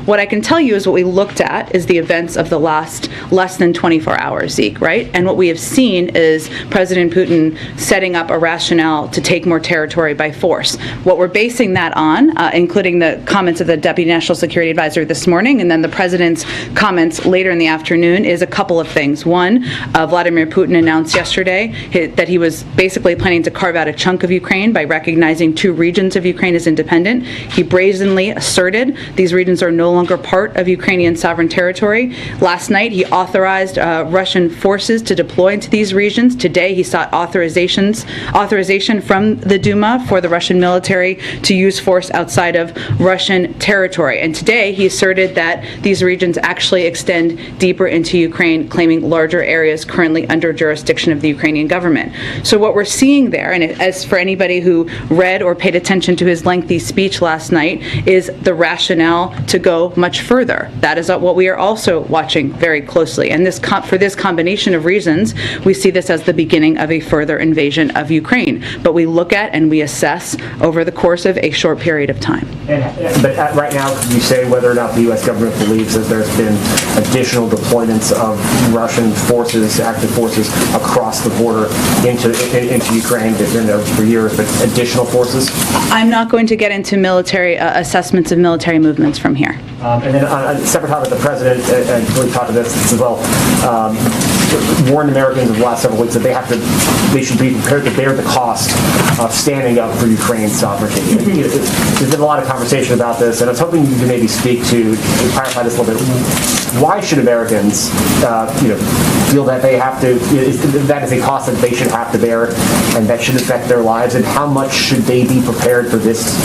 What I can tell you is what we looked at is the events of the last less than 24 hours, Zeke, right? And what we have seen is President Putin setting up a rationale to take more territory by force. What we're basing that on, including the comments of the Deputy National Security Advisor this morning and then the President's comments later in the afternoon, is a couple of things. One, Vladimir Putin announced yesterday that he was basically planning to carve out a chunk of Ukraine by recognizing 2 regions of Ukraine as independent. He brazenly asserted these regions are no longer part of Ukrainian sovereign territory. Last night, he authorized Russian forces to deploy into these regions. Today, he sought authorization from the Duma for the Russian military to use force outside of Russian territory. And today, he asserted that these regions actually extend deeper into Ukraine, claiming larger areas currently under jurisdiction of the Ukrainian government. So what we're seeing there, and as for anybody who read or paid attention to his lengthy speech last night, is the rationale to go much further. That is what we are also watching very closely. And for this combination of reasons, we see this as the beginning of a further invasion of Ukraine. But we look at and we assess over the course of a short period of time. But right now, can you say whether or not the U.S. government believes that there's been additional deployments of Russian forces, active forces, across the border into Ukraine? They've been there for years, but additional forces? I'm not going to get into military assessments of military movements from here. And then on a separate topic, the President, and we talked about this as well, warned Americans in the last several weeks that they should be prepared to bear the cost of standing up for Ukraine's sovereignty. There's been a lot of conversation about this, and I was hoping you could maybe speak to clarify this a little bit. Why should Americans, feel that they have to? That is a cost that they should have to bear, and that should affect their lives. And how much should they be prepared for this,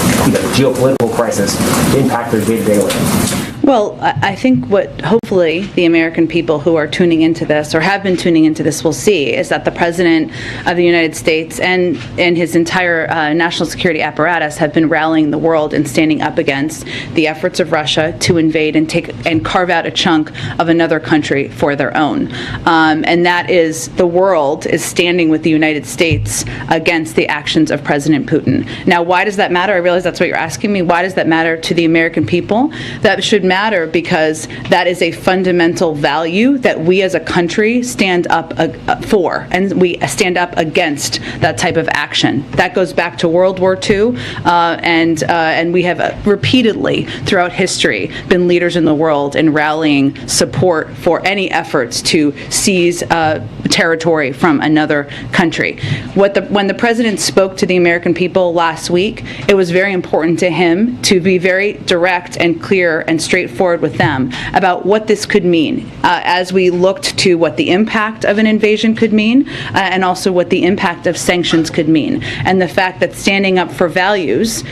geopolitical crisis to impact their day-to-day life? Well, I think what hopefully the American people who are tuning into this or have been tuning into this will see is that the President of the United States and his entire national security apparatus have been rallying the world and standing up against the efforts of Russia to invade and carve out a chunk of another country for their own. And that is, the world is standing with the United States against the actions of President Putin. Now, why does that matter? I realize that's what you're asking me. Why does that matter to the American people? That should matter because that is a fundamental value that we as a country stand up for, and we stand up against that type of action. That goes back to World War II, and we have repeatedly throughout history been leaders in the world in rallying support for any efforts to seize territory from another country. When the President spoke to the American people last week, it was very important to him to be very direct and clear and straightforward with them about what this could mean as we looked to what the impact of an invasion could mean and also what the impact of sanctions could mean, and the fact that standing up for values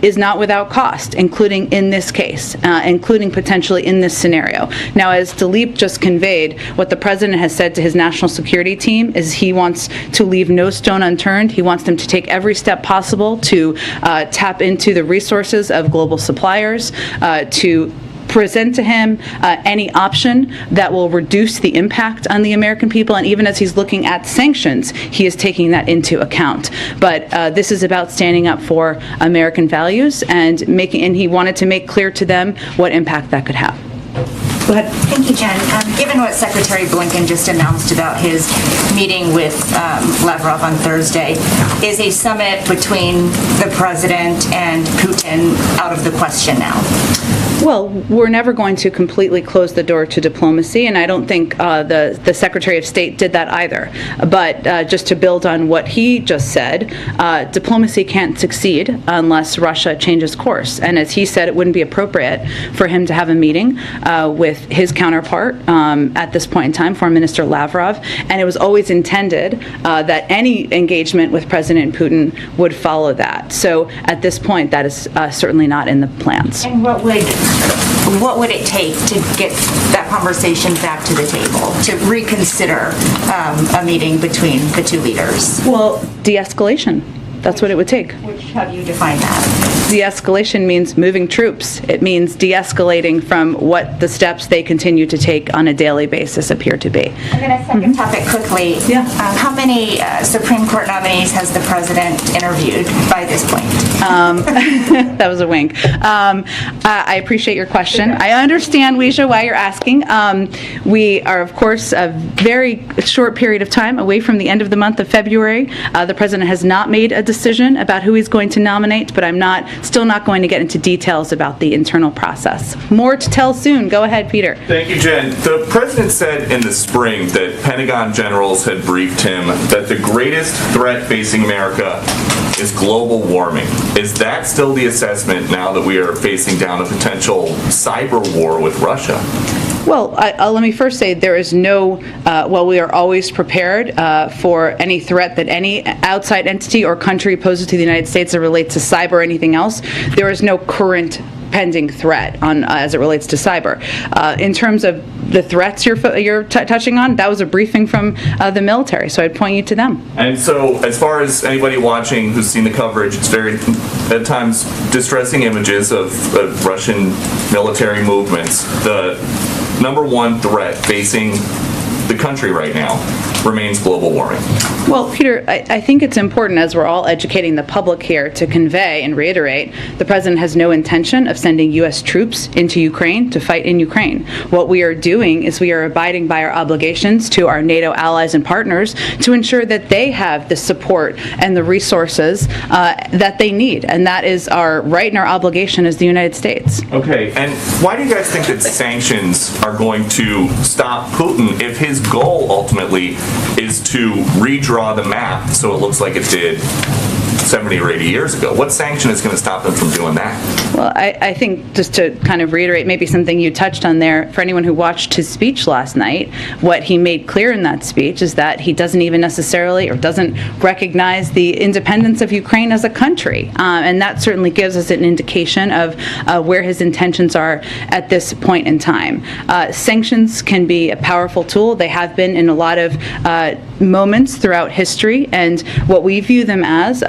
is not without cost, including in this case, including potentially in this scenario. Now, as Dilip just conveyed, what the President has said to his national security team is he wants to leave no stone unturned. He wants them to take every step possible to tap into the resources of global suppliers, to present to him any option that will reduce the impact on the American people, and even as he's looking at sanctions, he is taking that into account. But this is about standing up for American values and he wanted to make clear to them what impact that could have. Go ahead. Thank you, Jen. Given what Secretary Blinken just announced about his meeting with Lavrov on Thursday, is a summit between the President and Putin out of the question now? Well, we're never going to completely close the door to diplomacy, and I don't think the Secretary of State did that either. But just to build on what he just said, diplomacy can't succeed unless Russia changes course. And as he said, it wouldn't be appropriate for him to have a meeting with his counterpart at this point in time, Foreign Minister Lavrov, and it was always intended that any engagement with President Putin would follow that. So at this point, that is certainly not in the plans. And what would it take to get that conversation back to the table, to reconsider a meeting between the two leaders? Well, de-escalation. That's what it would take. How do you define that? De-escalation means moving troops. It means de-escalating from what the steps they continue to take on a daily basis appear to be. And then a second topic quickly. Yeah. How many Supreme Court nominees has the President interviewed by this point? That was a wink. I appreciate your question. I understand, Weijia, why you're asking. We are, of course, a very short period of time away from the end of the month of February. The president has not made a decision about who he's going to nominate, but I'm still not going to get into details about the internal process. More to tell soon. Go ahead, Peter. Thank you, Jen. The president said in the spring that Pentagon generals had briefed him that the greatest threat facing America is global warming. Is that still the assessment now that we are facing down a potential cyber war with Russia? Well, let me first say there is no, while we are always prepared for any threat that any outside entity or country poses to the United States that relates to cyber or anything else, there is no current pending threat on as it relates to cyber. In terms of the threats you're touching on, that was a briefing from the military, so I'd point you to them. And so, as far as anybody watching who's seen the coverage, it's very, at times, distressing images of Russian military movements. The number one threat facing the country right now remains global warming. Well, Peter, I think it's important, as we're all educating the public here, to convey and reiterate the president has no intention of sending U.S. troops into Ukraine to fight in Ukraine. What we are doing is we are abiding by our obligations to our NATO allies and partners to ensure that they have the support and the resources that they need. And that is our right and our obligation as the United States. Okay, and why do you guys think that sanctions are going to stop Putin if his goal ultimately is to redraw the map so it looks like it did 70 or 80 years ago? What sanction is going to stop them from doing that? Well, I think just to kind of reiterate maybe something you touched on there, for anyone who watched his speech last night, what he made clear in that speech is that he doesn't even necessarily or doesn't recognize the independence of Ukraine as a country. And that certainly gives us an indication of where his intentions are at this point in time. Sanctions can be a powerful tool. They have been in a lot of moments throughout history, and what we view them as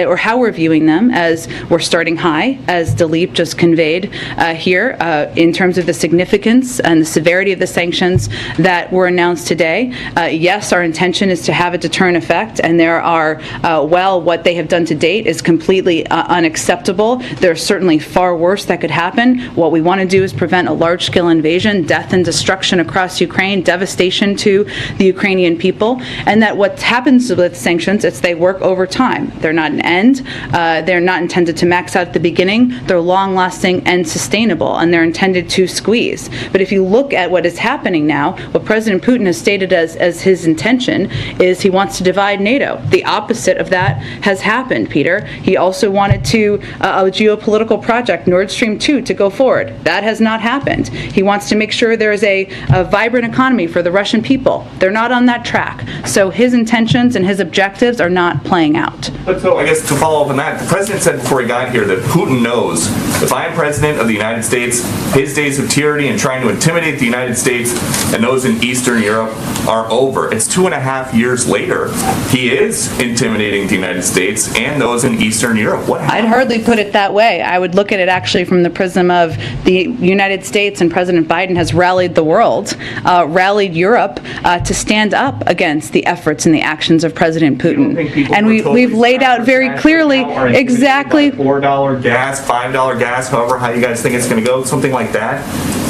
or how we're viewing them, as we're starting high, as Dilip just conveyed here, in terms of the significance and the severity of the sanctions that were announced today. Yes, our intention is to have a deterrent effect, and there are, what they have done to date is completely unacceptable. There's certainly far worse that could happen. What we want to do is prevent a large-scale invasion, death and destruction across Ukraine, devastation to the Ukrainian people, and that what happens with sanctions is they work over time. They're not an end. They're not intended to max out at the beginning. They're long-lasting and sustainable, and they're intended to squeeze. But if you look at what is happening now, what President Putin has stated as his intention is he wants to divide NATO. The opposite of that has happened, Peter. He also wanted a geopolitical project, Nord Stream 2, to go forward. That has not happened. He wants to make sure there is a vibrant economy for the Russian people. They're not on that track. So his intentions and his objectives are not playing out. But so I guess to follow up on that, the president said before he got here that Putin knows if I am president of the United States, his days of tyranny and trying to intimidate the United States and those in Eastern Europe are over. It's 2.5 years later. He is intimidating the United States and those in Eastern Europe. What happened? I'd hardly put it that way. I would look at it actually from the prism of the United States, and President Biden has rallied the world, rallied Europe to stand up against the efforts and the actions of President Putin. And we've laid out very clearly exactly $4 gas, $5 gas, however how you guys think it's going to go, something like that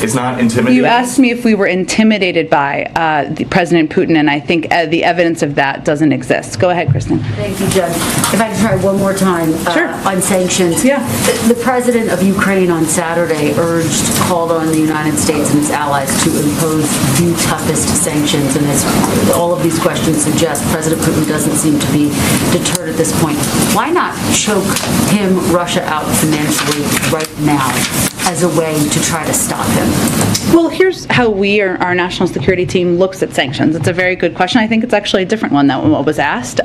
is not intimidating. You asked me if we were intimidated by the President Putin, and I think the evidence of that doesn't exist. Go ahead, Kristen. Thank you, Jen. If I can try one more time Sure. on sanctions. Yeah. The president of Ukraine on Saturday called on the United States and its allies to impose the toughest sanctions, and as all of these questions suggest, President Putin doesn't seem to be deterred at this point. Why not choke Russia out financially right now as a way to try to stop him? Well, here's how our national security team looks at sanctions. It's a very good question. I think it's actually a different one than what was asked.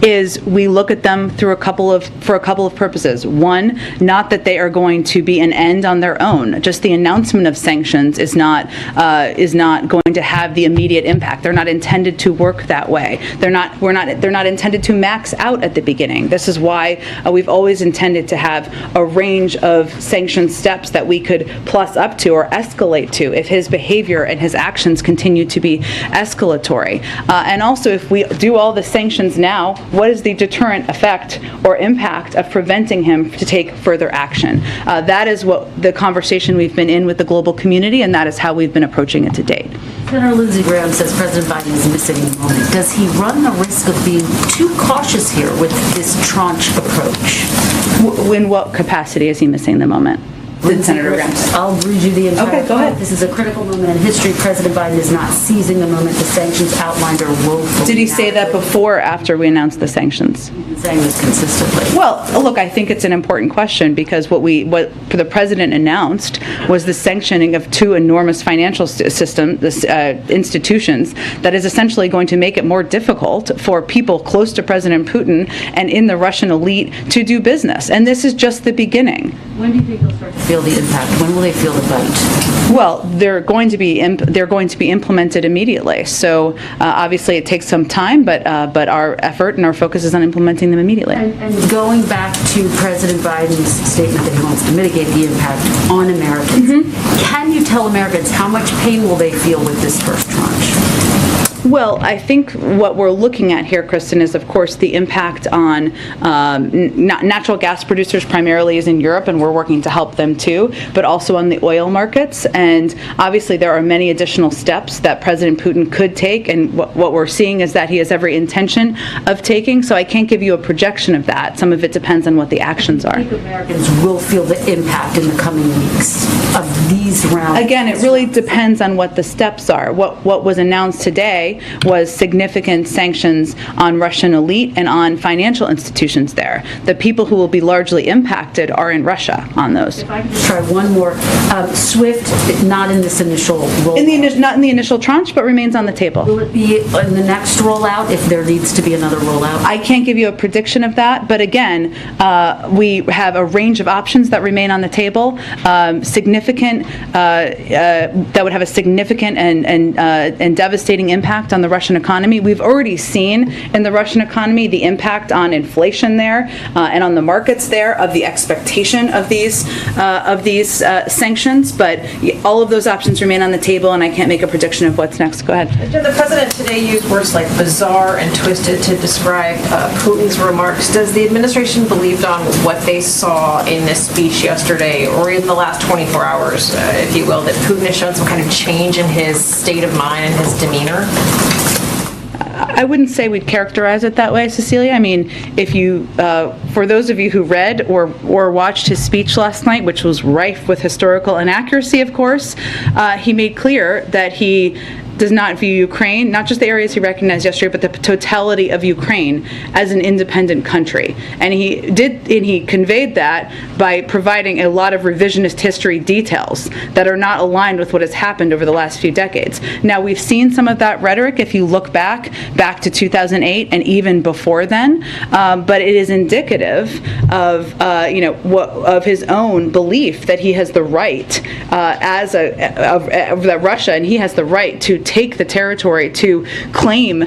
Is we look at them for a couple of purposes. One, not that they are going to be an end on their own. Just the announcement of sanctions is not going to have the immediate impact. They're not intended to work that way. They're not intended to max out at the beginning. This is why we've always intended to have a range of sanction steps that we could plus up to or escalate to if his behavior and his actions continue to be escalatory. And also, if we do all the sanctions now, what is the deterrent effect or impact of preventing him to take further action? That is what the conversation we've been in with the global community, and that is how we've been approaching it to date. Senator Lindsey Graham says President Biden is missing the moment. Does he run the risk of being too cautious here with this tranche approach? In what capacity is he missing the moment? Did Senator Graham say? I'll read you the entire Okay, go ahead. This is a critical moment in history. President Biden is not seizing the moment. The sanctions outlined are woefully Did he say that inadequate. before or after we announced the sanctions? He's been saying this consistently. Well, look, I think it's an important question because what the president announced was the sanctioning of two enormous financial institutions that is essentially going to make it more difficult for people close to President Putin and in the Russian elite to do business. And this is just the beginning. When do you think they'll start to feel the impact? When will they feel the bite? Well, they're going to be implemented immediately. So obviously it takes some time, but our effort and our focus is on implementing them immediately. And going back to President Biden's statement that he wants to mitigate the impact on Americans, can you tell Americans how much pain will they feel with this first tranche? Well, I think what we're looking at here, Kristen, is of course the impact on natural gas producers primarily is in Europe, and we're working to help them too, but also on the oil markets. And obviously there are many additional steps that President Putin could take, and what we're seeing is that he has every intention of taking, so I can't give you a projection of that. Some of it depends on what the actions are. I think Americans will feel the impact in the coming weeks of these rounds. Again, it really depends on what the steps are. What was announced today was significant sanctions on Russian elite and on financial institutions there. The people who will be largely impacted are in Russia on those. If I could just try one more. SWIFT, not in this initial rollout. Not in the initial tranche, but remains on the table. Will it be in the next rollout if there needs to be another rollout? I can't give you a prediction of that, but again, we have a range of options that remain on the table, significant, that would have a significant and devastating impact on the Russian economy. We've already seen in the Russian economy the impact on inflation there and on the markets there of the expectation of these sanctions, but all of those options remain on the table, and I can't make a prediction of what's next. Go ahead. The president today used words like bizarre and twisted to describe Putin's remarks. Does the administration believe on what they saw in this speech yesterday, or even the last 24 hours, if you will, that Putin has shown some kind of change in his state of mind and his demeanor? I wouldn't say we'd characterize it that way, Cecilia. I mean, if you, for those of you who read or watched his speech last night, which was rife with historical inaccuracy, of course, he made clear that he does not view Ukraine, not just the areas he recognized yesterday, but the totality of Ukraine as an independent country. And he conveyed that by providing a lot of revisionist history details that are not aligned with what has happened over the last few decades. Now, we've seen some of that rhetoric if you look back to 2008 and even before then, but it is indicative of of his own belief that he has the right that Russia, and he has the right to take the territory, to claim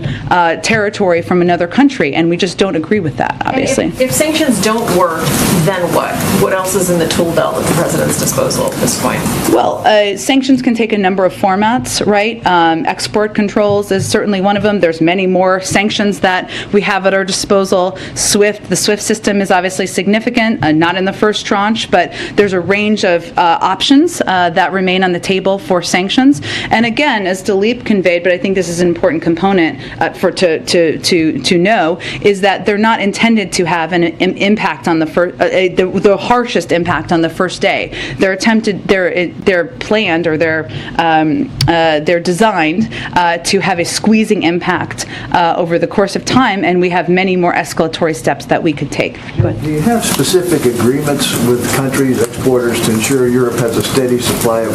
territory from another country, and we just don't agree with that, obviously. If sanctions don't work, then what? What else is in the tool belt at the president's disposal at this point? Well, sanctions can take a number of formats, right? Export controls is certainly one of them. There's many more sanctions that we have at our disposal. The SWIFT system is obviously significant, not in the first tranche, but there's a range of options that remain on the table for sanctions. And again, as Dilip conveyed, but I think this is an important component to know, is that they're not intended to have an impact on the harshest impact on the first day. They're planned, or they're designed to have a squeezing impact over the course of time, and we have many more escalatory steps that we could take. Go ahead. Do you have specific agreements with countries, exporters, to ensure Europe has a steady supply of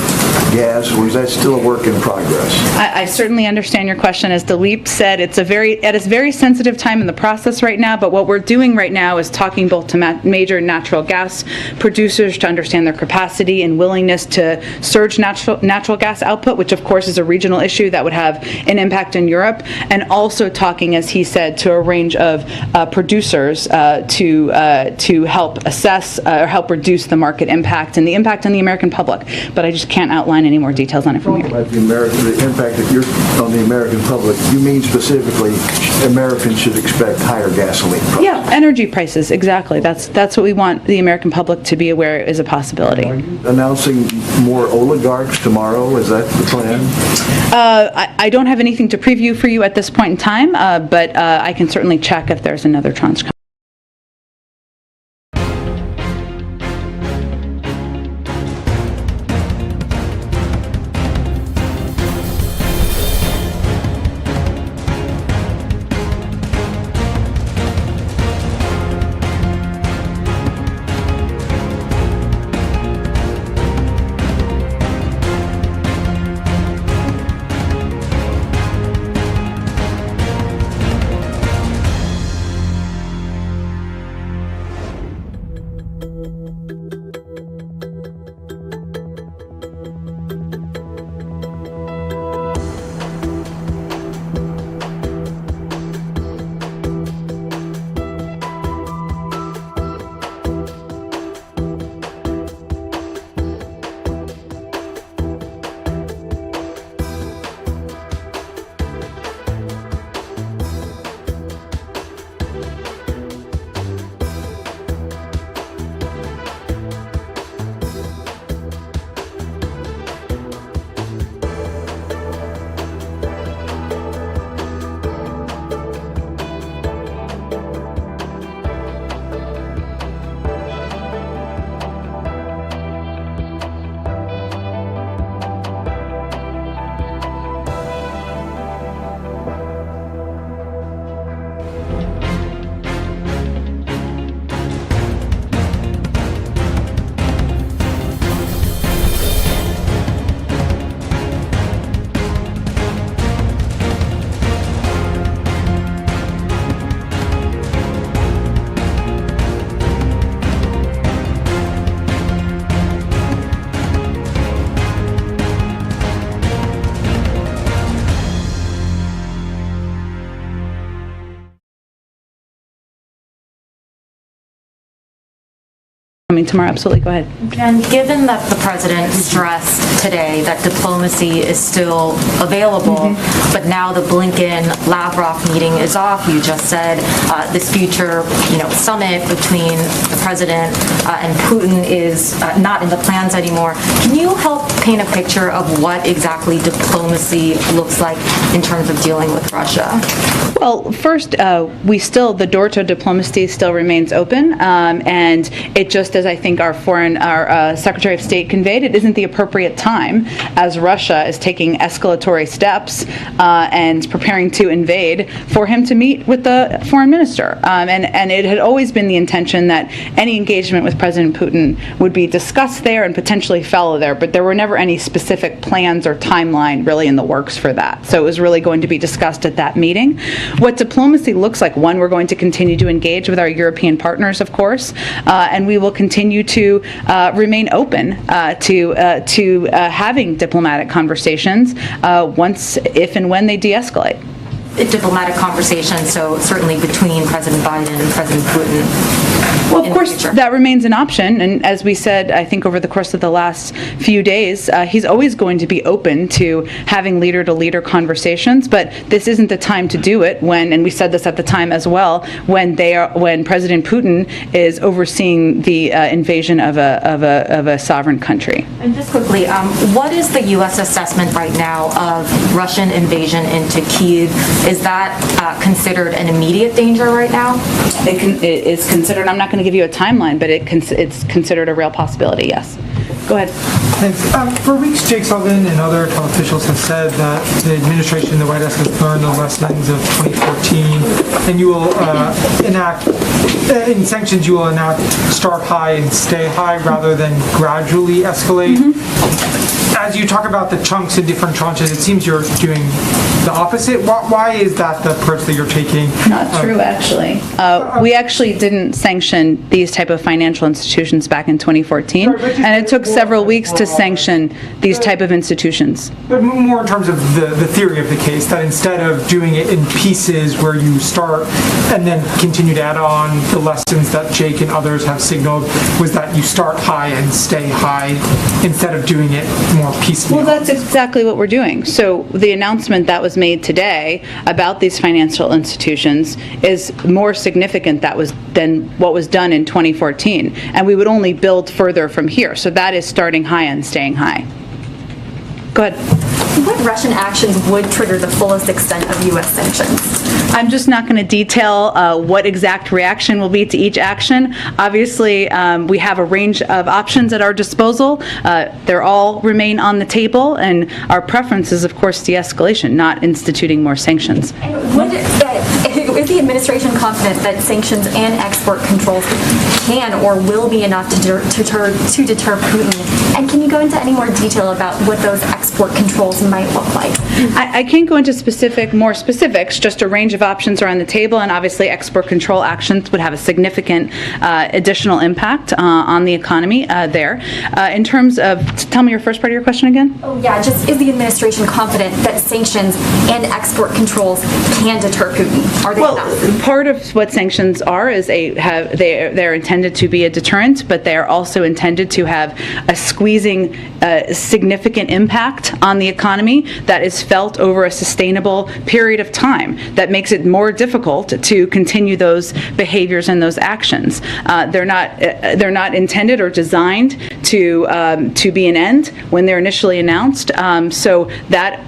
gas, or is that still a work in progress? I certainly understand your question. As Dileep said, it's a very sensitive time in the process right now, but what we're doing right now is talking both to major natural gas producers to understand their capacity and willingness to surge natural gas output, which of course is a regional issue that would have an impact in Europe, and also talking, as he said, to a range of producers to help assess or help reduce the market impact and the impact on the American public. But I just can't outline any more details on it from here. About the impact that you're on the American public, you mean specifically Americans should expect higher gasoline prices? Yeah, energy prices, exactly. That's what we want the American public to be aware is a possibility. Are you announcing more oligarchs tomorrow? Is that the plan? I don't have anything to preview for you at this point in time, but I can certainly check if there's another tranche coming. Coming tomorrow, absolutely, go ahead. And given that the president stressed today that diplomacy is still available, but now the Blinken-Lavrov meeting is off, you just said this future, summit between the president and Putin is not in the plans anymore. Can you help paint a picture of what exactly diplomacy looks like in terms of dealing with Russia? Well, first, the door to diplomacy still remains open, and it just as I think our Secretary of State conveyed, it isn't the appropriate time as Russia is taking escalatory steps and preparing to invade for him to meet with the foreign minister. And it had always been the intention that any engagement with President Putin would be discussed there and potentially follow there, but there were never any specific plans or timeline really in the works for that. So it was really going to be discussed at that meeting. What diplomacy looks like, one, we're going to continue to engage with our European partners, of course, and we will continue to remain open to having diplomatic conversations if and when they de-escalate. Diplomatic conversations, so certainly between President Biden and President Putin. Well, of course, that remains an option, and as we said, I think over the course of the last few days, he's always going to be open to having leader-to-leader conversations, but this isn't the time to do it when, and we said this at the time as well, when President Putin is overseeing the invasion of a sovereign country. And just quickly, what is the U.S. assessment right now of Russian invasion into Kyiv? Is that considered an immediate danger right now? It is considered, I'm not going to give you a timeline, but it's considered a real possibility, yes. Go ahead. Thanks. For weeks, Jake Sullivan and other top officials have said that the administration, the White House, has learned the lessons of 2014, and you will in sanctions, you will enact start high and stay high rather than gradually escalate. as you talk about the chunks and different tranches, it seems you're doing the opposite. Why is that the approach that you're taking? Not true, actually. We actually didn't sanction these type of financial institutions back in 2014, and it took several weeks to sanction these type of institutions. But more in terms of the theory of the case, that instead of doing it in pieces where you start and then continue to add on the lessons that Jake and others have signaled, was that you start high and stay high instead of doing it more piecemeal. Well, that's exactly what we're doing. So the announcement that was made today about these financial institutions is more significant than what was done in 2014, and we would only build further from here. So that is starting high and staying high. Go ahead. What Russian actions would trigger the fullest extent of U.S. sanctions? I'm just not going to detail what exact reaction will be to each action. Obviously, we have a range of options at our disposal. They're all remain on the table, and our preference is, of course, de-escalation, not instituting more sanctions. Is the administration confident that sanctions and export controls can or will be enough to deter Putin? And can you go into any more detail about what those export controls might look like? I can't go into more specifics, just a range of options are on the table, and obviously export control actions would have a significant additional impact on the economy there. In terms of, tell me your first part of your question again? Oh yeah, just is the administration confident that sanctions and export controls can deter Putin? Are they enough? Part of what sanctions are is they're intended to be a deterrent, but they are also intended to have a squeezing significant impact on the economy that is felt over a sustainable period of time that makes it more difficult to continue those behaviors and those actions. They're not intended or designed to be an end when they're initially announced. So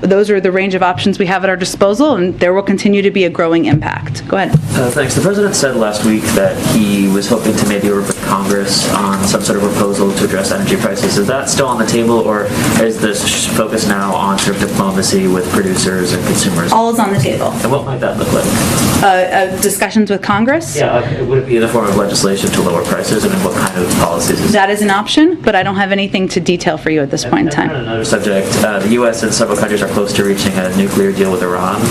those are the range of options we have at our disposal, and there will continue to be a growing impact. Go ahead. Thanks. The president said last week that he was hoping to maybe work with Congress on some sort of proposal to address energy prices. Is that still on the table, or is this focus now on sort of diplomacy with producers and consumers? All is on the table. And what might that look like? Discussions with Congress? Yeah, would it be in the form of legislation to lower prices? I mean, what kind of policies is that? Is an option, but I don't have anything to detail for you at this point in time. On another subject, the U.S. and several countries are close to reaching a nuclear deal with Iran.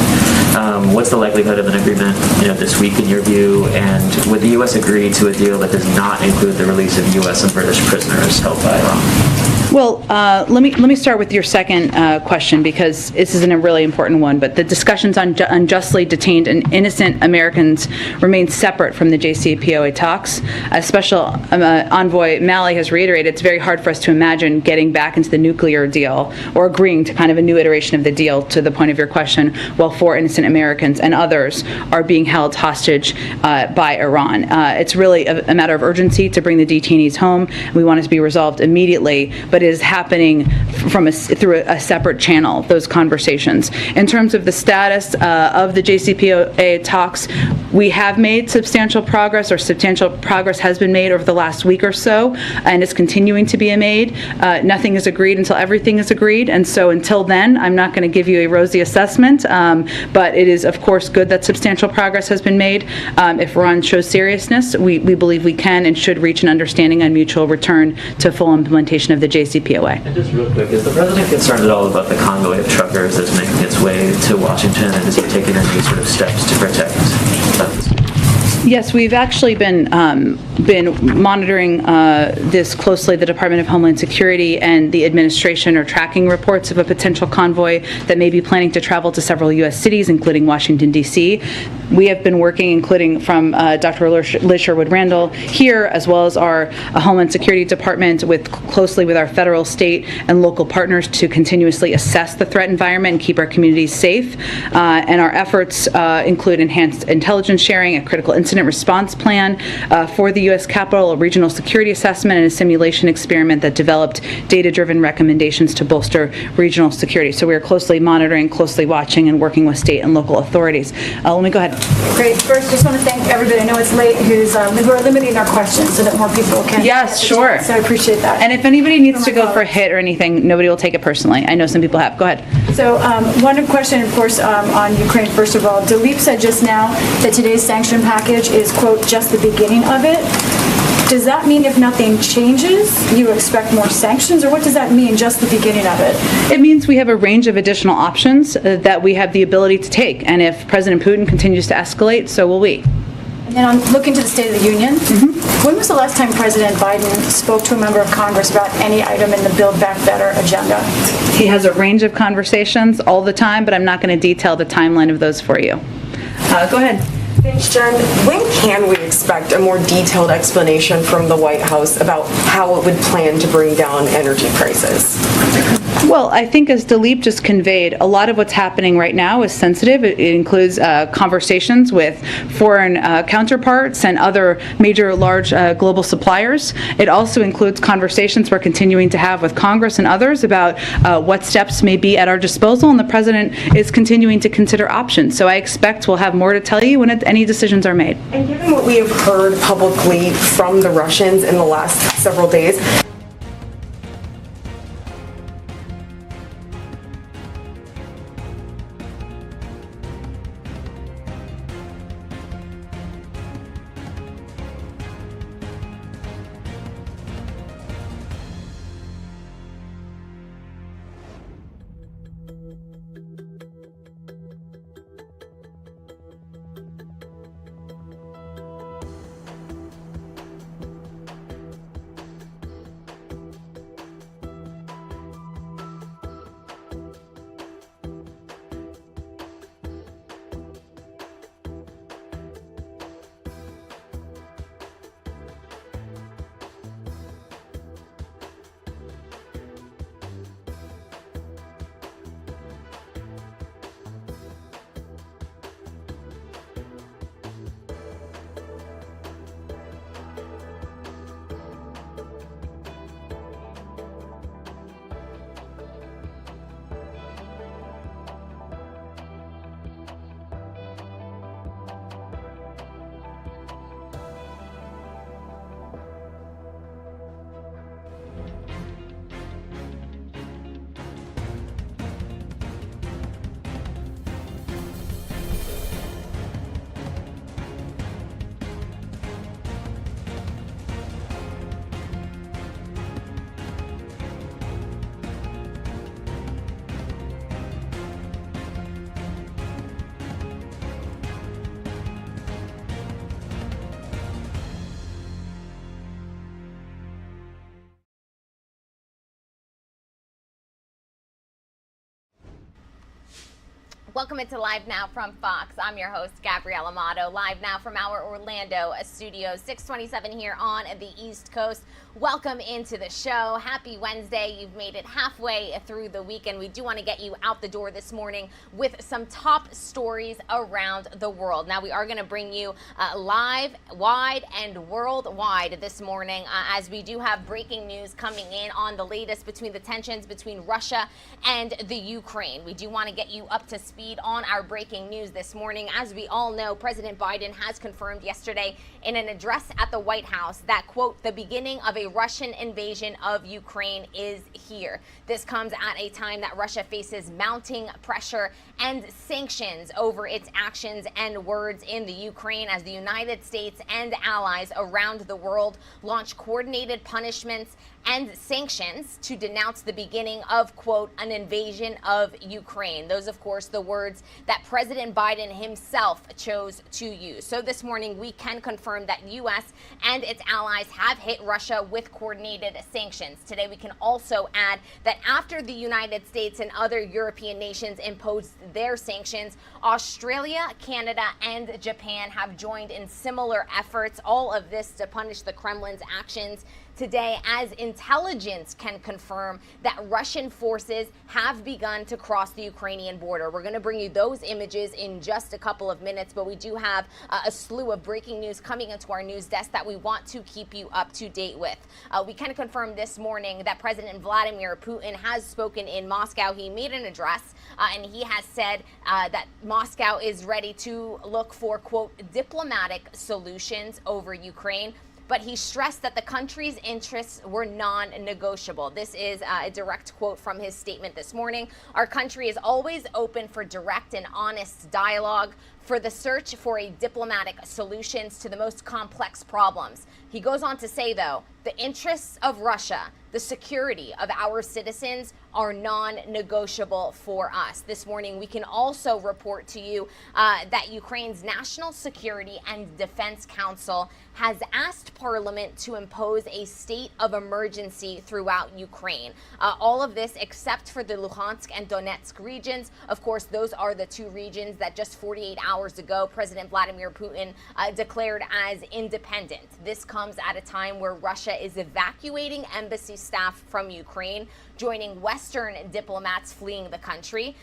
What's the likelihood of an agreement, this week in your view? And would the U.S. agree to a deal that does not include the release of U.S. and British prisoners held by Iran? Well, let me start with your second question, because this is a really important one. But the discussions on unjustly detained and innocent Americans remain separate from the JCPOA talks. Special Envoy Malley has reiterated it's very hard for us to imagine getting back into the nuclear deal or agreeing to kind of a new iteration of the deal, to the point of your question, while 4 innocent Americans and others are being held hostage by Iran. It's really a matter of urgency to bring the detainees home. We want it to be resolved immediately, but it is happening through a separate channel, those conversations. In terms of the status of the JCPOA talks, we have made substantial progress, or substantial progress has been made over the last week or so, and it's continuing to be made. Nothing is agreed until everything is agreed, and so until then, I'm not going to give you a rosy assessment, but it is, of course, good that substantial progress has been made. If Iran shows seriousness, we believe we can and should reach an understanding on mutual return to full implementation of the JCPOA. And just real quick, is the president concerned at all about the convoy of truckers that's making its way to Washington, and is he taking any sort of steps to protect them? Yes, we've actually been monitoring this closely. The Department of Homeland Security and the administration are tracking reports of a potential convoy that may be planning to travel to several U.S. cities, including Washington, D.C. We have been working, including from Dr. Liz Sherwood-Randall here, as well as our Homeland Security Department, closely with our federal, state, and local partners to continuously assess the threat environment and keep our communities safe. And our efforts include enhanced intelligence sharing, a critical incident response plan for the U.S. Capitol, a regional security assessment, and a simulation experiment that developed data-driven recommendations to bolster regional security. So we are closely monitoring, closely watching, and working with state and local authorities. Let me go ahead. Great. First, just want to thank everybody. I know it's late who are limiting our questions so that more people can. Yes, sure. So I appreciate that. And if anybody needs to go for a hit or anything, nobody will take it personally. I know some people have. Go ahead. So one question, of course, on Ukraine, first of all. Dilip said just now that today's sanction package is, quote, just the beginning of it. Does that mean if nothing changes, you expect more sanctions, or what does that mean, just the beginning of it? It means we have a range of additional options that we have the ability to take, and if President Putin continues to escalate, so will we. And then on looking to the State of the Union, when was the last time President Biden spoke to a member of Congress about any item in the Build Back Better agenda? He has a range of conversations all the time, but I'm not going to detail the timeline of those for you. Go ahead. Thanks, Jen. When can we expect a more detailed explanation from the White House about how it would plan to bring down energy prices? Well, I think as Dilip just conveyed, a lot of what's happening right now is sensitive. It includes conversations with foreign counterparts and other major large global suppliers. It also includes conversations we're continuing to have with Congress and others about what steps may be at our disposal, and the President is continuing to consider options. So I expect we'll have more to tell you when any decisions are made. And given what we have heard publicly from the Russians in the last several days, Welcome into Live Now from Fox. I'm your host, Gabrielle Amato. Live now from our Orlando studio, 627 here on the East Coast. Welcome into the show. Happy Wednesday. You've made it halfway through the weekend. We do want to get you out the door this morning with some top stories around the world. Now, we are going to bring you live, wide, and worldwide this morning as we do have breaking news coming in on the latest between the tensions between Russia and the Ukraine. We do want to get you up to speed on our breaking news this morning. As we all know, President Biden has confirmed yesterday in an address at the White House that, quote, the beginning of a Russian invasion of Ukraine is here. This comes at a time that Russia faces mounting pressure and sanctions over its actions and words in the Ukraine as the United States and allies around the world launch coordinated punishments and sanctions to denounce the beginning of, quote, an invasion of Ukraine. Those, of course, the words that President Biden himself chose to use. So this morning, we can confirm that U.S. and its allies have hit Russia with coordinated sanctions. Today, we can also add that after the United States and other European nations imposed their sanctions, Australia, Canada, and Japan have joined in similar efforts, all of this to punish the Kremlin's actions today, as intelligence can confirm that Russian forces have begun to cross the Ukrainian border. We're going to bring you those images in just a couple of minutes, but we do have a slew of breaking news coming into our news desk that we want to keep you up to date with. We can confirm this morning that President Vladimir Putin has spoken in Moscow. He made an address and he has said that Moscow is ready to look for, quote, diplomatic solutions over Ukraine. but he stressed that the country's interests were non-negotiable. This is a direct quote from his statement this morning. Our country is always open for direct and honest dialogue, for the search for a diplomatic solutions to the most complex problems. He goes on to say, though, the interests of Russia, the security of our citizens are non-negotiable for us. This morning, we can also report to you that Ukraine's National Security and Defense Council has asked Parliament to impose a state of emergency throughout Ukraine. All of this except for the Luhansk and Donetsk regions. Of course, those are the two regions that just 48 hours ago, President Vladimir Putin declared as independent. This comes at a time where Russia is evacuating embassy staff from Ukraine, joining Western diplomats fleeing the country.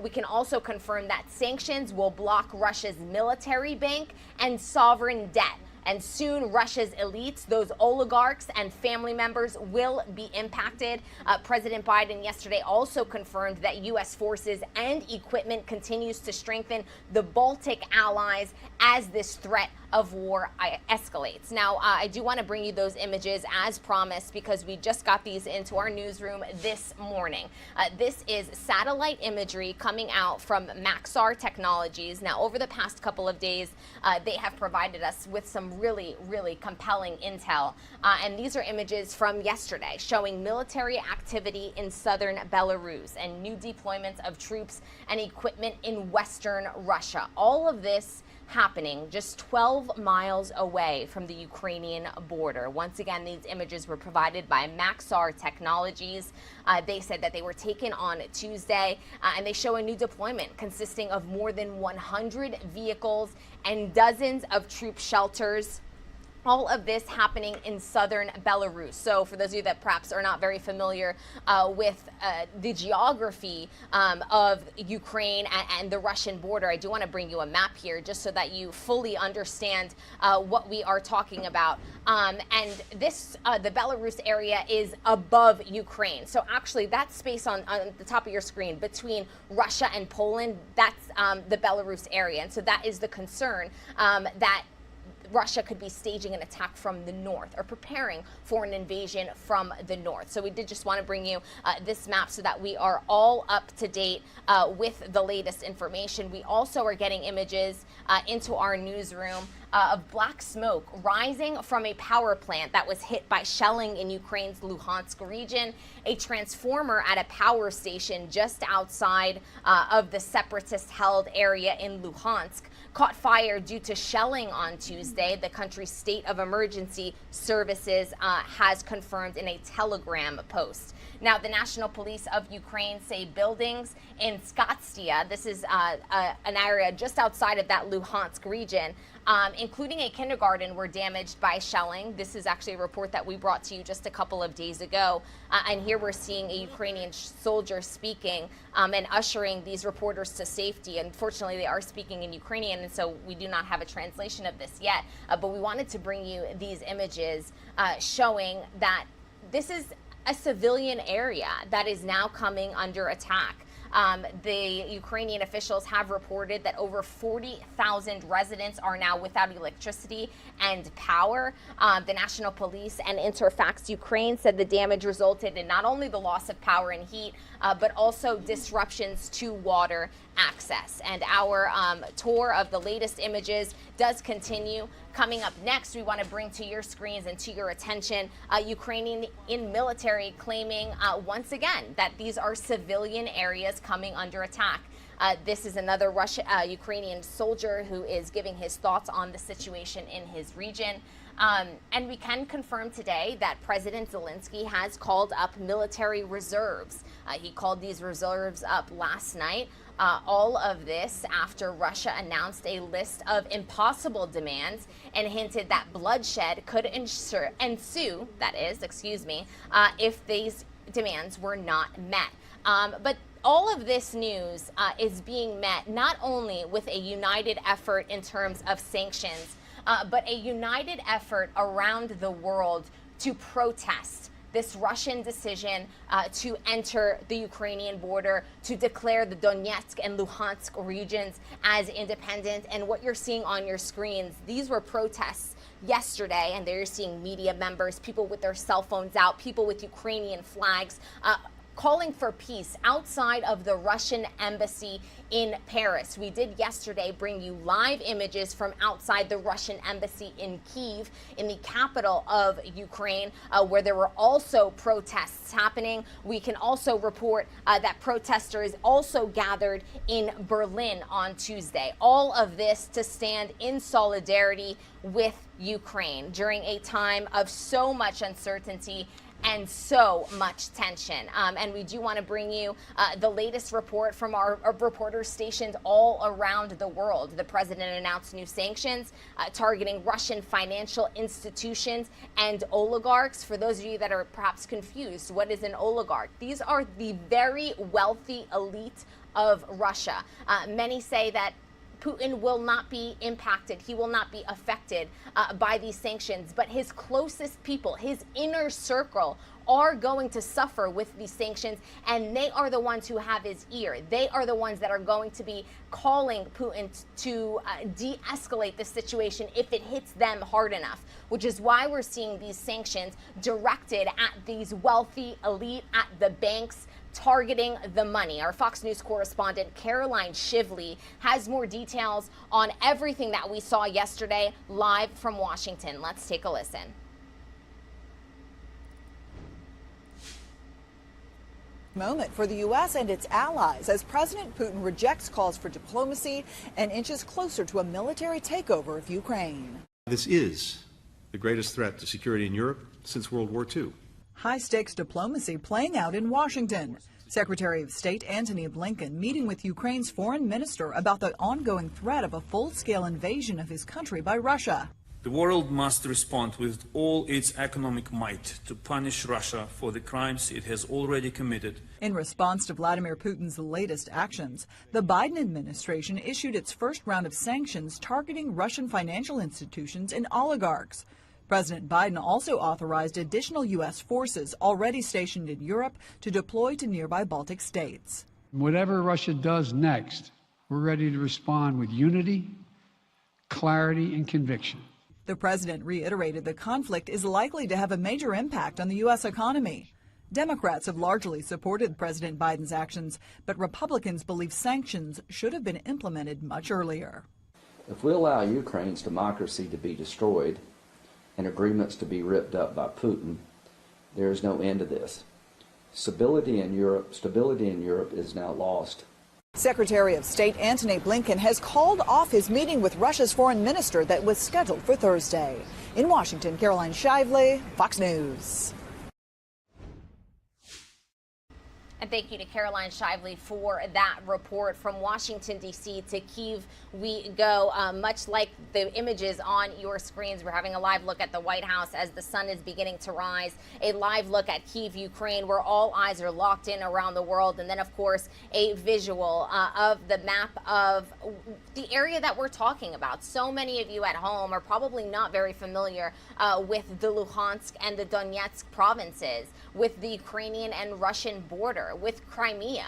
We can also confirm that sanctions will block Russia's military bank and sovereign debt. And soon, Russia's elites, those oligarchs and family members, will be impacted. President Biden yesterday also confirmed that U.S. forces and equipment continues to strengthen the Baltic allies as this threat of war escalates. Now, I do want to bring you those images as promised because we just got these into our newsroom this morning. This is satellite imagery coming out from Maxar Technologies. Now, over the past couple of days, they have provided us with some really, really compelling intel. And these are images from yesterday showing military activity in southern Belarus and new deployments of troops and equipment in western Russia. All of this happening just 12 miles away from the Ukrainian border. Once again, these images were provided by Maxar Technologies. They said that they were taken on Tuesday, and they show a new deployment consisting of more than 100 vehicles and dozens of troop shelters. All of this happening in southern Belarus. So for those of you that perhaps are not very familiar with the geography of Ukraine and the Russian border, I do want to bring you a map here just so that you fully understand what we are talking about. And this, the Belarus area is above Ukraine. So actually that space on the top of your screen between Russia and Poland, that's the Belarus area. And so that is the concern that Russia could be staging an attack from the north or preparing for an invasion from the north. So we did just want to bring you this map so that we are all up to date with the latest information. We also are getting images into our newsroom of black smoke rising from a power plant that was hit by shelling in Ukraine's Luhansk region. A transformer at a power station just outside of the separatist-held area in Luhansk caught fire due to shelling on Tuesday. The country's state of emergency services has confirmed in a Telegram post. Now, the National Police of Ukraine say buildings in Skatstia, this is an area just outside of that Luhansk region, including a kindergarten, were damaged by shelling. This is actually a report that we brought to you just a couple of days ago. And here we're seeing a Ukrainian soldier speaking and ushering these reporters to safety. Unfortunately, they are speaking in Ukrainian, and so we do not have a translation of this yet. But we wanted to bring you these images showing that this is a civilian area that is now coming under attack. The Ukrainian officials have reported that over 40,000 residents are now without electricity and power. The National Police and Interfax Ukraine said the damage resulted in not only the loss of power and heat, but also disruptions to water access. And our tour of the latest images does continue. Coming up next, we want to bring to your screens and to your attention Ukrainian military claiming once again that these are civilian areas coming under attack. This is another Ukrainian soldier who is giving his thoughts on the situation in his region. And we can confirm today that President Zelensky has called up military reserves. He called these reserves up last night. All of this after Russia announced a list of impossible demands and hinted that bloodshed could ensue, if these demands were not met. But all of this news is being met not only with a united effort in terms of sanctions, but a united effort around the world to protest this Russian decision to enter the Ukrainian border, to declare the Donetsk and Luhansk regions as independent. And what you're seeing on your screens, these were protests yesterday, and there you're seeing media members, people with their cell phones out, people with Ukrainian flags, calling for peace outside of the Russian embassy in Paris. We did yesterday bring you live images from outside the Russian embassy in Kyiv, in the capital of Ukraine, where there were also protests happening. We can also report that protesters also gathered in Berlin on Tuesday. All of this to stand in solidarity with Ukraine during a time of so much uncertainty and so much tension. And we do want to bring you the latest report from our reporter stationed all around the world. The president announced new sanctions targeting Russian financial institutions and oligarchs. For those of you that are perhaps confused, what is an oligarch? These are the very wealthy elite of Russia. Many say that Putin will not be impacted. He will not be affected by these sanctions, but his closest people, his inner circle, are going to suffer with these sanctions, and they are the ones who have his ear. They are the ones that are going to be calling Putin to de-escalate the situation if it hits them hard enough, which is why we're seeing these sanctions directed at these wealthy elite, at the banks, targeting the money. Our Fox News correspondent Caroline Shively has more details on everything that we saw yesterday live from Washington. Let's take a listen. Moment for the U.S. and its allies as President Putin rejects calls for diplomacy and inches closer to a military takeover of Ukraine. This is the greatest threat to security in Europe since World War II. High-stakes diplomacy playing out in Washington. Secretary of State Antony Blinken meeting with Ukraine's foreign minister about the ongoing threat of a full-scale invasion of his country by Russia. The world must respond with all its economic might to punish Russia for the crimes it has already committed. In response to Vladimir Putin's latest actions, the Biden administration issued its first round of sanctions targeting Russian financial institutions and oligarchs. President Biden also authorized additional U.S. forces already stationed in Europe to deploy to nearby Baltic states. Whatever Russia does next, we're ready to respond with unity, clarity, and conviction. The president reiterated the conflict is likely to have a major impact on the U.S. economy. Democrats have largely supported President Biden's actions, but Republicans believe sanctions should have been implemented much earlier. If we allow Ukraine's democracy to be destroyed and agreements to be ripped up by Putin, there is no end to this. Stability in Europe is now lost. Secretary of State Antony Blinken has called off his meeting with Russia's foreign minister that was scheduled for Thursday. In Washington, Caroline Shively, Fox News. And thank you to Caroline Shively for that report. From Washington, D.C. to Kyiv we go. Much like the images on your screens, we're having a live look at the White House as the sun is beginning to rise. A live look at Kyiv, Ukraine, where all eyes are locked in around the world. And then, of course, a visual of the map of the area that we're talking about. So many of you at home are probably not very familiar with the Luhansk and the Donetsk provinces, with the Ukrainian and Russian border, with Crimea.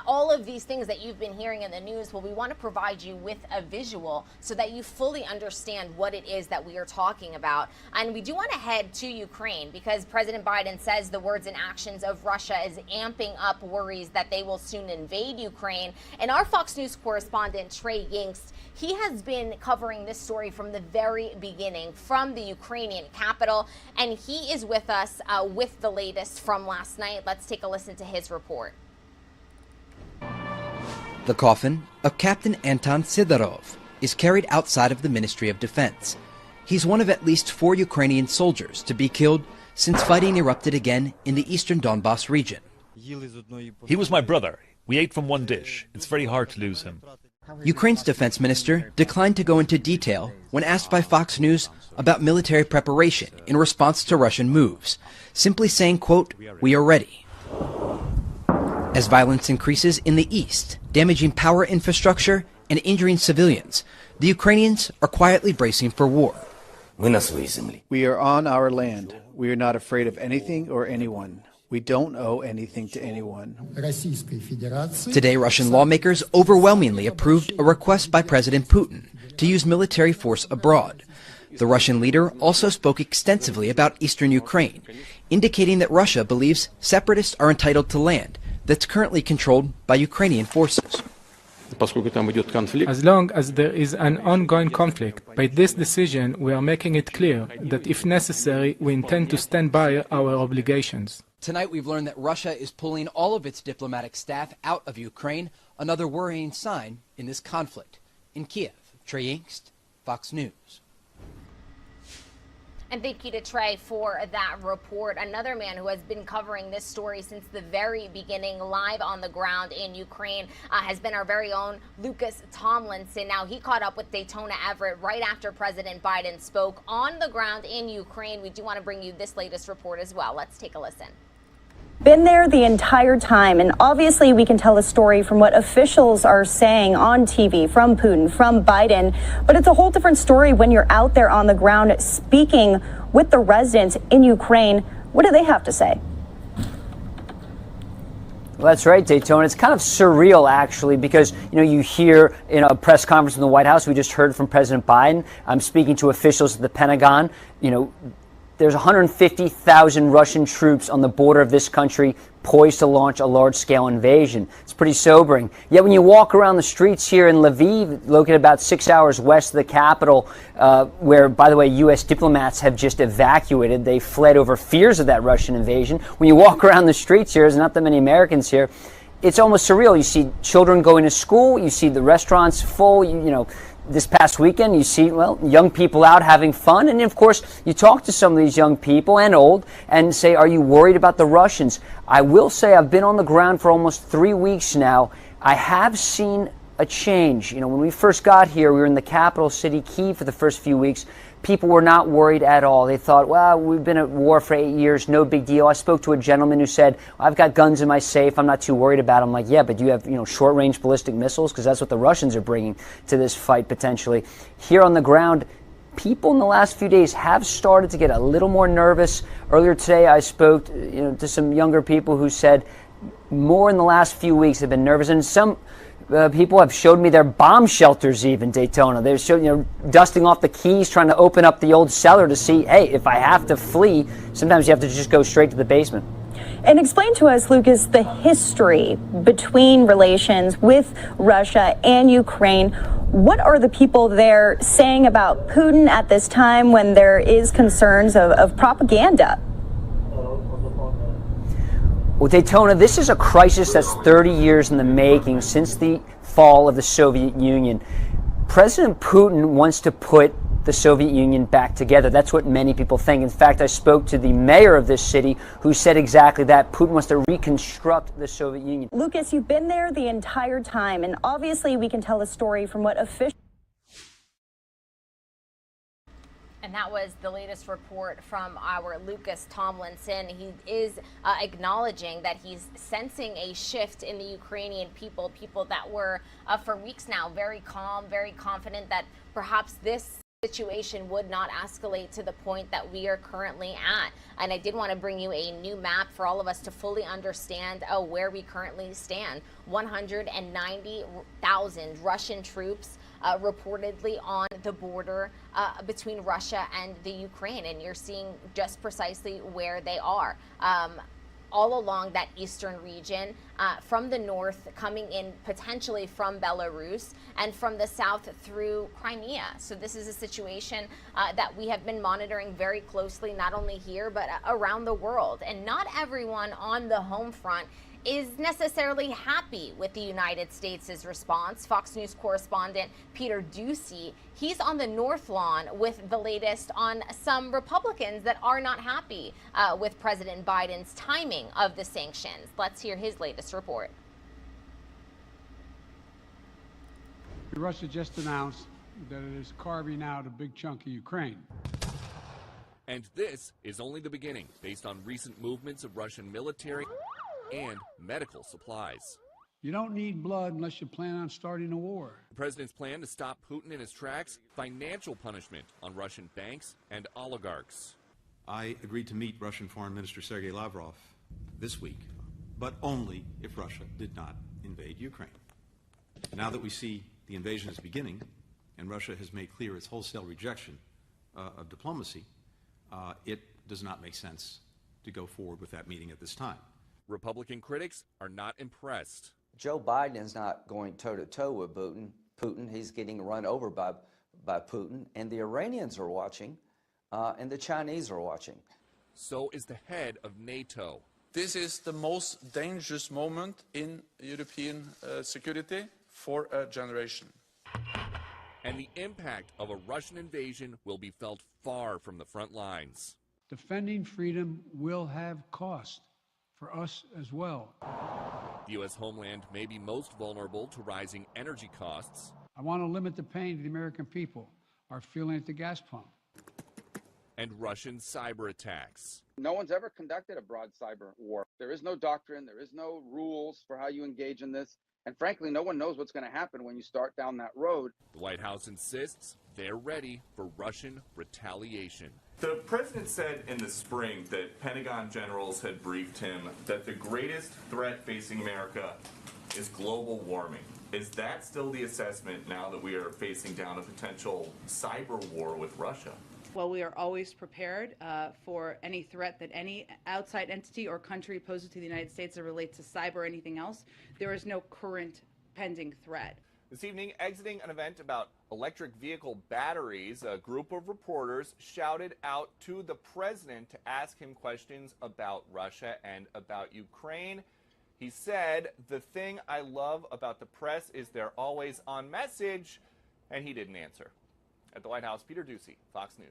All of these things that you've been hearing in the news, well, we want to provide you with a visual so that you fully understand what it is that we are talking about. And we do want to head to Ukraine because President Biden says the words and actions of Russia is amping up worries that they will soon invade Ukraine. And our Fox News correspondent, Trey Yingst, he has been covering this story from the very beginning, from the Ukrainian capital, and he is with us with the latest from last night. Let's take a listen to his report. The coffin of Captain Anton Sidorov is carried outside of the Ministry of Defense. He's one of at least 4 Ukrainian soldiers to be killed since fighting erupted again in the eastern Donbas region. He was my brother. We ate from one dish. It's very hard to lose him. Ukraine's defense minister declined to go into detail when asked by Fox News about military preparation in response to Russian moves, simply saying, quote, "We are ready." As violence increases in the east, damaging power infrastructure and injuring civilians, the Ukrainians are quietly bracing for war. We are on our land. We are not afraid of anything or anyone. We don't owe anything to anyone. Today, Russian lawmakers overwhelmingly approved a request by President Putin to use military force abroad. The Russian leader also spoke extensively about eastern Ukraine, indicating that Russia believes separatists are entitled to land that's currently controlled by Ukrainian forces. As long as there is an ongoing conflict, by this decision we are making it clear that if necessary we intend to stand by our obligations. Tonight we've learned that Russia is pulling all of its diplomatic staff out of Ukraine, another worrying sign in this conflict. In Kiev, Trey Yingst, Fox News. And thank you to Trey for that report. Another man who has been covering this story since the very beginning, live on the ground in Ukraine, has been our very own Lucas Tomlinson. Now, he caught up with Daytona Everett right after President Biden spoke on the ground in Ukraine. We do want to bring you this latest report as well. Let's take a listen. Been there the entire time, and obviously we can tell a story from what officials are saying on TV, from Putin, from Biden, but it's a whole different story when you're out there on the ground speaking with the residents in Ukraine. What do they have to say? Well, that's right, Daytona. It's kind of surreal, actually, because, you hear in a press conference in the White House, we just heard from President Biden. I'm speaking to officials at the Pentagon. There's 150,000 Russian troops on the border of this country poised to launch a large-scale invasion. It's pretty sobering. Yet when you walk around the streets here in Lviv, located about 6 hours west of the capital, where, by the way, U.S. diplomats have just evacuated. They fled over fears of that Russian invasion. When you walk around the streets here, there's not that many Americans here. It's almost surreal. You see children going to school. You see the restaurants full. This past weekend, you see, young people out having fun. And, of course, you talk to some of these young people and old and say, are you worried about the Russians? I will say I've been on the ground for almost 3 weeks now. I have seen a change. When we first got here, we were in the capital city, Kyiv, for the first few weeks. People were not worried at all. They thought, well, we've been at war for 8 years, no big deal. I spoke to a gentleman who said, I've got guns in my safe, I'm not too worried about it. I'm like, yeah, but do you have, short-range ballistic missiles? Because that's what the Russians are bringing to this fight, potentially. Here on the ground, people in the last few days have started to get a little more nervous. Earlier today, I spoke to some younger people who said more in the last few weeks have been nervous. And some people have showed me their bomb shelters, even, Daytona. They're showing, dusting off the keys, trying to open up the old cellar to see, hey, if I have to flee, sometimes you have to just go straight to the basement. And explain to us, Lucas, the history between relations with Russia and Ukraine. What are the people there saying about Putin at this time when there is concerns of propaganda? Well, Daytona, this is a crisis that's 30 years in the making since the fall of the Soviet Union. President Putin wants to put the Soviet Union back together. That's what many people think. In fact, I spoke to the mayor of this city who said exactly that. Putin wants to reconstruct the Soviet Union. Lucas, you've been there the entire time, and obviously we can tell a story from what officials... And that was the latest report from our Lucas Tomlinson. He is acknowledging that he's sensing a shift in the Ukrainian people that were, for weeks now, very calm, very confident that perhaps this situation would not escalate to the point that we are currently at. And I did want to bring you a new map for all of us to fully understand where we currently stand. 190,000 Russian troops reportedly on the border between Russia and the Ukraine, and you're seeing just precisely where they are. All along that eastern region, from the north coming in potentially from Belarus, and from the south through Crimea. So this is a situation that we have been monitoring very closely, not only here, but around the world. And not everyone on the home front is necessarily happy with the United States' response. Fox News correspondent Peter Ducey, he's on the North Lawn with the latest on some Republicans that are not happy with President Biden's timing of the sanctions. Let's hear his latest report. Russia just announced that it is carving out a big chunk of Ukraine. And this is only the beginning, based on recent movements of Russian military and medical supplies. You don't need blood unless you plan on starting a war. The president's plan to stop Putin in his tracks, financial punishment on Russian banks and oligarchs. I agreed to meet Russian Foreign Minister Sergei Lavrov this week, but only if Russia did not invade Ukraine. Now that we see the invasion is beginning, and Russia has made clear its wholesale rejection of diplomacy, it does not make sense to go forward with that meeting at this time. Republican critics are not impressed. Joe Biden is not going toe-to-toe with Putin. He's getting run over by Putin, and the Iranians are watching, and the Chinese are watching. So is the head of NATO. This is the most dangerous moment in European security for a generation. And the impact of a Russian invasion will be felt far from the front lines. Defending freedom will have cost for us as well. The U.S. homeland may be most vulnerable to rising energy costs. I want to limit the pain the American people are feeling at the gas pump. And Russian cyber attacks. No one's ever conducted a broad cyber war. There is no doctrine, there is no rules for how you engage in this. And frankly, no one knows what's going to happen when you start down that road. The White House insists they're ready for Russian retaliation. The president said in the spring that Pentagon generals had briefed him that the greatest threat facing America is global warming. Is that still the assessment now that we are facing down a potential cyber war with Russia? Well, we are always prepared for any threat that any outside entity or country poses to the United States that relates to cyber or anything else. There is no current pending threat. This evening, exiting an event about electric vehicle batteries, a group of reporters shouted out to the president to ask him questions about Russia and about Ukraine. He said, "The thing I love about the press is they're always on message," and he didn't answer. At the White House, Peter Doocy, Fox News.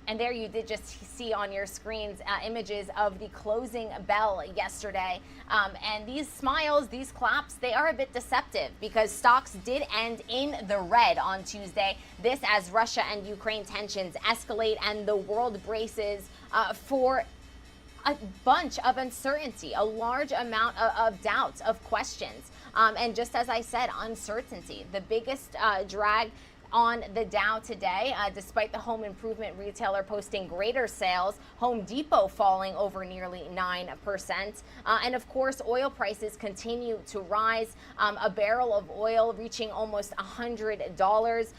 And there you did just see on your screens images of the closing bell yesterday. And these smiles, these claps, they are a bit deceptive because stocks did end in the red on Tuesday. This as Russia and Ukraine tensions escalate and the world braces for a bunch of uncertainty, a large amount of doubts, of questions. And just as I said, uncertainty. The biggest drag on the Dow today, despite the home improvement retailer posting greater sales, Home Depot falling over nearly 9%. And of course, oil prices continue to rise, a barrel of oil reaching almost $100.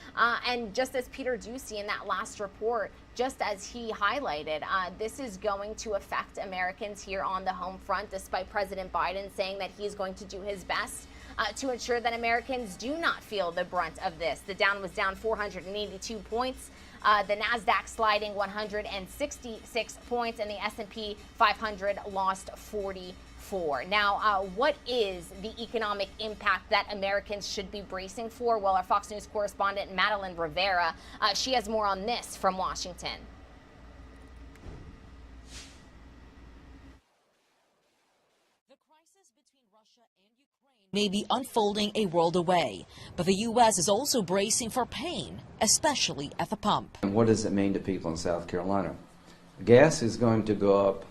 And just as Peter Doocy in that last report, just as he highlighted, this is going to affect Americans here on the home front, despite President Biden saying that he's going to do his best to ensure that Americans do not feel the brunt of this. The Dow was down 482 points, the NASDAQ sliding 166 points, and the S&P 500 lost 44. Now, what is the economic impact that Americans should be bracing for? Well, our Fox News correspondent, Madeline Rivera, she has more on this from Washington. May be unfolding a world away, but the U.S. is also bracing for pain, especially at the pump. And what does it mean to people in South Carolina? Gas is going to go up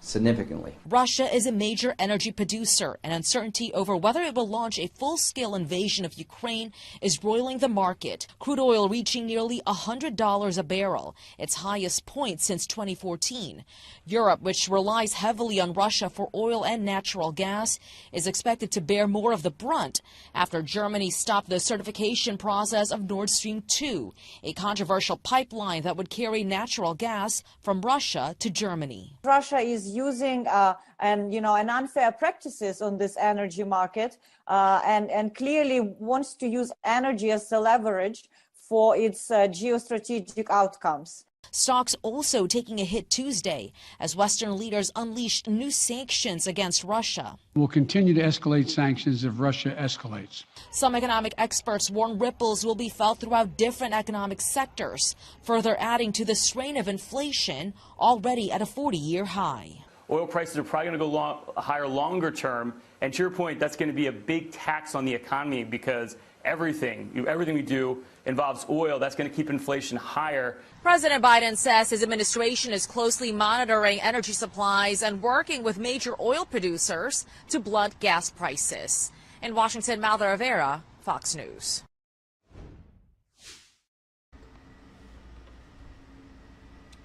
significantly. Russia is a major energy producer, and uncertainty over whether it will launch a full-scale invasion of Ukraine is roiling the market. Crude oil reaching nearly $100 a barrel, its highest point since 2014. Europe, which relies heavily on Russia for oil and natural gas, is expected to bear more of the brunt after Germany stopped the certification process of Nord Stream 2, a controversial pipeline that would carry natural gas from Russia to Germany. Russia is using an unfair practices on this energy market and clearly wants to use energy as a leverage for its geostrategic outcomes. Stocks also taking a hit Tuesday as Western leaders unleashed new sanctions against Russia. We'll continue to escalate sanctions if Russia escalates. Some economic experts warn ripples will be felt throughout different economic sectors, further adding to the strain of inflation already at a 40-year high. Oil prices are probably going to go higher longer term. And to your point, that's going to be a big tax on the economy because everything we do involves oil. That's going to keep inflation higher. President Biden says his administration is closely monitoring energy supplies and working with major oil producers to blunt gas prices. In Washington, Malda Rivera, Fox News.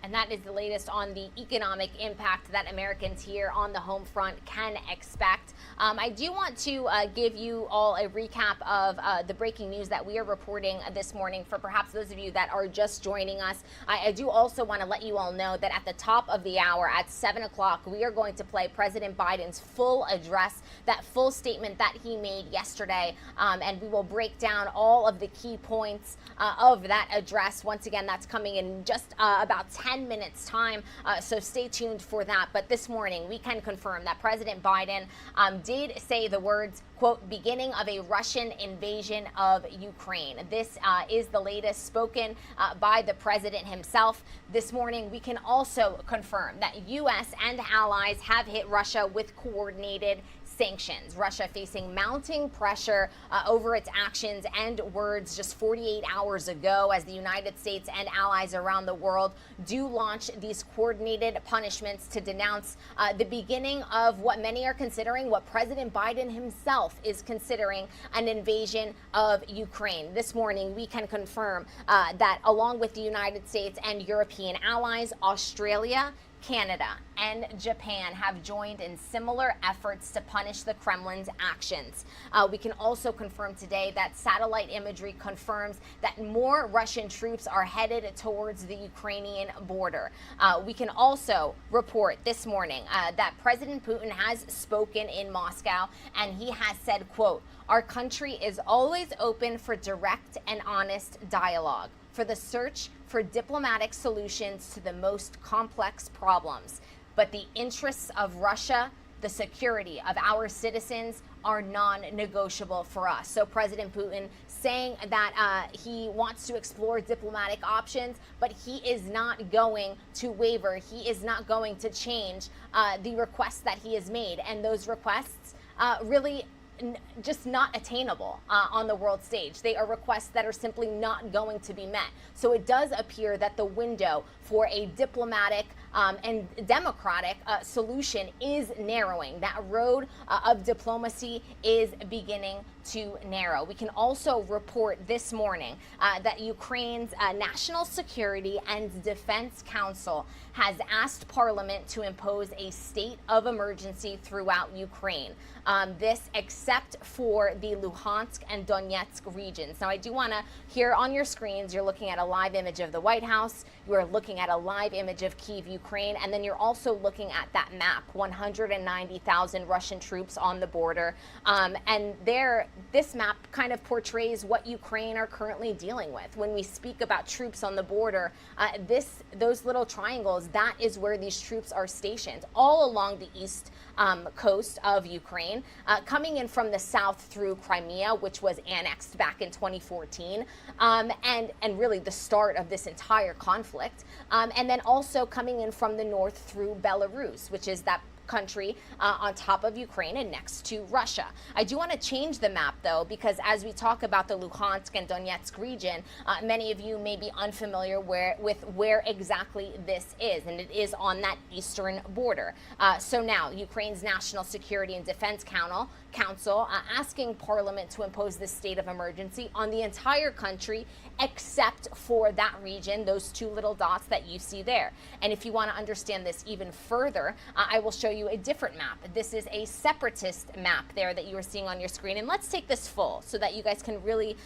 And that is the latest on the economic impact that Americans here on the home front can expect. I do want to give you all a recap of the breaking news that we are reporting this morning for perhaps those of you that are just joining us. I do also want to let you all know that at the top of the hour at 7 o'clock, we are going to play President Biden's full address, that full statement that he made yesterday. And we will break down all of the key points of that address. Once again, that's coming in just about 10 minutes time, so stay tuned for that. But this morning we can confirm that President Biden did say the words, quote, beginning of a Russian invasion of Ukraine. This is the latest spoken by the president himself. This morning we can also confirm that U.S. and allies have hit Russia with coordinated sanctions. Russia facing mounting pressure over its actions and words just 48 hours ago as the United States and allies around the world do launch these coordinated punishments to denounce the beginning of what many are considering, what President Biden himself is considering, an invasion of Ukraine. This morning, we can confirm that along with the United States and European allies, Australia, Canada, and Japan have joined in similar efforts to punish the Kremlin's actions. We can also confirm today that satellite imagery confirms that more Russian troops are headed towards the Ukrainian border. We can also report this morning that President Putin has spoken in Moscow, and he has said, quote, our country is always open for direct and honest dialogue, for the search for diplomatic solutions to the most complex problems. But the interests of Russia, the security of our citizens, are non-negotiable for us. So President Putin saying that he wants to explore diplomatic options, but he is not going to waver. He is not going to change the requests that he has made. And those requests really just not attainable on the world stage. They are requests that are simply not going to be met. So it does appear that the window for a diplomatic and democratic solution is narrowing. That road of diplomacy is beginning to narrow. We can also report this morning that Ukraine's National Security and Defense Council has asked Parliament to impose a state of emergency throughout Ukraine. This except for the Luhansk and Donetsk regions. Now, I do want to, here on your screens, you're looking at a live image of the White House. You are looking at a live image of Kyiv, Ukraine, and then you're also looking at that map, 190,000 Russian troops on the border. And this map kind of portrays what Ukraine are currently dealing with. When we speak about troops on the border, those little triangles, that is where these troops are stationed, all along the east coast of Ukraine, coming in from the south through Crimea, which was annexed back in 2014, and really the start of this entire conflict, and then also coming in from the north through Belarus, which is that country on top of Ukraine and next to Russia. I do want to change the map, though, because as we talk about the Luhansk and Donetsk region, many of you may be unfamiliar with where exactly this is, and it is on that eastern border. So now, Ukraine's National Security and Defense Council asking Parliament to impose this state of emergency on the entire country, except for that region, those two little dots that you see there. And if you want to understand this even further, I will show you a different map. This is a separatist map there that you are seeing on your screen. And let's take this full so that you guys can really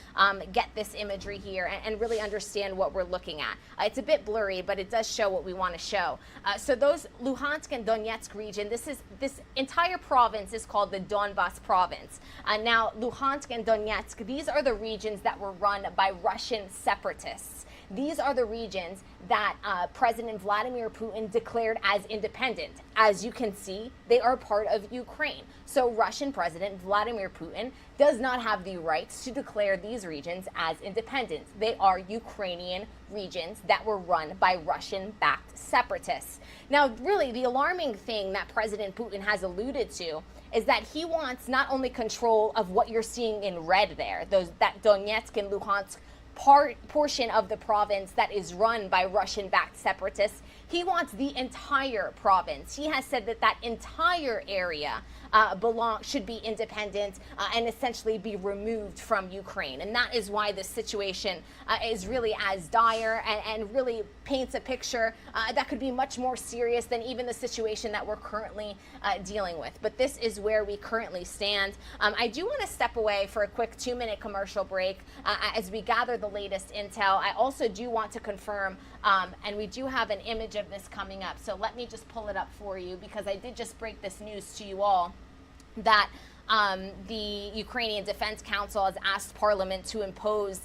get this imagery here and really understand what we're looking at. It's a bit blurry, but it does show what we want to show. So those Luhansk and Donetsk region, this entire province is called the Donbas province. Now, Luhansk and Donetsk, these are the regions that were run by Russian separatists. These are the regions that President Vladimir Putin declared as independent. As you can see, they are part of Ukraine. So Russian President Vladimir Putin does not have the rights to declare these regions as independent. They are Ukrainian regions that were run by Russian-backed separatists. Now, really, the alarming thing that President Putin has alluded to is that he wants not only control of what you're seeing in red there, that Donetsk and Luhansk portion of the province that is run by Russian-backed separatists. He wants the entire province. He has said that that entire area should be independent and essentially be removed from Ukraine. And that is why this situation is really as dire and really paints a picture that could be much more serious than even the situation that we're currently dealing with. But this is where we currently stand. I do want to step away for a quick 2-minute commercial break as we gather the latest intel. I also do want to confirm, and we do have an image of this coming up, so let me just pull it up for you, because I did just break this news to you all, that the Ukrainian Defense Council has asked Parliament to impose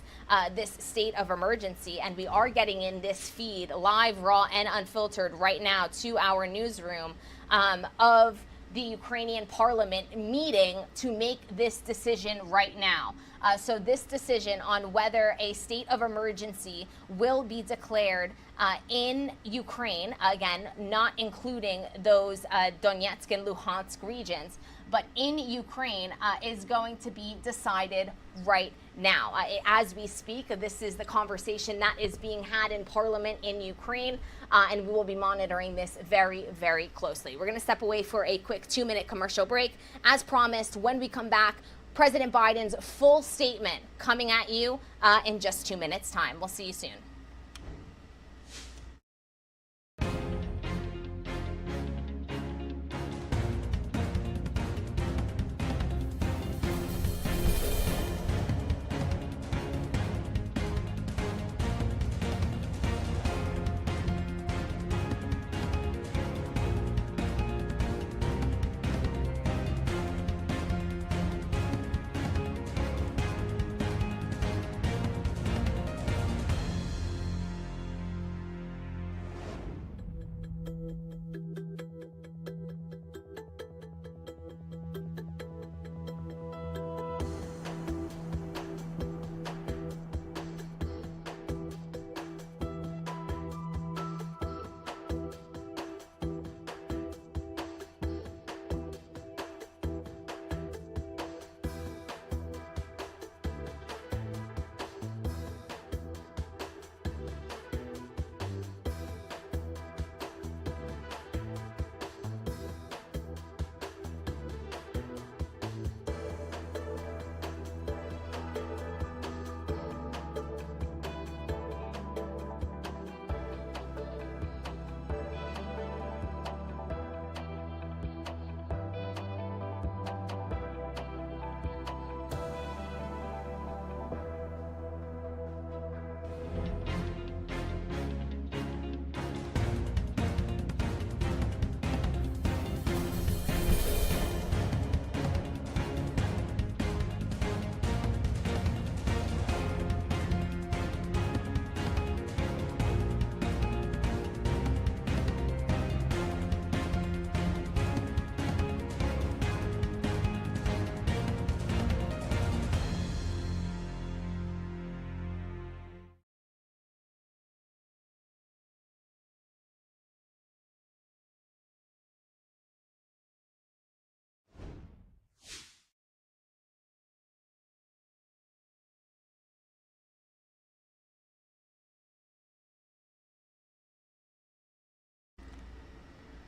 this state of emergency, and we are getting in this feed, live, raw, and unfiltered right now to our newsroom of the Ukrainian Parliament meeting to make this decision right now. So this decision on whether a state of emergency will be declared in Ukraine, again, not including those Donetsk and Luhansk regions, but in Ukraine is going to be decided right now. As we speak, this is the conversation that is being had in Parliament in Ukraine, and we will be monitoring this very, very closely. We're going to step away for a quick 2-minute commercial break. As promised, when we come back, President Biden's full statement coming at you in just 2 minutes' time. We'll see you soon.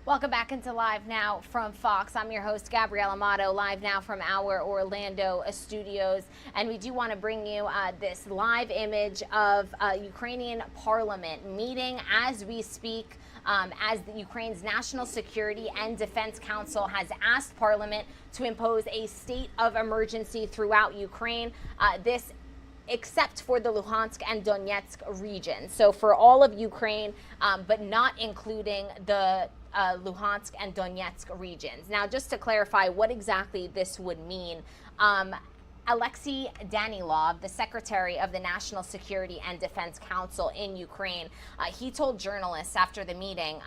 Welcome back into Live Now from Fox. I'm your host, Gabrielle Amato, live now from our Orlando studios. And we do want to bring you this live image of Ukrainian Parliament meeting as we speak, as the Ukraine's National Security and Defense Council has asked Parliament to impose a state of emergency throughout Ukraine. This except for the Luhansk and Donetsk region. So for all of Ukraine, but not including the Luhansk and Donetsk regions. Now, just to clarify what exactly this would mean, Alexei Danilov, the secretary of the National Security and Defense Council in Ukraine, he told journalists after the meeting,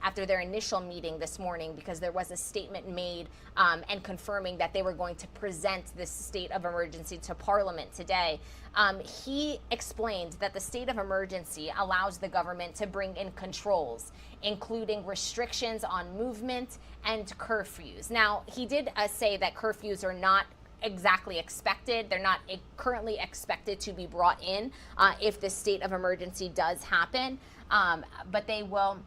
after their initial meeting this morning, because there was a statement made and confirming that they were going to present this state of emergency to Parliament today. He explained that the state of emergency allows the government to bring in controls, including restrictions on movement and curfews. Now, he did say that curfews are not exactly expected. They're not currently expected to be brought in if the state of emergency does happen, but they will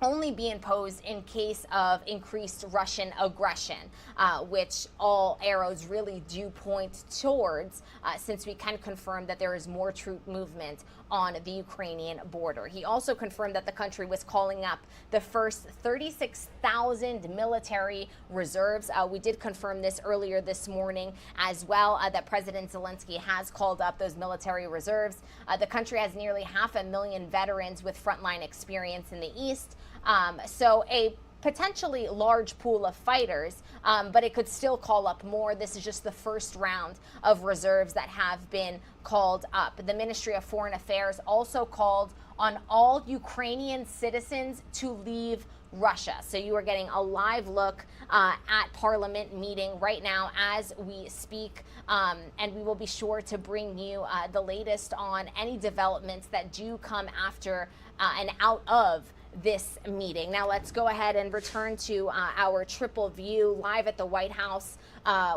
only be imposed in case of increased Russian aggression, which all arrows really do point towards, since we can confirm that there is more troop movement on the Ukrainian border. He also confirmed that the country was calling up the first 36,000 military reserves. We did confirm this earlier this morning as well, that President Zelensky has called up those military reserves. The country has nearly 500,000 veterans with frontline experience in the East. So a potentially large pool of fighters, but it could still call up more. This is just the first round of reserves that have been called up. The Ministry of Foreign Affairs also called on all Ukrainian citizens to leave Russia. So you are getting a live look at Parliament meeting right now as we speak, and we will be sure to bring you the latest on any developments that do come after and out of this meeting. Now let's go ahead and return to our triple view live at the White House,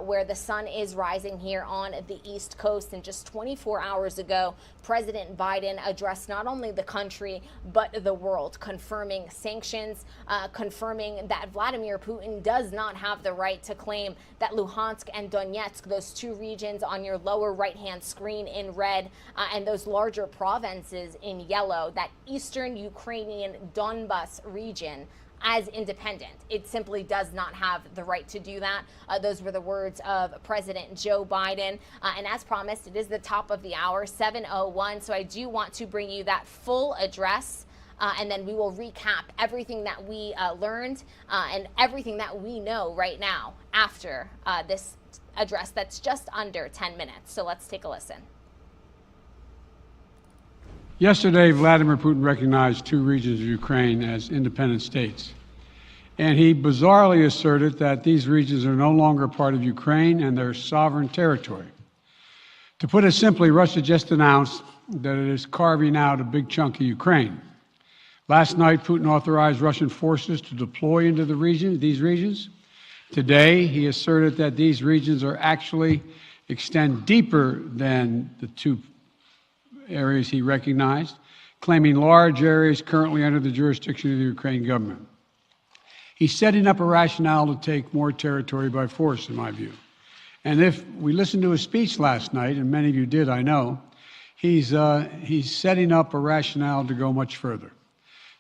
where the sun is rising here on the East Coast. And just 24 hours ago, President Biden addressed not only the country, but the world, confirming sanctions, confirming that Vladimir Putin does not have the right to claim that Luhansk and Donetsk, those two regions on your lower right-hand screen in red, and those larger provinces in yellow, that eastern Ukrainian Donbas region, as independent. It simply does not have the right to do that. Those were the words of President Joe Biden. And as promised, it is the top of the hour, 7:01. So I do want to bring you that full address. And then we will recap everything that we learned and everything that we know right now after this address that's just under 10 minutes. So let's take a listen. Yesterday, Vladimir Putin recognized two regions of Ukraine as independent states. And he bizarrely asserted that these regions are no longer part of Ukraine and their sovereign territory. To put it simply, Russia just announced that it is carving out a big chunk of Ukraine. Last night, Putin authorized Russian forces to deploy into these regions. Today, he asserted that these regions are actually extend deeper than the two areas he recognized, claiming large areas currently under the jurisdiction of the Ukrainian government. He's setting up a rationale to take more territory by force, in my view. And if we listened to his speech last night, and many of you did, I know, he's setting up a rationale to go much further.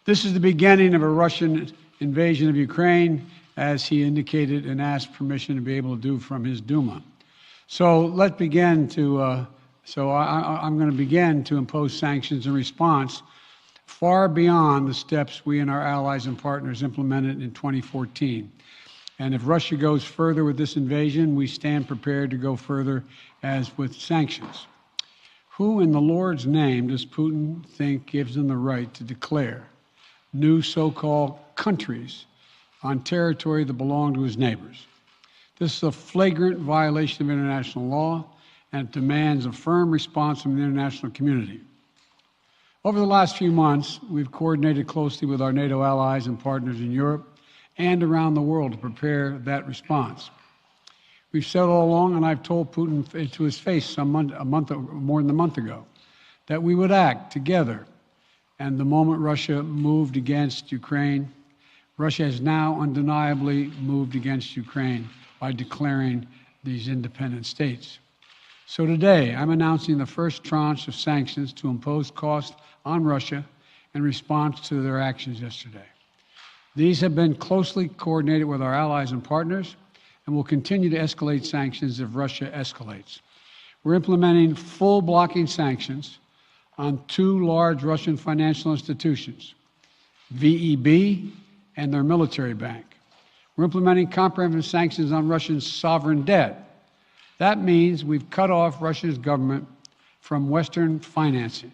This is the beginning of a Russian invasion of Ukraine, as he indicated and asked permission to be able to do from his Duma. So let's begin to I'm going to begin to impose sanctions in response far beyond the steps we and our allies and partners implemented in 2014. And if Russia goes further with this invasion, we stand prepared to go further as with sanctions. Who in the Lord's name does Putin think gives him the right to declare new so-called countries on territory that belong to his neighbors? This is a flagrant violation of international law, and it demands a firm response from the international community. Over the last few months, we've coordinated closely with our NATO allies and partners in Europe and around the world to prepare that response. We've said all along, and I've told Putin to his face more than a month ago, that we would act together. And the moment Russia moved against Ukraine, Russia has now undeniably moved against Ukraine by declaring these independent states. So today, I'm announcing the first tranche of sanctions to impose costs on Russia in response to their actions yesterday. These have been closely coordinated with our allies and partners, and will continue to escalate sanctions if Russia escalates. We're implementing full blocking sanctions on two large Russian financial institutions, VEB and their military bank. We're implementing comprehensive sanctions on Russian sovereign debt. That means we've cut off Russia's government from Western financing.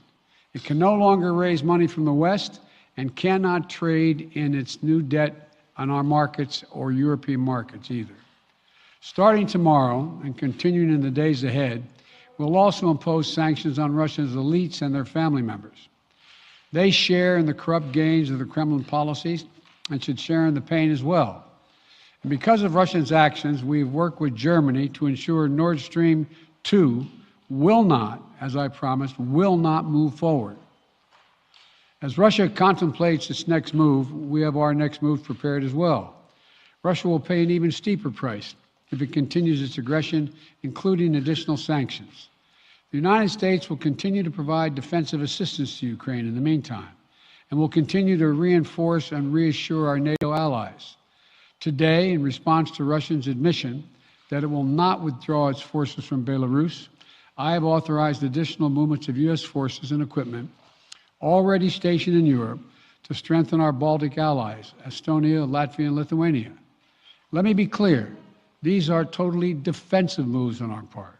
It can no longer raise money from the West and cannot trade in its new debt on our markets or European markets either. Starting tomorrow and continuing in the days ahead, we'll also impose sanctions on Russia's elites and their family members. They share in the corrupt gains of the Kremlin policies and should share in the pain as well. And because of Russia's actions, we've worked with Germany to ensure Nord Stream 2 will not, as I promised, will not move forward. As Russia contemplates its next move, we have our next move prepared as well. Russia will pay an even steeper price if it continues its aggression, including additional sanctions. The United States will continue to provide defensive assistance to Ukraine in the meantime, and will continue to reinforce and reassure our NATO allies. Today, in response to Russia's admission that it will not withdraw its forces from Belarus, I have authorized additional movements of U.S. forces and equipment already stationed in Europe to strengthen our Baltic allies, Estonia, Latvia, and Lithuania. Let me be clear, these are totally defensive moves on our part.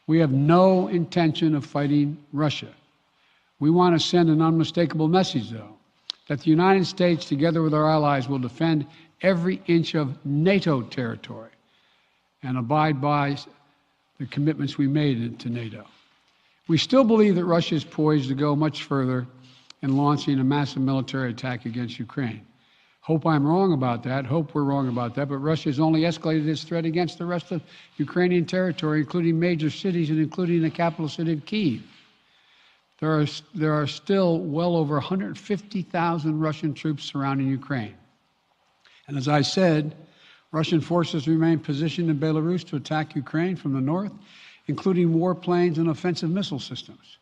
We have no intention of fighting Russia. We want to send an unmistakable message, though, that the United States, together with our allies, will defend every inch of NATO territory and abide by the commitments we made to NATO. We still believe that Russia is poised to go much further in launching a massive military attack against Ukraine. Hope I'm wrong about that. Hope we're wrong about that. But Russia has only escalated its threat against the rest of Ukrainian territory, including major cities and including the capital city of Kyiv. There are still well over 150,000 Russian troops surrounding Ukraine. And as I said, Russian forces remain positioned in Belarus to attack Ukraine from the north, including warplanes and offensive missile systems.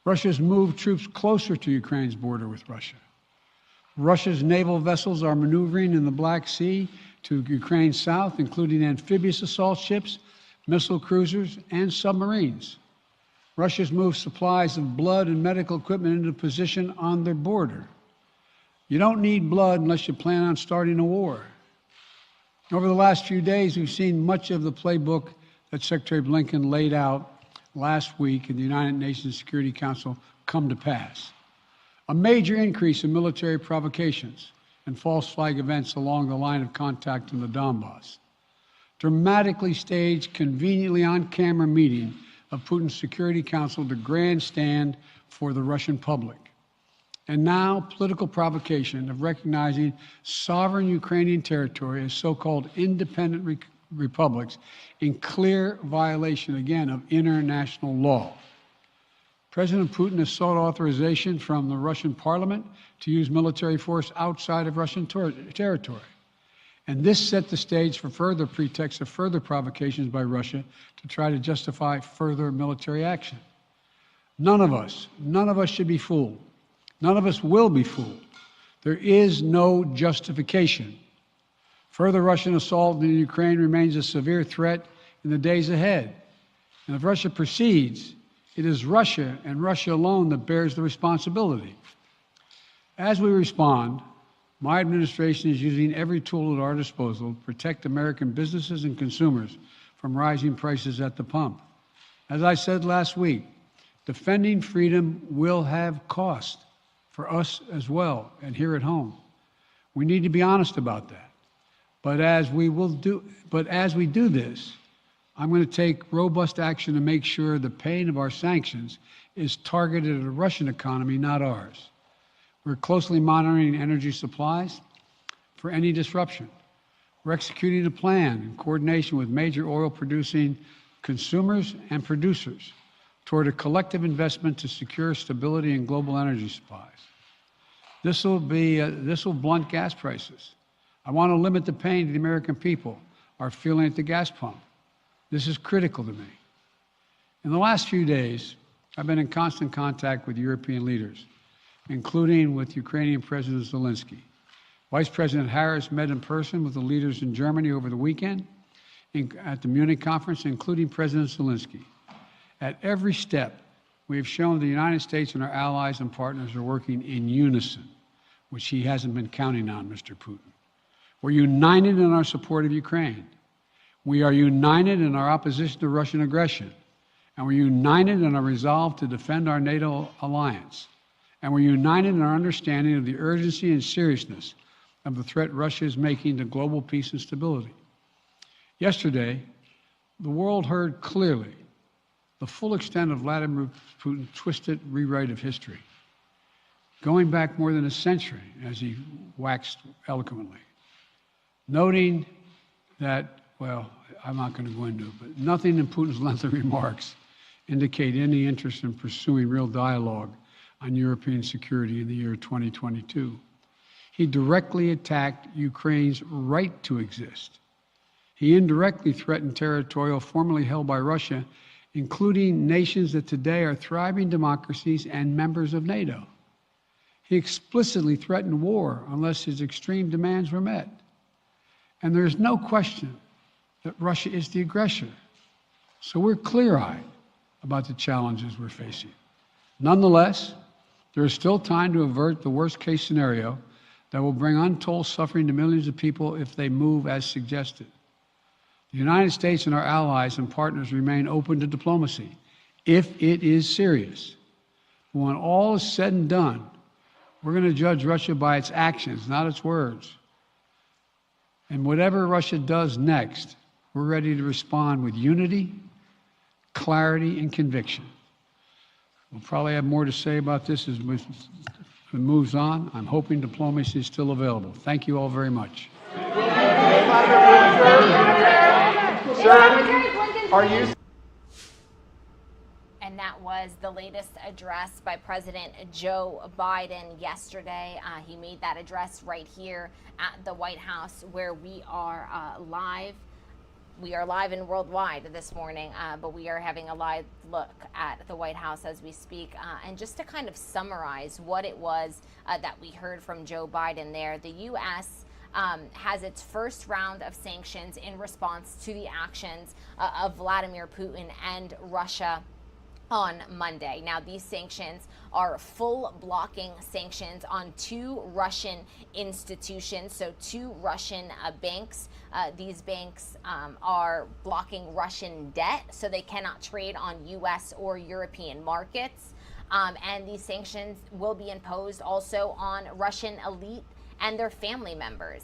Russia's moved troops closer to Ukraine's border with Russia. Russia's naval vessels are maneuvering in the Black Sea to Ukraine's south, including amphibious assault ships, missile cruisers, and submarines. Russia's moved supplies of blood and medical equipment into position on their border. You don't need blood unless you plan on starting a war. Over the last few days, we've seen much of the playbook that Secretary Blinken laid out last week in the United Nations Security Council come to pass. A major increase in military provocations and false flag events along the line of contact in the Donbass. Dramatically staged, conveniently on-camera meeting of Putin's Security Council to grandstand for the Russian public. And now, political provocation of recognizing sovereign Ukrainian territory as so-called independent republics in clear violation, again, of international law. President Putin has sought authorization from the Russian parliament to use military force outside of Russian territory. And this set the stage for further pretexts of further provocations by Russia to try to justify further military action. None of us should be fooled. None of us will be fooled. There is no justification. Further Russian assault in Ukraine remains a severe threat in the days ahead. And if Russia proceeds, it is Russia and Russia alone that bears the responsibility. As we respond, my administration is using every tool at our disposal to protect American businesses and consumers from rising prices at the pump. As I said last week, defending freedom will have cost for us as well and here at home. We need to be honest about that. But as we do this, I'm going to take robust action to make sure the pain of our sanctions is targeted at the Russian economy, not ours. We're closely monitoring energy supplies for any disruption. We're executing a plan in coordination with major oil-producing consumers and producers toward a collective investment to secure stability in global energy supplies. This will blunt gas prices. I want to limit the pain to the American people are feeling at the gas pump. This is critical to me. In the last few days, I've been in constant contact with European leaders, including with Ukrainian President Zelensky. Vice President Harris met in person with the leaders in Germany over the weekend at the Munich conference, including President Zelensky. At every step, we have shown the United States and our allies and partners are working in unison, which he hasn't been counting on, Mr. Putin. We're united in our support of Ukraine. We are united in our opposition to Russian aggression, and we're united in our resolve to defend our NATO alliance, and we're united in our understanding of the urgency and seriousness of the threat Russia is making to global peace and stability. Yesterday, the world heard clearly the full extent of Vladimir Putin's twisted rewrite of history, going back more than a century, as he waxed eloquently, noting that, well, I'm not going to go into it, but nothing in Putin's lengthy remarks indicate any interest in pursuing real dialogue on European security in the year 2022. He directly attacked Ukraine's right to exist. He indirectly threatened territory formerly held by Russia, including nations that today are thriving democracies and members of NATO. He explicitly threatened war unless his extreme demands were met. And there's no question that Russia is the aggressor. So we're clear-eyed about the challenges we're facing. Nonetheless, there is still time to avert the worst-case scenario that will bring untold suffering to millions of people if they move as suggested. The United States and our allies and partners remain open to diplomacy if it is serious. When all is said and done, we're going to judge Russia by its actions, not its words. And whatever Russia does next, we're ready to respond with unity, clarity, and conviction. We'll probably have more to say about this as it moves on. I'm hoping diplomacy is still available. Thank you all very much. Are you? And that was the latest address by President Joe Biden yesterday. He made that address right here at the White House, where we are live. We are live and worldwide this morning, but we are having a live look at the White House as we speak. And just to kind of summarize what it was that we heard from Joe Biden there, the U.S. Has its first round of sanctions in response to the actions of Vladimir Putin and Russia on Monday. Now, these sanctions are full blocking sanctions on 2 Russian institutions, so 2 Russian banks. These banks are blocking Russian debt, so they cannot trade on U.S. or European markets. And these sanctions will be imposed also on Russian elite and their family members.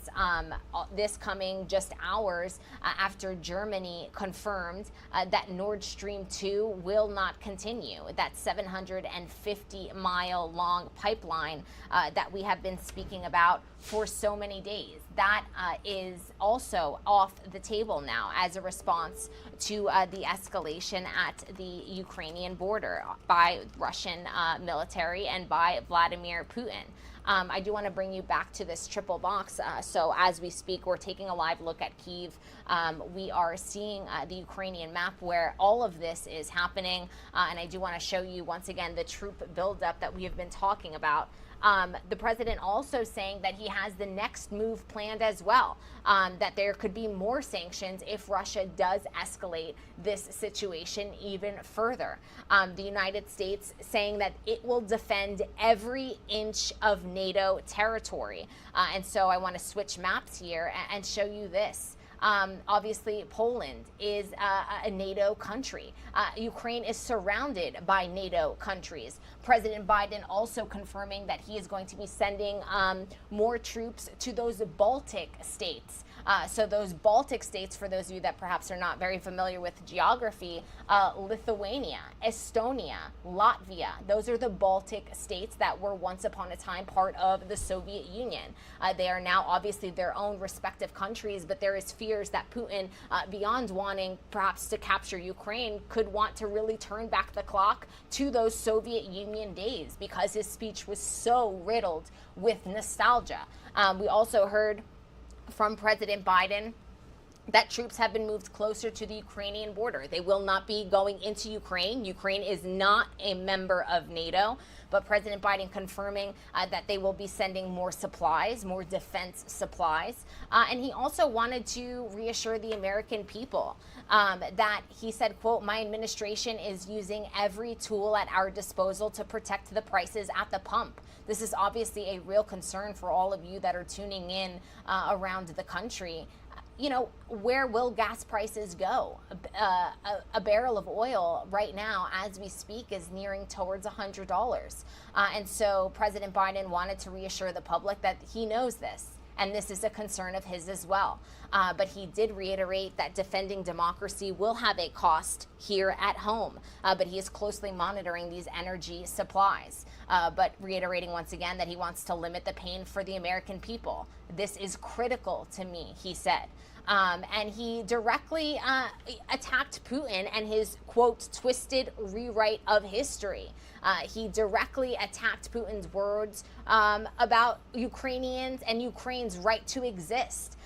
This coming just hours after Germany confirmed that Nord Stream 2 will not continue. That 750-mile long pipeline that we have been speaking about for so many days. That is also off the table now as a response to the escalation at the Ukrainian border by Russian military and by Vladimir Putin. I do want to bring you back to this triple box. So as we speak, we're taking a live look at Kyiv. We are seeing the Ukrainian map where all of this is happening. And I do want to show you once again the troop buildup that we have been talking about. The president also saying that he has the next move planned as well, that there could be more sanctions if Russia does escalate this situation even further. The United States saying that it will defend every inch of NATO territory. And so I want to switch maps here and show you this. Obviously, Poland is a NATO country. Ukraine is surrounded by NATO countries. President Biden also confirming that he is going to be sending more troops to those Baltic states. So those Baltic states, for those of you that perhaps are not very familiar with geography, Lithuania, Estonia, Latvia, those are the Baltic states that were once upon a time part of the Soviet Union. They are now obviously their own respective countries, but there is fears that Putin, beyond wanting perhaps to capture Ukraine, could want to really turn back the clock to those Soviet Union days because his speech was so riddled with nostalgia. We also heard from President Biden that troops have been moved closer to the Ukrainian border. They will not be going into Ukraine. Ukraine is not a member of NATO, but President Biden confirming that they will be sending more supplies, more defense supplies. And he also wanted to reassure the American people that he said, quote, "My administration is using every tool at our disposal to protect the prices at the pump." This is obviously a real concern for all of you that are tuning in around the country. you know, where will gas prices go? A barrel of oil right now, as we speak, is nearing towards $100. And so President Biden wanted to reassure the public that he knows this. And this is a concern of his as well. But he did reiterate that defending democracy will have a cost here at home. But he is closely monitoring these energy supplies. But reiterating once again that he wants to limit the pain for the American people. This is critical to me, he said. And he directly attacked Putin and his, quote, twisted rewrite of history. He directly attacked Putin's words about Ukrainians and Ukraine's right to exist.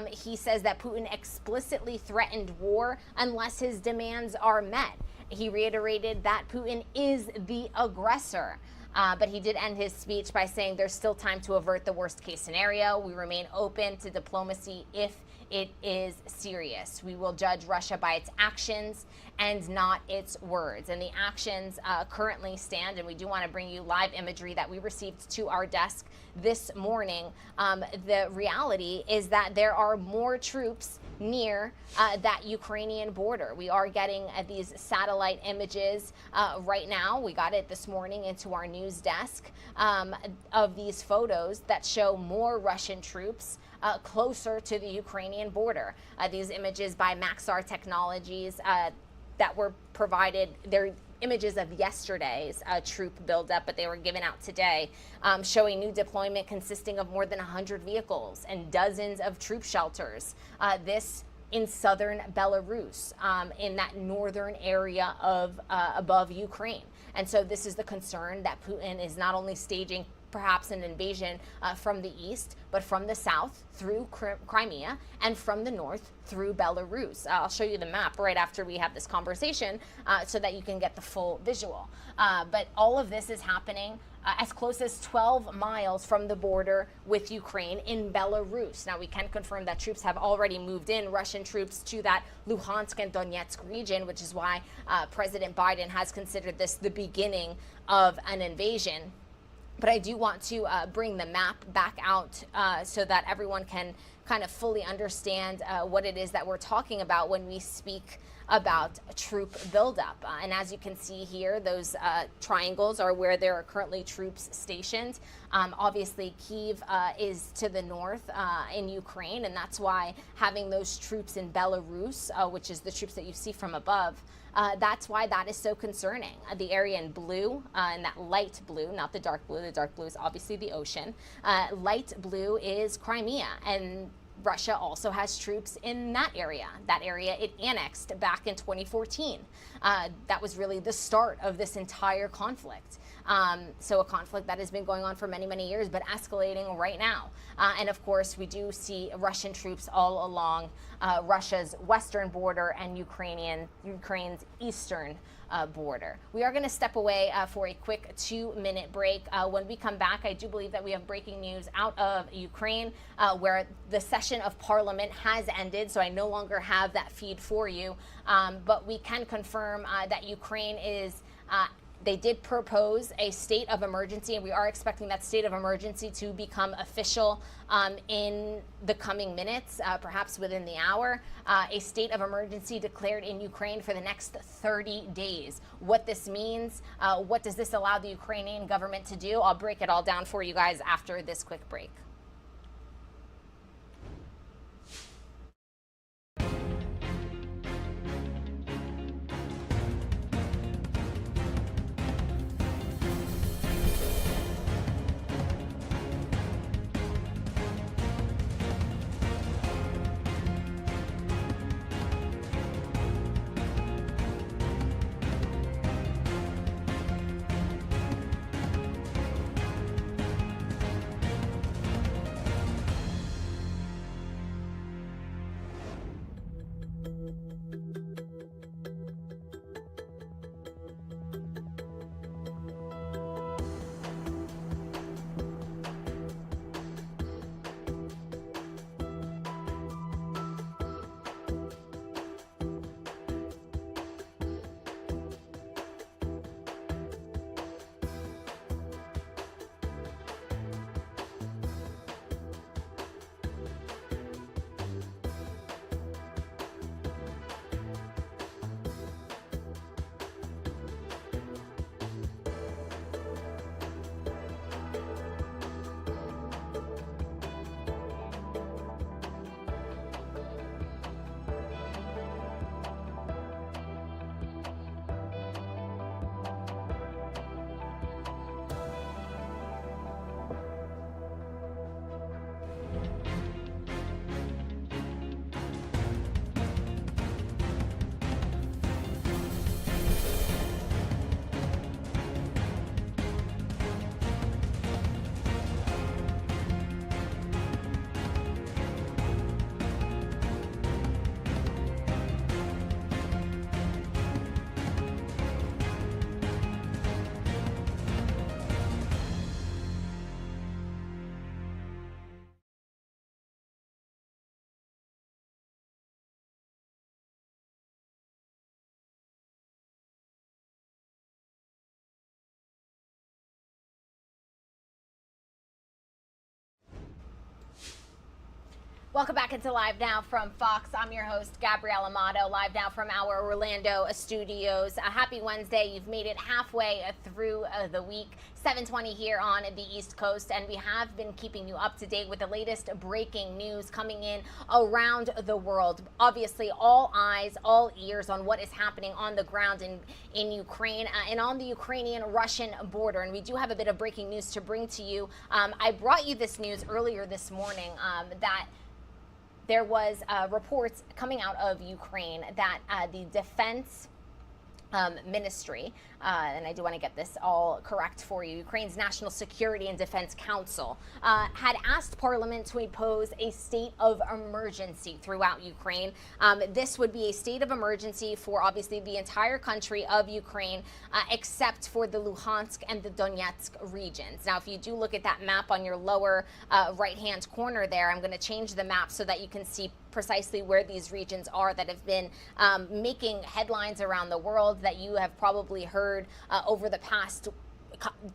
He says that Putin explicitly threatened war unless his demands are met. He reiterated that Putin is the aggressor. But he did end his speech by saying there's still time to avert the worst case scenario. We remain open to diplomacy if it is serious. We will judge Russia by its actions and not its words. And the actions currently stand, and we do want to bring you live imagery that we received to our desk this morning. The reality is that there are more troops near that Ukrainian border. We are getting these satellite images right now. We got it this morning into our news desk of these photos that show more Russian troops closer to the Ukrainian border. These images by Maxar Technologies that were provided, they're images of yesterday's troop buildup, but they were given out today, showing new deployment consisting of more than 100 vehicles and dozens of troop shelters. This in southern Belarus, in that northern area of above Ukraine. And so this is the concern that Putin is not only staging perhaps an invasion from the east, but from the south through Crimea and from the north through Belarus. I'll show you the map right after we have this conversation so that you can get the full visual. But all of this is happening as close as 12 miles from the border with Ukraine in Belarus. Now, we can confirm that troops have already moved in, Russian troops, to that Luhansk and Donetsk region, which is why President Biden has considered this the beginning of an invasion. But I do want to bring the map back out so that everyone can kind of fully understand what it is that we're talking about when we speak about troop buildup. And as you can see here, those triangles are where there are currently troops stationed. Obviously, Kyiv is to the north in Ukraine, and that's why having those troops in Belarus, which is the troops that you see from above, that's why that is so concerning. The area in blue, and that light blue, not the dark blue is obviously the ocean. Light blue is Crimea, and Russia also has troops in that area it annexed back in 2014. That was really the start of this entire conflict. So a conflict that has been going on for many, many years, but escalating right now. And of course, we do see Russian troops all along Russia's western border and Ukraine's eastern border. We are going to step away for a quick 2-minute break. When we come back, I do believe that we have breaking news out of Ukraine, where the session of parliament has ended, so I no longer have that feed for you. But we can confirm that Ukraine is they did propose a state of emergency, and we are expecting that state of emergency to become official in the coming minutes, perhaps within the hour. A state of emergency declared in Ukraine for the next 30 days. What this means, what does this allow the Ukrainian government to do? I'll break it all down for you guys after this quick break. Welcome back into Live Now from Fox. I'm your host, Gabrielle Amato, live now from our Orlando studios. A happy Wednesday. You've made it halfway through the week. 7:20 here on the East Coast, and we have been keeping you up to date with the latest breaking news coming in around the world. Obviously, all eyes, all ears on what is happening on the ground in Ukraine and on the Ukrainian-Russian border. And we do have a bit of breaking news to bring to you. I brought you this news earlier this morning that there was reports coming out of Ukraine that the defense ministry, and I do want to get this all correct for you, Ukraine's National Security and Defense Council had asked Parliament to impose a state of emergency throughout Ukraine. This would be a state of emergency for obviously the entire country of Ukraine, except for the Luhansk and the Donetsk regions. Now, if you do look at that map on your lower right-hand corner there, I'm going to change the map so that you can see precisely where these regions are that have been making headlines around the world that you have probably heard over the past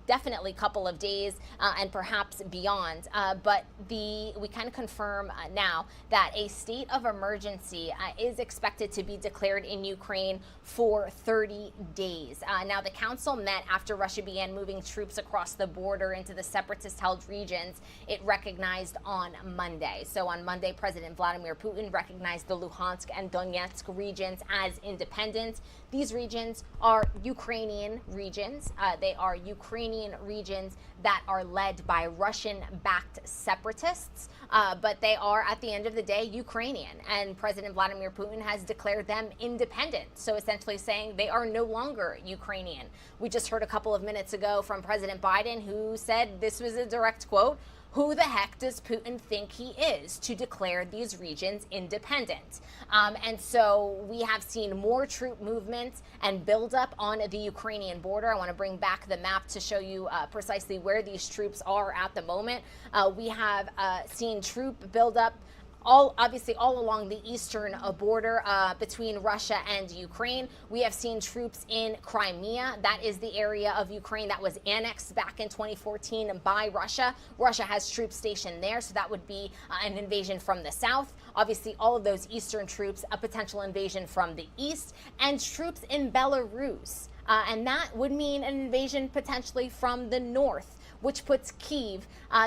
definitely couple of days and perhaps beyond. But we can confirm now that a state of emergency is expected to be declared in Ukraine for 30 days. Now, the council met after Russia began moving troops across the border into the separatist-held regions it recognized on Monday. So on Monday, President Vladimir Putin recognized the Luhansk and Donetsk regions as independent. These regions are Ukrainian regions. They are Ukrainian regions that are led by Russian-backed separatists, but they are, at the end of the day, Ukrainian. And President Vladimir Putin has declared them independent, so essentially saying they are no longer Ukrainian. We just heard a couple of minutes ago from President Biden, who said, this was a direct quote, "Who the heck does Putin think he is to declare these regions independent?" And so we have seen more troop movement and buildup on the Ukrainian border. I want to bring back the map to show you precisely where these troops are at the moment. We have seen troop buildup obviously all along the eastern border between Russia and Ukraine. We have seen troops in Crimea. That is the area of Ukraine that was annexed back in 2014 by Russia. Russia has troops stationed there, so that would be an invasion from the south. Obviously, all of those eastern troops, a potential invasion from the east, and troops in Belarus. And that would mean an invasion potentially from the north, which puts Kyiv,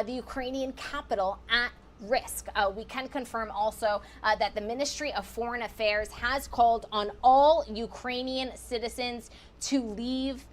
the Ukrainian capital, at risk. We can confirm also that the Ministry of Foreign Affairs has called on all Ukrainian citizens to leave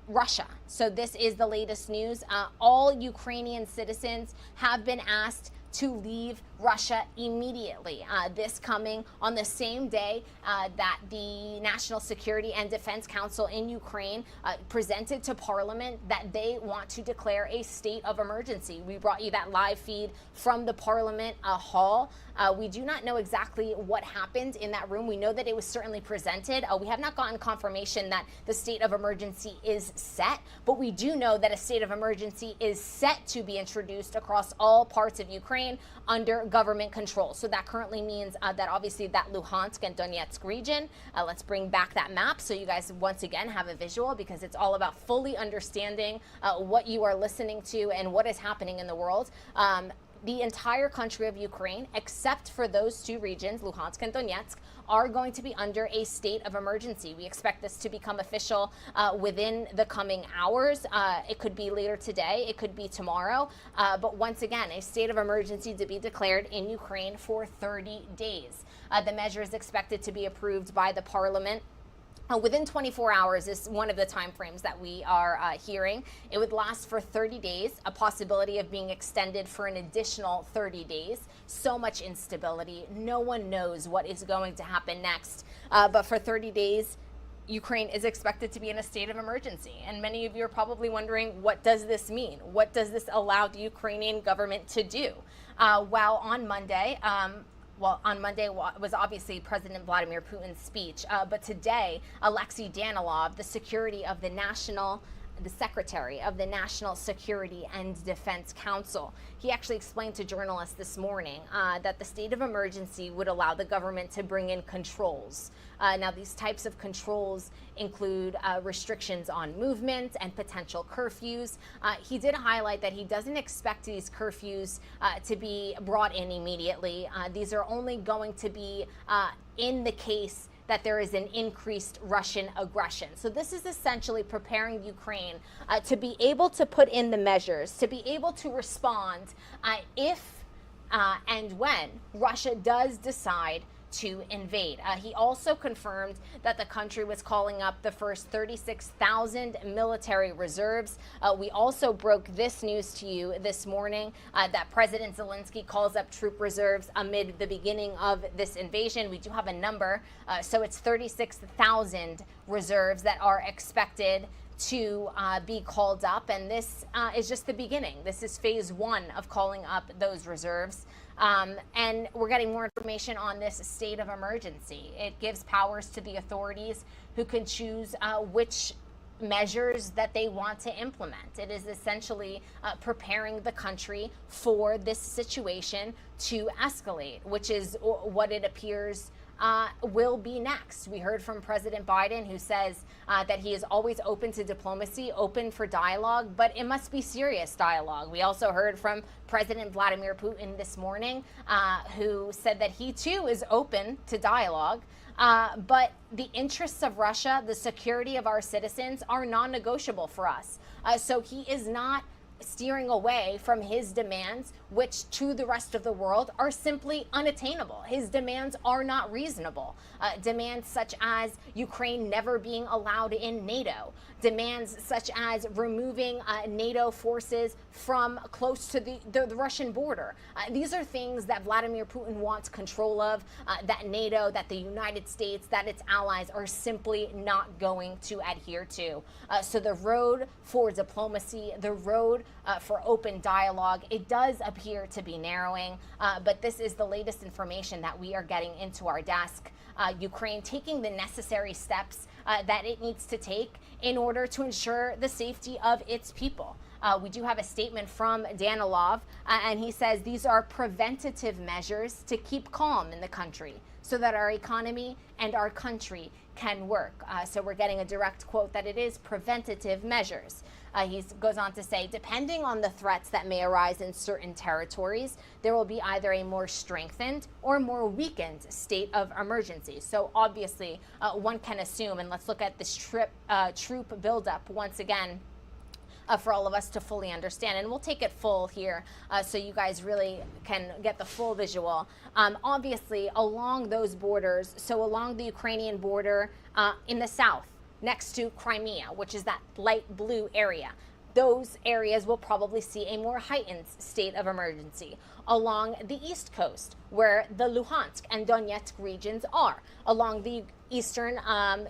Russia. So this is the latest news. All Ukrainian citizens have been asked to leave Russia immediately. This coming on the same day that the National Security and Defense Council in Ukraine presented to Parliament that they want to declare a state of emergency. We brought you that live feed from the Parliament hall. We do not know exactly what happened in that room. We know that it was certainly presented. We have not gotten confirmation that the state of emergency is set, but we do know that a state of emergency is set to be introduced across all parts of Ukraine under government control. So that currently means that obviously that Luhansk and Donetsk region, let's bring back that map so you guys once again have a visual, because it's all about fully understanding what you are listening to and what is happening in the world. The entire country of Ukraine, except for those two regions, Luhansk and Donetsk, are going to be under a state of emergency. We expect this to become official within the coming hours. It could be later today, it could be tomorrow. But once again, a state of emergency to be declared in Ukraine for 30 days. The measure is expected to be approved by the parliament within 24 hours is one of the time frames that we are hearing. It would last for 30 days, a possibility of being extended for an additional 30 days. So much instability. No one knows what is going to happen next. But for 30 days, Ukraine is expected to be in a state of emergency. And many of you are probably wondering, what does this mean? What does this allow the Ukrainian government to do? On Monday was obviously President Vladimir Putin's speech, but today, Alexei Danilov, the security of the National the secretary of the National Security and Defense Council. He actually explained to journalists this morning that the state of emergency would allow the government to bring in controls. Now, these types of controls include restrictions on movement and potential curfews. He did highlight that he doesn't expect these curfews to be brought in immediately. These are only going to be in the case that there is an increased Russian aggression. So this is essentially preparing Ukraine to be able to put in the measures, to be able to respond if and when Russia does decide to invade. He also confirmed that the country was calling up the first 36,000 military reserves. We also broke this news to you this morning that President Zelensky calls up troop reserves amid the beginning of this invasion. We do have a number, so it's 36,000 reserves that are expected to be called up, and this is just the beginning. This is phase one of calling up those reserves. And we're getting more information on this state of emergency. It gives powers to the authorities who can choose which measures that they want to implement. It is essentially preparing the country for this situation to escalate, which is what it appears will be next. We heard from President Biden, who says that he is always open to diplomacy, open for dialogue, but it must be serious dialogue. We also heard from President Vladimir Putin this morning, who said that he too is open to dialogue. But the interests of Russia, the security of our citizens, are non-negotiable for us. So he is not steering away from his demands, which to the rest of the world are simply unattainable. His demands are not reasonable. Demands such as Ukraine never being allowed in NATO. Demands such as removing NATO forces from close to the Russian border. These are things that Vladimir Putin wants control of, that NATO, that the United States, that its allies are simply not going to adhere to. So the road for diplomacy, the road for open dialogue, it does appear to be narrowing, but this is the latest information that we are getting into our desk. Ukraine taking the necessary steps that it needs to take in order to ensure the safety of its people. We do have a statement from Danilov, and he says these are preventative measures to keep calm in the country so that our economy and our country can work. So we're getting a direct quote that it is preventative measures. He goes on to say, depending on the threats that may arise in certain territories, there will be either a more strengthened or more weakened state of emergency. So obviously, one can assume, and let's look at this troop buildup once again, for all of us to fully understand. And we'll take it full here so you guys really can get the full visual. Obviously, along those borders, so along the Ukrainian border in the south, next to Crimea, which is that light blue area, those areas will probably see a more heightened state of emergency. Along the east coast, where the Luhansk and Donetsk regions are, along the eastern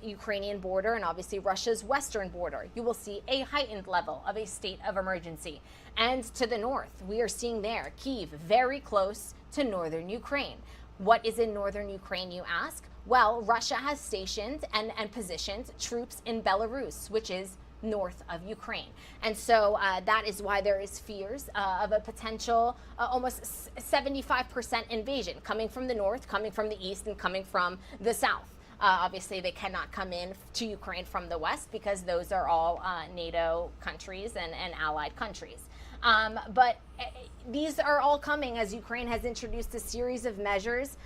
Ukrainian border and obviously Russia's western border, you will see a heightened level of a state of emergency. And to the north, we are seeing there, Kyiv, very close to northern Ukraine. What is in northern Ukraine, you ask? Well, Russia has stationed and positioned troops in Belarus, which is north of Ukraine. And so that is why there is fears of a potential almost 75% invasion coming from the north, coming from the east, and coming from the south. Obviously, they cannot come in to Ukraine from the west because those are all NATO countries and allied countries. But these are all coming as Ukraine has introduced a series of measures,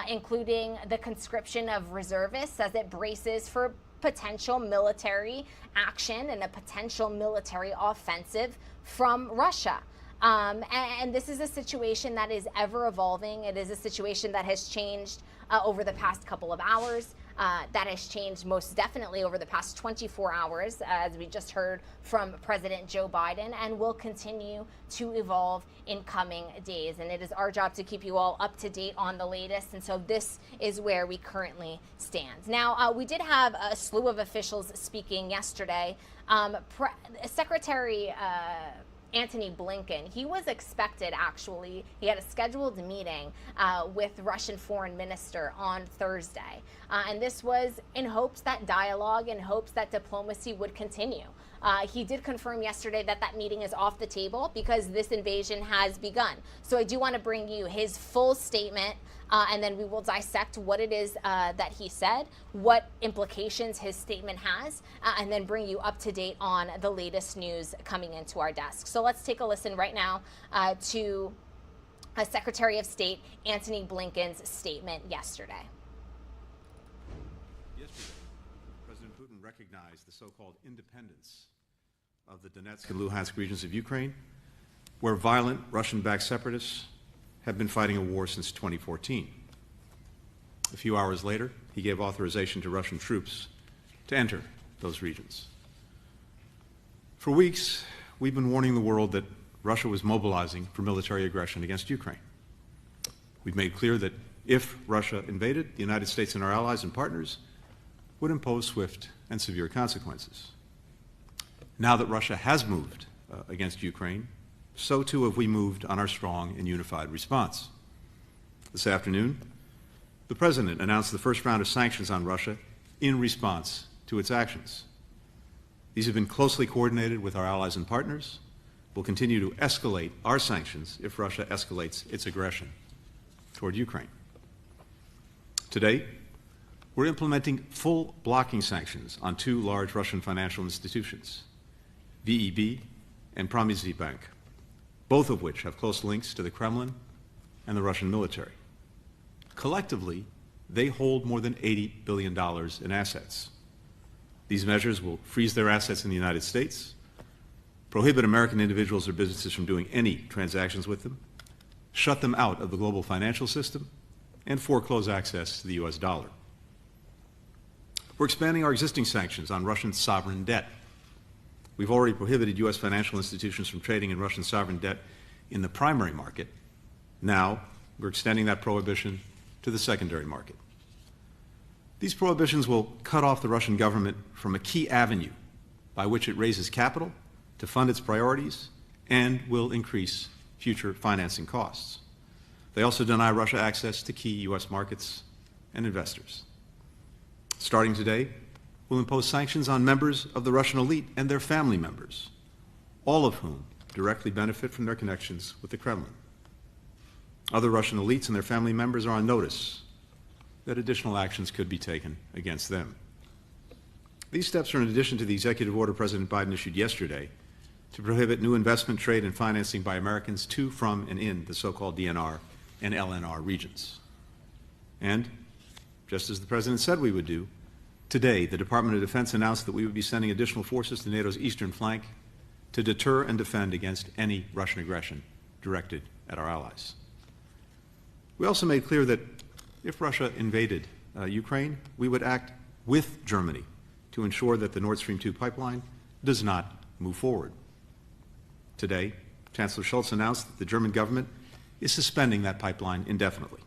including the conscription of reservists as it braces for potential military action and a potential military offensive from Russia. And this is a situation that is ever evolving. It is a situation that has changed over the past couple of hours. That has changed most definitely over the past 24 hours, as we just heard from President Joe Biden, and will continue to evolve in coming days. And it is our job to keep you all up to date on the latest. And so this is where we currently stand. Now, we did have a slew of officials speaking yesterday. Secretary Antony Blinken. He was expected, actually, he had a scheduled meeting with Russian foreign minister on Thursday. And this was in hopes that dialogue, in hopes that diplomacy would continue. He did confirm yesterday that that meeting is off the table because this invasion has begun. So I do want to bring you his full statement, and then we will dissect what it is that he said, what implications his statement has, and then bring you up to date on the latest news coming into our desk. So let's take a listen right now to Secretary of State Antony Blinken's statement yesterday. Yesterday, President Putin recognized the so-called independence of the Donetsk and Luhansk regions of Ukraine, where violent Russian-backed separatists have been fighting a war since 2014. A few hours later, he gave authorization to Russian troops to enter those regions. For weeks, we've been warning the world that Russia was mobilizing for military aggression against Ukraine. We've made clear that if Russia invaded, the United States and our allies and partners would impose swift and severe consequences. Now that Russia has moved against Ukraine, so too have we moved on our strong and unified response. This afternoon, the President announced the first round of sanctions on Russia in response to its actions. These have been closely coordinated with our allies and partners. We'll continue to escalate our sanctions if Russia escalates its aggression toward Ukraine. Today, we're implementing full blocking sanctions on two large Russian financial institutions, VEB and Bank, both of which have close links to the Kremlin and the Russian military. Collectively, they hold more than $80 billion in assets. These measures will freeze their assets in the United States, prohibit American individuals or businesses from doing any transactions with them, shut them out of the global financial system, and foreclose access to the U.S. dollar. We're expanding our existing sanctions on Russian sovereign debt. We've already prohibited U.S. financial institutions from trading in Russian sovereign debt in the primary market. Now, we're extending that prohibition to the secondary market. These prohibitions will cut off the Russian government from a key avenue by which it raises capital to fund its priorities and will increase future financing costs. They also deny Russia access to key U.S. markets and investors. Starting today, we'll impose sanctions on members of the Russian elite and their family members, all of whom directly benefit from their connections with the Kremlin. Other Russian elites and their family members are on notice that additional actions could be taken against them. These steps are in addition to the executive order President Biden issued yesterday to prohibit new investment, trade, and financing by Americans to, from, and in the so-called DNR and LNR regions. And, just as the President said we would do, today the Department of Defense announced that we would be sending additional forces to NATO's eastern flank to deter and defend against any Russian aggression directed at our allies. We also made clear that if Russia invaded Ukraine, we would act with Germany to ensure that the Nord Stream 2 pipeline does not move forward. Today, Chancellor Scholz announced that the German government is suspending that pipeline indefinitely.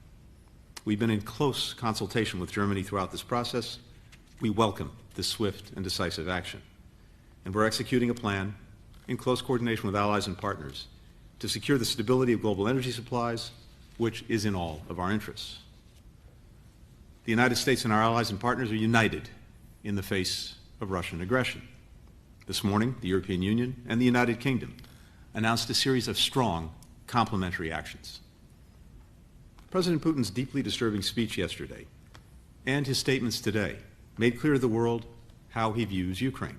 We've been in close consultation with Germany throughout this process. We welcome this swift and decisive action. And we're executing a plan in close coordination with allies and partners to secure the stability of global energy supplies, which is in all of our interests. The United States and our allies and partners are united in the face of Russian aggression. This morning, the European Union and the United Kingdom announced a series of strong complementary actions. President Putin's deeply disturbing speech yesterday and his statements today made clear to the world how he views Ukraine,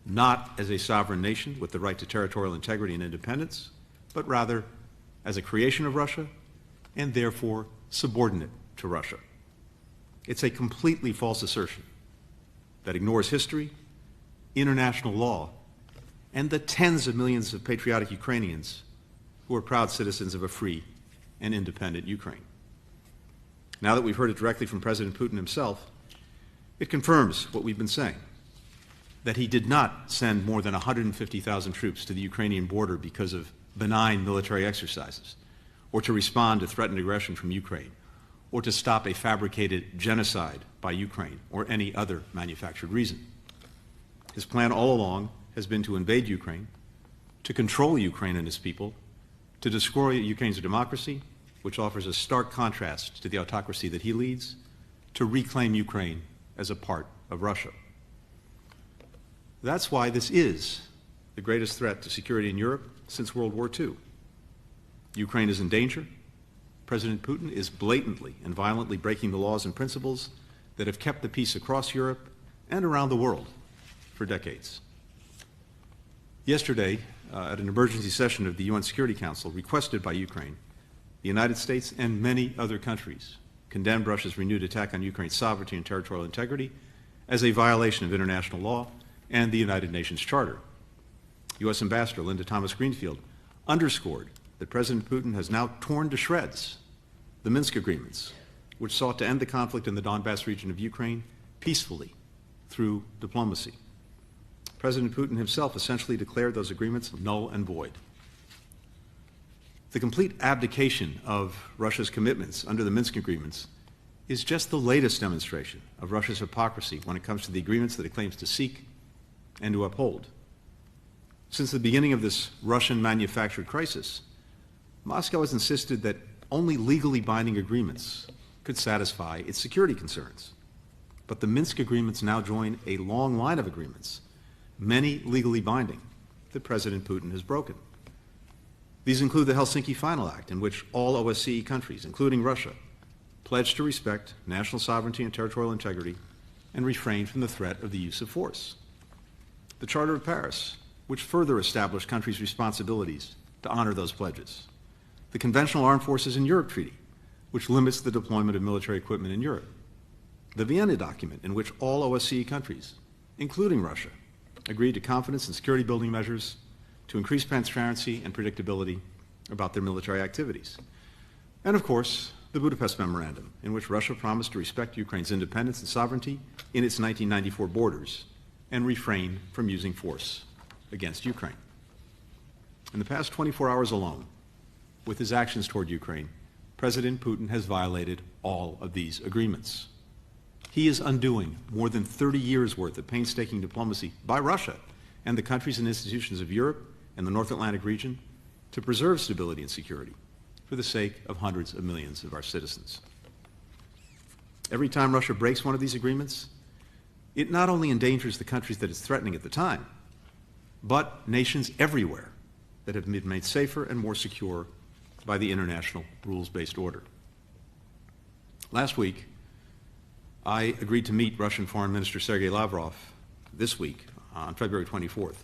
not as a sovereign nation with the right to territorial integrity and independence, but rather as a creation of Russia and therefore subordinate to Russia. It's a completely false assertion that ignores history, international law, and the tens of millions of patriotic Ukrainians who are proud citizens of a free and independent Ukraine. Now that we've heard it directly from President Putin himself, it confirms what we've been saying, that he did not send more than 150,000 troops to the Ukrainian border because of benign military exercises, or to respond to threatened aggression from Ukraine, or to stop a fabricated genocide by Ukraine, or any other manufactured reason. His plan all along has been to invade Ukraine, to control Ukraine and its people, to destroy Ukraine's democracy, which offers a stark contrast to the autocracy that he leads, to reclaim Ukraine as a part of Russia. That's why this is the greatest threat to security in Europe since World War II. Ukraine is in danger. President Putin is blatantly and violently breaking the laws and principles that have kept the peace across Europe and around the world for decades. Yesterday, at an emergency session of the UN Security Council requested by Ukraine, the United States and many other countries condemned Russia's renewed attack on Ukraine's sovereignty and territorial integrity as a violation of international law and the United Nations Charter. U.S. Ambassador Linda Thomas-Greenfield underscored that President Putin has now torn to shreds the Minsk agreements, which sought to end the conflict in the Donbass region of Ukraine peacefully through diplomacy. President Putin himself essentially declared those agreements null and void. The complete abdication of Russia's commitments under the Minsk agreements is just the latest demonstration of Russia's hypocrisy when it comes to the agreements that it claims to seek and to uphold. Since the beginning of this Russian-manufactured crisis, Moscow has insisted that only legally binding agreements could satisfy its security concerns. But the Minsk agreements now join a long line of agreements, many legally binding, that President Putin has broken. These include the Helsinki Final Act, in which all OSCE countries, including Russia, pledged to respect national sovereignty and territorial integrity and refrain from the threat of the use of force. The Charter of Paris, which further established countries' responsibilities to honor those pledges. The Conventional Armed Forces in Europe Treaty, which limits the deployment of military equipment in Europe. The Vienna document, in which all OSCE countries, including Russia, agreed to confidence and security building measures to increase transparency and predictability about their military activities. And of course, the Budapest Memorandum, in which Russia promised to respect Ukraine's independence and sovereignty in its 1994 borders and refrain from using force against Ukraine. In the past 24 hours alone, with his actions toward Ukraine, President Putin has violated all of these agreements. He is undoing more than 30 years' worth of painstaking diplomacy by Russia and the countries and institutions of Europe and the North Atlantic region to preserve stability and security for the sake of hundreds of millions of our citizens. Every time Russia breaks one of these agreements, it not only endangers the countries that it's threatening at the time, but nations everywhere that have been made safer and more secure by the international rules-based order. Last week, I agreed to meet Russian Foreign Minister Sergei Lavrov this week, on February 24th,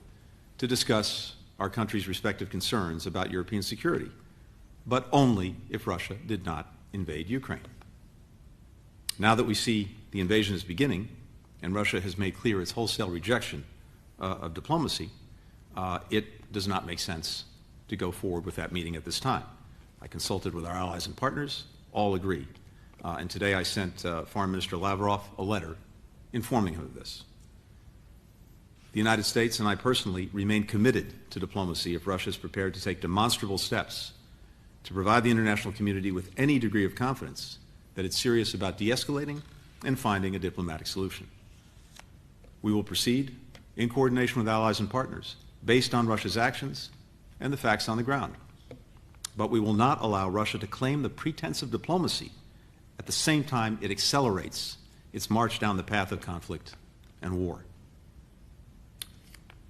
to discuss our country's respective concerns about European security, but only if Russia did not invade Ukraine. Now that we see the invasion is beginning, and Russia has made clear its wholesale rejection of diplomacy, it does not make sense to go forward with that meeting at this time. I consulted with our allies and partners, all agree. And today I sent Foreign Minister Lavrov a letter informing him of this. The United States and I personally remain committed to diplomacy if Russia is prepared to take demonstrable steps to provide the international community with any degree of confidence that it's serious about de-escalating and finding a diplomatic solution. We will proceed in coordination with allies and partners based on Russia's actions and the facts on the ground. But we will not allow Russia to claim the pretense of diplomacy at the same time it accelerates its march down the path of conflict and war.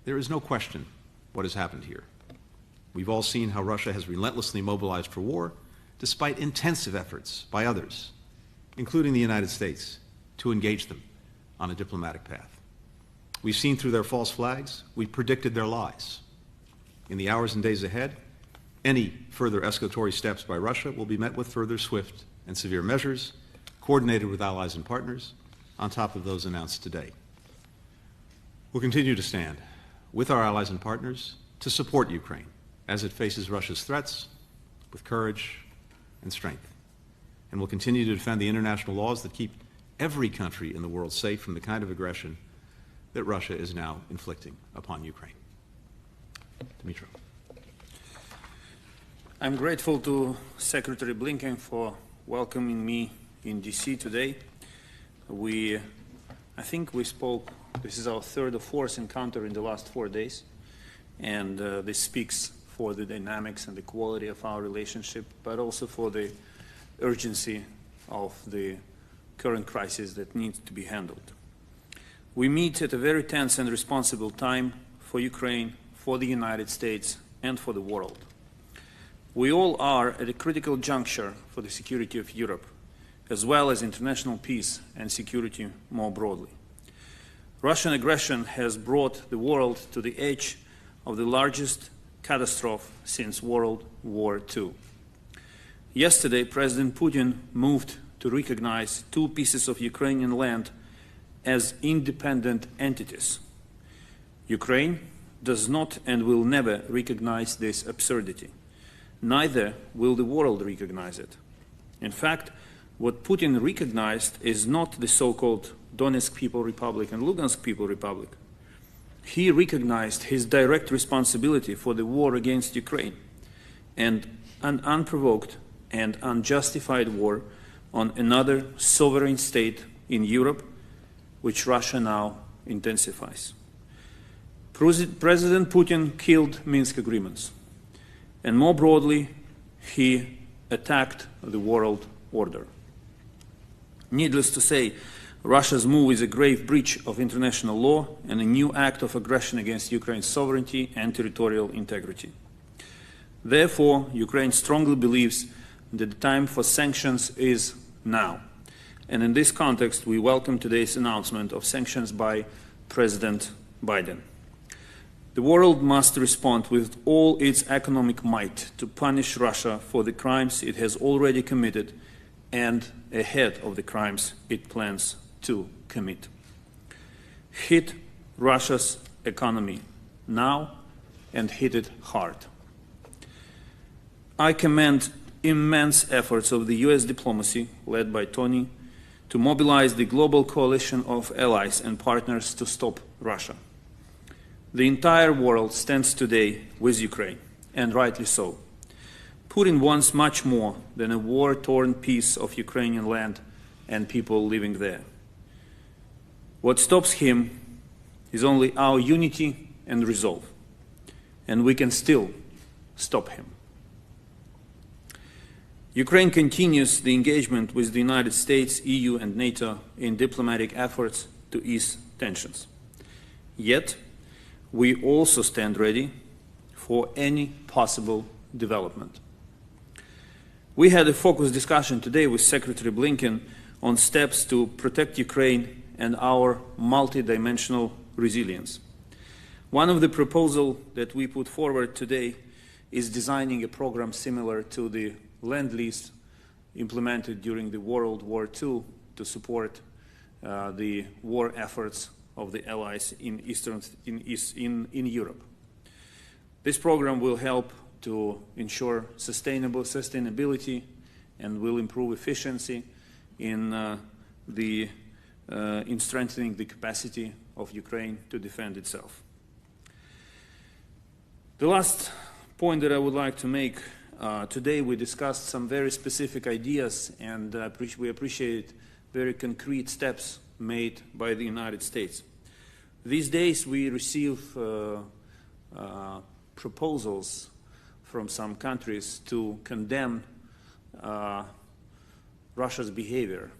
There is no question what has happened here. We've all seen how Russia has relentlessly mobilized for war, despite intensive efforts by others, including the United States, to engage them on a diplomatic path. We've seen through their false flags, we've predicted their lies. In the hours and days ahead, any further escalatory steps by Russia will be met with further swift and severe measures, coordinated with allies and partners, on top of those announced today. We'll continue to stand with our allies and partners to support Ukraine as it faces Russia's threats with courage and strength. And we'll continue to defend the international laws that keep every country in the world safe from the kind of aggression that Russia is now inflicting upon Ukraine. Dmytro. I'm grateful to Secretary Blinken for welcoming me in DC today. I think we spoke, this is our third or fourth encounter in the last 4 days. And this speaks for the dynamics and the quality of our relationship, but also for the urgency of the current crisis that needs to be handled. We meet at a very tense and responsible time for Ukraine, for the United States, and for the world. We all are at a critical juncture for the security of Europe, as well as international peace and security more broadly. Russian aggression has brought the world to the edge of the largest catastrophe since World War II. Yesterday, President Putin moved to recognize two pieces of Ukrainian land as independent entities. Ukraine does not and will never recognize this absurdity. Neither will the world recognize it. In fact, what Putin recognized is not the so-called Donetsk People Republic and Lugansk People Republic. He recognized his direct responsibility for the war against Ukraine and an unprovoked and unjustified war on another sovereign state in Europe, which Russia now intensifies. President Putin killed Minsk agreements, and more broadly, he attacked the world order. Needless to say, Russia's move is a grave breach of international law and a new act of aggression against Ukraine's sovereignty and territorial integrity. Therefore, Ukraine strongly believes that the time for sanctions is now. And in this context, we welcome today's announcement of sanctions by President Biden. The world must respond with all its economic might to punish Russia for the crimes it has already committed and ahead of the crimes it plans to commit. Hit Russia's economy now and hit it hard. I commend immense efforts of the US diplomacy, led by Tony, to mobilize the global coalition of allies and partners to stop Russia. The entire world stands today with Ukraine, and rightly so. Putin wants much more than a war-torn piece of Ukrainian land and people living there. What stops him is only our unity and resolve, and we can still stop him. Ukraine continues the engagement with the United States, EU, and NATO in diplomatic efforts to ease tensions. Yet, we also stand ready for any possible development. We had a focused discussion today with Secretary Blinken on steps to protect Ukraine and our multidimensional resilience. One of the proposals that we put forward today is designing a program similar to the Lend-Lease implemented during the World War II to support the war efforts of the allies in Europe. This program will help to ensure sustainability and will improve efficiency in strengthening the capacity of Ukraine to defend itself. The last point that I would like to make, today we discussed some very specific ideas, and we appreciate very concrete steps made by the United States. These days we receive proposals from some countries to condemn Russia's behavior,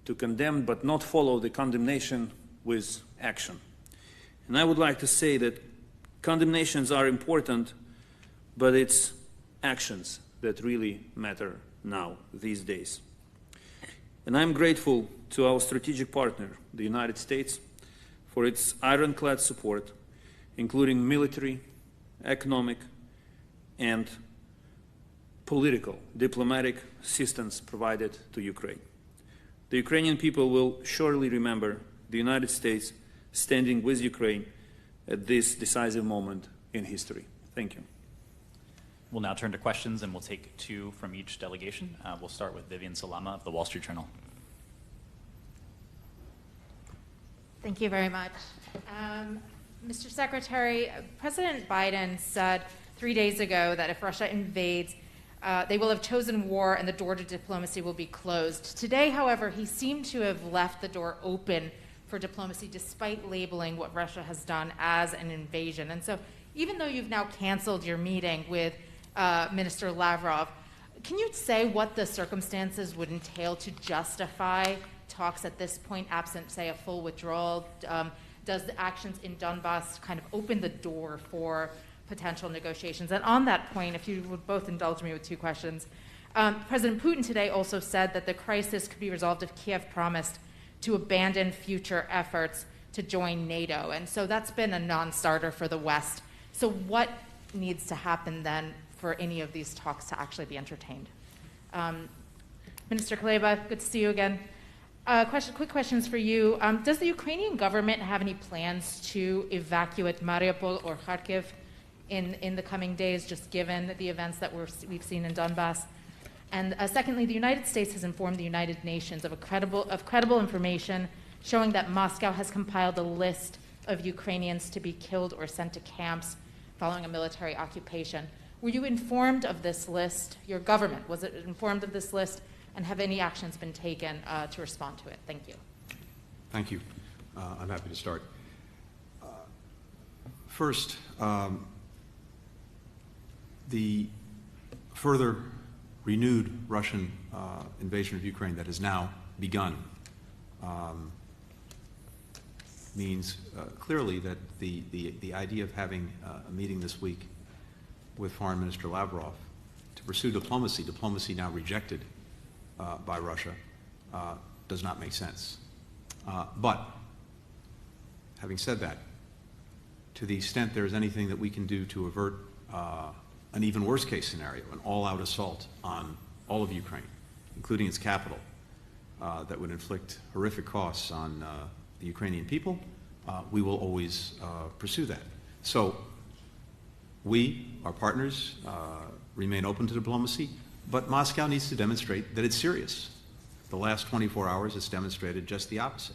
to condemn but not follow the condemnation with action. And I would like to say that condemnations are important, but it's actions that really matter now, these days. And I'm grateful to our strategic partner, the United States, for its ironclad support, including military, economic, and political, diplomatic assistance provided to Ukraine. The Ukrainian people will surely remember the United States standing with Ukraine at this decisive moment in history. Thank you. We'll now turn to questions, and we'll take two from each delegation. We'll start with Vivian Salama of the Wall Street Journal. Thank you very much. Mr. Secretary, President Biden said 3 days ago that if Russia invades, they will have chosen war and the door to diplomacy will be closed. Today, however, he seemed to have left the door open for diplomacy despite labeling what Russia has done as an invasion. And so Even though you've now canceled your meeting with Minister Lavrov, can you say what the circumstances would entail to justify talks at this point, absent, say, a full withdrawal? Does the actions in Donbass kind of open the door for potential negotiations? And on that point, if you would both indulge me with two questions. President Putin today also said that the crisis could be resolved if Kiev promised to abandon future efforts to join NATO. And so that's been a non-starter for the West. So what needs to happen then for any of these talks to actually be entertained? Minister Kuleba, good to see you again. Quick questions for you. Does the Ukrainian government have any plans to evacuate Mariupol or Kharkiv in the coming days, just given the events that we've seen in Donbass? And secondly, the United States has informed the United Nations of credible information showing that Moscow has compiled a list of Ukrainians to be killed or sent to camps following a military occupation. Were you informed of this list? Your government, was it informed of this list? And have any actions been taken to respond to it? Thank you. Thank you. I'm happy to start. First, the further renewed Russian invasion of Ukraine that has now begun means clearly that the idea of having a meeting this week with Foreign Minister Lavrov to pursue diplomacy now rejected by Russia, does not make sense. But having said that, to the extent there is anything that we can do to avert an even worse case scenario, an all-out assault on all of Ukraine, including its capital, that would inflict horrific costs on the Ukrainian people, we will always pursue that. So we, our partners, remain open to diplomacy, but Moscow needs to demonstrate that it's serious. The last 24 hours has demonstrated just the opposite.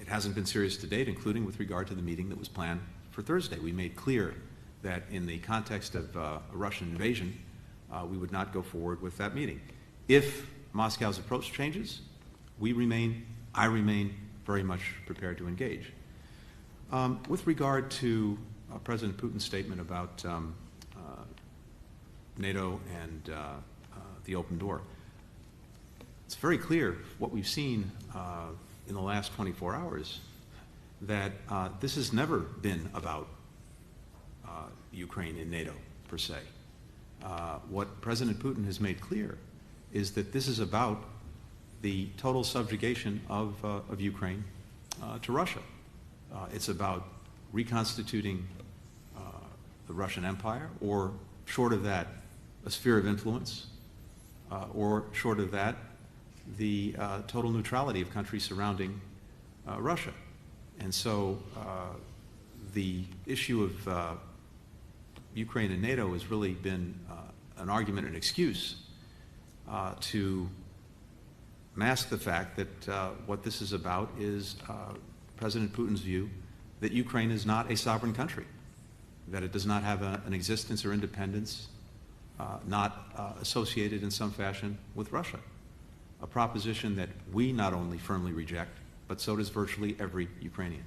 It hasn't been serious to date, including with regard to the meeting that was planned for Thursday. We made clear that in the context of a Russian invasion, we would not go forward with that meeting. If Moscow's approach changes, I remain very much prepared to engage. With regard to President Putin's statement about NATO and the open door, it's very clear what we've seen in the last 24 hours that this has never been about Ukraine and NATO, per se. What President Putin has made clear is that this is about the total subjugation of Ukraine to Russia. It's about reconstituting the Russian Empire, or short of that, a sphere of influence, or short of that, the total neutrality of countries surrounding Russia. And so the issue of Ukraine and NATO has really been an argument, an excuse to mask the fact that what this is about is President Putin's view that Ukraine is not a sovereign country, that it does not have an existence or independence, not associated in some fashion with Russia. A proposition that we not only firmly reject, but so does virtually every Ukrainian.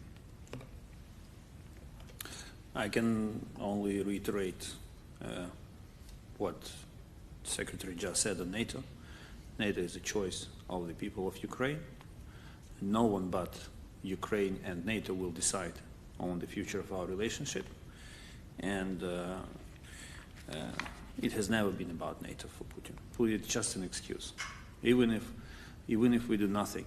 I can only reiterate what the Secretary just said on NATO. NATO is a choice of the people of Ukraine. No one but Ukraine and NATO will decide on the future of our relationship. And it has never been about NATO for Putin. Putin is just an excuse. Even if we do nothing,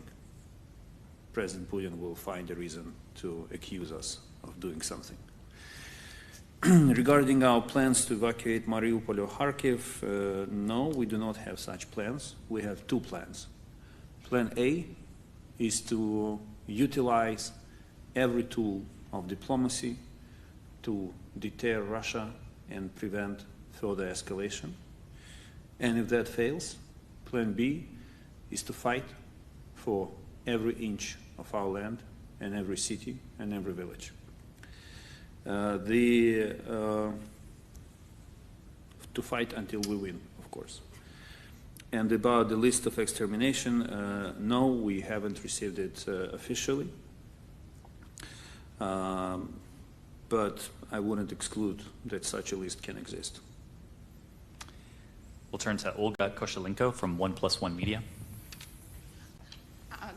President Putin will find a reason to accuse us of doing something. Regarding our plans to evacuate Mariupol or Kharkiv, no, we do not have such plans. We have two plans. Plan A is to utilize every tool of diplomacy to deter Russia and prevent further escalation. And if that fails, Plan B is to fight for every inch of our land and every city and every village. To fight until we win, of course. And about the list of extermination, no, we haven't received it officially. but I wouldn't exclude that such a list can exist. We'll turn to Olga Koshelenko from 1+1 Media.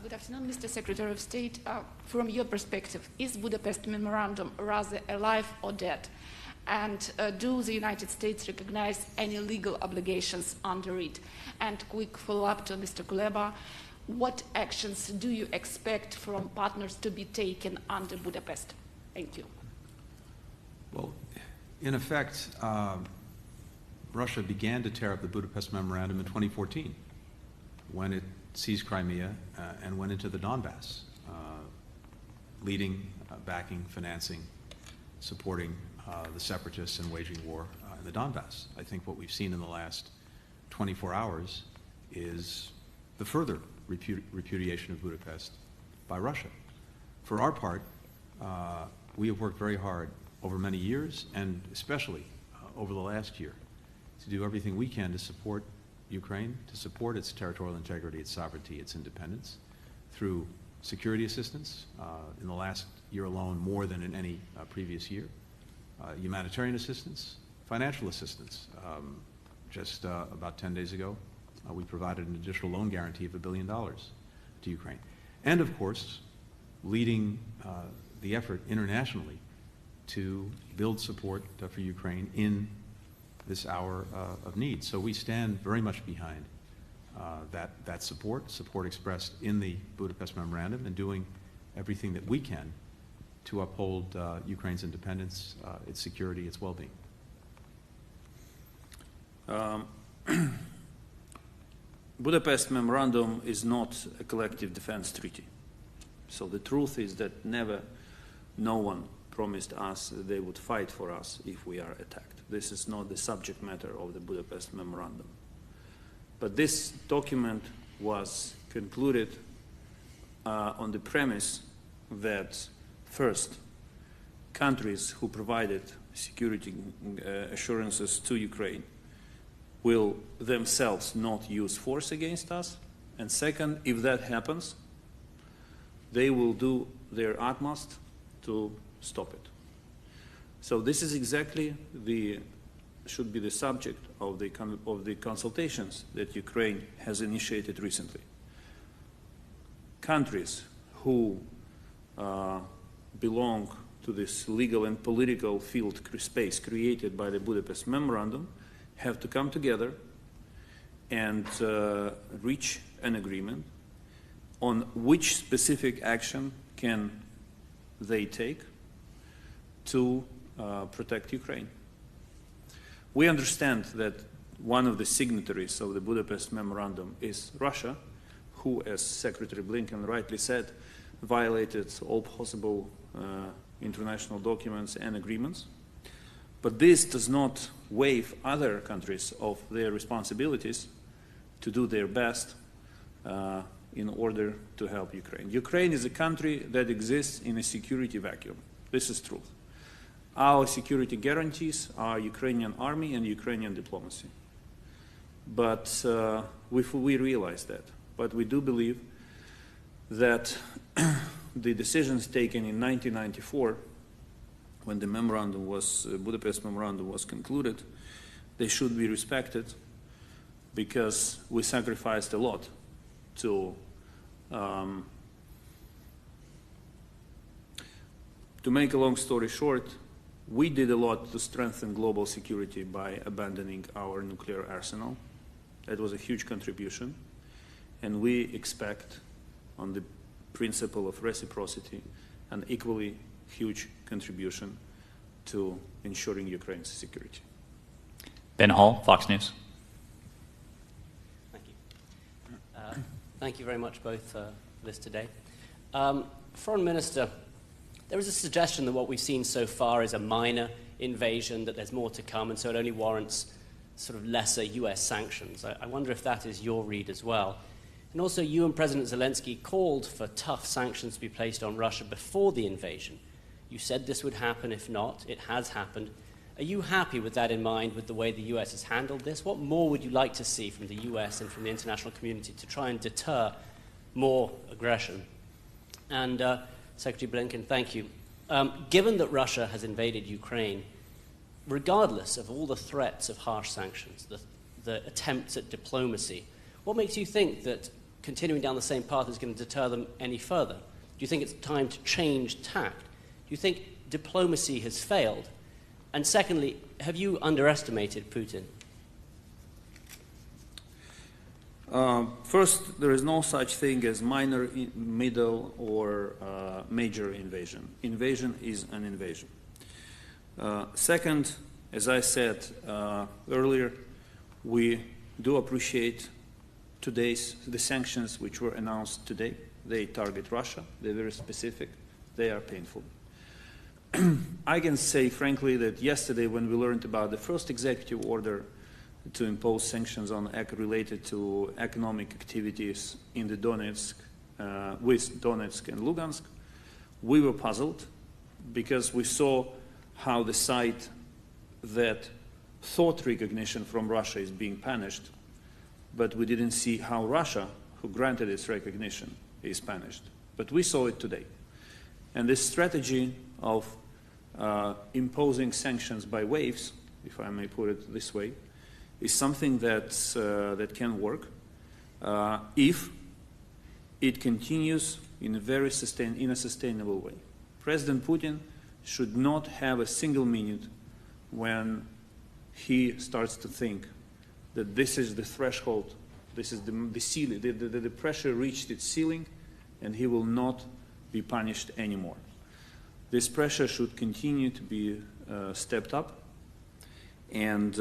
Good afternoon, Mr. Secretary of State. From your perspective, is Budapest Memorandum rather alive or dead? And do the United States recognize any legal obligations under it? And quick follow-up to Mr. Kuleba, what actions do you expect from partners to be taken under Budapest? Thank you. Well, in effect, Russia began to tear up the Budapest Memorandum in 2014 when it seized Crimea and went into the Donbass, leading, backing, financing, supporting the separatists and waging war in the Donbass. I think what we've seen in the last 24 hours is the further repudiation of Budapest by Russia. For our part, we have worked very hard over many years, and especially over the last year, to do everything we can to support Ukraine, to support its territorial integrity, its sovereignty, its independence, through security assistance, in the last year alone more than in any previous year, humanitarian assistance, financial assistance. Just about 10 days ago, we provided an additional loan guarantee of $1 billion to Ukraine. And of course, leading the effort internationally to build support for Ukraine in this hour of need. So we stand very much behind that support expressed in the Budapest Memorandum, and doing everything that we can to uphold Ukraine's independence, its security, its well-being. Budapest Memorandum is not a collective defense treaty. So the truth is that no one promised us that they would fight for us if we are attacked. This is not the subject matter of the Budapest Memorandum. But this document was concluded on the premise that, first, countries who provided security assurances to Ukraine will themselves not use force against us. And second, if that happens, they will do their utmost to stop it. So this is exactly should be the subject of the consultations that Ukraine has initiated recently. Countries who belong to this legal and political field space created by the Budapest Memorandum have to come together and reach an agreement on which specific action can they take to protect Ukraine. We understand that one of the signatories of the Budapest Memorandum is Russia, who, as Secretary Blinken rightly said, violated all possible international documents and agreements. But this does not waive other countries of their responsibilities to do their best in order to help Ukraine. Ukraine is a country that exists in a security vacuum. This is truth. Our security guarantees are Ukrainian army and Ukrainian diplomacy. But we realize that. But we do believe that the decisions taken in 1994, when the Budapest Memorandum was concluded, they should be respected, because we sacrificed a lot to make a long story short, we did a lot to strengthen global security by abandoning our nuclear arsenal. That was a huge contribution. And we expect, on the principle of reciprocity, an equally huge contribution to ensuring Ukraine's security. Ben Hall, Fox News. Thank you. Thank you very much both for this today. Foreign Minister, there is a suggestion that what we've seen so far is a minor invasion, that there's more to come, and so it only warrants sort of lesser US sanctions. I wonder if that is your read as well. And also, you and President Zelensky called for tough sanctions to be placed on Russia before the invasion. You said this would happen. If not, it has happened. Are you happy with that in mind, with the way the US has handled this? What more would you like to see from the US and from the international community to try and deter more aggression? And Secretary Blinken, thank you. Given that Russia has invaded Ukraine, regardless of all the threats of harsh sanctions, the attempts at diplomacy, what makes you think that continuing down the same path is going to deter them any further? Do you think it's time to change tact? Do you think diplomacy has failed? And secondly, have you underestimated Putin? First, there is no such thing as minor, middle, or major invasion. Invasion is an invasion. Second, as I said earlier, we do appreciate the sanctions which were announced today. They target Russia. They're very specific. They are painful. I can say, frankly, that yesterday when we learned about the first executive order to impose sanctions on related to economic activities in the Donetsk, with Donetsk and Lugansk, we were puzzled because we saw how the side that thought recognition from Russia is being punished, but we didn't see how Russia, who granted its recognition, is punished. But we saw it today. And this strategy of imposing sanctions by waves, if I may put it this way, is something that can work if it continues in a sustainable way. President Putin should not have a single minute when he starts to think that this is the threshold, this is the ceiling, the pressure reached its ceiling, and he will not be punished anymore. This pressure should continue to be stepped up, and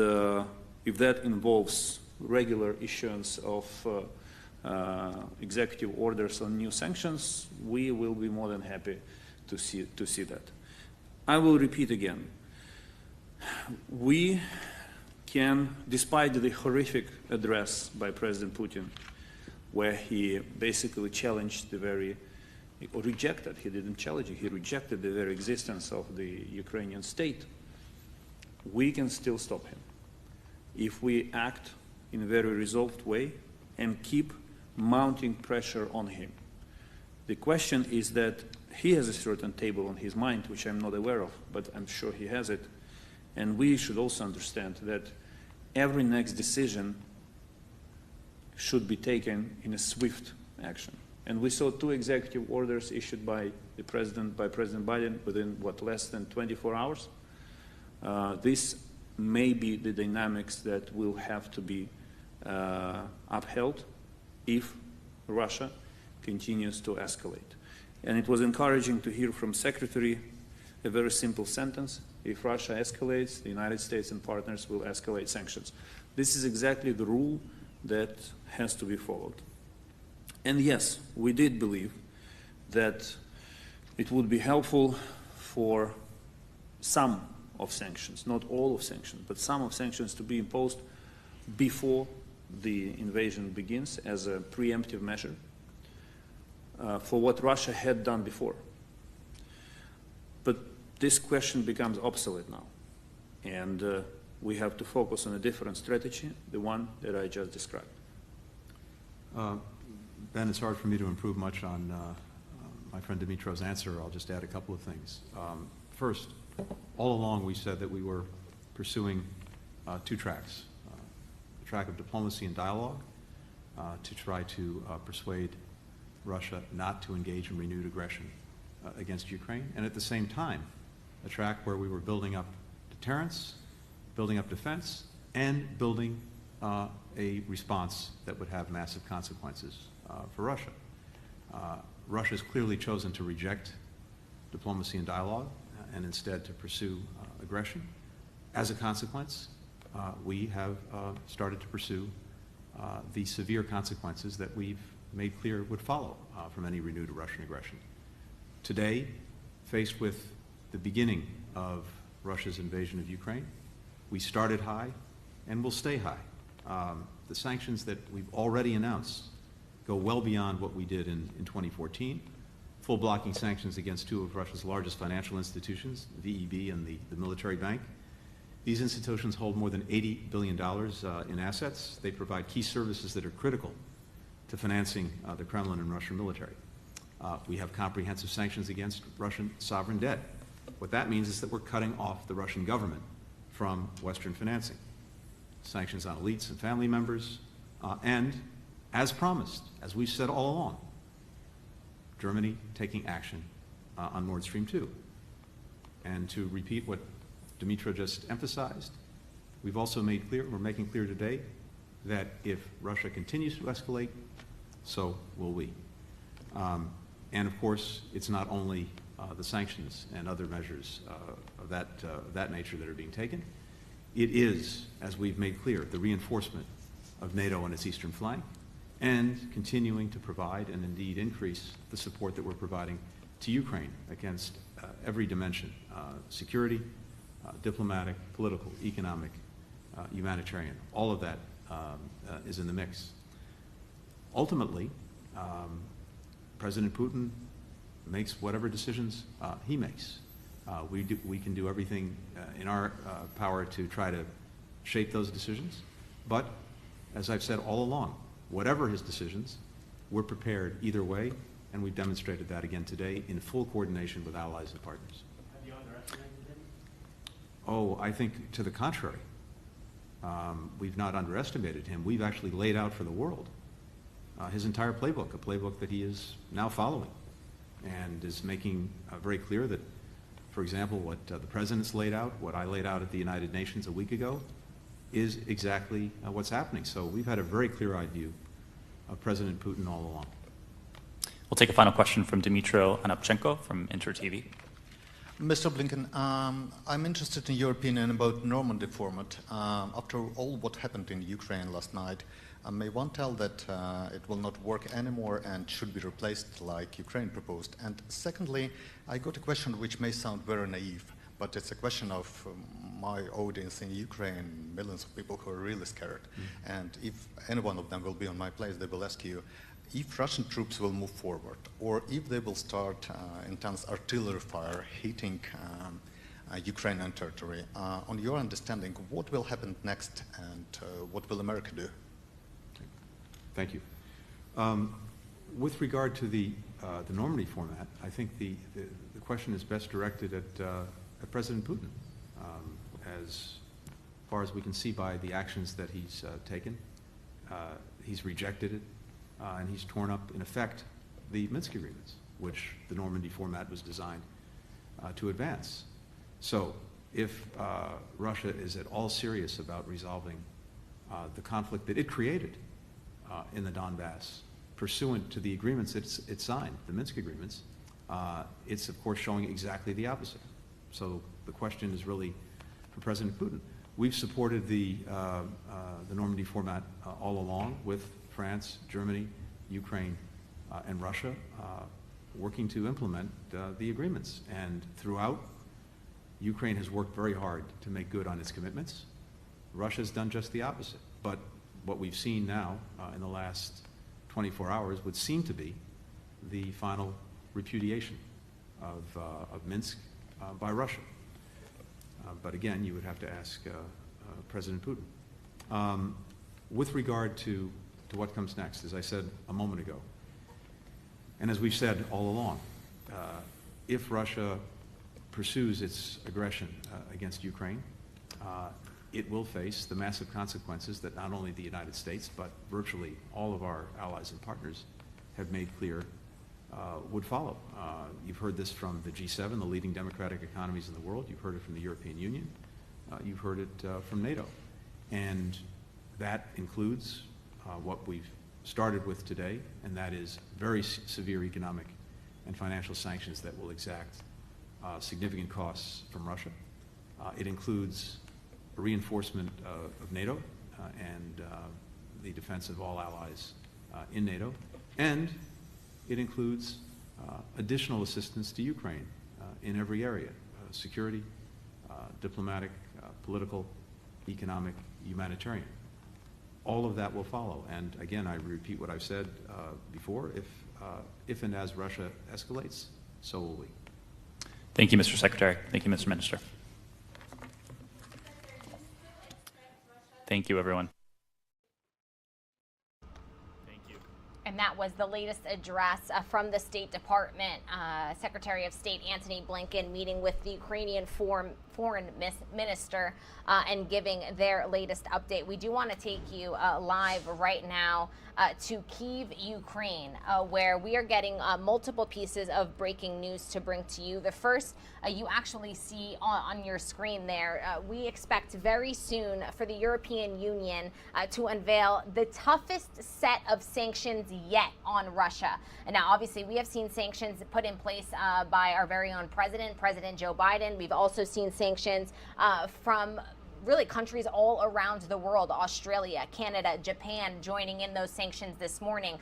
if that involves regular issuance of executive orders on new sanctions, we will be more than happy to see that. I will repeat again. We can, despite the horrific address by President Putin, where he basically challenged or rejected, he didn't challenge it, he rejected the very existence of the Ukrainian state, we can still stop him if we act in a very resolved way and keep mounting pressure on him. The question is that he has a certain table on his mind, which I'm not aware of, but I'm sure he has it. And we should also understand that every next decision should be taken in a swift action. And we saw 2 executive orders issued by President Biden within, less than 24 hours. This may be the dynamics that will have to be upheld if Russia continues to escalate. And it was encouraging to hear from Secretary a very simple sentence: if Russia escalates, the United States and partners will escalate sanctions. This is exactly the rule that has to be followed. And yes, we did believe that it would be helpful for some of sanctions, not all of sanctions, but some of sanctions to be imposed before the invasion begins as a preemptive measure for what Russia had done before. But this question becomes obsolete now, and we have to focus on a different strategy, the one that I just described. Ben, it's hard for me to improve much on my friend Dimitro's answer. I'll just add a couple of things. First, all along we said that we were pursuing 2 tracks. The track of diplomacy and dialogue to try to persuade Russia not to engage in renewed aggression against Ukraine, and at the same time, a track where we were building up deterrence, building up defense, and building a response that would have massive consequences for Russia. Russia has clearly chosen to reject diplomacy and dialogue and instead to pursue aggression. As a consequence, we have started to pursue the severe consequences that we've made clear would follow from any renewed Russian aggression. Today, faced with the beginning of Russia's invasion of Ukraine, we started high and will stay high. The sanctions that we've already announced go well beyond what we did in 2014. Full blocking sanctions against 2 of Russia's largest financial institutions, VEB and the military bank. These institutions hold more than $80 billion in assets. They provide key services that are critical to financing the Kremlin and Russian military. We have comprehensive sanctions against Russian sovereign debt. What that means is that we're cutting off the Russian government from Western financing. Sanctions on elites and family members, and as promised, as we've said all along, Germany taking action on Nord Stream 2. And to repeat what Dmytro just emphasized, we've also made clear, we're making clear today, that if Russia continues to escalate, so will we. And of course, it's not only the sanctions and other measures of that nature that are being taken. It is, as we've made clear, the reinforcement of NATO on its eastern flank and continuing to provide and indeed increase the support that we're providing to Ukraine against every dimension, security, diplomatic, political, economic, humanitarian. All of that is in the mix. Ultimately, President Putin makes whatever decisions he makes. We can do everything in our power to try to shape those decisions, but as I've said all along, whatever his decisions, we're prepared either way, and we've demonstrated that again today in full coordination with allies and partners. Have you underestimated him? Oh, I think to the contrary. We've not underestimated him. We've actually laid out for the world his entire playbook, a playbook that he is now following and is making very clear that, for example, what the President's laid out, what I laid out at the United Nations a week ago, is exactly what's happening. So we've had a very clear-eyed view of President Putin all along. We'll take a final question from Dmytro Anopchenko from Inter TV. Mr. Blinken, I'm interested in your opinion about Normandy format. After all what happened in Ukraine last night, may one tell that it will not work anymore and should be replaced like Ukraine proposed? And secondly, I got a question which may sound very naive, but it's a question of my audience in Ukraine, millions of people who are really scared. And if any one of them will be on my place, they will ask you, if Russian troops will move forward, or if they will start intense artillery fire hitting Ukrainian territory, on your understanding, what will happen next and what will America do? Thank you. With regard to the Normandy format, I think the question is best directed at President Putin. As far as we can see by the actions that he's taken, he's rejected it, and he's torn up, in effect, the Minsk agreements, which the Normandy format was designed to advance. So if Russia is at all serious about resolving the conflict that it created in the Donbass, pursuant to the agreements it signed, the Minsk agreements, it's of course showing exactly the opposite. So the question is really for President Putin. We've supported the Normandy format all along with France, Germany, Ukraine, and Russia working to implement the agreements. And throughout, Ukraine has worked very hard to make good on its commitments. Russia's done just the opposite. But what we've seen now in the last 24 hours would seem to be the final repudiation of Minsk by Russia. But again, you would have to ask President Putin. With regard to what comes next, as I said a moment ago, and as we've said all along, if Russia pursues its aggression against Ukraine, it will face the massive consequences that not only the United States, but virtually all of our allies and partners have made clear would follow. You've heard this from the G7, the leading democratic economies in the world. You've heard it from the European Union. You've heard it from NATO. And that includes what we've started with today, and that is very severe economic and financial sanctions that will exact significant costs from Russia. It includes a reinforcement of NATO and the defense of all allies in NATO, and it includes additional assistance to Ukraine in every area, security, diplomatic, political, economic, humanitarian. All of that will follow. And again, I repeat what I've said before, if and as Russia escalates, so will we. Thank you, Mr. Secretary. Thank you, Mr. Minister. Thank you, everyone. And And that was the latest address from the State Department. Secretary of State Antony Blinken meeting with the Ukrainian foreign minister and giving their latest update. We do want to take you live right now to Kyiv, Ukraine, where we are getting multiple pieces of breaking news to bring to you. The first you actually see on your screen there. We expect very soon for the European Union to unveil the toughest set of sanctions yet on Russia. And now, obviously, we have seen sanctions put in place by our very own President Joe Biden. We've also seen sanctions from really countries all around the world, Australia, Canada, Japan joining in those sanctions this morning.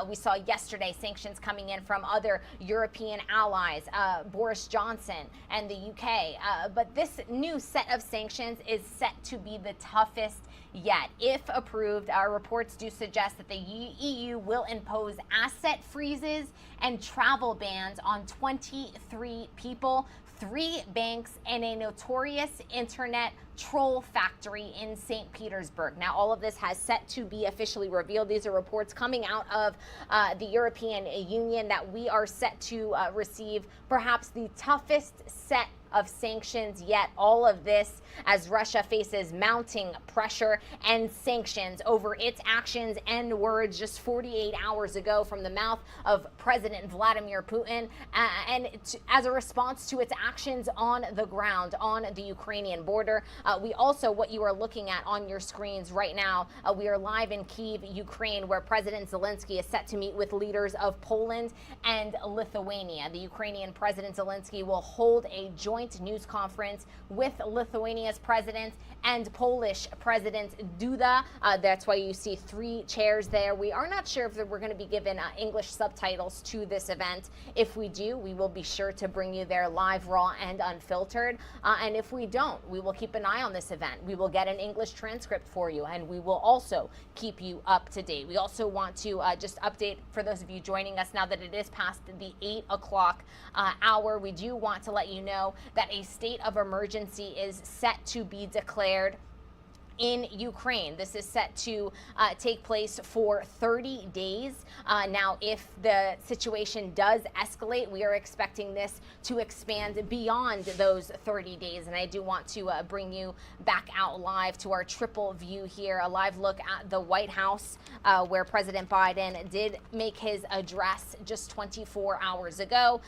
We saw yesterday sanctions coming in from other European allies, Boris Johnson and the UK. But this new set of sanctions is set to be the toughest yet. If approved, our reports do suggest that the EU will impose asset freezes and travel bans on 23 people, 3 banks, and a notorious internet troll factory in St. Petersburg. Now, all of this has set to be officially revealed. These are reports coming out of the European Union that we are set to receive perhaps the toughest set of sanctions yet. All of this as Russia faces mounting pressure and sanctions over its actions and words just 48 hours ago from the mouth of President Vladimir Putin, and as a response to its actions on the ground on the Ukrainian border. We also, what you are looking at on your screens right now, we are live in Kyiv, Ukraine, where President Zelensky is set to meet with leaders of Poland and Lithuania. The Ukrainian President Zelensky will hold a joint news conference with Lithuania's president and Polish President Duda. That's why you see 3 chairs there. We are not sure if we're going to be given English subtitles to this event. If we do, we will be sure to bring you there live, raw, and unfiltered. And if we don't, we will keep an eye on this event. We will get an English transcript for you, and we will also keep you up to date. We also want to just update for those of you joining us now that it is past the 8 o'clock hour. We do want to let you know that a state of emergency is set to be declared in Ukraine. This is set to take place for 30 days. Now, if the situation does escalate, we are expecting this to expand beyond those 30 days. And I do want to bring you back out live to our triple view here, a live look at the White House, where President Biden did make his address just 24 hours ago.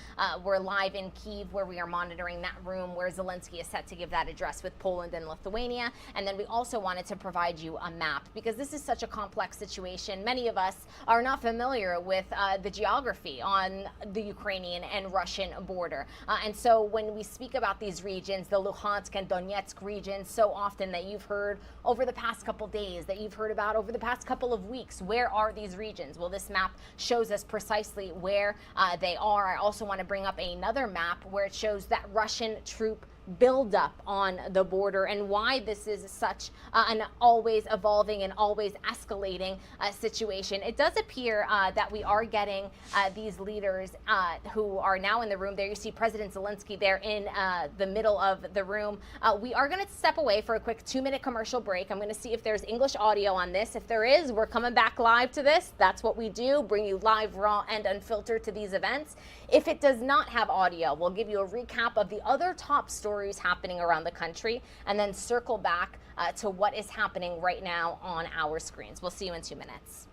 We're live in Kyiv, where we are monitoring that room where Zelensky is set to give that address with Poland and Lithuania. And then we also wanted to provide you a map because this is such a complex situation. Many of us are not familiar with the geography on the Ukrainian and Russian border. And so when we speak about these regions, the Luhansk and Donetsk regions, so often that you've heard over the past couple days, that you've heard about over the past couple of weeks, where are these regions? Well, this map shows us precisely where they are. I also want to bring up another map where it shows that Russian troop buildup on the border and why this is such an always evolving and always escalating situation. It does appear that we are getting these leaders who are now in the room. There you see President Zelensky there in the middle of the room. We are going to step away for a quick 2-minute commercial break. I'm going to see if there's English audio on this. If there is, we're coming back live to this. That's what we do, bring you live, raw, and unfiltered to these events. If it does not have audio, we'll give you a recap of the other top stories happening around the country and then circle back to what is happening right now on our screens. We'll see you in 2 minutes.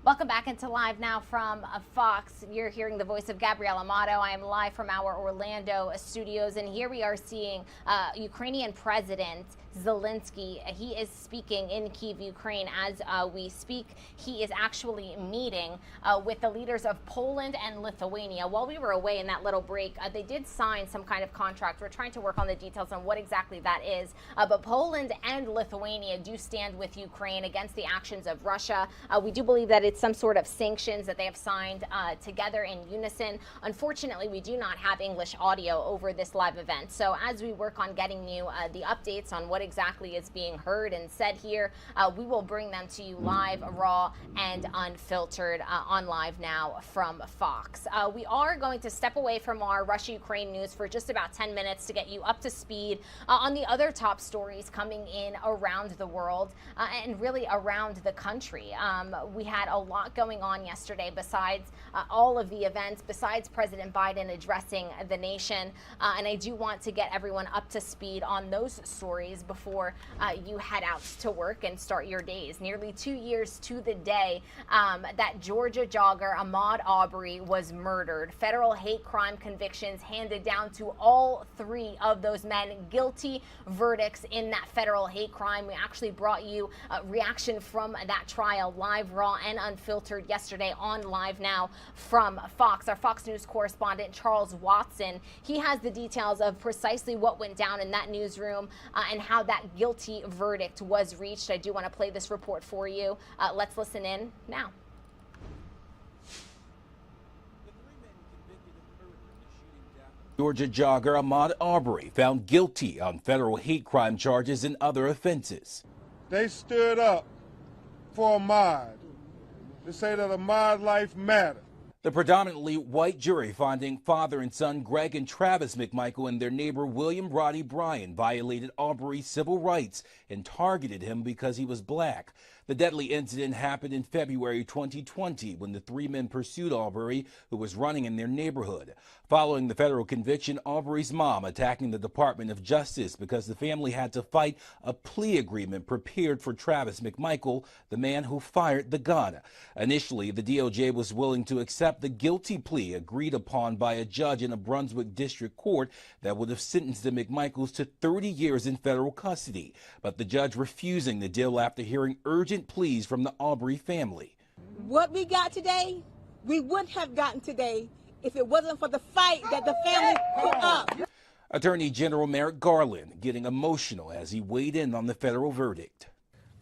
Welcome back into Live Now from Fox. You're hearing the voice of Gabrielle Amato. I am live from our Orlando studios, and here we are seeing Ukrainian President Zelensky. He is speaking in Kyiv, Ukraine as we speak. He is actually meeting with the leaders of Poland and Lithuania. While we were away in that little break, they did sign some kind of contract. We're trying to work on the details on what exactly that is. But Poland and Lithuania do stand with Ukraine against the actions of Russia. We do believe that it's some sort of sanctions that they have signed together in unison. Unfortunately, we do not have English audio over this live event. So as we work on getting you the updates on what exactly is being heard and said here, we will bring them to you live, raw, and unfiltered on Live Now from Fox. We are going to step away from our Russia-Ukraine news for just about 10 minutes to get you up to speed on the other top stories coming in around the world and really around the country. We had a lot going on yesterday besides all of the events, besides President Biden addressing the nation. And I do want to get everyone up to speed on those stories before you head out to work and start your days. Nearly 2 years to the day that Georgia jogger Ahmaud Arbery was murdered. Federal hate crime convictions handed down to all 3 of those men, guilty verdicts in that federal hate crime. We actually brought you a reaction from that trial, live, raw, and unfiltered yesterday on Live Now from Fox. Our Fox News correspondent, Charles Watson, he has the details of precisely what went down in that newsroom and how that guilty verdict was reached. I do want to play this report for you. Let's listen in now. Georgia jogger Ahmaud Arbery found guilty on federal hate crime charges and other offenses. They stood up for Ahmaud to say that Ahmaud's life mattered. The predominantly white jury finding father and son Greg and Travis McMichael and their neighbor William Roddy Bryan violated Arbery's civil rights and targeted him because he was black. The deadly incident happened in February 2020 when the 3 men pursued Arbery, who was running in their neighborhood. Following the federal conviction, Arbery's mom attacking the Department of Justice because the family had to fight a plea agreement prepared for Travis McMichael, the man who fired the gun. Initially, the DOJ was willing to accept the guilty plea agreed upon by a judge in a Brunswick district court that would have sentenced the McMichaels to 30 years in federal custody, but the judge refusing the deal after hearing urgent pleas from the Arbery family. What we got today, we wouldn't have gotten today if it wasn't for the fight that the family put up. Attorney General Merrick Garland getting emotional as he weighed in on the federal verdict.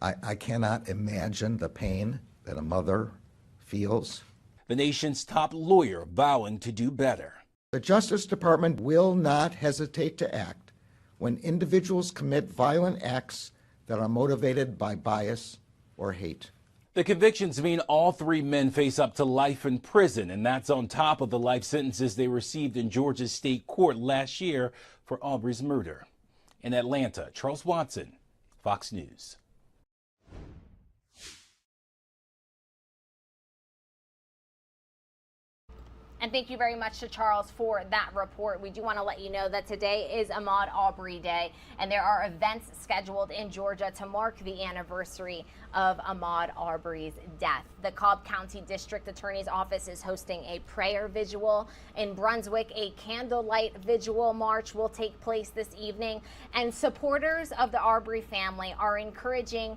I cannot imagine the pain that a mother feels. The nation's top lawyer vowing to do better. The Justice Department will not hesitate to act when individuals commit violent acts that are motivated by bias or hate. The convictions mean all 3 men face up to life in prison, and that's on top of the life sentences they received in Georgia's state court last year for Arbery's murder. In Atlanta, Charles Watson, Fox News. And thank you very much to Charles for that report. We do want to let you know that today is Ahmaud Arbery Day, and there are events scheduled in Georgia to mark the anniversary of Ahmaud Arbery's death. The Cobb County District Attorney's Office is hosting a prayer vigil. In Brunswick, a candlelight vigil march will take place this evening, and supporters of the Arbery family are encouraging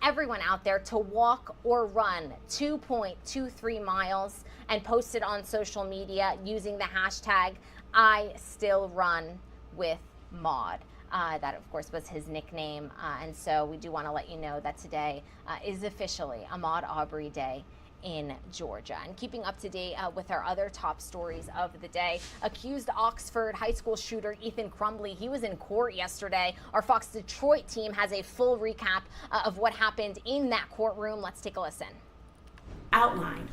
everyone out there to walk or run 2.23 miles and post it on social media using the hashtag #IStillRunWithMaud. That, of course, was his nickname. And so we do want to let you know that today is officially Ahmaud Arbery Day in Georgia. And keeping up to date with our other top stories of the day, accused Oxford high school shooter Ethan Crumbley, he was in court yesterday. Our Fox Detroit team has a full recap of what happened in that courtroom. Let's take a listen. Outlined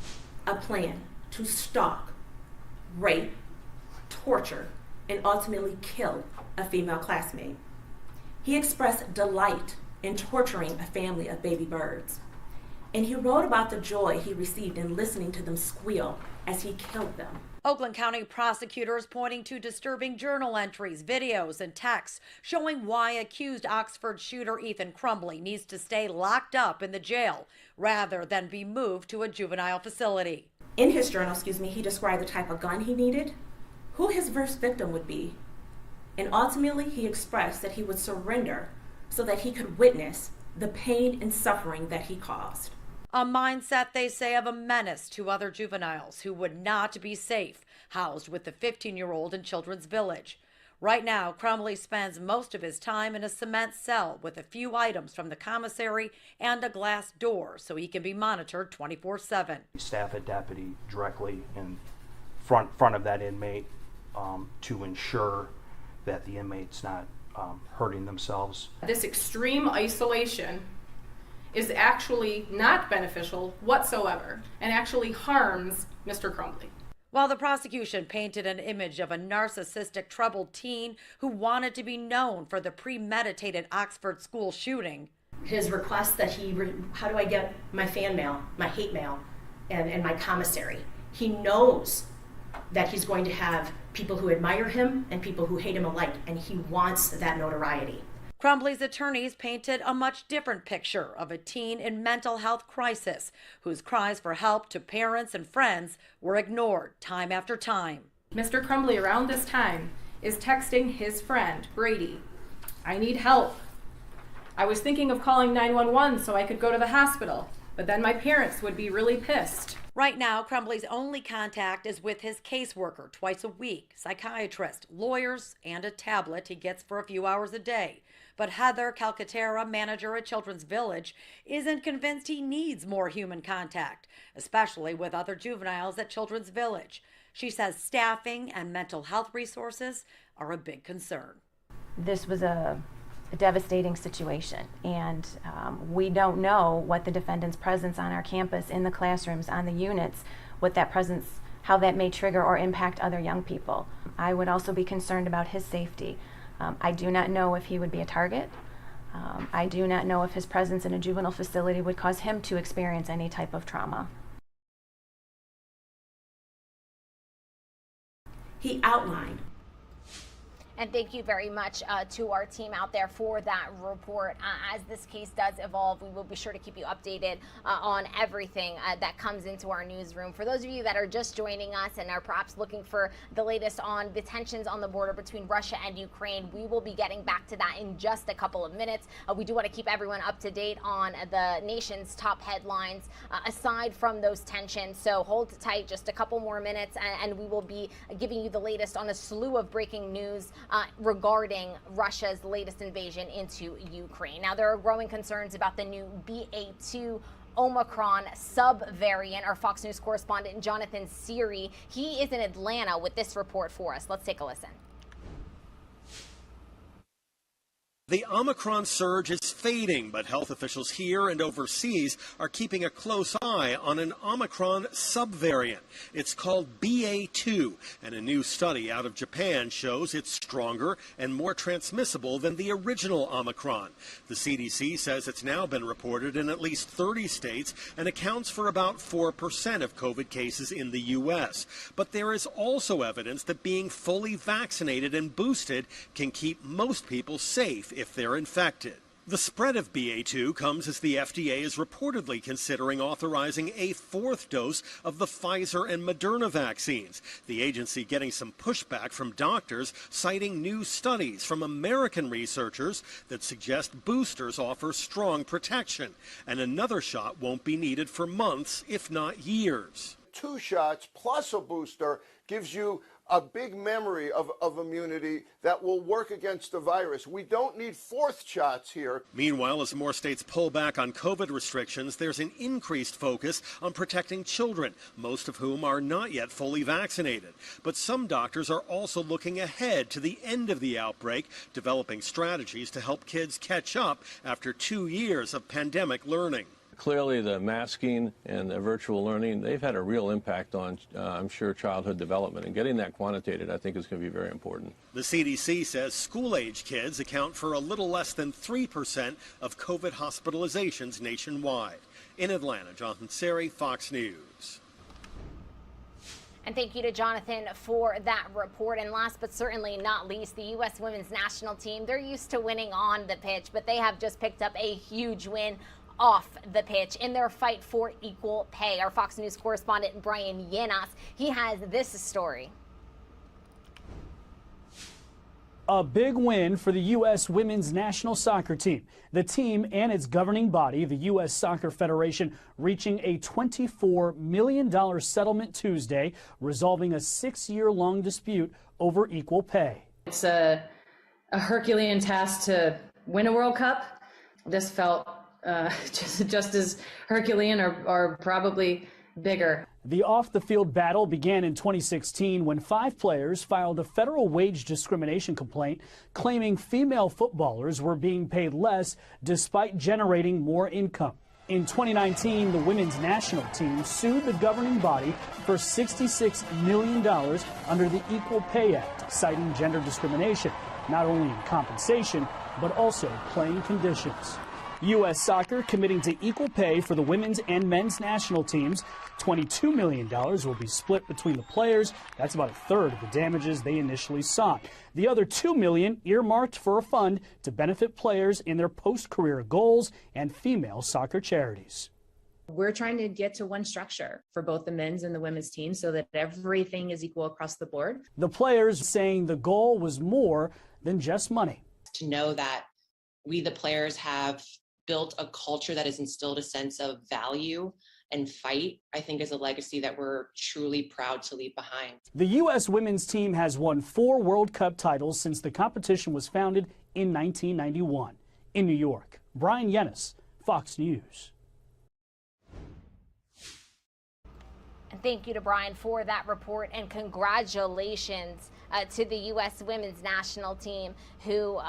a plan to stalk, rape, torture, and ultimately kill a female classmate. He expressed delight in torturing a family of baby birds. And he wrote about the joy he received in listening to them squeal as he killed them. Oakland County prosecutors pointing to disturbing journal entries, videos, and texts showing why accused Oxford shooter Ethan Crumbley needs to stay locked up in the jail rather than be moved to a juvenile facility. In his journal, he described the type of gun he needed, who his first victim would be, and ultimately he expressed that he would surrender so that he could witness the pain and suffering that he caused. A mindset, they say, of a menace to other juveniles who would not be safe housed with the 15-year-old in Children's Village. Right now, Crumbley spends most of his time in a cement cell with a few items from the commissary and a glass door so he can be monitored 24/7. Staff a deputy directly in front of that inmate to ensure that the inmate's not hurting themselves. This extreme isolation is actually not beneficial whatsoever and actually harms Mr. Crumbley. While the prosecution painted an image of a narcissistic, troubled teen who wanted to be known for the premeditated Oxford school shooting. His request that how do I get my fan mail, my hate mail, and my commissary? He knows that he's going to have people who admire him and people who hate him alike, and he wants that notoriety. Crumbley's attorneys painted a much different picture of a teen in mental health crisis whose cries for help to parents and friends were ignored time after time. Mr. Crumbley around this time is texting his friend, Brady, "I need help. I was thinking of calling 911 so I could go to the hospital, but then my parents would be really pissed." Right now, Crumbley's only contact is with his caseworker twice a week, psychiatrist, lawyers, and a tablet he gets for a few hours a day. But Heather Calcaterra, manager at Children's Village, isn't convinced he needs more human contact, especially with other juveniles at Children's Village. She says staffing and mental health resources are a big concern. This was a devastating situation, and we don't know what the defendant's presence on our campus, in the classrooms, on the units, what that presence, how that may trigger or impact other young people. I would also be concerned about his safety. I do not know if he would be a target. I do not know if his presence in a juvenile facility would cause him to experience any type of trauma. He outlined. And thank you very much to our team out there for that report. As this case does evolve, we will be sure to keep you updated on everything that comes into our newsroom. For those of you that are just joining us and are perhaps looking for the latest on the tensions on the border between Russia and Ukraine, we will be getting back to that in just a couple of minutes. We do want to keep everyone up to date on the nation's top headlines aside from those tensions. So hold tight just a couple more minutes and we will be giving you the latest on a slew of breaking news regarding Russia's latest invasion into Ukraine. Now, there are growing concerns about the new BA2 Omicron subvariant. Our Fox News correspondent Jonathan Seary, he is in Atlanta with this report for us. Let's take a listen. The Omicron surge is fading, but health officials here and overseas are keeping a close eye on an Omicron subvariant. It's called BA2, and a new study out of Japan shows it's stronger and more transmissible than the original Omicron. The CDC says it's now been reported in at least 30 states and accounts for about 4% of COVID cases in the U.S. But there is also evidence that being fully vaccinated and boosted can keep most people safe if they're infected. The spread of BA2 comes as the FDA is reportedly considering authorizing a fourth dose of the Pfizer and Moderna vaccines. The agency getting some pushback from doctors, citing new studies from American researchers that suggest boosters offer strong protection, and another shot won't be needed for months, if not years. 2 shots plus a booster gives you a big memory of immunity that will work against the virus. We don't need 4th shots here. Meanwhile, as more states pull back on COVID restrictions, there's an increased focus on protecting children, most of whom are not yet fully vaccinated. But some doctors are also looking ahead to the end of the outbreak, developing strategies to help kids catch up after 2 years of pandemic learning. Clearly, the masking and the virtual learning, they've had a real impact on, I'm sure, childhood development. And getting that quantitated, I think, is going to be very important. The CDC says school-age kids account for a little less than 3% of COVID hospitalizations nationwide. In Atlanta, Jonathan Seri, Fox News. And thank you to Jonathan for that report. And last but certainly not least, the U.S. women's national team, they're used to winning on the pitch, but they have just picked up a huge win off the pitch in their fight for equal pay. Our Fox News correspondent Brian Yenas, he has this story. A big win for the U.S. women's national soccer team. The team and its governing body, the U.S. Soccer Federation, reaching a $24 million settlement Tuesday, resolving a 6-year-long dispute over equal pay. It's a Herculean task to win a World Cup. This felt just as Herculean or probably bigger. The off-the-field battle began in 2016 when 5 players filed a federal wage discrimination complaint claiming female footballers were being paid less despite generating more income. In 2019, the women's national team sued the governing body for $66 million under the Equal Pay Act, citing gender discrimination, not only in compensation, but also playing conditions. U.S. Soccer committing to equal pay for the women's and men's national teams. $22 million will be split between the players. That's about a third of the damages they initially sought. The other $2 million earmarked for a fund to benefit players in their post-career goals and female soccer charities. We're trying to get to one structure for both the men's and the women's team so that everything is equal across the board. The players saying the goal was more than just money. To know that we, the players, have built a culture that has instilled a sense of value and fight, I think is a legacy that we're truly proud to leave behind. The U.S. women's team has won 4 World Cup titles since the competition was founded in 1991. In New York, Brian Yenas, Fox News. And thank you to Brian for that report, and congratulations to the U.S. women's national team, who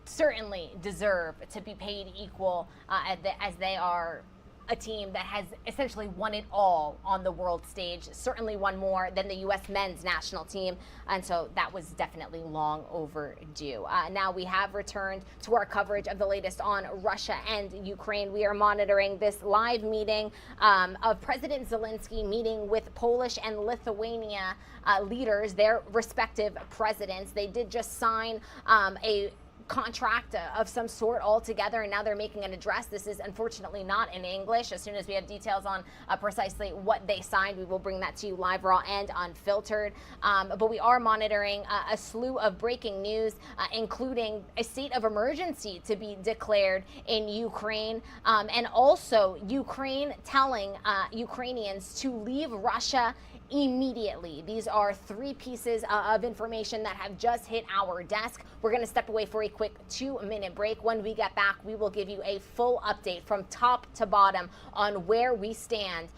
certainly deserve to be paid equal as they are a team that has essentially won it all on the world stage, certainly won more than the U.S. men's national team, and so that was definitely long overdue. Now we have returned to our coverage of the latest on Russia and Ukraine. We are monitoring this live meeting of President Zelensky meeting with Polish and Lithuania leaders, their respective presidents. They did just sign a contract of some sort altogether, and now they're making an address. This is unfortunately not in English. As soon as we have details on precisely what they signed, we will bring that to you live, raw, and unfiltered. But we are monitoring a slew of breaking news, including a state of emergency to be declared in Ukraine, and also Ukraine telling Ukrainians to leave Russia immediately. These are 3 pieces of information that have just hit our desk. We're going to step away for a quick 2-minute break. When we get back, we will give you a full update from top to bottom on where we stand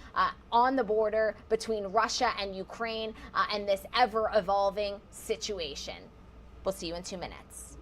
on the border between Russia and Ukraine and this ever-evolving situation. We'll see you in 2 minutes.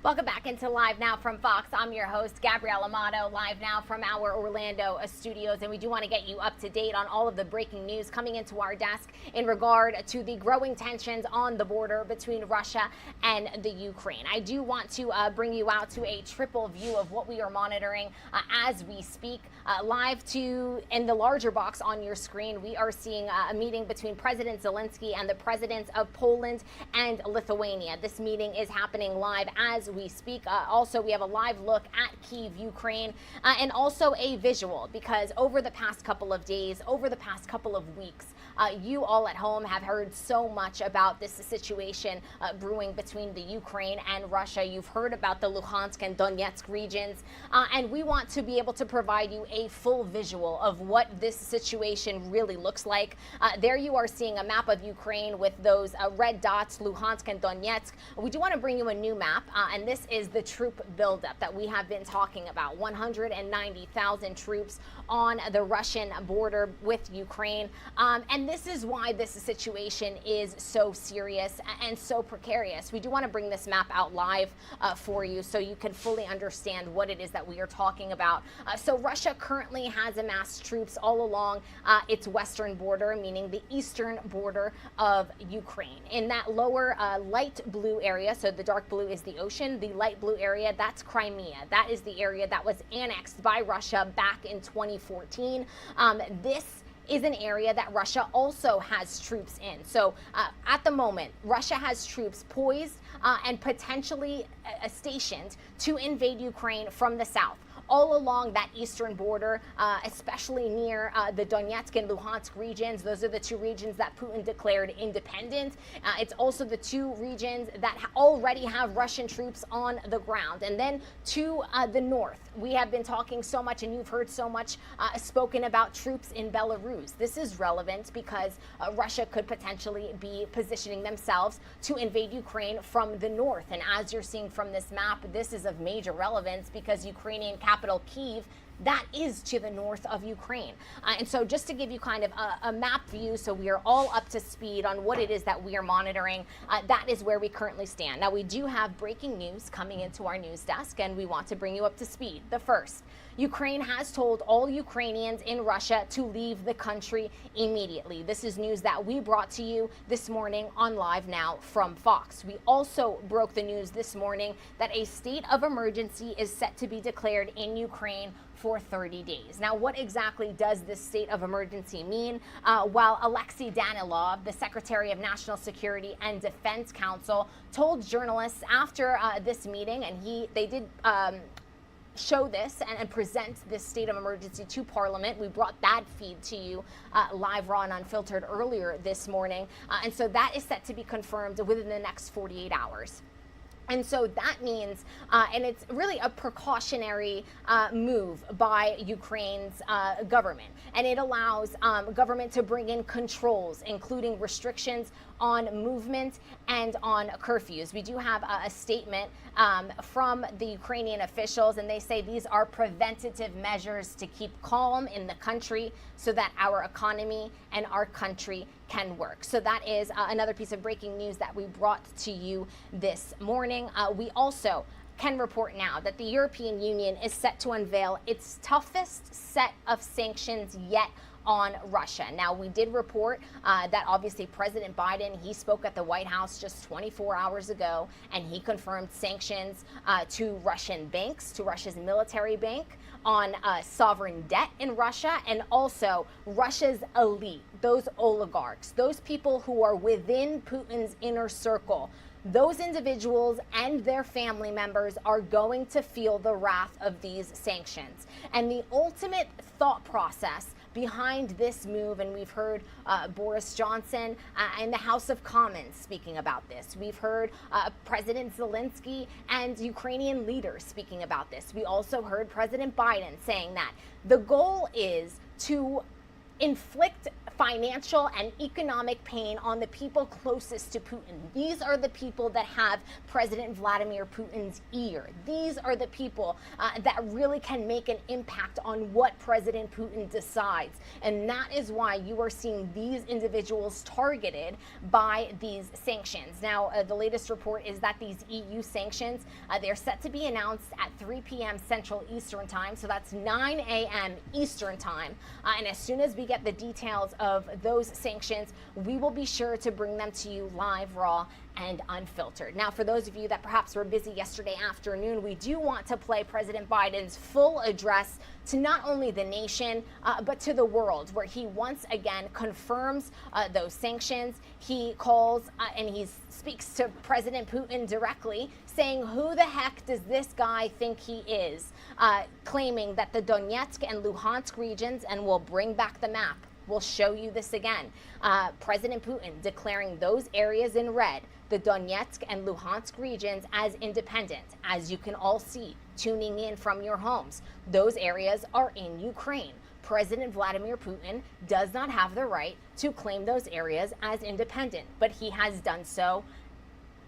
Welcome back into Live Now from Fox. I'm your host, Gabrielle Amato, live now from our Orlando studios. And we do want to get you up to date on all of the breaking news coming into our desk in regard to the growing tensions on the border between Russia and the Ukraine. I do want to bring you out to a triple view of what we are monitoring as we speak. Live to in the larger box on your screen, we are seeing a meeting between President Zelensky and the presidents of Poland and Lithuania. This meeting is happening live as we speak. Also, we have a live look at Kyiv, Ukraine, and also a visual, because over the past couple of days, over the past couple of weeks, you all at home have heard so much about this situation brewing between the Ukraine and Russia. You've heard about the Luhansk and Donetsk regions, and we want to be able to provide you a full visual of what this situation really looks like. There you are seeing a map of Ukraine with those red dots, Luhansk and Donetsk. We do want to bring you a new map, and this is the troop buildup that we have been talking about. 190,000 troops on the Russian border with Ukraine. And this is why this situation is so serious and so precarious. We do want to bring this map out live for you so you can fully understand what it is that we are talking about. So Russia currently has amassed troops all along its western border, meaning the eastern border of Ukraine. In that lower light blue area, so the dark blue is the ocean, the light blue area, that's Crimea. That is the area that was annexed by Russia back in 2014. This is an area that Russia also has troops in. So at the moment, Russia has troops poised and potentially stationed to invade Ukraine from the south, all along that eastern border, especially near the Donetsk and Luhansk regions. Those are the two regions that Putin declared independent. It's also the two regions that already have Russian troops on the ground. And then to the north, we have been talking so much, and you've heard so much spoken about troops in Belarus. This is relevant because Russia could potentially be positioning themselves to invade Ukraine from the north. And as you're seeing from this map, this is of major relevance because Ukrainian capital Kyiv, that is to the north of Ukraine. And so just to give you kind of a map view so we are all up to speed on what it is that we are monitoring, that is where we currently stand. Now, we do have breaking news coming into our news desk, and we want to bring you up to speed. The first, Ukraine has told all Ukrainians in Russia to leave the country immediately. This is news that we brought to you this morning on Live Now from Fox. We also broke the news this morning that a state of emergency is set to be declared in Ukraine for 30 days. Now, what exactly does this state of emergency mean? While Alexei Danilov, the Secretary of National Security and Defense Council, told journalists after this meeting, and they did show this and present this state of emergency to Parliament. We brought that feed to you live, raw, and unfiltered earlier this morning. And so that is set to be confirmed within the next 48 hours. And so that means, and it's really a precautionary move by Ukraine's government. And it allows government to bring in controls, including restrictions on movement and on curfews. We do have a statement from the Ukrainian officials, and they say these are preventative measures to keep calm in the country so that our economy and our country can work. So that is another piece of breaking news that we brought to you this morning. We also can report now that the European Union is set to unveil its toughest set of sanctions yet on Russia. Now, we did report that obviously President Biden, he spoke at the White House just 24 hours ago, and he confirmed sanctions to Russian banks, to Russia's military bank, on sovereign debt in Russia, and also Russia's elite, those oligarchs, those people who are within Putin's inner circle. Those individuals and their family members are going to feel the wrath of these sanctions. And the ultimate thought process behind this move, and we've heard Boris Johnson in the House of Commons speaking about this. We've heard President Zelensky and Ukrainian leaders speaking about this. We also heard President Biden saying that the goal is to inflict financial and economic pain on the people closest to Putin. These are the people that have President Vladimir Putin's ear. These are the people that really can make an impact on what President Putin decides. And that is why you are seeing these individuals targeted by these sanctions. Now, the latest report is that these EU sanctions, they're set to be announced at 3 p.m. Central Eastern Time, so that's 9 a.m. Eastern Time. And as soon as we get the details of those sanctions, we will be sure to bring them to you live, raw, and unfiltered. Now, for those of you that perhaps were busy yesterday afternoon, we do want to play President Biden's full address to not only the nation, but to the world, where he once again confirms those sanctions. He calls and he speaks to President Putin directly, saying, who the heck does this guy think he is? Claiming that the Donetsk and Luhansk regions, and we'll bring back the map, we'll show you this again. President Putin declaring those areas in red, the Donetsk and Luhansk regions, as independent. As you can all see, tuning in from your homes, those areas are in Ukraine. President Vladimir Putin does not have the right to claim those areas as independent, but he has done so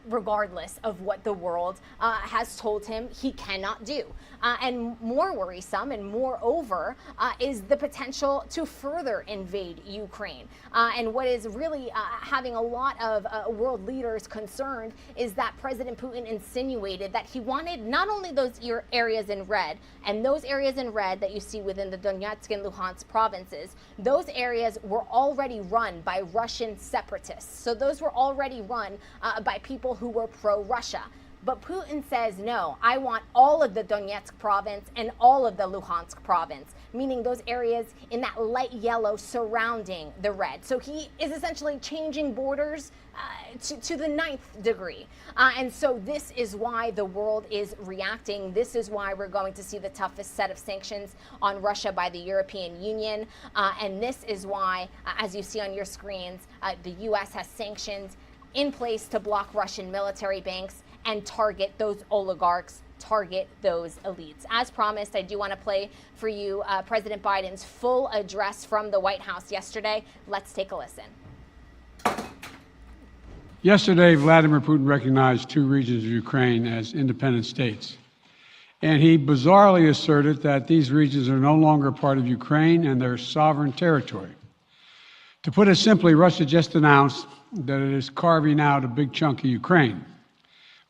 regardless of what the world has told him he cannot do. And more worrisome and moreover is the potential to further invade Ukraine. And what is really having a lot of world leaders concerned is that President Putin insinuated that he wanted not only those areas in red, and those areas in red that you see within the Donetsk and Luhansk provinces, those areas were already run by Russian separatists. So those were already run by people who were pro-Russia. But Putin says, no, I want all of the Donetsk province and all of the Luhansk province, meaning those areas in that light yellow surrounding the red. So he is essentially changing borders to the 9th degree. And so this is why the world is reacting. This is why we're going to see the toughest set of sanctions on Russia by the European Union. And this is why, as you see on your screens, the U.S. has sanctions in place to block Russian military banks and target those oligarchs, target those elites. As promised, I do want to play for you President Biden's full address from the White House yesterday. Let's take a listen. Yesterday, Vladimir Putin recognized 2 regions of Ukraine as independent states. And he bizarrely asserted that these regions are no longer part of Ukraine and their sovereign territory. To put it simply, Russia just announced that it is carving out a big chunk of Ukraine.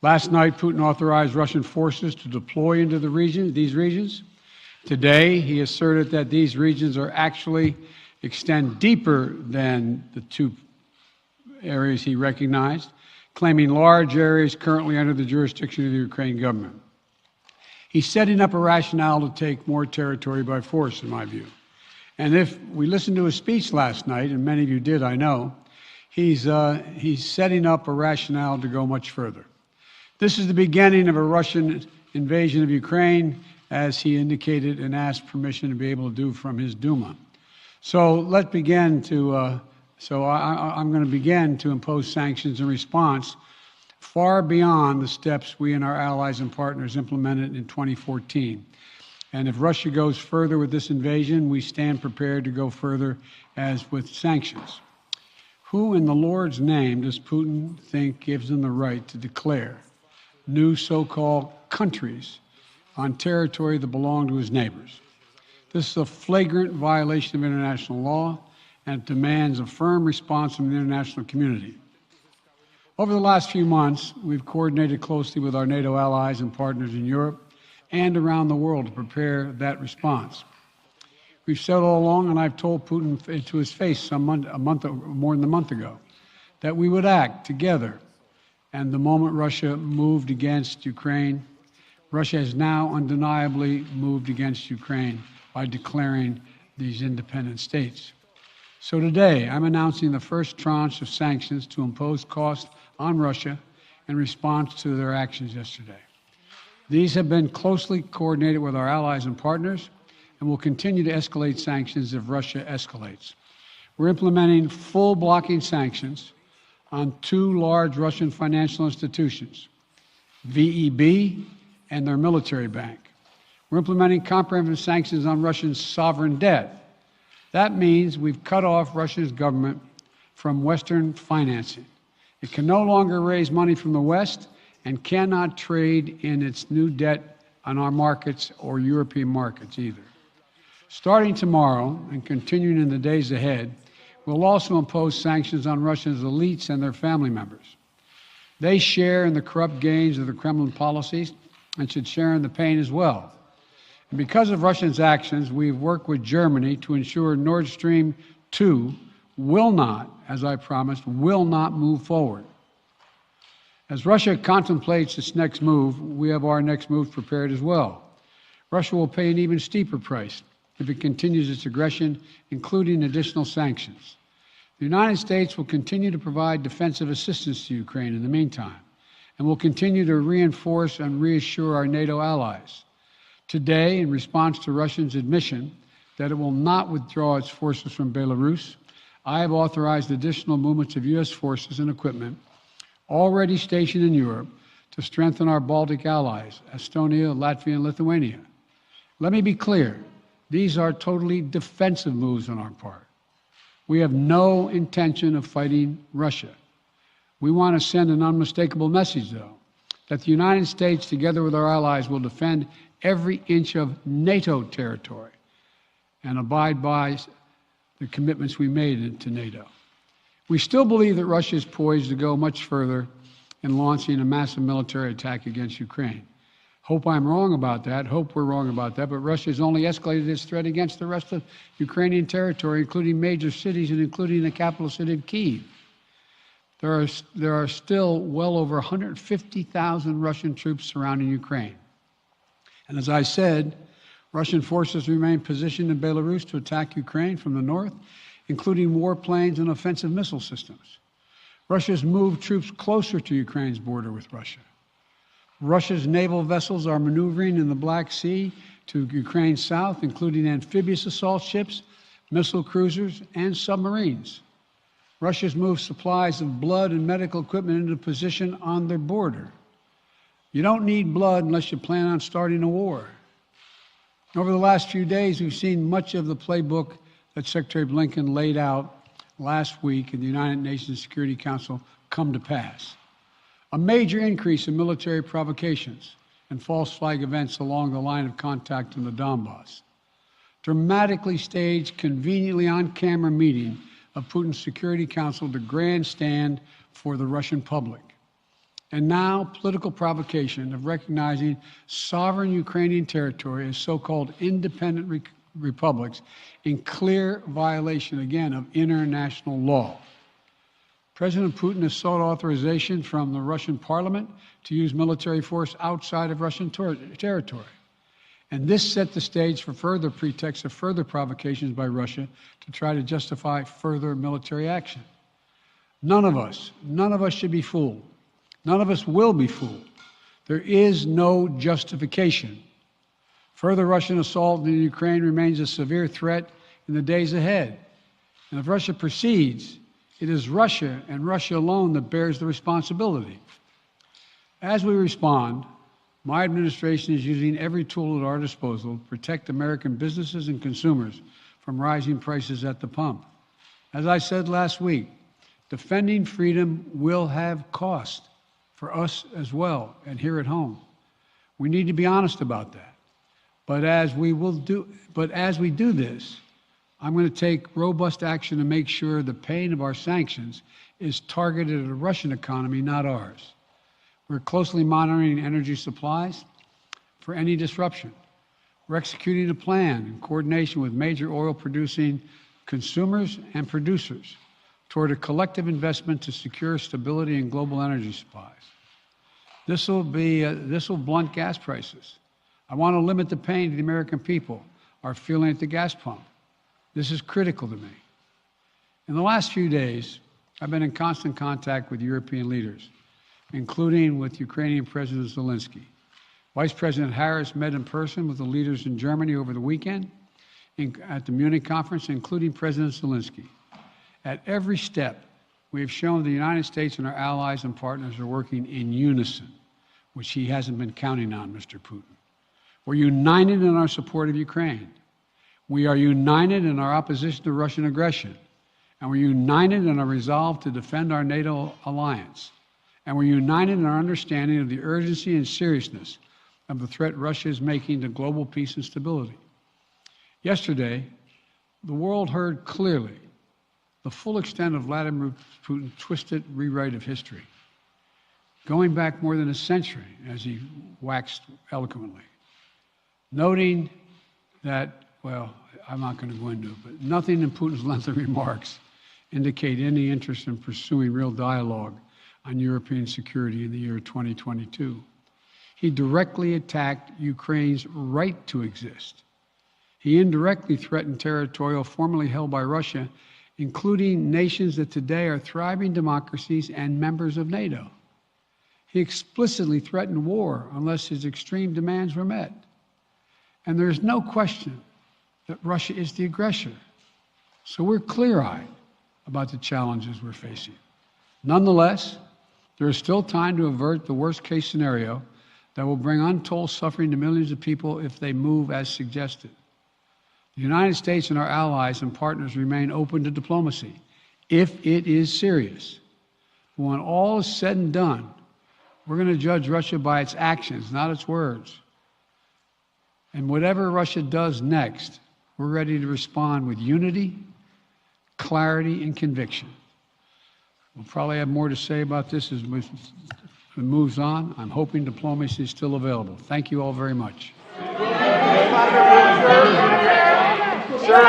Last night, Putin authorized Russian forces to deploy into these regions. Today, he asserted that these regions are actually extend deeper than the 2 areas he recognized, claiming large areas currently under the jurisdiction of the Ukraine government. He's setting up a rationale to take more territory by force, in my view. And if we listened to his speech last night, and many of you did, I know, he's setting up a rationale to go much further. This is the beginning of a Russian invasion of Ukraine, as he indicated and asked permission to be able to do from his Duma. So let's begin to, I'm going to begin to impose sanctions in response far beyond the steps we and our allies and partners implemented in 2014. And if Russia goes further with this invasion, we stand prepared to go further as with sanctions. Who in the Lord's name does Putin think gives him the right to declare new so-called countries on territory that belong to his neighbors? This is a flagrant violation of international law, and it demands a firm response from the international community. Over the last few months, we've coordinated closely with our NATO allies and partners in Europe and around the world to prepare that response. We've said all along, and I've told Putin to his face more than a month ago, that we would act together. And the moment Russia moved against Ukraine, Russia has now undeniably moved against Ukraine by declaring these independent states. So today, I'm announcing the first tranche of sanctions to impose costs on Russia in response to their actions yesterday. These have been closely coordinated with our allies and partners, and will continue to escalate sanctions if Russia escalates. We're implementing full blocking sanctions on 2 large Russian financial institutions, VEB and their military bank. We're implementing comprehensive sanctions on Russian sovereign debt, That means we've cut off Russia's government from Western financing. It can no longer raise money from the West and cannot trade in its new debt on our markets or European markets either. Starting tomorrow and continuing in the days ahead, we'll also impose sanctions on Russia's elites and their family members. They share in the corrupt gains of the Kremlin policies and should share in the pain as well. And because of Russia's actions, we've worked with Germany to ensure Nord Stream 2 will not, as I promised, will not move forward. As Russia contemplates its next move, we have our next move prepared as well. Russia will pay an even steeper price if it continues its aggression, including additional sanctions. The United States will continue to provide defensive assistance to Ukraine in the meantime, and will continue to reinforce and reassure our NATO allies. Today, in response to Russia's admission that it will not withdraw its forces from Belarus, I have authorized additional movements of U.S. forces and equipment already stationed in Europe to strengthen our Baltic allies, Estonia, Latvia, and Lithuania. Let me be clear, these are totally defensive moves on our part. We have no intention of fighting Russia. We want to send an unmistakable message, though, that the United States, together with our allies, will defend every inch of NATO territory and abide by the commitments we made to NATO. We still believe that Russia is poised to go much further in launching a massive military attack against Ukraine. Hope I'm wrong about that. Hope we're wrong about that. But Russia has only escalated its threat against the rest of Ukrainian territory, including major cities and including the capital city of Kyiv. There are still well over 150,000 Russian troops surrounding Ukraine. And as I said, Russian forces remain positioned in Belarus to attack Ukraine from the north, including warplanes and offensive missile systems. Russia's moved troops closer to Ukraine's border with Russia. Russia's naval vessels are maneuvering in the Black Sea to Ukraine's south, including amphibious assault ships, missile cruisers, and submarines. Russia's moved supplies of blood and medical equipment into position on their border. You don't need blood unless you plan on starting a war. Over the last few days, we've seen much of the playbook that Secretary Blinken laid out last week in the United Nations Security Council come to pass. A major increase in military provocations and false flag events along the line of contact in the Donbass. Dramatically staged, conveniently on-camera meeting of Putin's Security Council to grandstand for the Russian public. And now, political provocation of recognizing sovereign Ukrainian territory as so-called independent republics in clear violation, again, of international law. President Putin has sought authorization from the Russian parliament to use military force outside of Russian territory. And this set the stage for further pretexts of further provocations by Russia to try to justify further military action. None of us should be fooled. None of us will be fooled. There is no justification. Further Russian assault in Ukraine remains a severe threat in the days ahead. And if Russia proceeds, it is Russia and Russia alone that bears the responsibility. As we respond, my administration is using every tool at our disposal to protect American businesses and consumers from rising prices at the pump. As I said last week, defending freedom will have cost for us as well and here at home. We need to be honest about that. But as we do this, I'm going to take robust action to make sure the pain of our sanctions is targeted at the Russian economy, not ours. We're closely monitoring energy supplies for any disruption. We're executing a plan in coordination with major oil-producing consumers and producers toward a collective investment to secure stability in global energy supplies. This will blunt gas prices. I want to limit the pain to the American people are feeling at the gas pump. This is critical to me. In the last few days, I've been in constant contact with European leaders, including with Ukrainian President Zelensky. Vice President Harris met in person with the leaders in Germany over the weekend at the Munich conference, including President Zelensky. At every step, we have shown the United States and our allies and partners are working in unison, which he hasn't been counting on, Mr. Putin. We're united in our support of Ukraine. We are united in our opposition to Russian aggression, and we're united in our resolve to defend our NATO alliance, and we're united in our understanding of the urgency and seriousness of the threat Russia is making to global peace and stability. Yesterday, the world heard clearly the full extent of Vladimir Putin's twisted rewrite of history, going back more than a century, as he waxed eloquently, noting that, well, I'm not going to go into it, but nothing in Putin's lengthy remarks indicate any interest in pursuing real dialogue on European security in the year 2022. He directly attacked Ukraine's right to exist. He indirectly threatened territory formerly held by Russia, including nations that today are thriving democracies and members of NATO. He explicitly threatened war unless his extreme demands were met. And there is no question that Russia is the aggressor. So we're clear-eyed about the challenges we're facing. Nonetheless, there is still time to avert the worst-case scenario that will bring untold suffering to millions of people if they move as suggested. The United States and our allies and partners remain open to diplomacy if it is serious. But when all is said and done, we're going to judge Russia by its actions, not its words. And whatever Russia does next, we're ready to respond with unity, clarity, and conviction. We'll probably have more to say about this as it moves on. I'm hoping diplomacy is still available. Thank you all very much. Sir,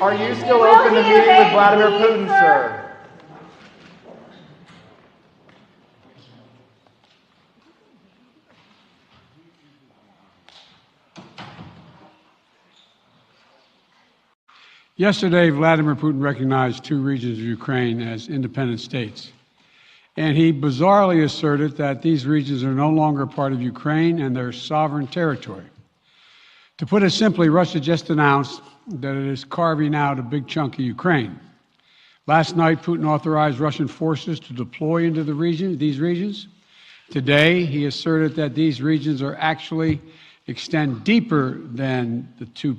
are you still open to meeting with Vladimir Putin, sir? Yesterday, Vladimir Putin recognized 2 regions of Ukraine as independent states. And he bizarrely asserted that these regions are no longer part of Ukraine and their sovereign territory. To put it simply, Russia just announced that it is carving out a big chunk of Ukraine. Last night, Putin authorized Russian forces to deploy into these regions. Today, he asserted that these regions are actually extend deeper than the 2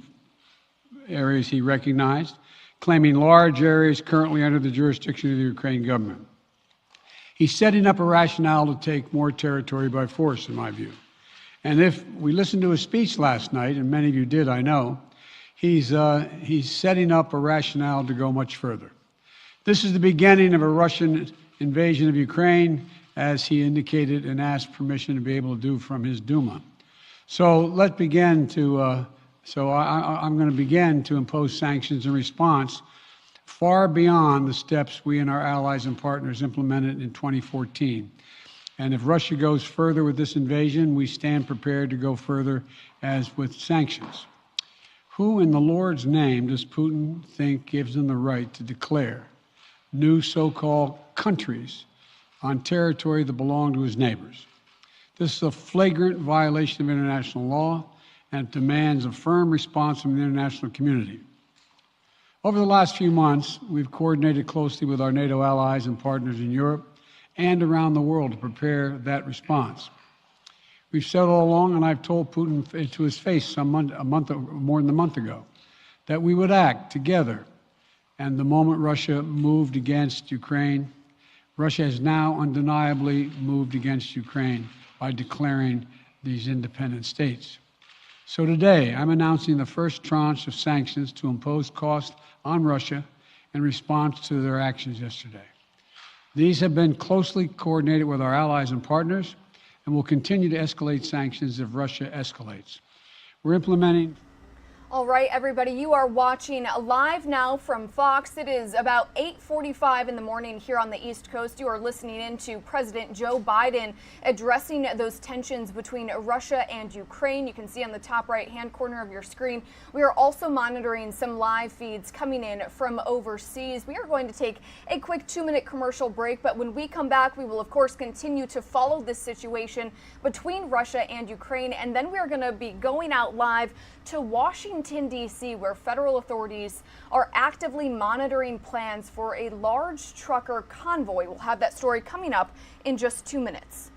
areas he recognized, claiming large areas currently under the jurisdiction of the Ukrainian government. He's setting up a rationale to take more territory by force, in my view. And if we listened to his speech last night, and many of you did, I know, he's setting up a rationale to go much further. This is the beginning of a Russian invasion of Ukraine, as he indicated and asked permission to be able to do from his Duma. So let's begin to, I'm going to begin to impose sanctions in response far beyond the steps we and our allies and partners implemented in 2014. And if Russia goes further with this invasion, we stand prepared to go further as with sanctions. Who in the Lord's name does Putin think gives him the right to declare new so-called countries on territory that belong to his neighbors? This is a flagrant violation of international law, and it demands a firm response from the international community. Over the last few months, we've coordinated closely with our NATO allies and partners in Europe and around the world to prepare that response. We've said all along, and I've told Putin to his face more than a month ago, that we would act together. And the moment Russia moved against Ukraine, Russia has now undeniably moved against Ukraine by declaring these independent states. So today, I'm announcing the first tranche of sanctions to impose costs on Russia in response to their actions yesterday. These have been closely coordinated with our allies and partners, and will continue to escalate sanctions if Russia escalates. We're implementing. All right, everybody, you are watching Live Now from Fox. It is about 8:45 in the morning here on the East Coast. You are listening in to President Joe Biden addressing those tensions between Russia and Ukraine. You can see on the top right-hand corner of your screen. We are also monitoring some live feeds coming in from overseas. We are going to take a quick 2-minute commercial break, but when we come back, we will, of course, continue to follow this situation between Russia and Ukraine, and then we are going to be going out live to Washington, D.C., where federal authorities are actively monitoring plans for a large trucker convoy. We'll have that story coming up in just 2 minutes.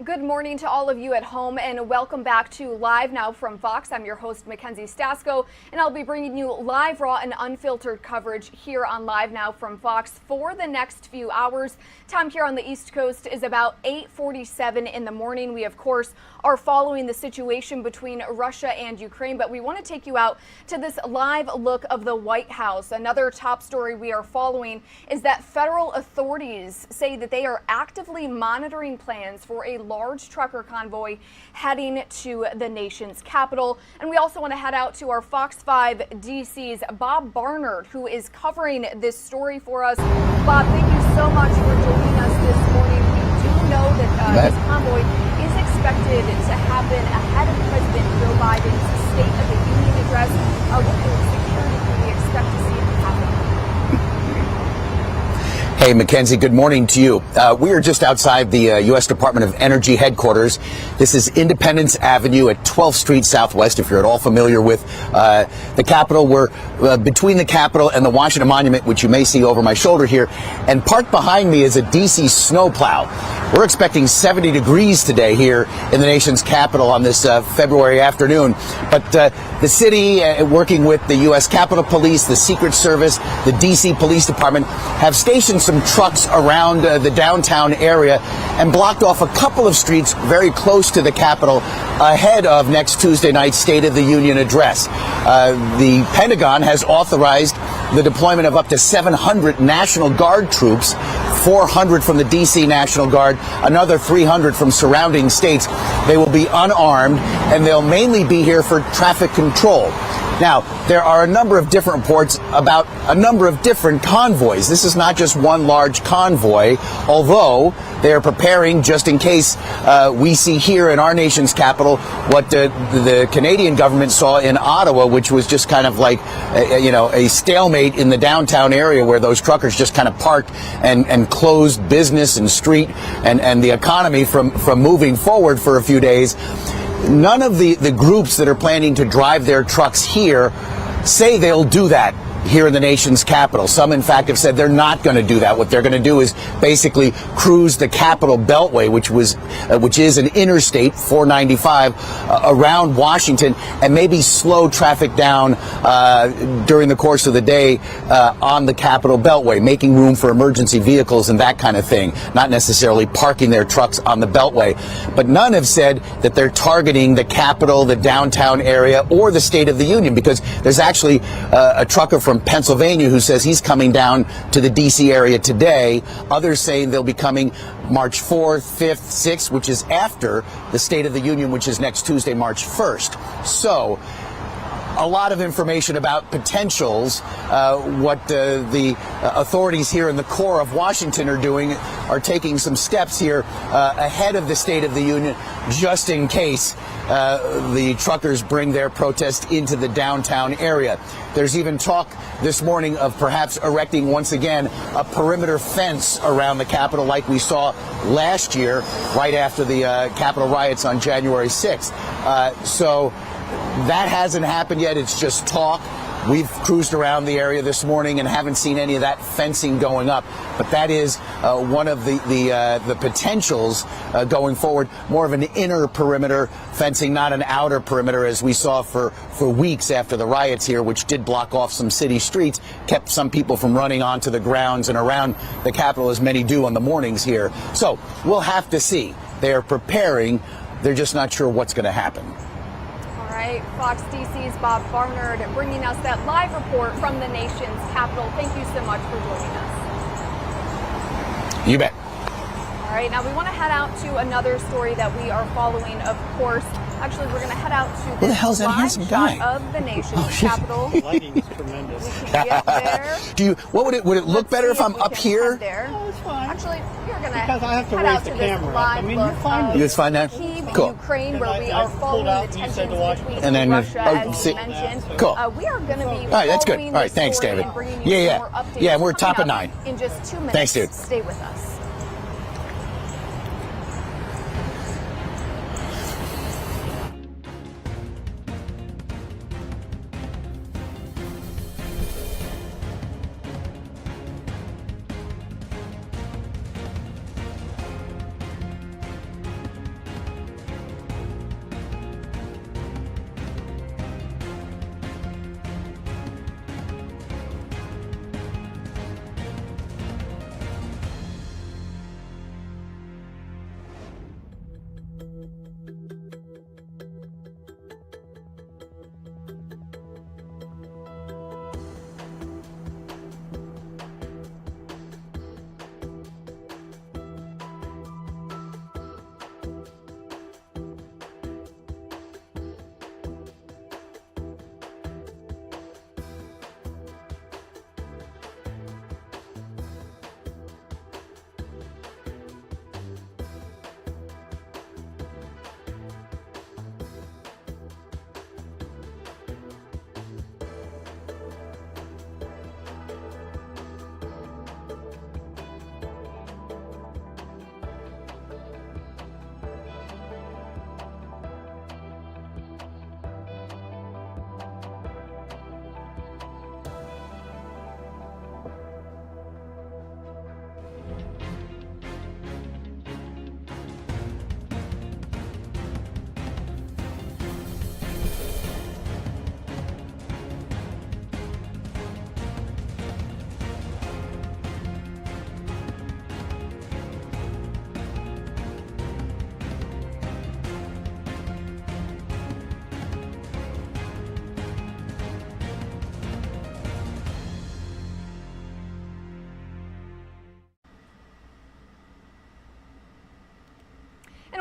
Good morning to all of you at home and welcome back to Live Now from Fox. I'm your host, Mackenzie Stasko, and I'll be bringing you live, raw, and unfiltered coverage here on Live Now from Fox for the next few hours. Time here on the East Coast is about 8:47 in the morning. We, of course, are following the situation between Russia and Ukraine, but we want to take you out to this live look of the White House. Another top story we are following is that federal authorities say that they are actively monitoring plans for a large trucker convoy heading to the nation's capital. And we also want to head out to our Fox 5 DC's Bob Barnard, who is covering this story for us. Bob, thank you so much for joining us this morning. We do know that this convoy is expected to happen ahead of President Joe Biden's State of the Union address. What kind of security can we expect to see happen? Hey, Mackenzie, good morning to you. We are just outside the U.S. Department of Energy headquarters. This is Independence Avenue at 12th Street Southwest, if you're at all familiar with the Capitol. We're between the Capitol and the Washington Monument, which you may see over my shoulder here. And parked behind me is a D.C. snowplow. We're expecting 70 degrees today here in the nation's capital on this February afternoon. But the city, working with the U.S. Capitol Police, the Secret Service, the D.C. Police Department, have stationed some trucks around the downtown area and blocked off a couple of streets very close to the Capitol ahead of next Tuesday night's State of the Union address. The Pentagon has authorized the deployment of up to 700 National Guard troops, 400 from the D.C. National Guard, another 300 from surrounding states. They will be unarmed, and they'll mainly be here for traffic control. Now, there are a number of different reports about a number of different convoys. This is not just one large convoy, although they are preparing just in case we see here in our nation's capital what the Canadian government saw in Ottawa, which was just kind of like, a stalemate in the downtown area where those truckers just kind of parked and closed business and street and the economy from moving forward for a few days. None of the groups that are planning to drive their trucks here say they'll do that here in the nation's capital. Some, in fact, have said they're not going to do that. What they're going to do is basically cruise the Capitol Beltway, which is an interstate 495 around Washington, and maybe slow traffic down during the course of the day on the Capitol Beltway, making room for emergency vehicles and that kind of thing, not necessarily parking their trucks on the Beltway. But none have said that they're targeting the Capitol, the downtown area, or the State of the Union, because there's actually a trucker from Pennsylvania who says he's coming down to the D.C. area today. Others saying they'll be coming March 4th, 5th, 6th, which is after the State of the Union, which is next Tuesday, March 1st. So a lot of information about potentials. What the authorities here in the core of Washington are doing are taking some steps here ahead of the State of the Union, just in case the truckers bring their protest into the downtown area. There's even talk this morning of perhaps erecting once again a perimeter fence around the Capitol like we saw last year right after the Capitol riots on January 6th. So that hasn't happened yet. It's just talk. We've cruised around the area this morning and haven't seen any of that fencing going up. But that is one of the potentials going forward. More of an inner perimeter fencing, not an outer perimeter, as we saw for weeks after the riots here, which did block off some city streets, kept some people from running onto the grounds and around the Capitol, as many do on the mornings here. So we'll have to see. They are preparing. They're just not sure what's going to happen. Fox DC's Bob Barnard bringing us that live report from the nation's capital. Thank you so much for joining us. You bet. All right, now we want to head out to another story that we are following, of course. Actually, we're going to head out to Who the hell's that handsome guy? Of the nation's capital. The lighting is tremendous. We can get there. Would it look better if I'm up here? No, it's fine. Actually, we're going to because I have to head raise out the to camera. this live You're look fine. You fine now? Cool. Ukraine, where we are following the tensions between and then, Russia, as you mentioned. Cool. We are going to be all right, that's good. All right, thanks, David. Yeah, we're top of 9. In just 2 minutes. Thanks, dude. Stay with us.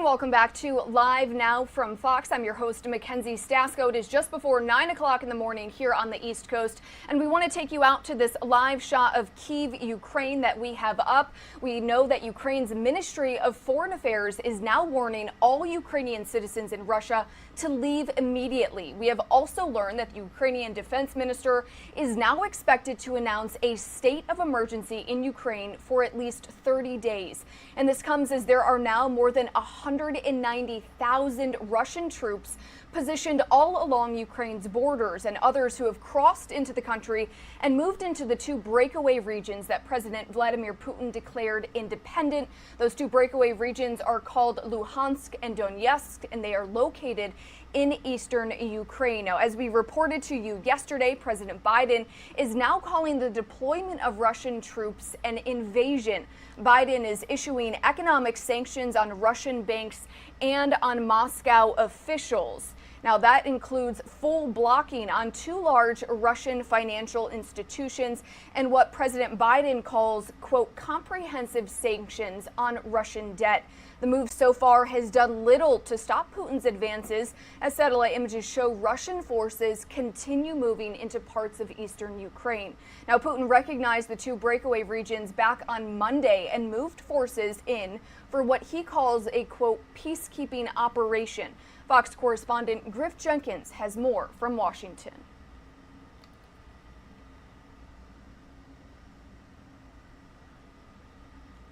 And welcome back to Live Now from Fox. I'm your host, Mackenzie Stasko. It is just before 9 o'clock in the morning here on the East Coast, and we want to take you out to this live shot of Kyiv, Ukraine that we have up. We know that Ukraine's Ministry of Foreign Affairs is now warning all Ukrainian citizens in Russia to leave immediately. We have also learned that the Ukrainian Defense Minister is now expected to announce a state of emergency in Ukraine for at least 30 days. And this comes as there are now more than 190,000 Russian troops positioned all along Ukraine's borders, and others who have crossed into the country and moved into the two breakaway regions that President Vladimir Putin declared independent. Those two breakaway regions are called Luhansk and Donetsk, and they are located in eastern Ukraine. Now, as we reported to you yesterday, President Biden is now calling the deployment of Russian troops an invasion. Biden is issuing economic sanctions on Russian banks and on Moscow officials. Now, that includes full blocking on two large Russian financial institutions and what President Biden calls, quote, comprehensive sanctions on Russian debt. The move so far has done little to stop Putin's advances, as satellite images show Russian forces continue moving into parts of eastern Ukraine. Now, Putin recognized the two breakaway regions back on Monday and moved forces in for what he calls a, quote, peacekeeping operation. Fox correspondent Griff Jenkins has more from Washington.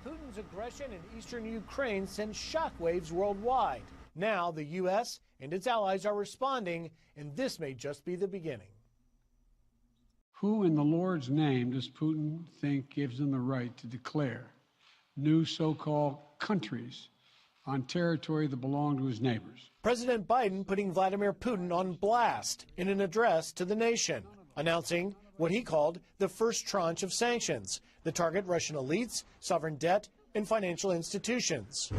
Putin's aggression in eastern Ukraine sent shockwaves worldwide. Now the U.S. and its allies are responding, and this may just be the beginning. Who in the Lord's name does Putin think gives him the right to declare new so-called countries on territory that belong to his neighbors? President Biden putting Vladimir Putin on blast in an address to the nation, announcing what he called the first tranche of sanctions that target Russian elites, sovereign debt, and financial institutions.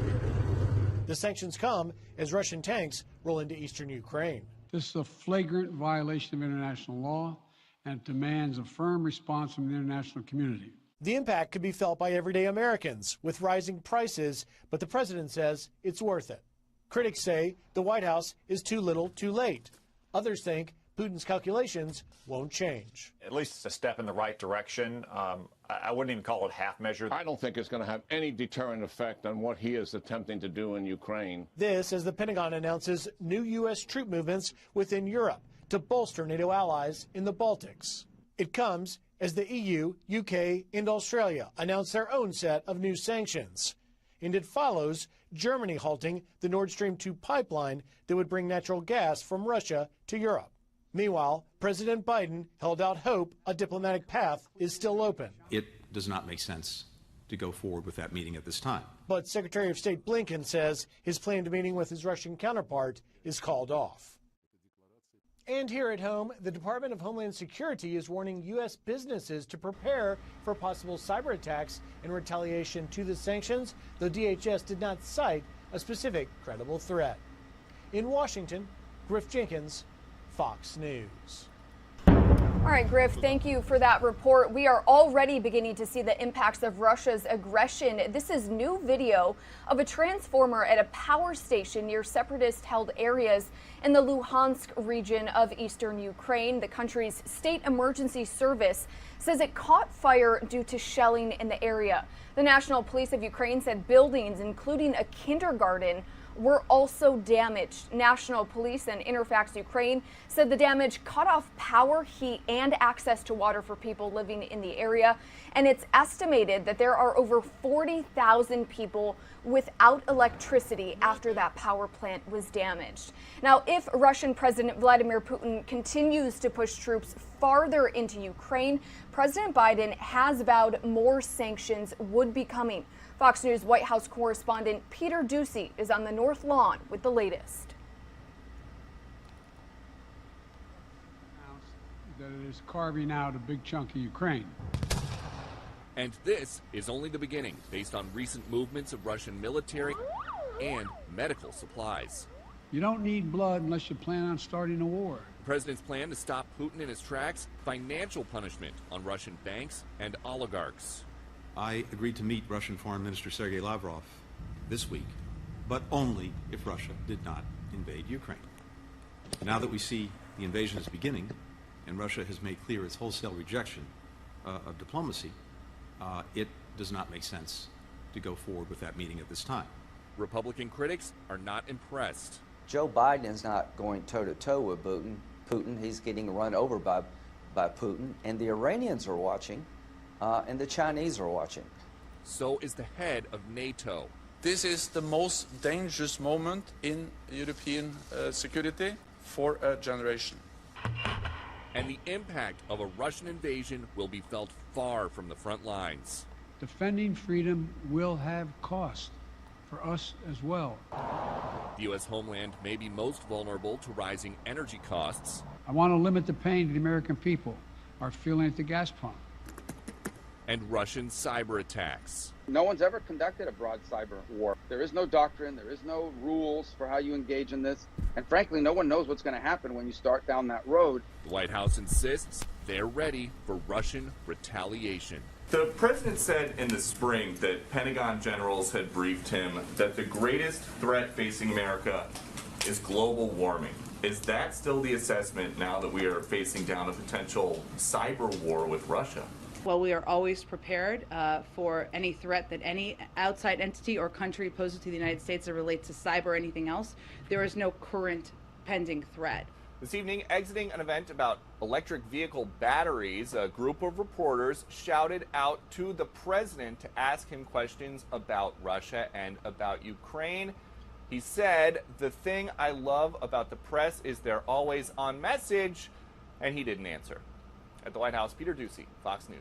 The sanctions come as Russian tanks roll into eastern Ukraine. This is a flagrant violation of international law, and it demands a firm response from the international community. The impact could be felt by everyday Americans with rising prices, but the president says it's worth it. Critics say the White House is too little, too late. Others think Putin's calculations won't change. At least it's a step in the right direction. I wouldn't even call it half-measured. I don't think it's going to have any deterrent effect on what he is attempting to do in Ukraine. This as the Pentagon announces new U.S. troop movements within Europe to bolster NATO allies in the Baltics. It comes as the EU, UK, and Australia announce their own set of new sanctions. And it follows Germany halting the Nord Stream 2 pipeline that would bring natural gas from Russia to Europe. Meanwhile, President Biden held out hope a diplomatic path is still open. It does not make sense to go forward with that meeting at this time. But Secretary of State Blinken says his planned meeting with his Russian counterpart is called off. And here at home, the Department of Homeland Security is warning U.S. businesses to prepare for possible cyber attacks in retaliation to the sanctions, though DHS did not cite a specific credible threat. In Washington, Griff Jenkins, Fox News. All right, Griff, thank you for that report. We are already beginning to see the impacts of Russia's aggression. This is new video of a transformer at a power station near separatist-held areas in the Luhansk region of eastern Ukraine. The country's state emergency service says it caught fire due to shelling in the area. The National Police of Ukraine said buildings, including a kindergarten, were also damaged. National Police and Interfax Ukraine said the damage cut off power, heat, and access to water for people living in the area. And it's estimated that there are over 40,000 people without electricity after that power plant was damaged. Now, if Russian President Vladimir Putin continues to push troops farther into Ukraine, President Biden has vowed more sanctions would be coming. Fox News White House correspondent Peter Ducey is on the North Lawn with the latest. That it is carving out a big chunk of Ukraine. And this is only the beginning, based on recent movements of Russian military and medical supplies. You don't need blood unless you plan on starting a war. The president's plan to stop Putin in his tracks, financial punishment on Russian banks and oligarchs. I agreed to meet Russian Foreign Minister Sergei Lavrov this week but only if Russia did not invade Ukraine. Now that we see the invasion is beginning, and Russia has made clear its wholesale rejection of diplomacy, it does not make sense to go forward with that meeting at this time. Republican critics are not impressed. Joe Biden is not going toe-to-toe with Putin. He's getting run over by Putin, and the Iranians are watching, and the Chinese are watching. So is the head of NATO. This is the most dangerous moment in European security for a generation. And the impact of a Russian invasion will be felt far from the front lines. Defending freedom will have cost for us as well. The U.S. homeland may be most vulnerable to rising energy costs. I want to limit the pain to the American people are feeling at the gas pump. And Russian cyber attacks. No one's ever conducted a broad cyber war. There is no doctrine, there is no rules for how you engage in this. And frankly, no one knows what's going to happen when you start down that road. The White House insists they're ready for Russian retaliation. The president said in the spring that Pentagon generals had briefed him that the greatest threat facing America is global warming. Is that still the assessment now that we are facing down a potential cyber war with Russia? Well, we are always prepared for any threat that any outside entity or country poses to the United States that relates to cyber or anything else. There is no current pending threat. This evening, exiting an event about electric vehicle batteries, a group of reporters shouted out to the president to ask him questions about Russia and about Ukraine. He said, "The thing I love about the press is they're always on message," and he didn't answer. At the White House, Peter Doocy, Fox News.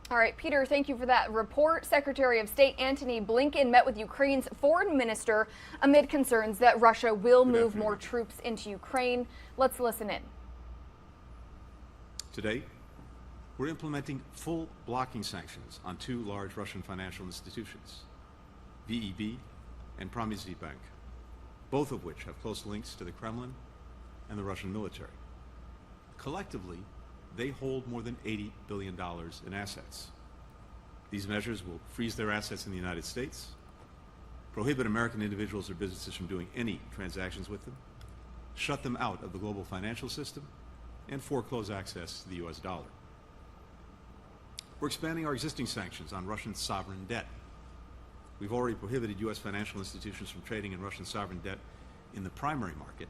All right, Peter, thank you for that report. Secretary of State Antony Blinken met with Ukraine's foreign minister amid concerns that Russia will move more troops into Ukraine. Let's listen in. Today, we're implementing full blocking sanctions on two large Russian financial institutions, VEB and Bank, both of which have close links to the Kremlin and the Russian military. Collectively, they hold more than $80 billion in assets. These measures will freeze their assets in the United States, prohibit American individuals or businesses from doing any transactions with them, shut them out of the global financial system, and foreclose access to the U.S. dollar. We're expanding our existing sanctions on Russian sovereign debt. We've already prohibited U.S. financial institutions from trading in Russian sovereign debt in the primary market.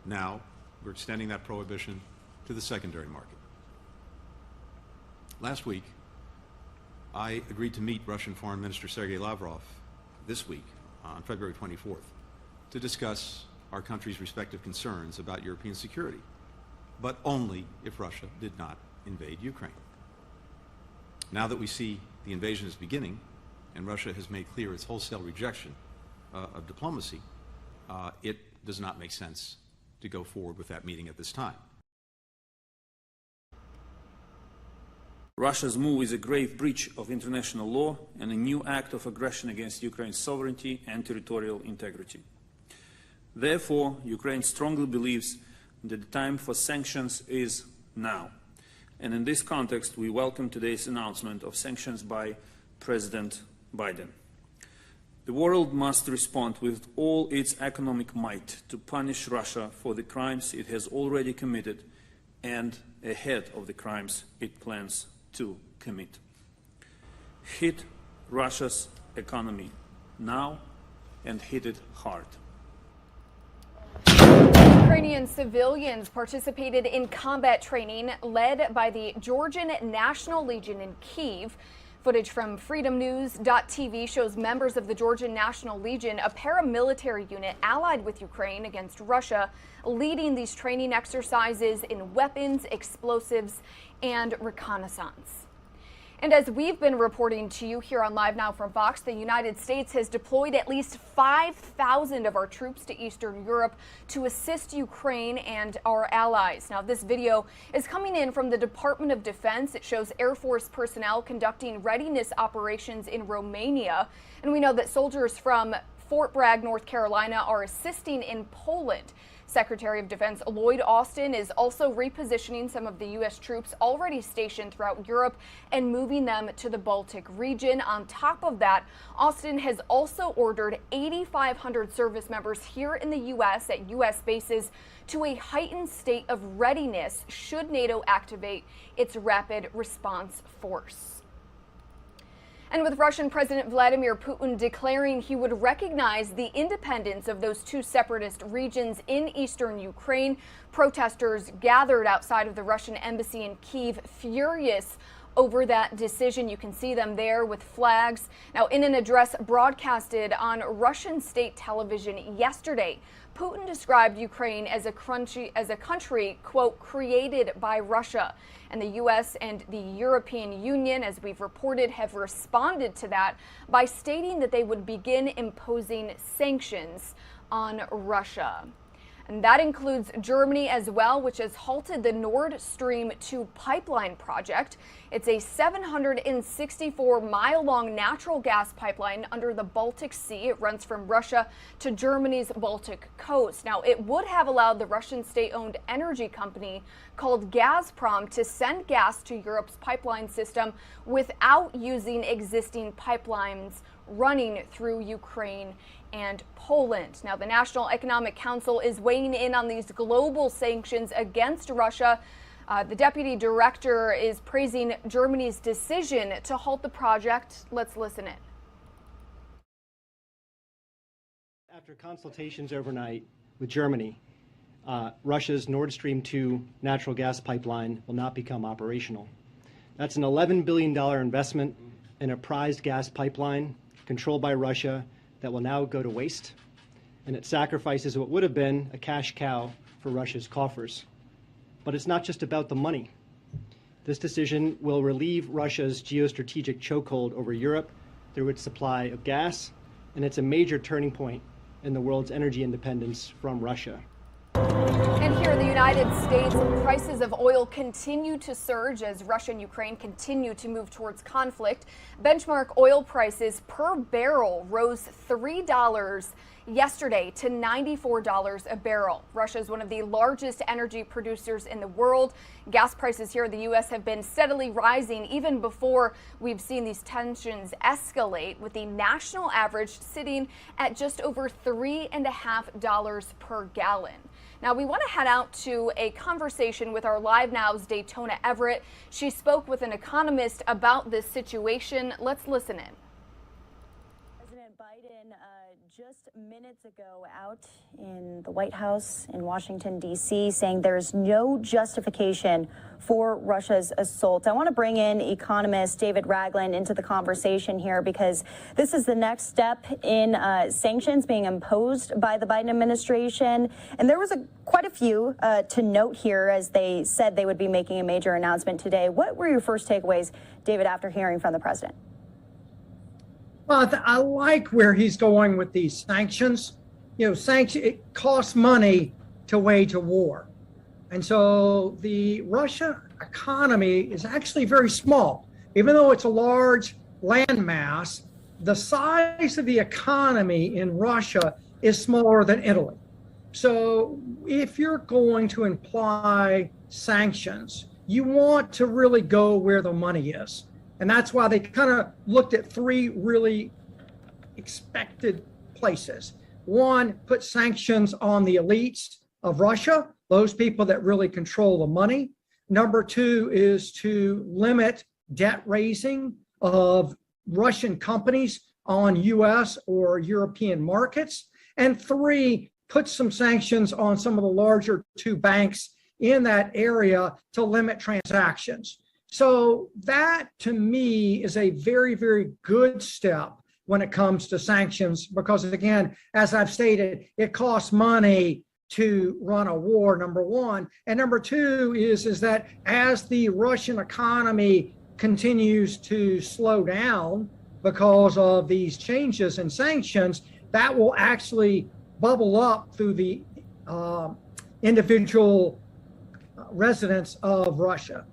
Now, we're extending that prohibition to the secondary market. Last week, I agreed to meet Russian Foreign Minister Sergei Lavrov this week, on February 24th, to discuss our country's respective concerns about European security, but only if Russia did not invade Ukraine. Now that we see the invasion is beginning, and Russia has made clear its wholesale rejection of diplomacy, it does not make sense to go forward with that meeting at this time. Russia's move is a grave breach of international law and a new act of aggression against Ukraine's sovereignty and territorial integrity. Therefore, Ukraine strongly believes that the time for sanctions is now. And in this context, we welcome today's announcement of sanctions by President Biden. The world must respond with all its economic might to punish Russia for the crimes it has already committed and ahead of the crimes it plans to commit. Hit Russia's economy now and hit it hard. Ukrainian civilians participated in combat training led by the Georgian National Legion in Kyiv. Footage from freedomnews.tv shows members of the Georgian National Legion, a paramilitary unit allied with Ukraine against Russia, leading these training exercises in weapons, explosives, and reconnaissance. And as we've been reporting to you here on Live Now from Fox, the United States has deployed at least 5,000 of our troops to Eastern Europe to assist Ukraine and our allies. Now, this video is coming in from the Department of Defense. It shows Air Force personnel conducting readiness operations in Romania. And we know that soldiers from Fort Bragg, North Carolina, are assisting in Poland. Secretary of Defense Lloyd Austin is also repositioning some of the U.S. troops already stationed throughout Europe and moving them to the Baltic region. On top of that, Austin has also ordered 8,500 service members here in the U.S. at U.S. bases to a heightened state of readiness should NATO activate its rapid response force. And with Russian President Vladimir Putin declaring he would recognize the independence of those two separatist regions in eastern Ukraine, protesters gathered outside of the Russian embassy in Kyiv, furious over that decision. You can see them there with flags. Now, in an address broadcasted on Russian state television yesterday, Putin described Ukraine as a country, quote, created by Russia. And the U.S. and the European Union, as we've reported, have responded to that by stating that they would begin imposing sanctions on Russia. And that includes Germany as well, which has halted the Nord Stream 2 pipeline project. It's a 764-mile-long natural gas pipeline under the Baltic Sea. It runs from Russia to Germany's Baltic coast. Now, it would have allowed the Russian state-owned energy company called Gazprom to send gas to Europe's pipeline system without using existing pipelines running through Ukraine and Poland. Now, the National Economic Council is weighing in on these global sanctions against Russia. The deputy director is praising Germany's decision to halt the project. Let's listen in. After consultations overnight with Germany, Russia's Nord Stream 2 natural gas pipeline will not become operational. That's an $11 billion investment in a prized gas pipeline controlled by Russia that will now go to waste, and it sacrifices what would have been a cash cow for Russia's coffers. But it's not just about the money. This decision will relieve Russia's geostrategic chokehold over Europe through its supply of gas, and it's a major turning point in the world's energy independence from Russia. And here in the United States, prices of oil continue to surge as Russia and Ukraine continue to move towards conflict. Benchmark oil prices per barrel rose $3 yesterday to $94 a barrel. Russia is one of the largest energy producers in the world. Gas prices here in the U.S. have been steadily rising even before we've seen these tensions escalate, with the national average sitting at just over $3.50 per gallon. Now, we want to head out to a conversation with our LiveNOW's Daytona Everett. She spoke with an economist about this situation. Let's listen in. President Biden just minutes ago out in the White House in Washington, D.C., saying there's no justification for Russia's assault. I want to bring in economist David Ragland into the conversation here because this is the next step in sanctions being imposed by the Biden administration. And there was quite a few to note here as they said they would be making a major announcement today. What were your first takeaways, David, after hearing from the president? Well, I like where he's going with these sanctions. You know, it costs money to wage a war. And so the Russia economy is actually very small. Even though it's a large landmass, the size of the economy in Russia is smaller than Italy. So if you're going to imply sanctions, you want to really go where the money is. And that's why they kind of looked at three really expected places. One, put sanctions on the elites of Russia, those people that really control the money. Number two is to limit debt raising of Russian companies on US or European markets. And three, put some sanctions on some of the larger two banks in that area to limit transactions. So that, to me, is a very, very good step when it comes to sanctions, because, again, as I've stated, it costs money to run a war, number one. And number two is that as the Russian economy continues to slow down because of these changes in sanctions, that will actually bubble up through the individual residents of Russia.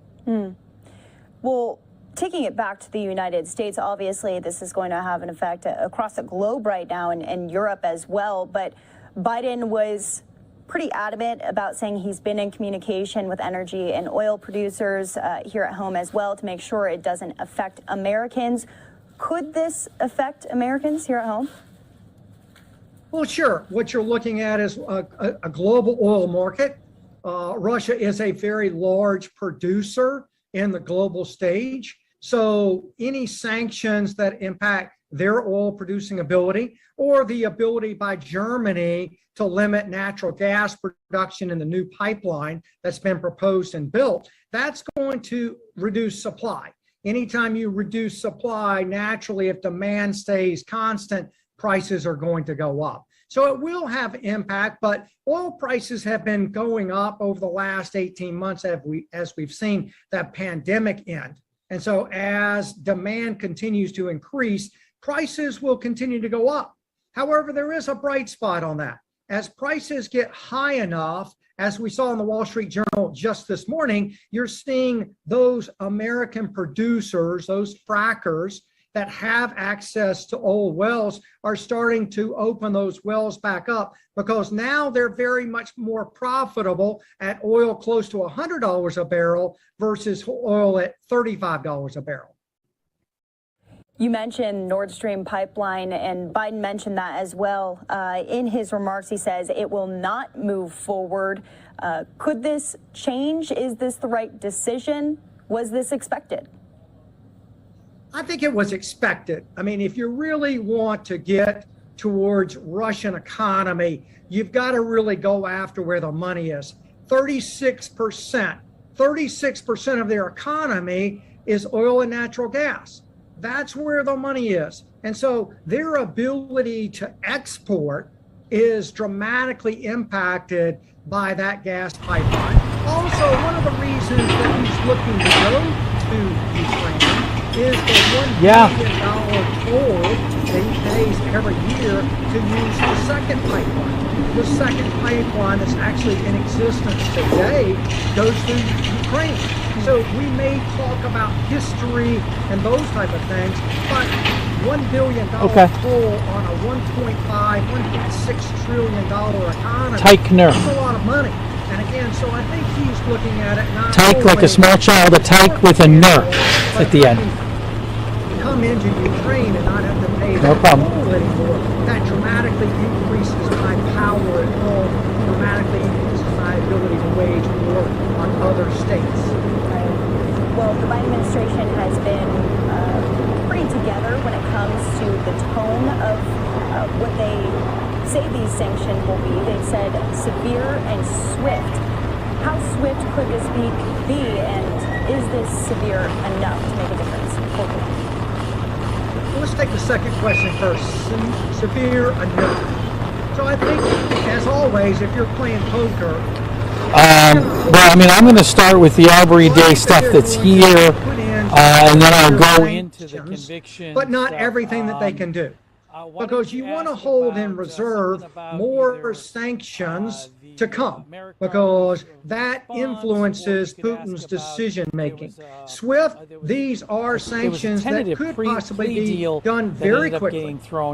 Well, taking it back to the United States, obviously this is going to have an effect across the globe right now and Europe as well. But Biden was pretty adamant about saying he's been in communication with energy and oil producers here at home as well to make sure it doesn't affect Americans. Could this affect Americans here at home? Well, sure. What you're looking at is a global oil market. Russia is a very large producer in the global stage. So any sanctions that impact their oil producing ability or the ability by Germany to limit natural gas production in the new pipeline that's been proposed and built, that's going to reduce supply. Anytime you reduce supply, naturally, if demand stays constant, prices are going to go up. So it will have impact, but oil prices have been going up over the last 18 months as we've seen that pandemic end. And so as demand continues to increase, prices will continue to go up. However, there is a bright spot on that. As prices get high enough, as we saw in the Wall Street Journal just this morning, you're seeing those American producers, those frackers that have access to oil wells are starting to open those wells back up because now they're very much more profitable at oil close to $100 a barrel versus oil at $35 a barrel. You mentioned Nord Stream pipeline, and Biden mentioned that as well. In his remarks, he says it will not move forward. Could this change? Is this the right decision? Was this expected? I think it was expected. I mean, if you really want to get towards Russian economy, you've got to really go after where the money is. 36% of their economy is oil and natural gas. That's where the money is. And so their ability to export is dramatically impacted by that gas pipeline. Also, one of the reasons that he's looking to go to Ukraine is the $1 billion toll that he pays every year to use the second pipeline. The second pipeline that's actually in existence today goes through Ukraine. So we may talk about history and those type of things, but $1 billion toll on a $1.6 trillion economy. That's a lot of money. And again, so I think he's looking at it not Tyke like a small child, a tyke with a nerf at the end. Come into Ukraine and not have to pay No that problem. toll anymore. That dramatically increases my power at home, dramatically increases my ability to wage war on other states. Right. Well, the Biden administration has been pretty together when it comes to the tone of what they say these sanctions will be. They've said severe and swift. How swift could this be, and is this severe enough to make a difference? Let's take the second question first. Severe enough. So I think, as always, if you're playing poker, well, I mean, I'm going to start with the everyday stuff that's here, and then I'll go into the conviction. but not everything that they can do. Because you want to hold in reserve more sanctions to come, because that influences Putin's decision making. SWIFT, these are sanctions that could possibly be done very quickly. And so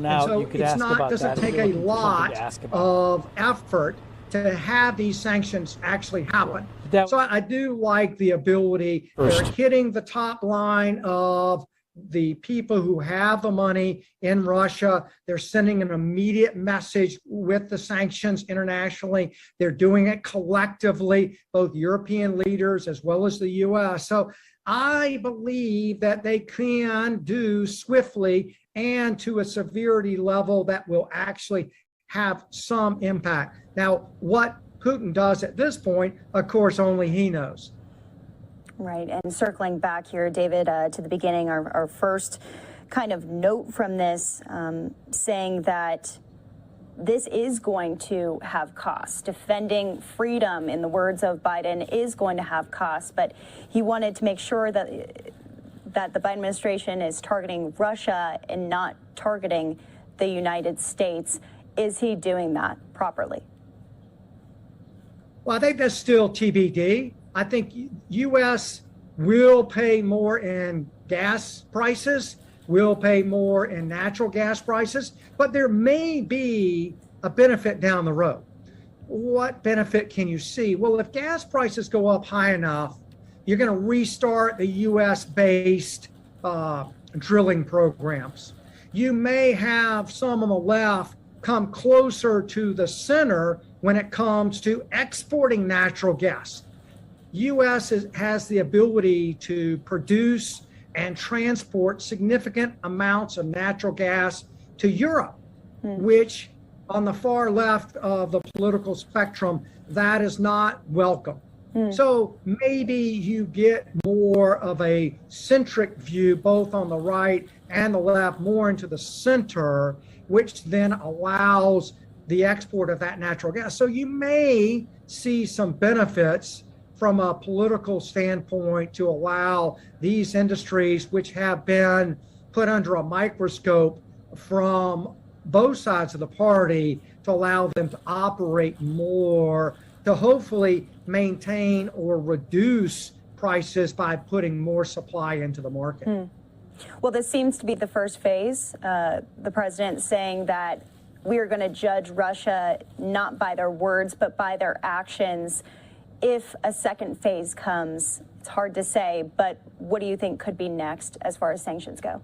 it's not, doesn't take a lot of effort to have these sanctions actually happen. So I do like the ability, they're hitting the top line of the people who have the money in Russia. They're sending an immediate message with the sanctions internationally. They're doing it collectively, both European leaders as well as the US. So I believe that they can do swiftly and to a severity level that will actually have some impact. Now, what Putin does at this point, of course, only he knows. Right. And circling back here, David, to the beginning, our first kind of note from this, saying that this is going to have costs. Defending freedom, in the words of Biden, is going to have costs. But he wanted to make sure that the Biden administration is targeting Russia and not targeting the United States. Is he doing that properly? Well, I think that's still TBD. I think U.S. will pay more in gas prices. We'll pay more in natural gas prices, but there may be a benefit down the road. What benefit can you see? Well, if gas prices go up high enough, you're going to restart the U.S.-based drilling programs. You may have some on the left come closer to the center when it comes to exporting natural gas. U.S. has the ability to produce and transport significant amounts of natural gas to Europe, which on the far left of the political spectrum, that is not welcome. So maybe you get more of a centric view, both on the right and the left, more into the center, which then allows the export of that natural gas. So you may see some benefits from a political standpoint to allow these industries, which have been put under a microscope from both sides of the party, to allow them to operate more, to hopefully maintain or reduce prices by putting more supply into the market. Well, this seems to be the first phase. The president saying that we are going to judge Russia not by their words, but by their actions. If a second phase comes, it's hard to say, but what do you think could be next as far as sanctions go?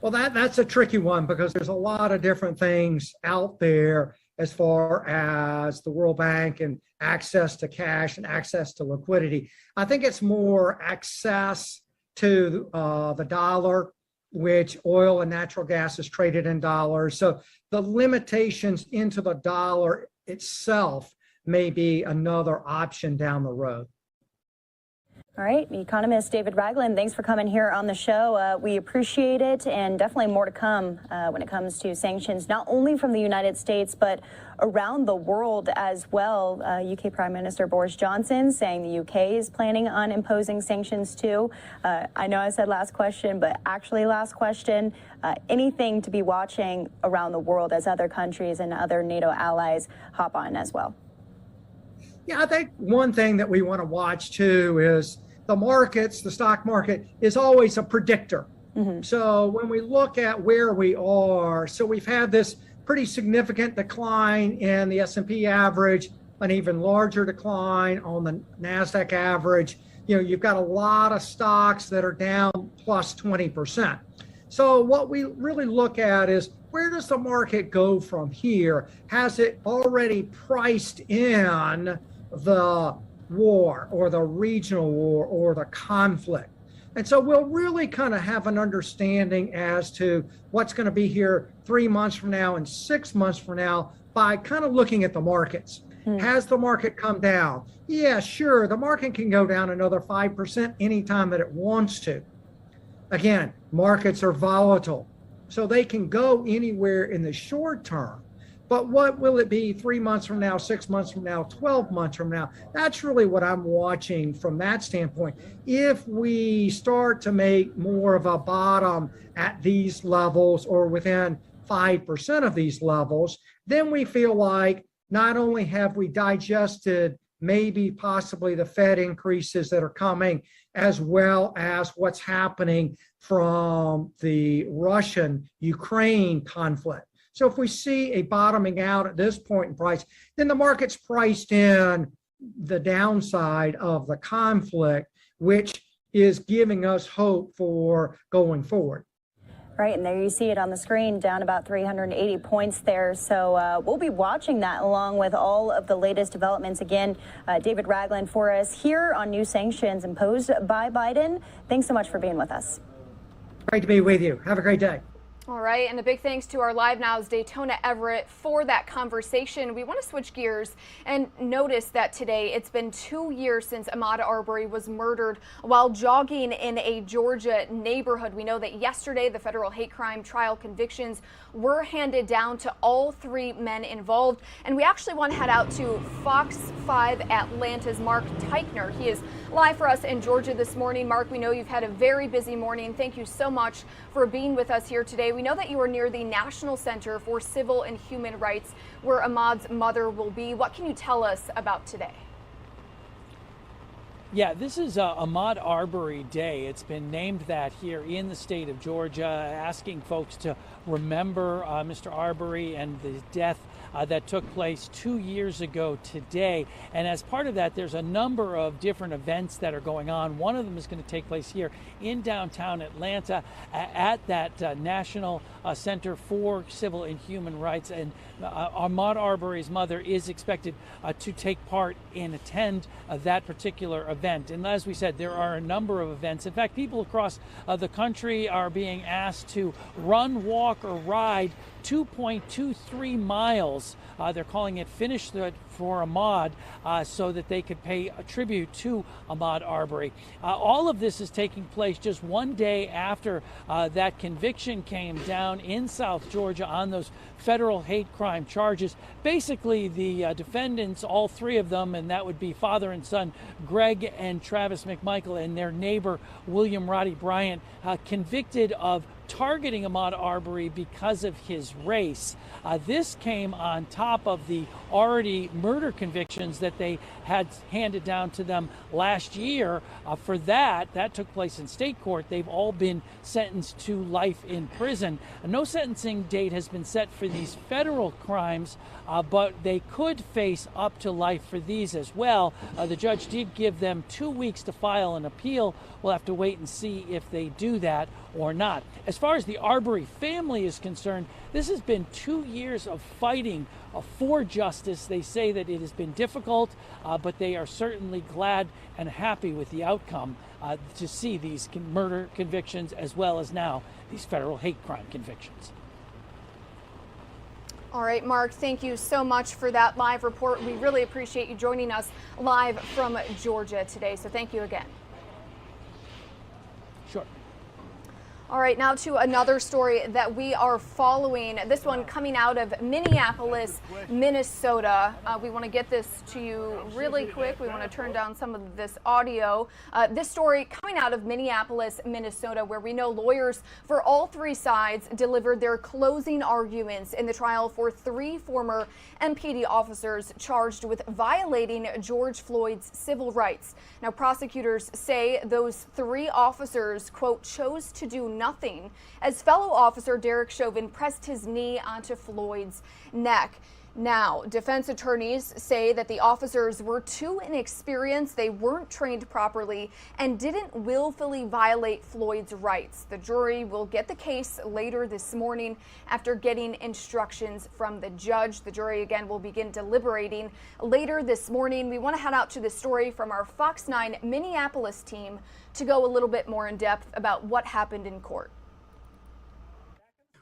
Well, that's a tricky one, because there's a lot of different things out there as far as the World Bank and access to cash and access to liquidity. I think it's more access to the dollar, which oil and natural gas is traded in dollars. So the limitations into the dollar itself may be another option down the road. All right, economist David Ragland, thanks for coming here on the show. We appreciate it, and definitely more to come when it comes to sanctions, not only from the United States, but around the world as well. UK Prime Minister Boris Johnson saying the UK is planning on imposing sanctions too. I know I said last question, but actually last question. Anything to be watching around the world as other countries and other NATO allies hop on as well? Yeah, I think one thing that we want to watch too is the markets. The stock market is always a predictor. So when we look at where we are, so we've had this pretty significant decline in the S&P average, an even larger decline on the NASDAQ average. You know, you've got a lot of stocks that are down plus 20%. So what we really look at is, where does the market go from here? Has it already priced in the war or the regional war or the conflict? And so we'll really kind of have an understanding as to what's going to be here 3 months from now and 6 months from now by kind of looking at the markets. Has the market come down? Yeah, sure. The market can go down another 5% anytime that it wants to. Again, markets are volatile, so they can go anywhere in the short term. But what will it be 3 months from now, 6 months from now, 12 months from now? That's really what I'm watching from that standpoint. If we start to make more of a bottom at these levels or within 5% of these levels, then we feel like not only have we digested maybe possibly the Fed increases that are coming, as well as what's happening from the Russian-Ukraine conflict. So if we see a bottoming out at this point in price, then the market's priced in the downside of the conflict, which is giving us hope for going forward. Right, and there you see it on the screen, down about 380 points there. So we'll be watching that along with all of the latest developments. Again, David Ragland for us here on new sanctions imposed by Biden. Thanks so much for being with us. Great to be with you. Have a great day. All right, and a big thanks to our LiveNow's Daytona Everett for that conversation. We want to switch gears and notice that today it's been 2 years since Ahmaud Arbery was murdered while jogging in a Georgia neighborhood. We know that yesterday the federal hate crime trial convictions were handed down to all three men involved. And we actually want to head out to Fox 5 Atlanta's Mark Teichner. He is live for us in Georgia this morning. Mark, we know you've had a very busy morning. Thank you so much for being with us here today. We know that you are near the National Center for Civil and Human Rights, where Ahmaud's mother will be. What can you tell us about today? Yeah, this is Ahmaud Arbery Day. It's been named that here in the state of Georgia, asking folks to remember Mr. Arbery and the death that took place 2 years ago today. And as part of that, there's a number of different events that are going on. One of them is going to take place here in downtown Atlanta at that National Center for Civil and Human Rights. And Ahmaud Arbery's mother is expected to take part and attend that particular event. And as we said, there are a number of events. In fact, people across the country are being asked to run, walk, or ride 2.23 miles. They're calling it Finish for Ahmaud, so that they could pay a tribute to Ahmaud Arbery. All of this is taking place just one day after that conviction came down in South Georgia on those federal hate crime charges. Basically, the defendants, all three of them, and that would be father and son Greg and Travis McMichael and their neighbor William Roddy Bryant, convicted of targeting Ahmaud Arbery because of his race. This came on top of the already murder convictions that they had handed down to them last year. For that took place in state court. They've all been sentenced to life in prison. No sentencing date has been set for these federal crimes, but they could face up to life for these as well. The judge did give them 2 weeks to file an appeal. We'll have to wait and see if they do that or not. As far as the Arbery family is concerned, this has been 2 years of fighting for justice. They say that it has been difficult, but they are certainly glad and happy with the outcome to see these murder convictions as well as now these federal hate crime convictions. All right, Mark, thank you so much for that live report. We really appreciate you joining us live from Georgia today, so thank you again. Sure. All right, now to another story that we are following. This one coming out of Minneapolis, Minnesota. We want to get this to you really quick. We want to turn down some of this audio. This story coming out of Minneapolis, Minnesota, where we know lawyers for all three sides delivered their closing arguments in the trial for 3 former MPD officers charged with violating George Floyd's civil rights. Now, prosecutors say those 3 officers, quote, chose to do nothing as fellow officer Derek Chauvin pressed his knee onto Floyd's neck. Now, defense attorneys say that the officers were too inexperienced, they weren't trained properly, and didn't willfully violate Floyd's rights. The jury will get the case later this morning after getting instructions from the judge. The jury, again, will begin deliberating later this morning. We want to head out to the story from our Fox 9 Minneapolis team to go a little bit more in depth about what happened in court.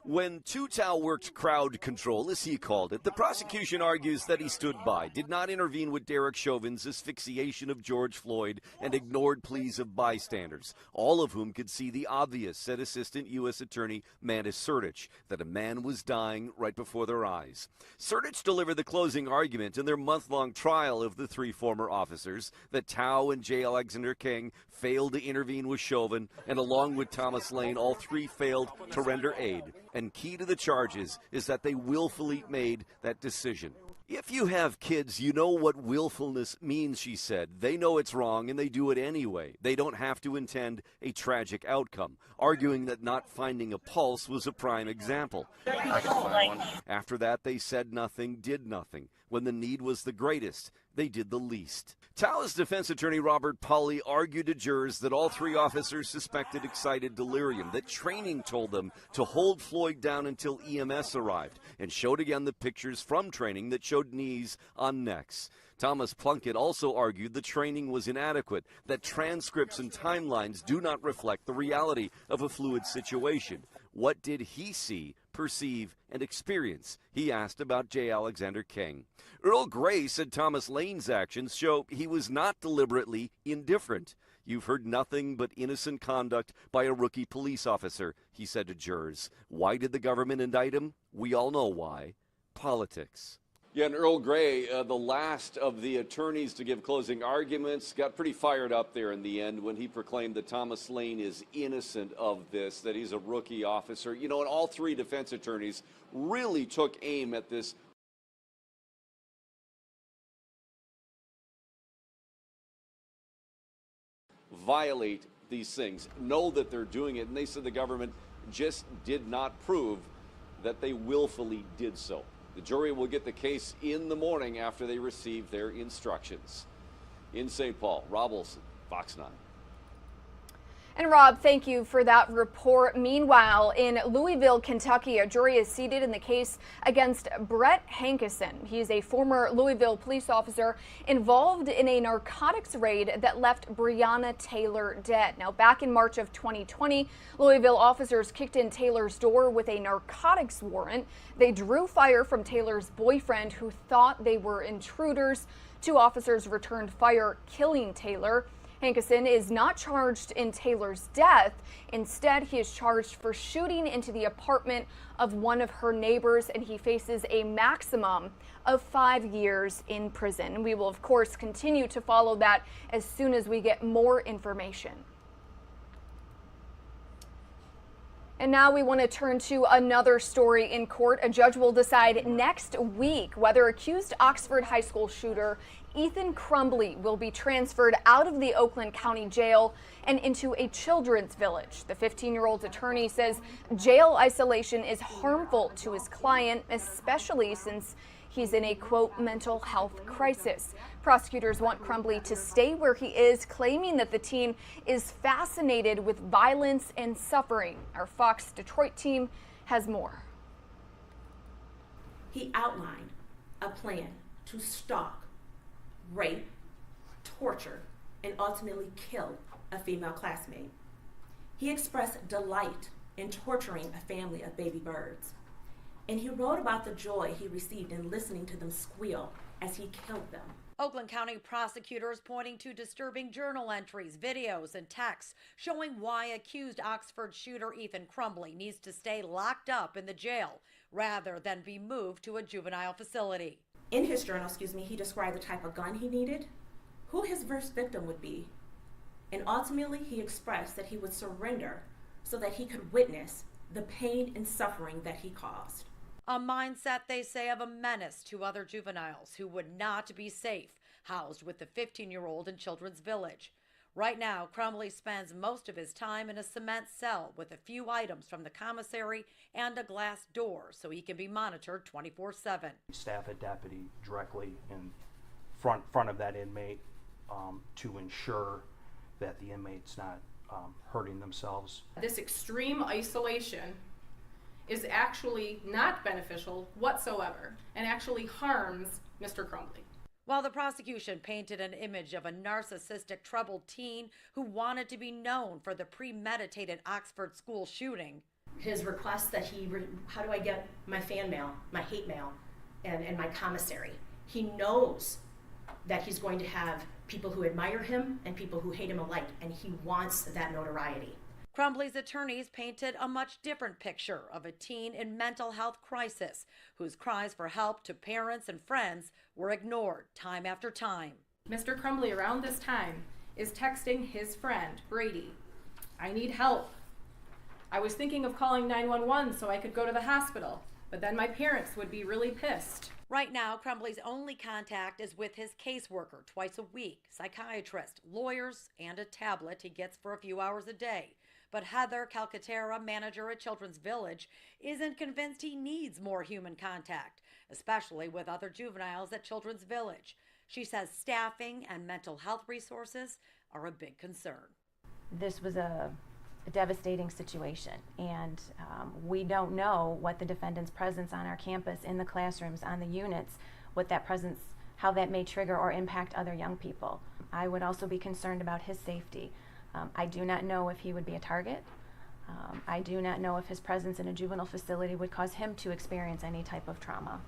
When Tutau worked crowd control, as he called it, the prosecution argues that he stood by, did not intervene with Derek Chauvin's asphyxiation of George Floyd, and ignored pleas of bystanders, all of whom could see the obvious, said Assistant U.S. Attorney Mandis Srdich, that a man was dying right before their eyes. Srdich delivered the closing argument in their month-long trial of the 3 former officers, that Tao and J. Alexander King failed to intervene with Chauvin, and along with Thomas Lane, all 3 failed to render aid. And key to the charges is that they willfully made that decision. If you have kids, you know what willfulness means, she said. They know it's wrong and they do it anyway. They don't have to intend a tragic outcome, arguing that not finding a pulse was a prime example. After that, they said nothing, did nothing. When the need was the greatest, they did the least. Tao's defense attorney Robert Pauley argued to jurors that all 3 officers suspected excited delirium, that training told them to hold Floyd down until EMS arrived, and showed again the pictures from training that showed knees on necks. Thomas Plunkett also argued the training was inadequate, that transcripts and timelines do not reflect the reality of a fluid situation. What did he see, perceive, and experience? He asked about J. Alexander King. Earl Gray said Thomas Lane's actions show he was not deliberately indifferent. You've heard nothing but innocent conduct by a rookie police officer, he said to jurors. Why did the government indict him? We all know why. Politics. Yeah, and Earl Gray, the last of the attorneys to give closing arguments, got pretty fired up there in the end when he proclaimed that Thomas Lane is innocent of this, that he's a rookie officer. You know, and all 3 defense attorneys really took aim at this violate these things, know that they're doing it, and they said the government just did not prove that they willfully did so. The jury will get the case in the morning after they receive their instructions. In St. Paul, Rob Olson, Fox 9. And Rob, thank you for that report. Meanwhile, in Louisville, Kentucky, a jury is seated in the case against Brett Hankison. He is a former Louisville police officer involved in a narcotics raid that left Breonna Taylor dead. Now, back in March of 2020, Louisville officers kicked in Taylor's door with a narcotics warrant. They drew fire from Taylor's boyfriend, who thought they were intruders. 2 officers returned fire, killing Taylor. Hankison is not charged in Taylor's death. Instead, he is charged for shooting into the apartment of one of her neighbors, and he faces a maximum of 5 years in prison. We will, of course, continue to follow that as soon as we get more information. And now we want to turn to another story in court. A judge will decide next week whether accused Oxford High School shooter Ethan Crumbley will be transferred out of the Oakland County Jail and into a children's village. The 15-year-old's attorney says jail isolation is harmful to his client, especially since he's in a, quote, mental health crisis. Prosecutors want Crumbley to stay where he is, claiming that the teen is fascinated with violence and suffering. Our Fox Detroit team has more. He outlined a plan to stalk, rape, torture, and ultimately kill a female classmate. He expressed delight in torturing a family of baby birds. And he wrote about the joy he received in listening to them squeal as he killed them. Oakland County prosecutors pointing to disturbing journal entries, videos, and texts showing why accused Oxford shooter Ethan Crumbley needs to stay locked up in the jail rather than be moved to a juvenile facility. In his journal, he described the type of gun he needed, who his first victim would be, and ultimately he expressed that he would surrender so that he could witness the pain and suffering that he caused. A mindset, they say, of a menace to other juveniles who would not be safe, housed with the 15-year-old in Children's Village. Right now, Crumbley spends most of his time in a cement cell with a few items from the commissary and a glass door so he can be monitored 24/7. Staff a deputy directly in front of that inmate to ensure that the inmate's not hurting themselves. This extreme isolation is actually not beneficial whatsoever and actually harms Mr. Crumbley. While the prosecution painted an image of a narcissistic, troubled teen who wanted to be known for the premeditated Oxford school shooting. His request that how do I get my fan mail, my hate mail, and my commissary? He knows that he's going to have people who admire him and people who hate him alike, and he wants that notoriety. Crumbley's attorneys painted a much different picture of a teen in mental health crisis whose cries for help to parents and friends were ignored time after time. Mr. Crumbley around this time is texting his friend, Brady, "I need help. I was thinking of calling 911 so I could go to the hospital, but then my parents would be really pissed." Right now, Crumbley's only contact is with his caseworker twice a week, psychiatrist, lawyers, and a tablet he gets for a few hours a day. But Heather Calcaterra, manager at Children's Village, isn't convinced he needs more human contact, especially with other juveniles at Children's Village. She says staffing and mental health resources are a big concern. This was a devastating situation, and we don't know what the defendant's presence on our campus, in the classrooms, on the units, what that presence, how that may trigger or impact other young people. I would also be concerned about his safety. I do not know if he would be a target. I do not know if his presence in a juvenile facility would cause him to experience any type of trauma.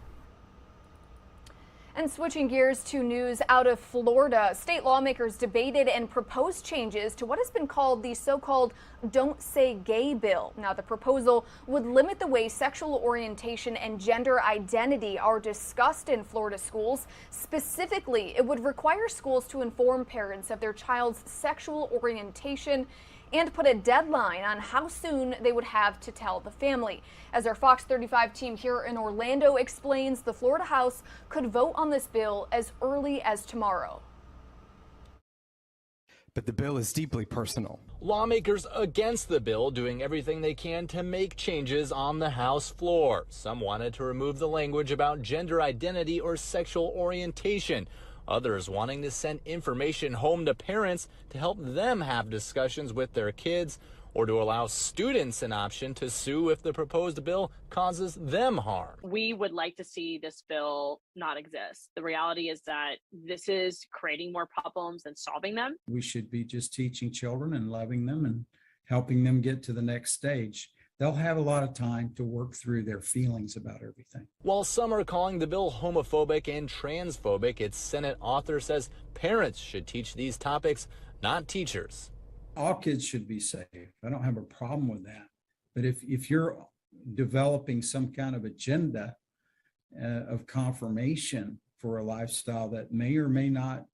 And switching gears to news out of Florida, state lawmakers debated and proposed changes to what has been called the so-called Don't Say Gay bill. Now, the proposal would limit the way sexual orientation and gender identity are discussed in Florida schools. Specifically, it would require schools to inform parents of their child's sexual orientation and put a deadline on how soon they would have to tell the family. As our Fox 35 team here in Orlando explains, the Florida House could vote on this bill as early as tomorrow. but the bill is deeply personal. Lawmakers against the bill doing everything they can to make changes on the House floor. Some wanted to remove the language about gender identity or sexual orientation. Others wanting to send information home to parents to help them have discussions with their kids, or to allow students an option to sue if the proposed bill causes them harm. We would like to see this bill not exist. The reality is that this is creating more problems than solving them. We should be just teaching children and loving them and helping them get to the next stage. They'll have a lot of time to work through their feelings about everything. While some are calling the bill homophobic and transphobic, its Senate author says parents should teach these topics, not teachers. All kids should be safe. I don't have a problem with that. But if you're developing some kind of agenda of confirmation for a lifestyle that may or may not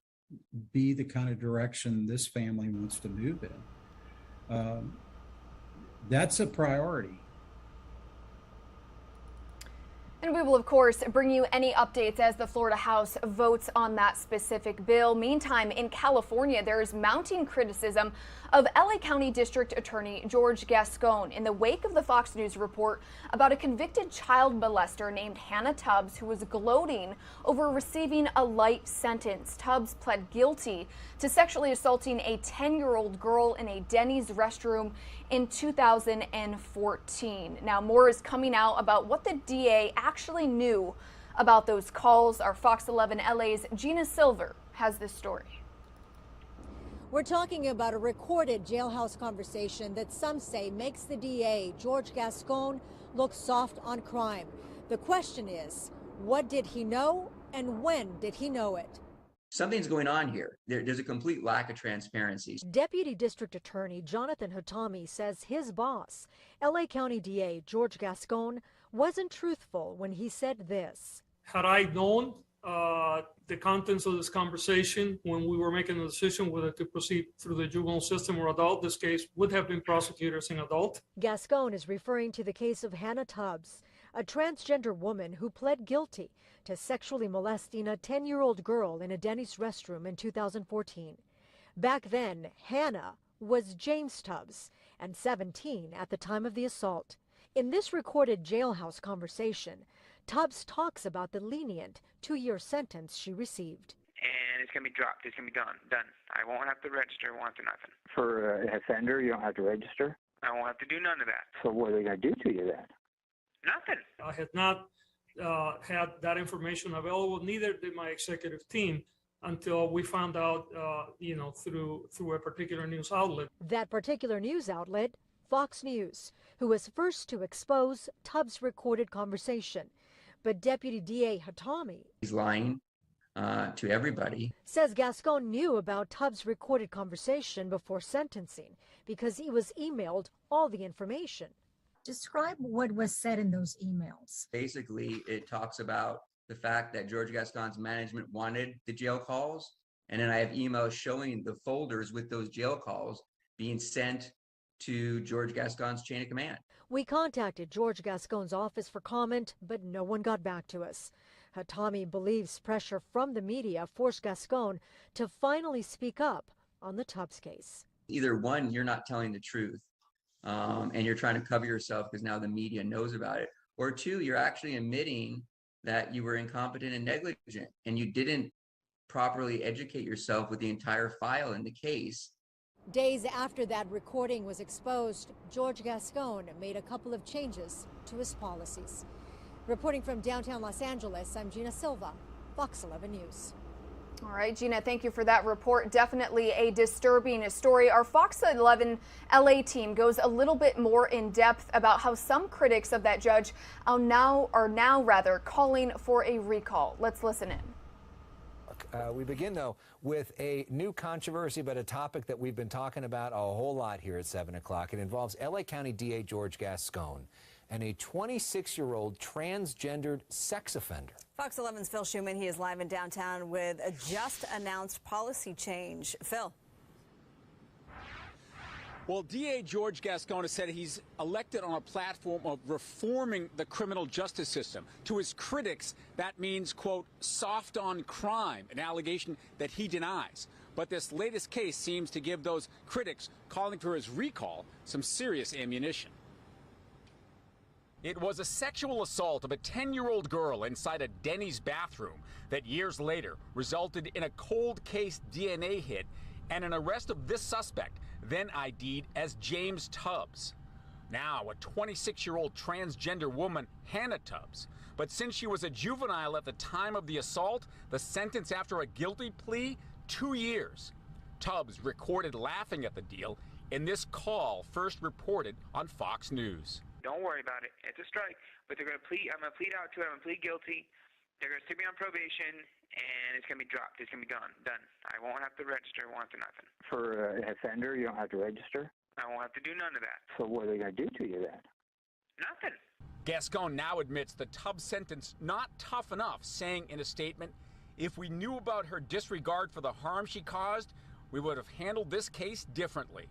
be the kind of direction this family wants to move in, that's a priority. And we will, of course, bring you any updates as the Florida House votes on that specific bill. Meantime, in California, there is mounting criticism of LA County District Attorney George Gascon in the wake of the Fox News report about a convicted child molester named Hannah Tubbs, who was gloating over receiving a light sentence. Tubbs pled guilty to sexually assaulting a 10-year-old girl in a Denny's restroom in 2014. Now, more is coming out about what the DA actually knew about those calls. Our Fox 11 LA's Gina Silver has this story. We're talking about a recorded jailhouse conversation that some say makes the DA, George Gascon, look soft on crime. The question is, what did he know and when did he know it? Something's going on here. There's a complete lack of transparency. Deputy District Attorney Jonathan Hatami says his boss, LA County DA George Gascon, wasn't truthful when he said this. Had I known the contents of this conversation when we were making the decision whether to proceed through the juvenile system or adult, this case would have been prosecuted as an adult. Gascon is referring to the case of Hannah Tubbs, a transgender woman who pled guilty to sexually molesting a 10-year-old girl in a Denny's restroom in 2014. Back then, Hannah was James Tubbs and 17 at the time of the assault. In this recorded jailhouse conversation, Tubbs talks about the lenient 2-year sentence she received. And it's going to be dropped. It's going to be done. I won't have to register. Won't have to nothing. For an offender, you don't have to register? I won't have to do none of that. So what are they going to do to you then? Nothing. I had not had that information available, neither did my executive team, until we found out, through a particular news outlet. That particular news outlet, Fox News, who was first to expose Tubbs' recorded conversation. But Deputy DA Hatami, He's lying to everybody. Says Gascon knew about Tubbs' recorded conversation before sentencing because he was emailed all the information. Describe what was said in those emails. Basically, it talks about the fact that George Gascon's management wanted the jail calls. And then I have emails showing the folders with those jail calls being sent to George Gascon's chain of command. We contacted George Gascon's office for comment, but no one got back to us. Hatami believes pressure from the media forced Gascon to finally speak up on the Tubbs case. Either one, you're not telling the truth, and you're trying to cover yourself because now the media knows about it. Or two, you're actually admitting that you were incompetent and negligent, and you didn't properly educate yourself with the entire file in the case. Days after that recording was exposed, George Gascon made a couple of changes to his policies. Reporting from downtown Los Angeles, I'm Gina Silva, Fox 11 News. All right, Gina, thank you for that report. Definitely a disturbing story. Our Fox 11 LA team goes a little bit more in depth about how some critics of that judge are now calling for a recall. Let's listen in. We begin, though, with a new controversy, but a topic that we've been talking about a whole lot here at 7 o'clock. It involves LA County DA George Gascon and a 26-year-old transgendered sex offender. Fox 11's Phil Schuman, he is live in downtown with a just-announced policy change. Phil. Well, DA George Gascon has said he's elected on a platform of reforming the criminal justice system. To his critics, that means, quote, soft on crime, an allegation that he denies. But this latest case seems to give those critics calling for his recall some serious ammunition. It was a sexual assault of a 10-year-old girl inside a Denny's bathroom that years later resulted in a cold case DNA hit and an arrest of this suspect, then ID'd as James Tubbs. Now a 26-year-old transgender woman, Hannah Tubbs. But since she was a juvenile at the time of the assault, the sentence after a guilty plea, 2 years. Tubbs recorded laughing at the deal in this call first reported on Fox News. Don't worry about it. It's a strike, but they're going to plead. I'm going to plead out to it. I'm going to plead guilty. They're going to stick me on probation, and it's going to be dropped. It's going to be done. I won't have to register. I won't have to nothing. For an offender, you don't have to register? I won't have to do none of that. So what are they going to do to you then? Nothing. Gascon now admits the Tubbs sentence not tough enough, saying in a statement, "If we knew about her disregard for the harm she caused, we would have handled this case differently.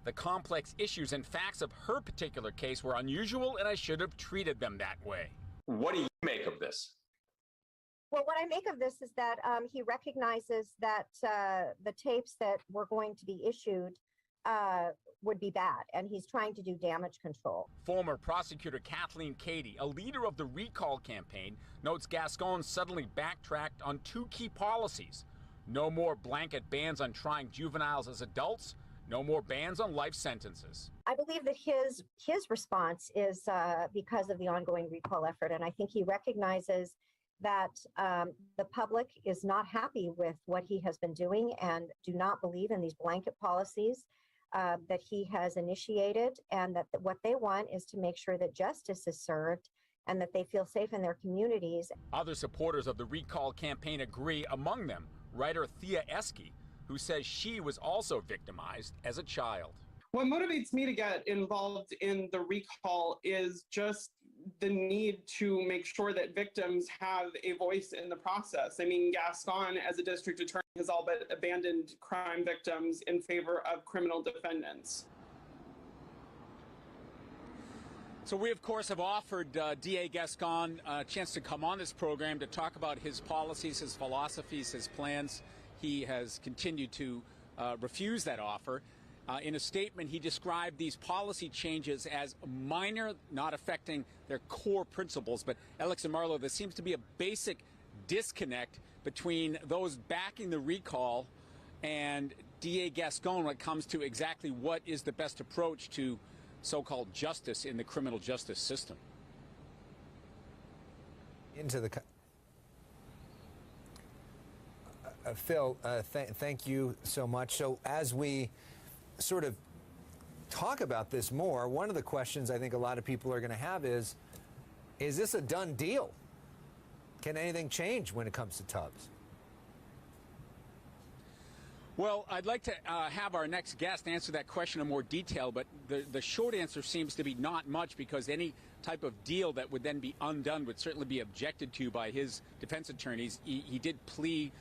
The complex issues and facts of her particular case were unusual, and I should have treated them that way." What do you make of this? Well, what I make of this is that he recognizes that the tapes that were going to be issued would be bad, and he's trying to do damage control. Former prosecutor Kathleen Cady, a leader of the recall campaign, notes Gascon suddenly backtracked on 2 key policies. No more blanket bans on trying juveniles as adults. No more bans on life sentences. I believe that his response is because of the ongoing recall effort, and I think he recognizes that the public is not happy with what he has been doing and do not believe in these blanket policies that he has initiated, and that what they want is to make sure that justice is served and that they feel safe in their communities. Other supporters of the recall campaign agree, among them writer Thea Esky, who says she was also victimized as a child. What motivates me to get involved in the recall is just the need to make sure that victims have a voice in the process. I mean, Gascon, as a district attorney, has all but abandoned crime victims in favor of criminal defendants. So we, of course, have offered DA Gascon a chance to come on this program to talk about his policies, his philosophies, his plans. He has continued to refuse that offer. In a statement, he described these policy changes as minor, not affecting their core principles. But Alex and Marlo, there seems to be a basic disconnect between those backing the recall and DA Gascon when it comes to exactly what is the best approach to so-called justice in the criminal justice system. Phil, thank you so much. So as we sort of talk about this more, one of the questions I think a lot of people are going to have is this a done deal? Can anything change when it comes to Tubbs? Well, I'd like to have our next guest answer that question in more detail, but the short answer seems to be not much, because any type of deal that would then be undone would certainly be objected to by his defense attorneys. He did plead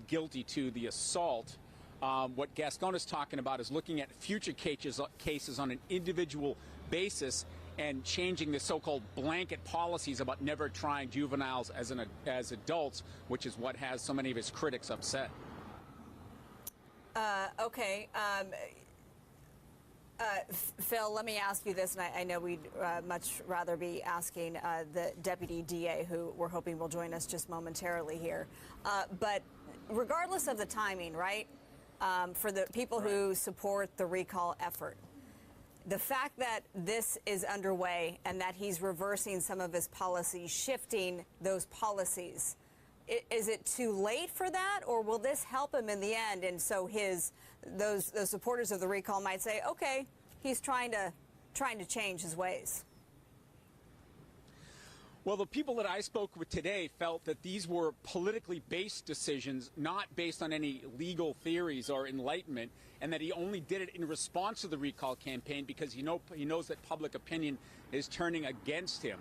guilty to the assault. What Gascon is talking about is looking at future cases on an individual basis and changing the so-called blanket policies about never trying juveniles as adults, which is what has so many of his critics upset. Okay. Phil, let me ask you this, and I know we'd much rather be asking the Deputy DA, who we're hoping will join us just momentarily here. But regardless of the timing, right, for the people who support the recall effort, the fact that this is underway and that he's reversing some of his policies, shifting those policies, is it too late for that, or will this help him in the end? And so those supporters of the recall might say, okay, he's trying to change his ways. Well, the people that I spoke with today felt that these were politically based decisions, not based on any legal theories or enlightenment, and that he only did it in response to the recall campaign because he knows that public opinion is turning against him.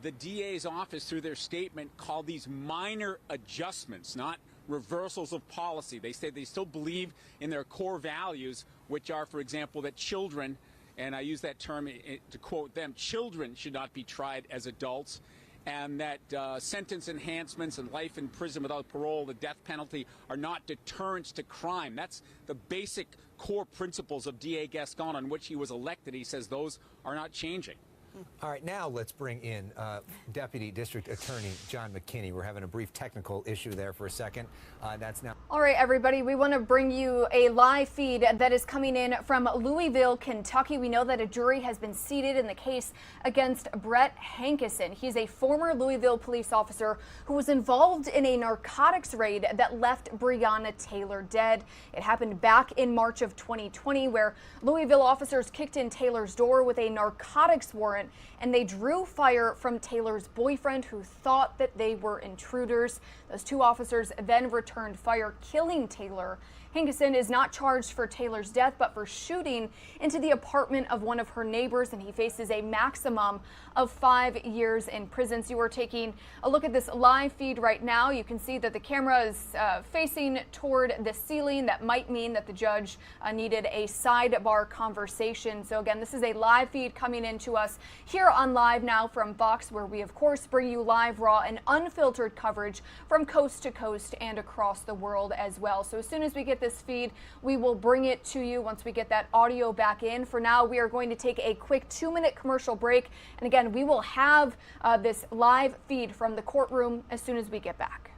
The DA's office, through their statement, called these minor adjustments, not reversals of policy. They say they still believe in their core values, which are, for example, that children, and I use that term to quote them, children should not be tried as adults, and that sentence enhancements and life in prison without parole, the death penalty, are not deterrents to crime. That's the basic core principles of DA Gascon on which he was elected. He says those are not changing. All right, now let's bring in Deputy District Attorney John McKinney. We're having a brief technical issue there for a second. That's now. All right, everybody, we want to bring you a live feed that is coming in from Louisville, Kentucky. We know that a jury has been seated in the case against Brett Hankison. He's a former Louisville police officer who was involved in a narcotics raid that left Breonna Taylor dead. It happened back in March of 2020, where Louisville officers kicked in Taylor's door with a narcotics warrant, and they drew fire from Taylor's boyfriend, who thought that they were intruders. Those two officers then returned fire, killing Taylor. Hankison is not charged for Taylor's death, but for shooting into the apartment of one of her neighbors, and he faces a maximum of 5 years in prison. So you are taking a look at this live feed right now. You can see that the camera is facing toward the ceiling. That might mean that the judge needed a sidebar conversation. So again, this is a live feed coming into us here on Live Now from Fox, where we of course bring you live, raw, and unfiltered coverage from coast to coast and across the world as well. So as soon as we get this feed, we will bring it to you once we get that audio back in. For now, we are going to take a quick 2-minute commercial break. And again, we will have this live feed from the courtroom as soon as we get back.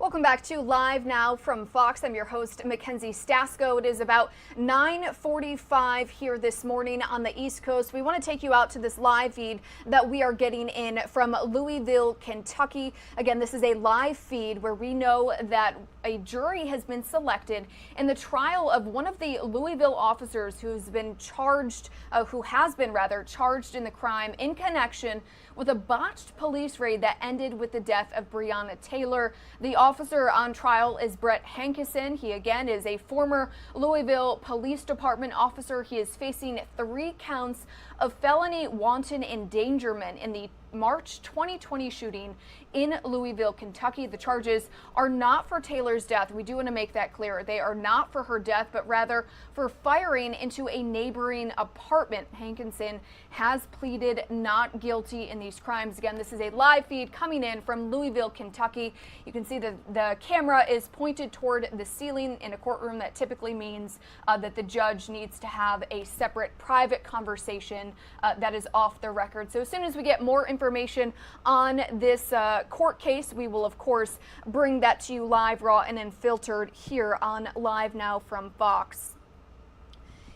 Welcome back to Live Now from Fox. I'm your host, Mackenzie Stasko. It is about 9:45 here this morning on the East Coast. We want to take you out to this live feed that we are getting in from Louisville, Kentucky. Again, this is a live feed where we know that a jury has been selected in the trial of one of the Louisville officers who has been charged in the crime in connection with a botched police raid that ended with the death of Breonna Taylor. The officer on trial is Brett Hankison. He again is a former Louisville Police Department officer. He is facing 3 counts of felony wanton endangerment in the March 2020 shooting in Louisville, Kentucky. The charges are not for Taylor's death. We do want to make that clear. They are not for her death, but rather for firing into a neighboring apartment. Hankison has pleaded not guilty in these crimes. Again, this is a live feed coming in from Louisville, Kentucky. You can see that the camera is pointed toward the ceiling in a courtroom. That typically means that the judge needs to have a separate private conversation that is off the record. So as soon as we get more information on this court case, we will of course bring that to you live, raw, and unfiltered here on Live Now from Fox.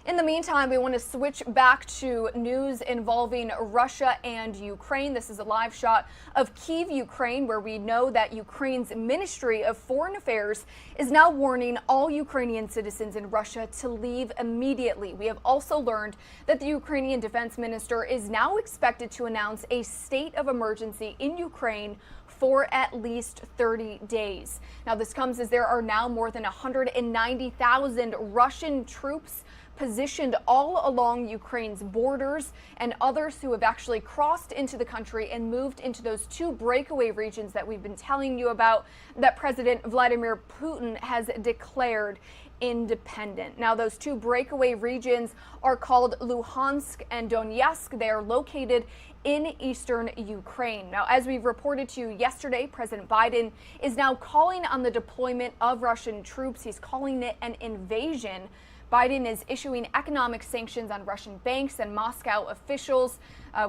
In the meantime, we want to switch back to news involving Russia and Ukraine. This is a live shot of Kyiv, Ukraine, where we know that Ukraine's Ministry of Foreign Affairs is now warning all Ukrainian citizens in Russia to leave immediately. We have also learned that the Ukrainian defense minister is now expected to announce a state of emergency in Ukraine for at least 30 days. Now, this comes as there are now more than 190,000 Russian troops positioned all along Ukraine's borders, and others who have actually crossed into the country and moved into those two breakaway regions that we've been telling you about, that President Vladimir Putin has declared independent. Now, those two breakaway regions are called Luhansk and Donetsk. They are located in eastern Ukraine. Now, as we've reported to you yesterday, President Biden is now calling on the deployment of Russian troops. He's calling it an invasion. Biden is issuing economic sanctions on Russian banks and Moscow officials,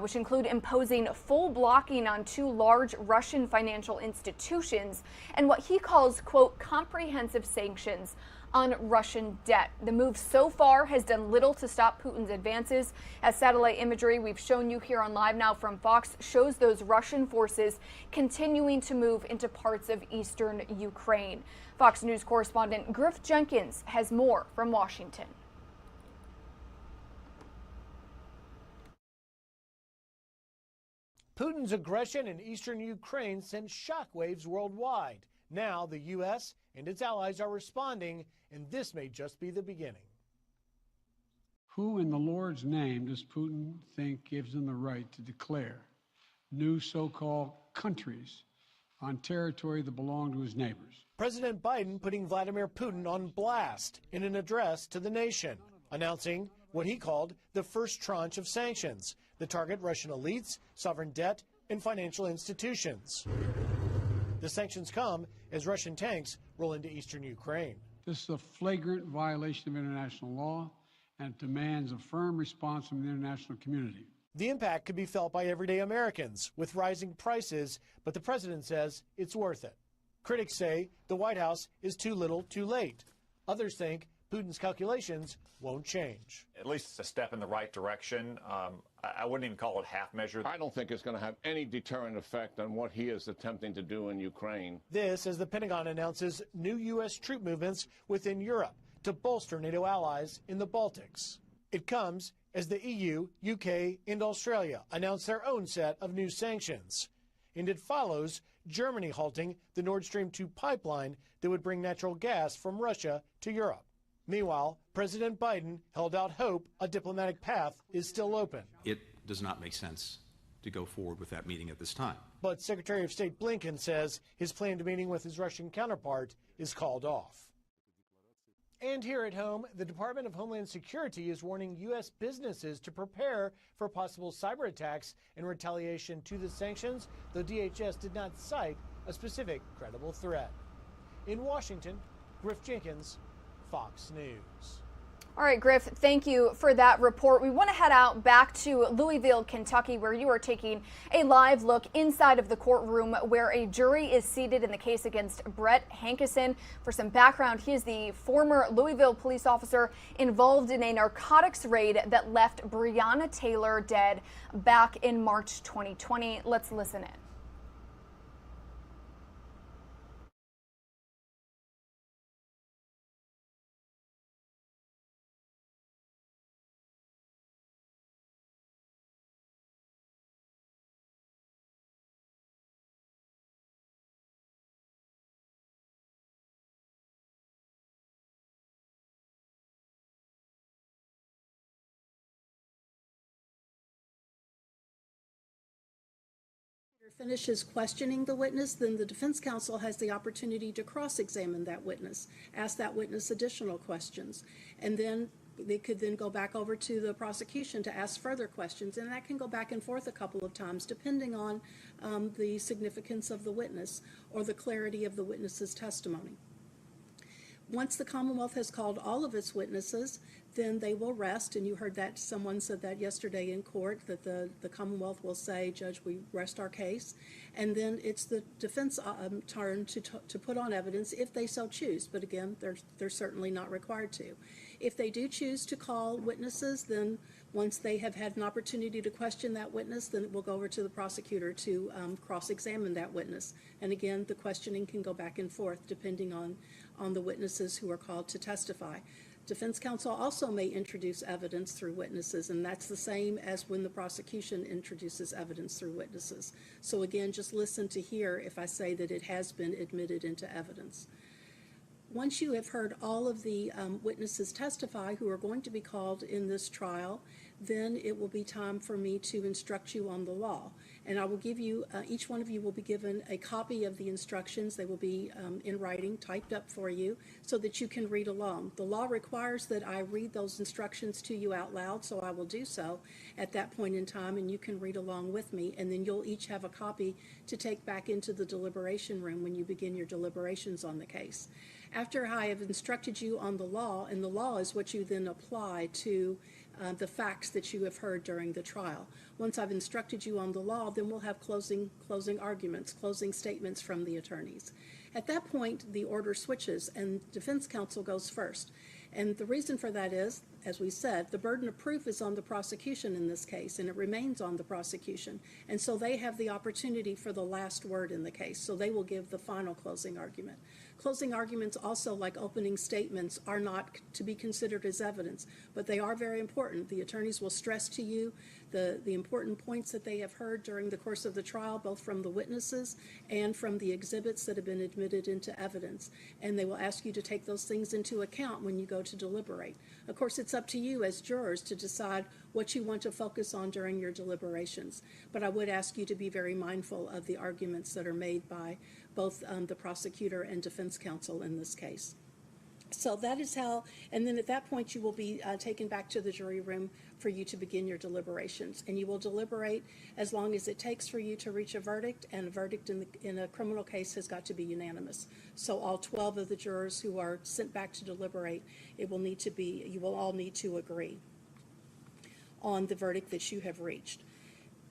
which include imposing full blocking on two large Russian financial institutions and what he calls, quote, comprehensive sanctions on Russian debt. The move so far has done little to stop Putin's advances, as satellite imagery we've shown you here on Live Now from Fox shows those Russian forces continuing to move into parts of eastern Ukraine. Fox News correspondent Griff Jenkins has more from Washington. Putin's aggression in eastern Ukraine sent shockwaves worldwide. Now the U.S. and its allies are responding, and this may just be the beginning. Who in the Lord's name does Putin think gives him the right to declare new so-called countries on territory that belong to his neighbors? President Biden putting Vladimir Putin on blast in an address to the nation, announcing what he called the first tranche of sanctions that target Russian elites, sovereign debt, and financial institutions. The sanctions come as Russian tanks roll into eastern Ukraine. This is a flagrant violation of international law, and it demands a firm response from the international community. The impact could be felt by everyday Americans with rising prices, but the president says it's worth it. Critics say the White House is too little, too late. Others think Putin's calculations won't change. At least it's a step in the right direction. I wouldn't even call it half measured. I don't think it's going to have any deterrent effect on what he is attempting to do in Ukraine. This as the Pentagon announces new U.S. troop movements within Europe to bolster NATO allies in the Baltics. It comes as the EU, UK, and Australia announce their own set of new sanctions. And it follows Germany halting the Nord Stream 2 pipeline that would bring natural gas from Russia to Europe. Meanwhile, President Biden held out hope a diplomatic path is still open. It does not make sense to go forward with that meeting at this time. But Secretary of State Blinken says his planned meeting with his Russian counterpart is called off. And here at home, the Department of Homeland Security is warning U.S. businesses to prepare for possible cyber attacks in retaliation to the sanctions, though DHS did not cite a specific credible threat. In Washington, Griff Jenkins, Fox News. All right, Griff, thank you for that report. We want to head out back to Louisville, Kentucky, where you are taking a live look inside of the courtroom where a jury is seated in the case against Brett Hankison. For some background, he is the former Louisville police officer involved in a narcotics raid that left Breonna Taylor dead back in March 2020. Let's listen in. Finishes questioning the witness, then the defense counsel has the opportunity to cross-examine that witness, ask that witness additional questions, and then they could then go back over to the prosecution to ask further questions, and that can go back and forth a couple of times depending on the significance of the witness or the clarity of the witness's testimony. Once the Commonwealth has called all of its witnesses, then they will rest. And you heard that someone said that yesterday in court, that the Commonwealth will say, Judge, we rest our case. And then it's the defense turn to put on evidence if they so choose. But again, they're certainly not required to. If they do choose to call witnesses, then once they have had an opportunity to question that witness, then it will go over to the prosecutor to cross-examine that witness. And again, the questioning can go back and forth depending on the witnesses who are called to testify. Defense counsel also may introduce evidence through witnesses, and that's the same as when the prosecution introduces evidence through witnesses. So again, just listen to hear if I say that it has been admitted into evidence. Once you have heard all of the witnesses testify who are going to be called in this trial, then it will be time for me to instruct you on the law. And I will give you, each one of you will be given a copy of the instructions. They will be in writing, typed up for you, so that you can read along. The law requires that I read those instructions to you out loud, so I will do so at that point in time, and you can read along with me, and then you'll each have a copy to take back into the deliberation room when you begin your deliberations on the case. After I have instructed you on the law, and the law is what you then apply to the facts that you have heard during the trial. Once I've instructed you on the law, then we'll have closing arguments, closing statements from the attorneys. At that point, the order switches and defense counsel goes first. And the reason for that is, as we said, the burden of proof is on the prosecution in this case, and it remains on the prosecution. And so they have the opportunity for the last word in the case, so they will give the final closing argument. Closing arguments also, like opening statements, are not to be considered as evidence, but they are very important. The attorneys will stress to you the important points that they have heard during the course of the trial, both from the witnesses and from the exhibits that have been admitted into evidence. And they will ask you to take those things into account when you go to deliberate. Of course, it's up to you as jurors to decide what you want to focus on during your deliberations. But I would ask you to be very mindful of the arguments that are made by both the prosecutor and defense counsel in this case. So that is how, and then at that point you will be taken back to the jury room for you to begin your deliberations. And you will deliberate as long as it takes for you to reach a verdict, and a verdict in a criminal case has got to be unanimous. So all 12 of the jurors who are sent back to deliberate, it will need to be, you will all need to agree on the verdict that you have reached.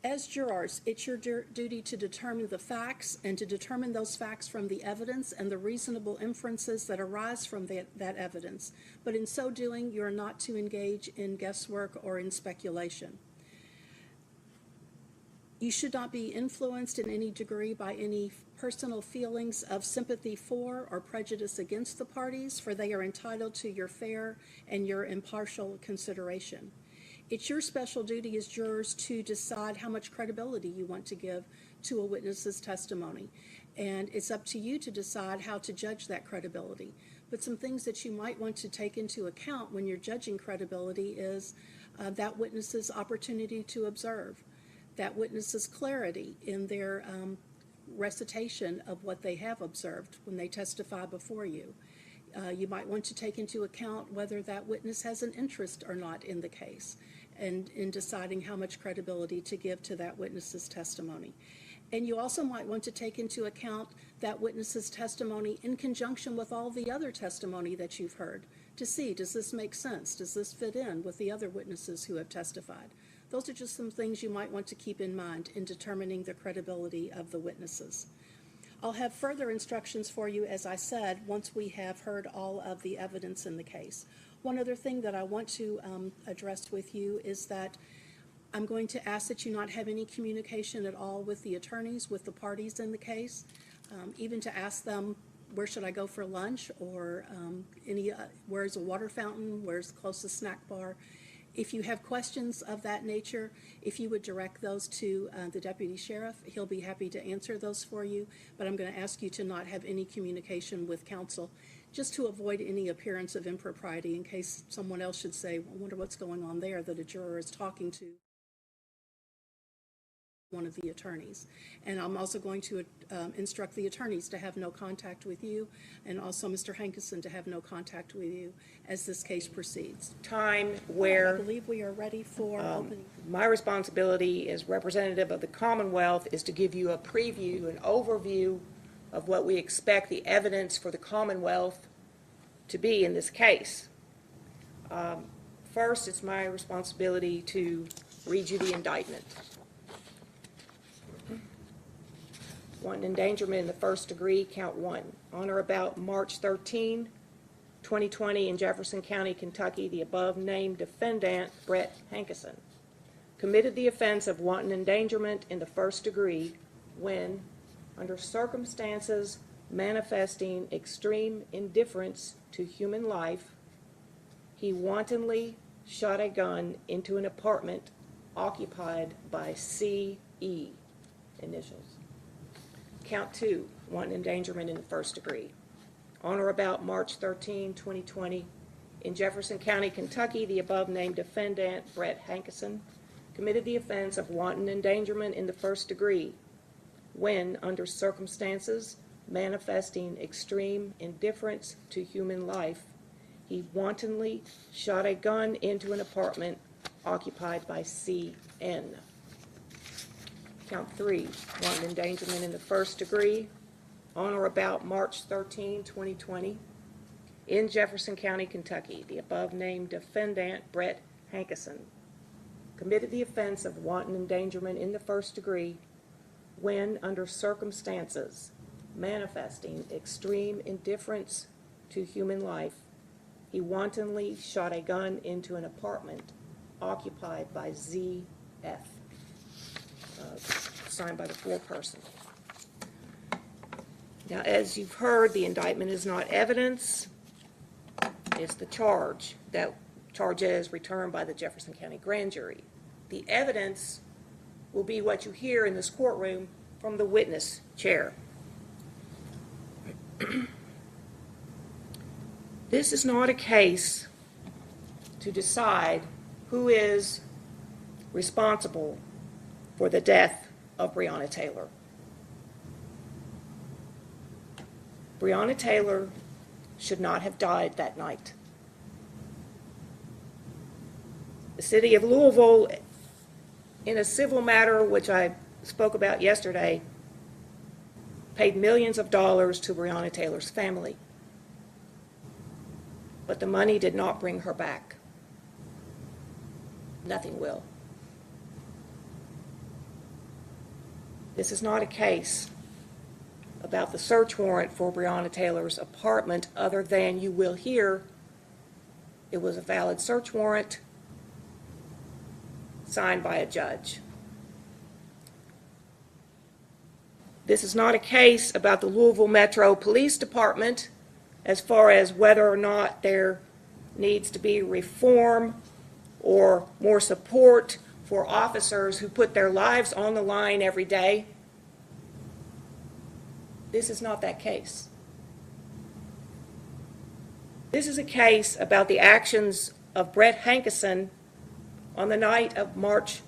As jurors, it's your duty to determine the facts and to determine those facts from the evidence and the reasonable inferences that arise from that evidence. But in so doing, you are not to engage in guesswork or in speculation. You should not be influenced in any degree by any personal feelings of sympathy for or prejudice against the parties, for they are entitled to your fair and your impartial consideration. It's your special duty as jurors to decide how much credibility you want to give to a witness's testimony. And it's up to you to decide how to judge that credibility. But some things that you might want to take into account when you're judging credibility is that witness's opportunity to observe, that witness's clarity in their recitation of what they have observed when they testify before you. You might want to take into account whether that witness has an interest or not in the case, and in deciding how much credibility to give to that witness's testimony. And you also might want to take into account that witness's testimony in conjunction with all the other testimony that you've heard to see, does this make sense? Does this fit in with the other witnesses who have testified? Those are just some things you might want to keep in mind in determining the credibility of the witnesses. I'll have further instructions for you, as I said, once we have heard all of the evidence in the case. One other thing that I want to address with you is that I'm going to ask that you not have any communication at all with the attorneys, with the parties in the case, even to ask them, where should I go for lunch, or where's a water fountain, where's the closest snack bar. If you have questions of that nature, if you would direct those to the deputy sheriff, he'll be happy to answer those for you. But I'm going to ask you to not have any communication with counsel, just to avoid any appearance of impropriety in case someone else should say, I wonder what's going on there, that a juror is talking to one of the attorneys. And I'm also going to instruct the attorneys to have no contact with you, and also Mr. Hankinson to have no contact with you as this case proceeds. Time where I believe we are ready for opening. My responsibility as representative of the Commonwealth is to give you a preview, an overview of what we expect the evidence for the Commonwealth to be in this case. First, it's my responsibility to read you the indictment. Wanton endangerment in the first degree, count 1. On or about March 13, 2020, in Jefferson County, Kentucky, the above-named defendant, Brett Hankerson, committed the offense of wanton endangerment in the first degree when, under circumstances manifesting extreme indifference to human life, he wantonly shot a gun into an apartment occupied by C.E. initials. Count 2, wanton endangerment in the first degree. On or about March 13, 2020, in Jefferson County, Kentucky, the above-named defendant, Brett Hankerson, committed the offense of wanton endangerment in the first degree when, under circumstances manifesting extreme indifference to human life, he wantonly shot a gun into an apartment occupied by C.N. Count 3, wanton endangerment in the first degree. On or about March 13, 2020, in Jefferson County, Kentucky, the above-named defendant, Brett Hankerson, committed the offense of wanton endangerment in the first degree when, under circumstances manifesting extreme indifference to human life, he wantonly shot a gun into an apartment occupied by Z.F., signed by the foreperson. Now, as you've heard, the indictment is not evidence. It's the charge. That charge is returned by the Jefferson County Grand Jury. The evidence will be what you hear in this courtroom from the witness chair. This is not a case to decide who is responsible for the death of Breonna Taylor. Breonna Taylor should not have died that night. The city of Louisville, in a civil matter which I spoke about yesterday, paid millions of dollars to Breonna Taylor's family. But the money did not bring her back. Nothing will. This is not a case about the search warrant for Breonna Taylor's apartment, other than you will hear it was a valid search warrant signed by a judge. This is not a case about the Louisville Metro Police Department as far as whether or not there needs to be reform or more support for officers who put their lives on the line every day. This is not that case. This is a case about the actions of Brett Hankerson on the night of March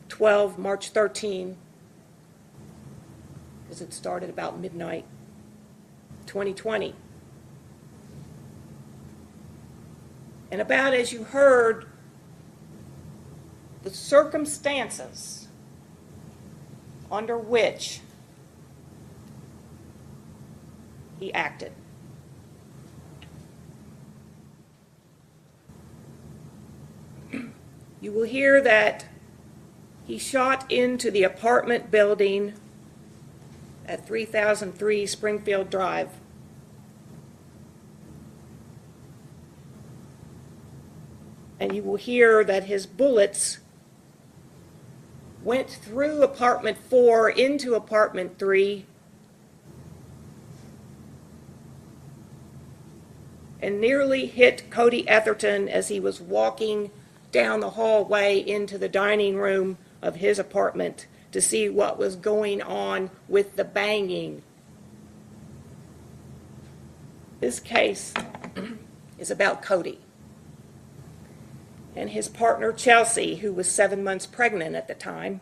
13, because it started about midnight, 2020. And about, as you heard, the circumstances under which he acted. You will hear that he shot into the apartment building at 3003 Springfield Drive. And you will hear that his bullets went through apartment 4 into apartment 3 and nearly hit Cody Etherton as he was walking down the hallway into the dining room of his apartment to see what was going on with the banging. This case is about Cody and his partner Chelsea, who was 7 months pregnant at the time,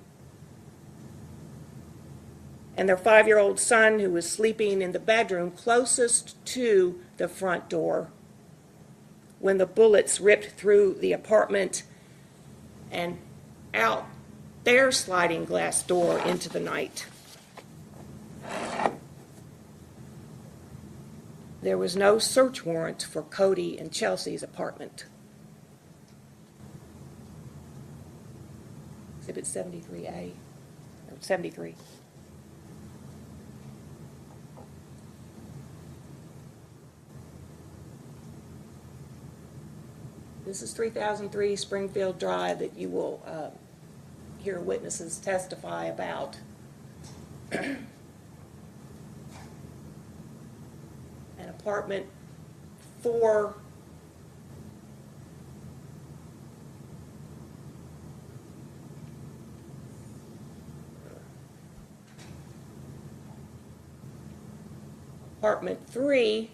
and their 5-year-old son, who was sleeping in the bedroom closest to the front door when the bullets ripped through the apartment and out their sliding glass door into the night. There was no search warrant for Cody and Chelsea's apartment. Exhibit 73A, or 73. This is 3003 Springfield Drive that you will hear witnesses testify about. An apartment 4 apartment 3,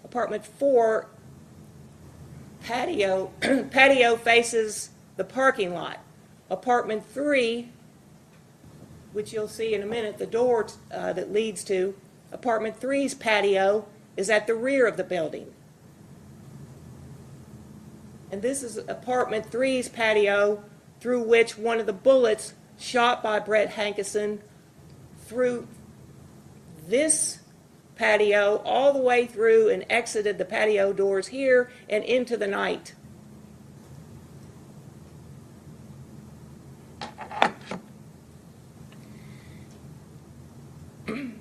apartment 4 patio patio faces the parking lot. Apartment 3, which you'll see in a minute, the door that leads to apartment 3's patio is at the rear of the building. And this is apartment 3's patio through which one of the bullets shot by Brett Hankison through this patio all the way through and exited the patio doors here and into the night.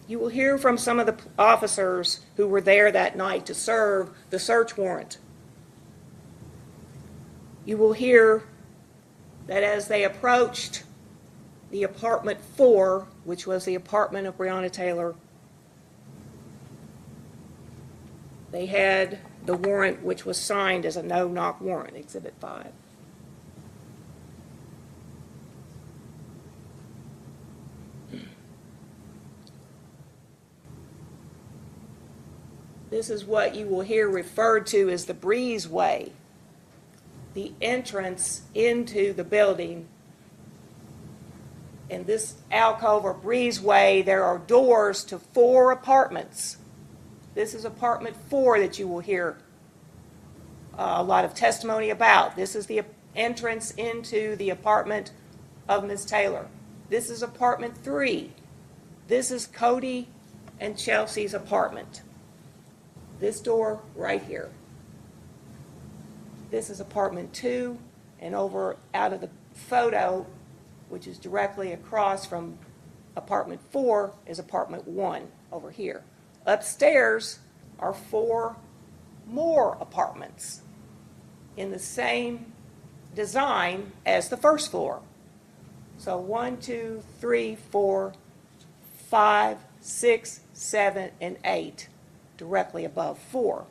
You will hear from some of the officers who were there that night to serve the search warrant. You will hear that as they approached the apartment 4, which was the apartment of Breonna Taylor, they had the warrant which was signed as a no-knock warrant, Exhibit 5. This is what you will hear referred to as the breezeway, the entrance into the building. In this alcove or breezeway, there are doors to 4 apartments. This is apartment 4 that you will hear a lot of testimony about. This is the entrance into the apartment of Ms. Taylor. This is apartment 3. This is Cody and Chelsea's apartment. This door right here. This is apartment 2, and over out of the photo, which is directly across from apartment 4, is apartment 1 over here. Upstairs are 4 more apartments in the same design as the first floor. So 1, 2, 3, 4, 5, 6, 7, and 8 directly above 4.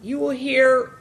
You will hear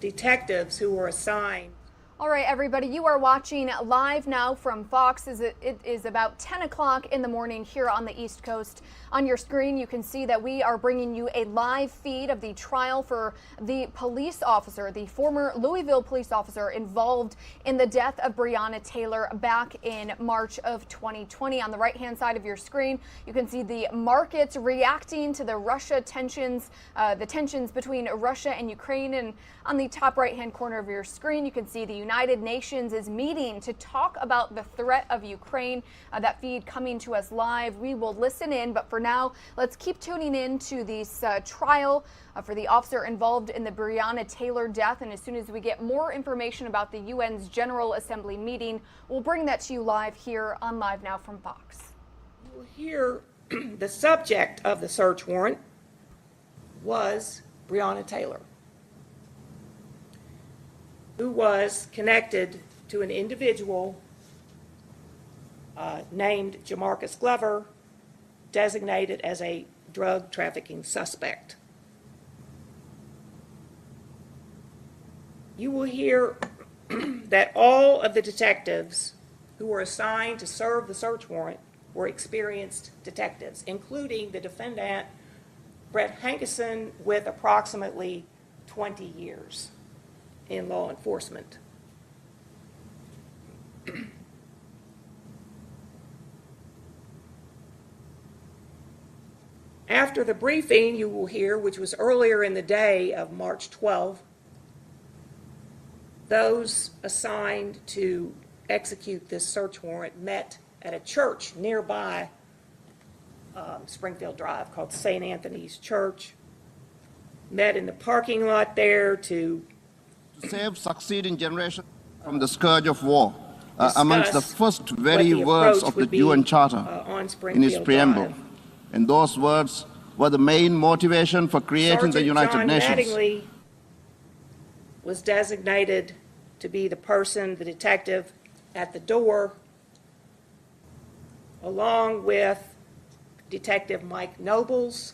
detectives who were assigned. All right, everybody, you are watching Live Now from Fox. It is about 10 o'clock in the morning here on the East Coast. On your screen, you can see that we are bringing you a live feed of the trial for the police officer, the former Louisville police officer involved in the death of Breonna Taylor back in March of 2020. On the right-hand side of your screen, you can see the markets reacting to the Russia tensions, the tensions between Russia and Ukraine. And on the top right-hand corner of your screen, you can see the United Nations is meeting to talk about the threat of Ukraine. That feed coming to us live. We will listen in, but for now, let's keep tuning in to this trial for the officer involved in the Breonna Taylor death. And as soon as we get more information about the UN's General Assembly meeting, we'll bring that to you live here on Live Now from Fox. You'll hear the subject of the search warrant was Breonna Taylor, who was connected to an individual named Jamarcus Glover, designated as a drug trafficking suspect. You will hear that all of the detectives who were assigned to serve the search warrant were experienced detectives, including the defendant, Brett Hankison, with approximately 20 years in law enforcement. After the briefing you will hear, which was earlier in the day of March 12, those assigned to execute this search warrant met at a church nearby Springfield Drive called St. Anthony's Church, met in the parking lot there to save succeeding generations from the scourge of war. Amongst the first very the words of the approach would UN be, Charter on in its Springfield preamble. Drive. And those words were the main motivation for creating the Sergeant United John Nations. Mattingly was designated to be the person, the detective, at the door, along with Detective Mike Nobles,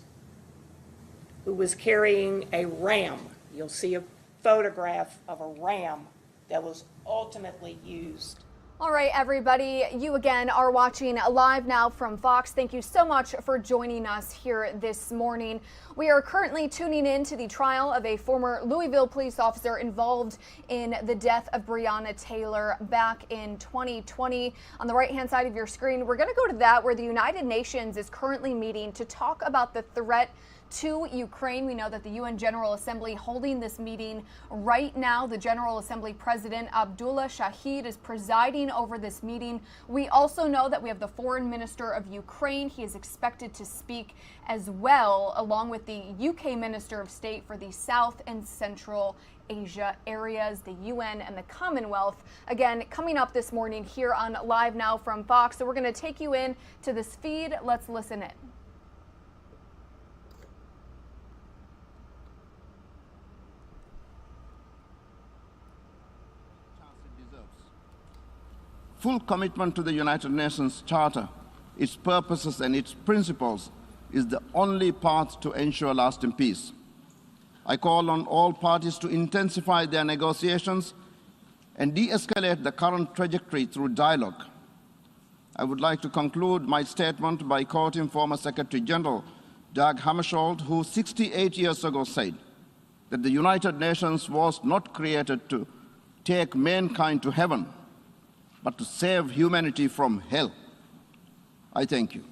who was carrying a ram. You'll see a photograph of a ram that was ultimately used. All right, everybody, you again are watching Live Now from Fox. Thank you so much for joining us here this morning. We are currently tuning in to the trial of a former Louisville police officer involved in the death of Breonna Taylor back in 2020. On the right-hand side of your screen, we're going to go to that where the United Nations is currently meeting to talk about the threat to Ukraine. We know that the UN General Assembly holding this meeting right now. The General Assembly President Abdullah Shahid is presiding over this meeting. We also know that we have the Foreign Minister of Ukraine. He is expected to speak as well, along with the UK Minister of State for the South and Central Asia areas, the UN and the Commonwealth. Again, coming up this morning here on Live Now from Fox. So we're going to take you in to this feed. Let's listen in. Full commitment to the United Nations Charter, its purposes and its principles is the only path to ensure lasting peace. I call on all parties to intensify their negotiations and de-escalate the current trajectory through dialogue. I would like to conclude my statement by quoting former Secretary General Dag Hammarskjöld, who 68 years ago said that the United Nations was not created to take mankind to heaven, but to save humanity from hell. I thank you.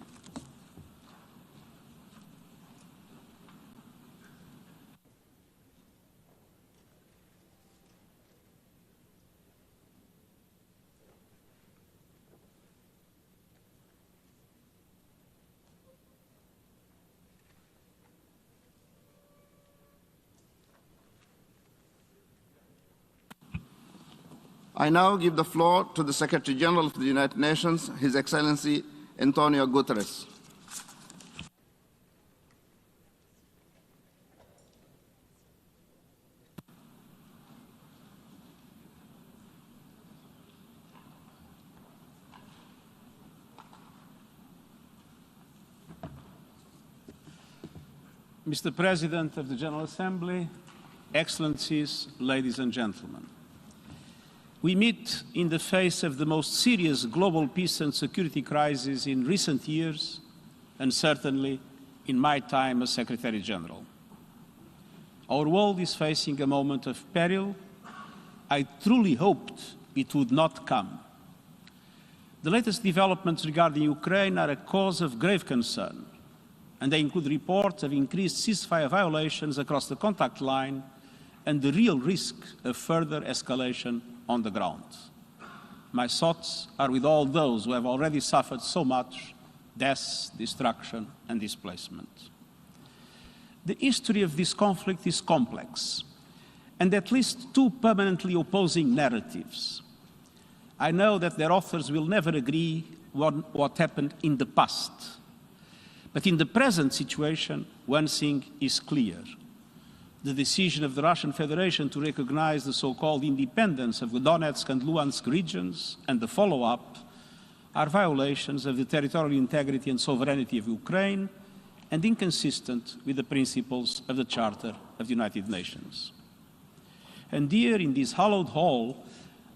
I now give the floor to the Secretary General of the United Nations, His Excellency Antonio Guterres. Mr. President of the General Assembly, Excellencies, ladies and gentlemen. We meet in the face of the most serious global peace and security crisis in recent years, and certainly in my time as Secretary General. Our world is facing a moment of peril. I truly hoped it would not come. The latest developments regarding Ukraine are a cause of grave concern, and they include reports of increased ceasefire violations across the contact line and the real risk of further escalation on the ground. My thoughts are with all those who have already suffered so much death, destruction, and displacement. The history of this conflict is complex, and at least two permanently opposing narratives. I know that their authors will never agree on what happened in the past. But in the present situation, one thing is clear. The decision of the Russian Federation to recognize the so-called independence of the Donetsk and Luhansk regions and the follow-up are violations of the territorial integrity and sovereignty of Ukraine and inconsistent with the principles of the Charter of the United Nations. And here, in this hallowed hall,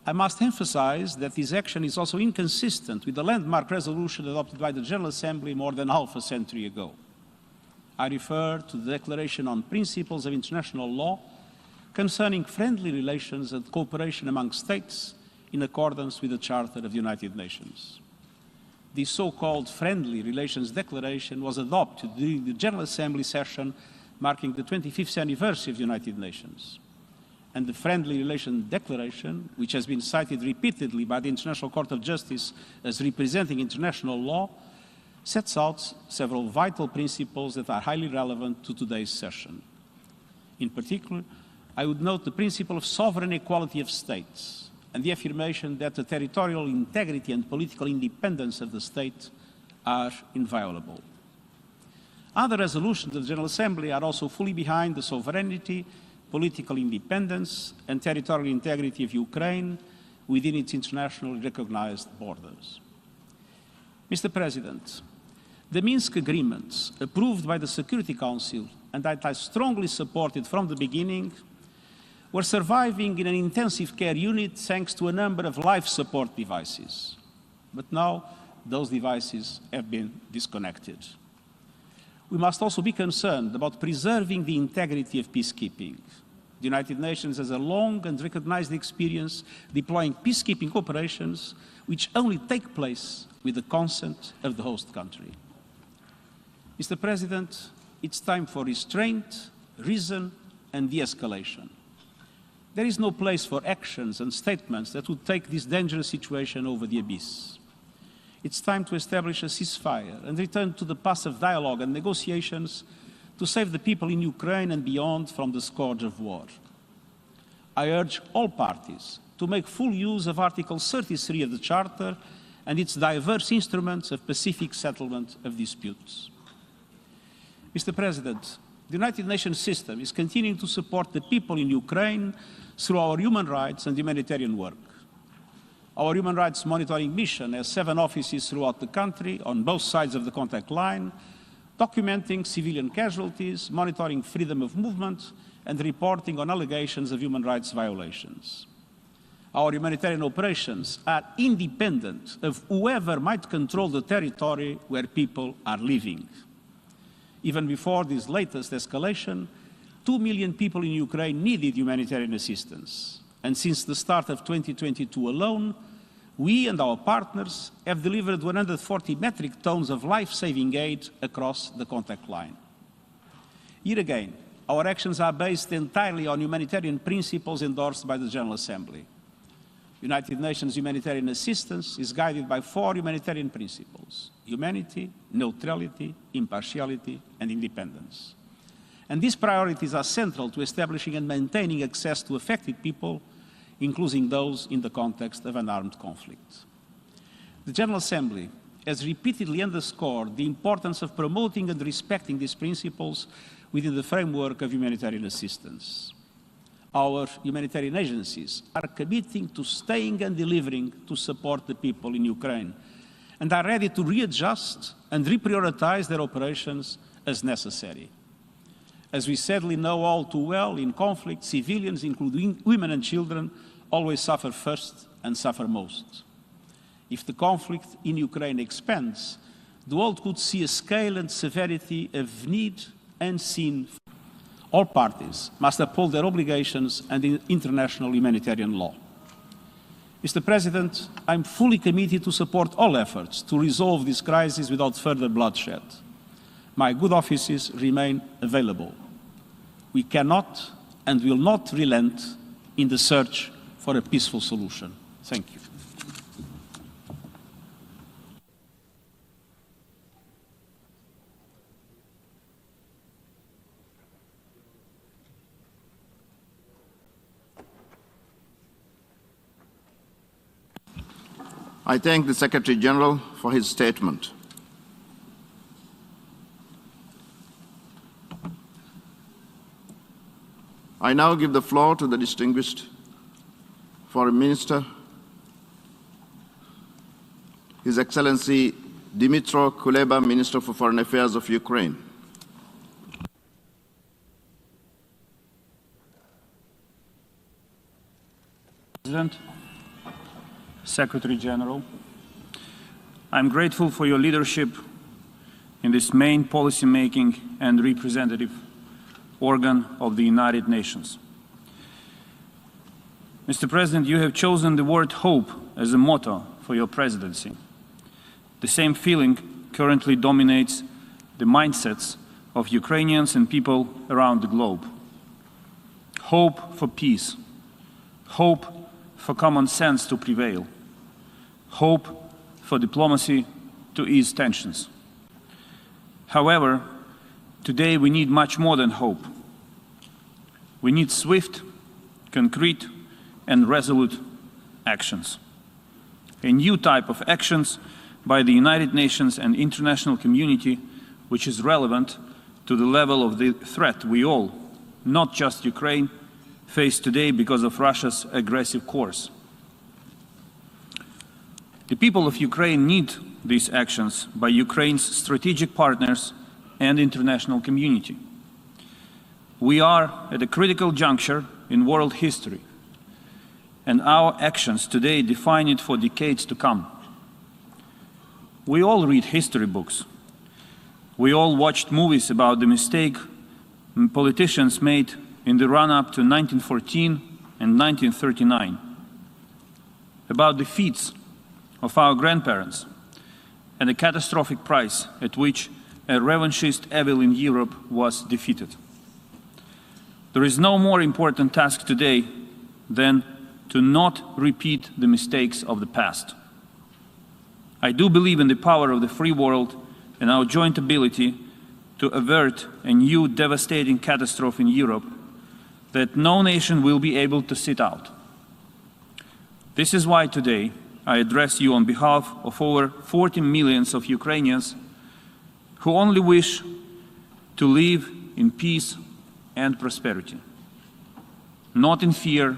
I must emphasize that this action is also inconsistent with the landmark resolution adopted by the General Assembly more than half a century ago. I refer to the Declaration on Principles of International Law concerning friendly relations and cooperation among states in accordance with the Charter of the United Nations. This so-called Friendly Relations Declaration was adopted during the General Assembly session marking the 25th anniversary of the United Nations. And the Friendly Relations Declaration, which has been cited repeatedly by the International Court of Justice as representing international law, sets out several vital principles that are highly relevant to today's session. In particular, I would note the principle of sovereign equality of states and the affirmation that the territorial integrity and political independence of the state are inviolable. Other resolutions of the General Assembly are also fully behind the sovereignty, political independence, and territorial integrity of Ukraine within its internationally recognized borders. Mr. President, the Minsk agreements approved by the Security Council and that I strongly supported from the beginning were surviving in an intensive care unit thanks to a number of life support devices. But now those devices have been disconnected. We must also be concerned about preserving the integrity of peacekeeping. The United Nations has a long and recognized experience deploying peacekeeping operations which only take place with the consent of the host country. Mr. President, it's time for restraint, reason, and de-escalation. There is no place for actions and statements that would take this dangerous situation over the abyss. It's time to establish a ceasefire and return to the path of dialogue and negotiations to save the people in Ukraine and beyond from the scourge of war. I urge all parties to make full use of Article 33 of the Charter and its diverse instruments of pacific settlement of disputes. Mr. President, the United Nations system is continuing to support the people in Ukraine through our human rights and humanitarian work. Our human rights monitoring mission has 7 offices throughout the country on both sides of the contact line, documenting civilian casualties, monitoring freedom of movement, and reporting on allegations of human rights violations. Our humanitarian operations are independent of whoever might control the territory where people are living. Even before this latest escalation, 2 million people in Ukraine needed humanitarian assistance. And since the start of 2022 alone, we and our partners have delivered 140 metric tons of life-saving aid across the contact line. Here again, our actions are based entirely on humanitarian principles endorsed by the General Assembly. United Nations humanitarian assistance is guided by 4 humanitarian principles: humanity, neutrality, impartiality, and independence. And these priorities are central to establishing and maintaining access to affected people, including those in the context of an armed conflict. The General Assembly has repeatedly underscored the importance of promoting and respecting these principles within the framework of humanitarian assistance. Our humanitarian agencies are committing to staying and delivering to support the people in Ukraine and are ready to readjust and reprioritize their operations as necessary. As we sadly know all too well, in conflict, civilians, including women and children, always suffer first and suffer most. If the conflict in Ukraine expands, the world could see a scale and severity of need unseen. All parties must uphold their obligations and the international humanitarian law. Mr. President, I'm fully committed to support all efforts to resolve this crisis without further bloodshed. My good offices remain available. We cannot and will not relent in the search for a peaceful solution. Thank you. I thank the Secretary General for his statement. I now give the floor to the distinguished Foreign Minister, His Excellency Dmytro Kuleba, Minister for Foreign Affairs of Ukraine. President, Secretary General, I'm grateful for your leadership in this main policy-making and representative organ of the United Nations. Mr. President, you have chosen the word hope as a motto for your presidency. The same feeling currently dominates the mindsets of Ukrainians and people around the globe. Hope for peace, hope for common sense to prevail, hope for diplomacy to ease tensions. However, today we need much more than hope. We need swift concrete and resolute actions. A new type of actions by the United Nations and international community which is relevant to the level of the threat we all, not just Ukraine, face today because of Russia's aggressive course. The people of Ukraine need these actions by Ukraine's strategic partners and international community. We are at a critical juncture in world history, and our actions today define it for decades to come. We all read history books. We all watched movies about the mistake politicians made in the run-up to 1914 and 1939, about the feats of our grandparents and the catastrophic price at which a revanchist evil in Europe was defeated. There is no more important task today than to not repeat the mistakes of the past. I do believe in the power of the free world and our joint ability to avert a new devastating catastrophe in Europe that no nation will be able to sit out. This is why today I address you on behalf of over 40 million of Ukrainians who only wish to live in peace and prosperity, not in fear,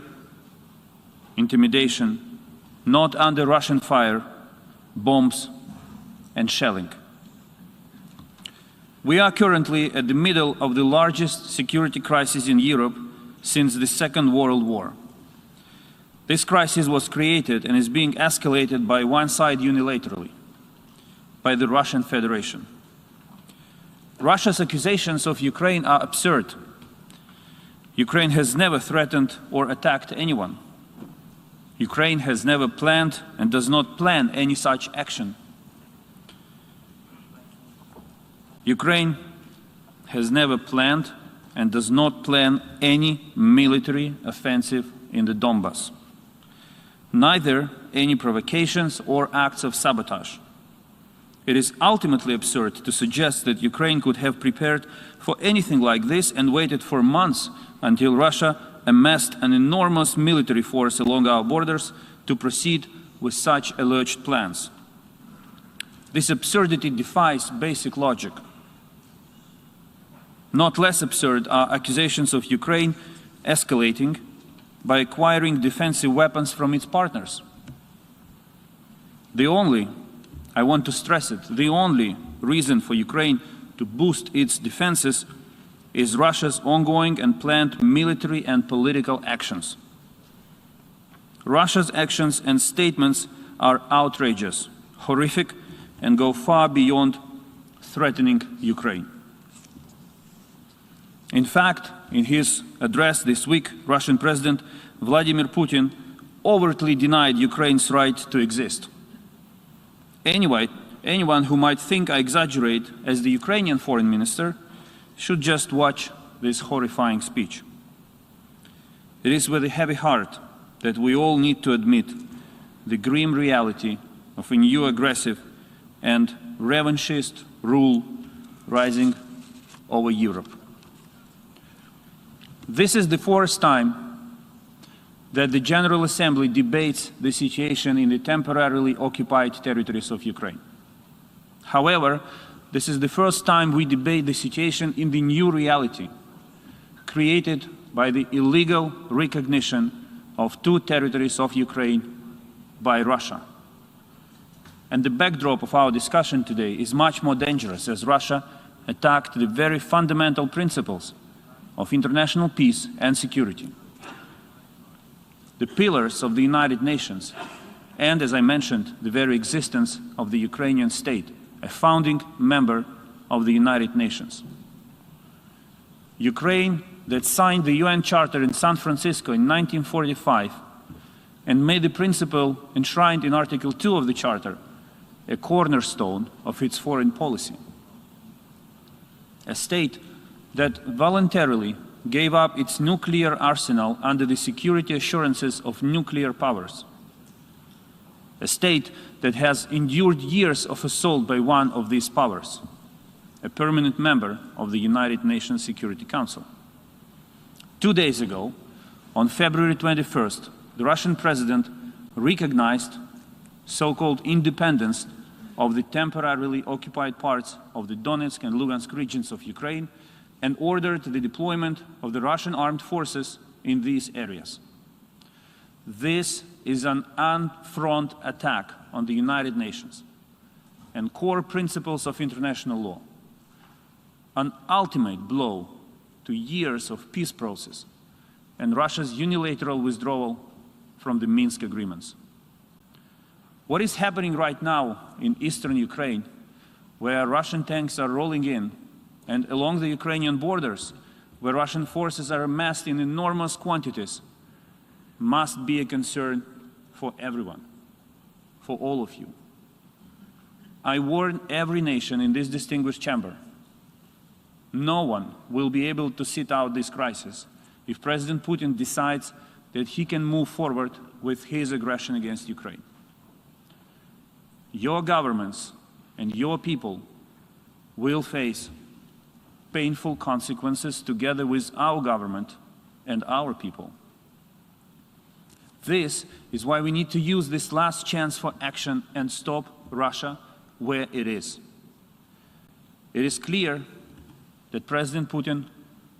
intimidation, not under Russian fire, bombs, and shelling. We are currently at the middle of the largest security crisis in Europe since the Second World War. This crisis was created and is being escalated by one side unilaterally, by the Russian Federation. Russia's accusations of Ukraine are absurd. Ukraine has never threatened or attacked anyone. Ukraine has never planned and does not plan any such action. Ukraine has never planned and does not plan any military offensive in the Donbas, neither any provocations or acts of sabotage. It is ultimately absurd to suggest that Ukraine could have prepared for anything like this and waited for months until Russia amassed an enormous military force along our borders to proceed with such alleged plans. This absurdity defies basic logic. Not less absurd are accusations of Ukraine escalating by acquiring defensive weapons from its partners. I want to stress it, the only reason for Ukraine to boost its defenses is Russia's ongoing and planned military and political actions. Russia's actions and statements are outrageous, horrific, and go far beyond threatening Ukraine. In fact, in his address this week, Russian President Vladimir Putin overtly denied Ukraine's right to exist. Anyone who might think I exaggerate as the Ukrainian foreign minister should just watch this horrifying speech. It is with a heavy heart that we all need to admit the grim reality of a new aggressive and revanchist rule rising over Europe. This is the fourth time that the General Assembly debates the situation in the temporarily occupied territories of Ukraine. However, this is the first time we debate the situation in the new reality created by the illegal recognition of two territories of Ukraine by Russia. And the backdrop of our discussion today is much more dangerous, as Russia attacked the very fundamental principles of international peace and security, the pillars of the United Nations, and, as I mentioned, the very existence of the Ukrainian state, a founding member of the United Nations. Ukraine, that signed the UN Charter in San Francisco in 1945 and made the principle enshrined in Article 2 of the Charter a cornerstone of its foreign policy. A state that voluntarily gave up its nuclear arsenal under the security assurances of nuclear powers. A state that has endured years of assault by one of these powers, a permanent member of the United Nations Security Council. 2 days ago, On February 21st, the Russian president recognized so-called independence of the temporarily occupied parts of the Donetsk and Lugansk regions of Ukraine and ordered the deployment of the Russian armed forces in these areas. This is an on-front attack on the United Nations and core principles of international law, an ultimate blow to years of peace process and Russia's unilateral withdrawal from the Minsk agreements. What is happening right now in eastern Ukraine, where Russian tanks are rolling in, and along the Ukrainian borders, where Russian forces are amassed in enormous quantities, must be a concern for everyone, for all of you. I warn every nation in this distinguished chamber, no one will be able to sit out this crisis if President Putin decides that he can move forward with his aggression against Ukraine. Your governments and your people will face painful consequences together with our government and our people. This is why we need to use this last chance for action and stop Russia where it is. It is clear that President Putin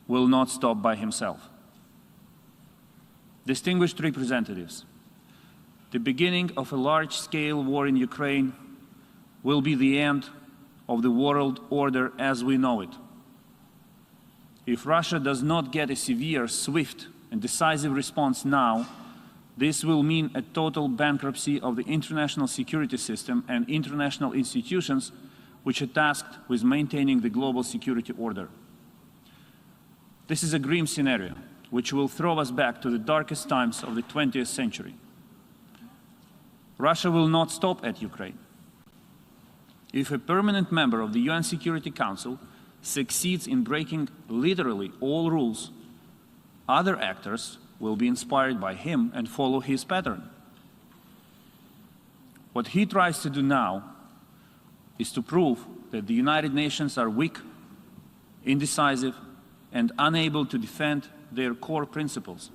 will not stop by himself. Distinguished representatives, the beginning of a large-scale war in Ukraine will be the end of the world order as we know it. If Russia does not get a severe, swift, and decisive response now, this will mean a total bankruptcy of the international security system and international institutions which are tasked with maintaining the global security order. This is a grim scenario which will throw us back to the darkest times of the 20th century. Russia will not stop at Ukraine. If a permanent member of the UN Security Council succeeds in breaking literally all rules, other actors will be inspired by him and follow his pattern. What he tries to do now is to prove that the United Nations are weak, indecisive, and unable to defend their core principles,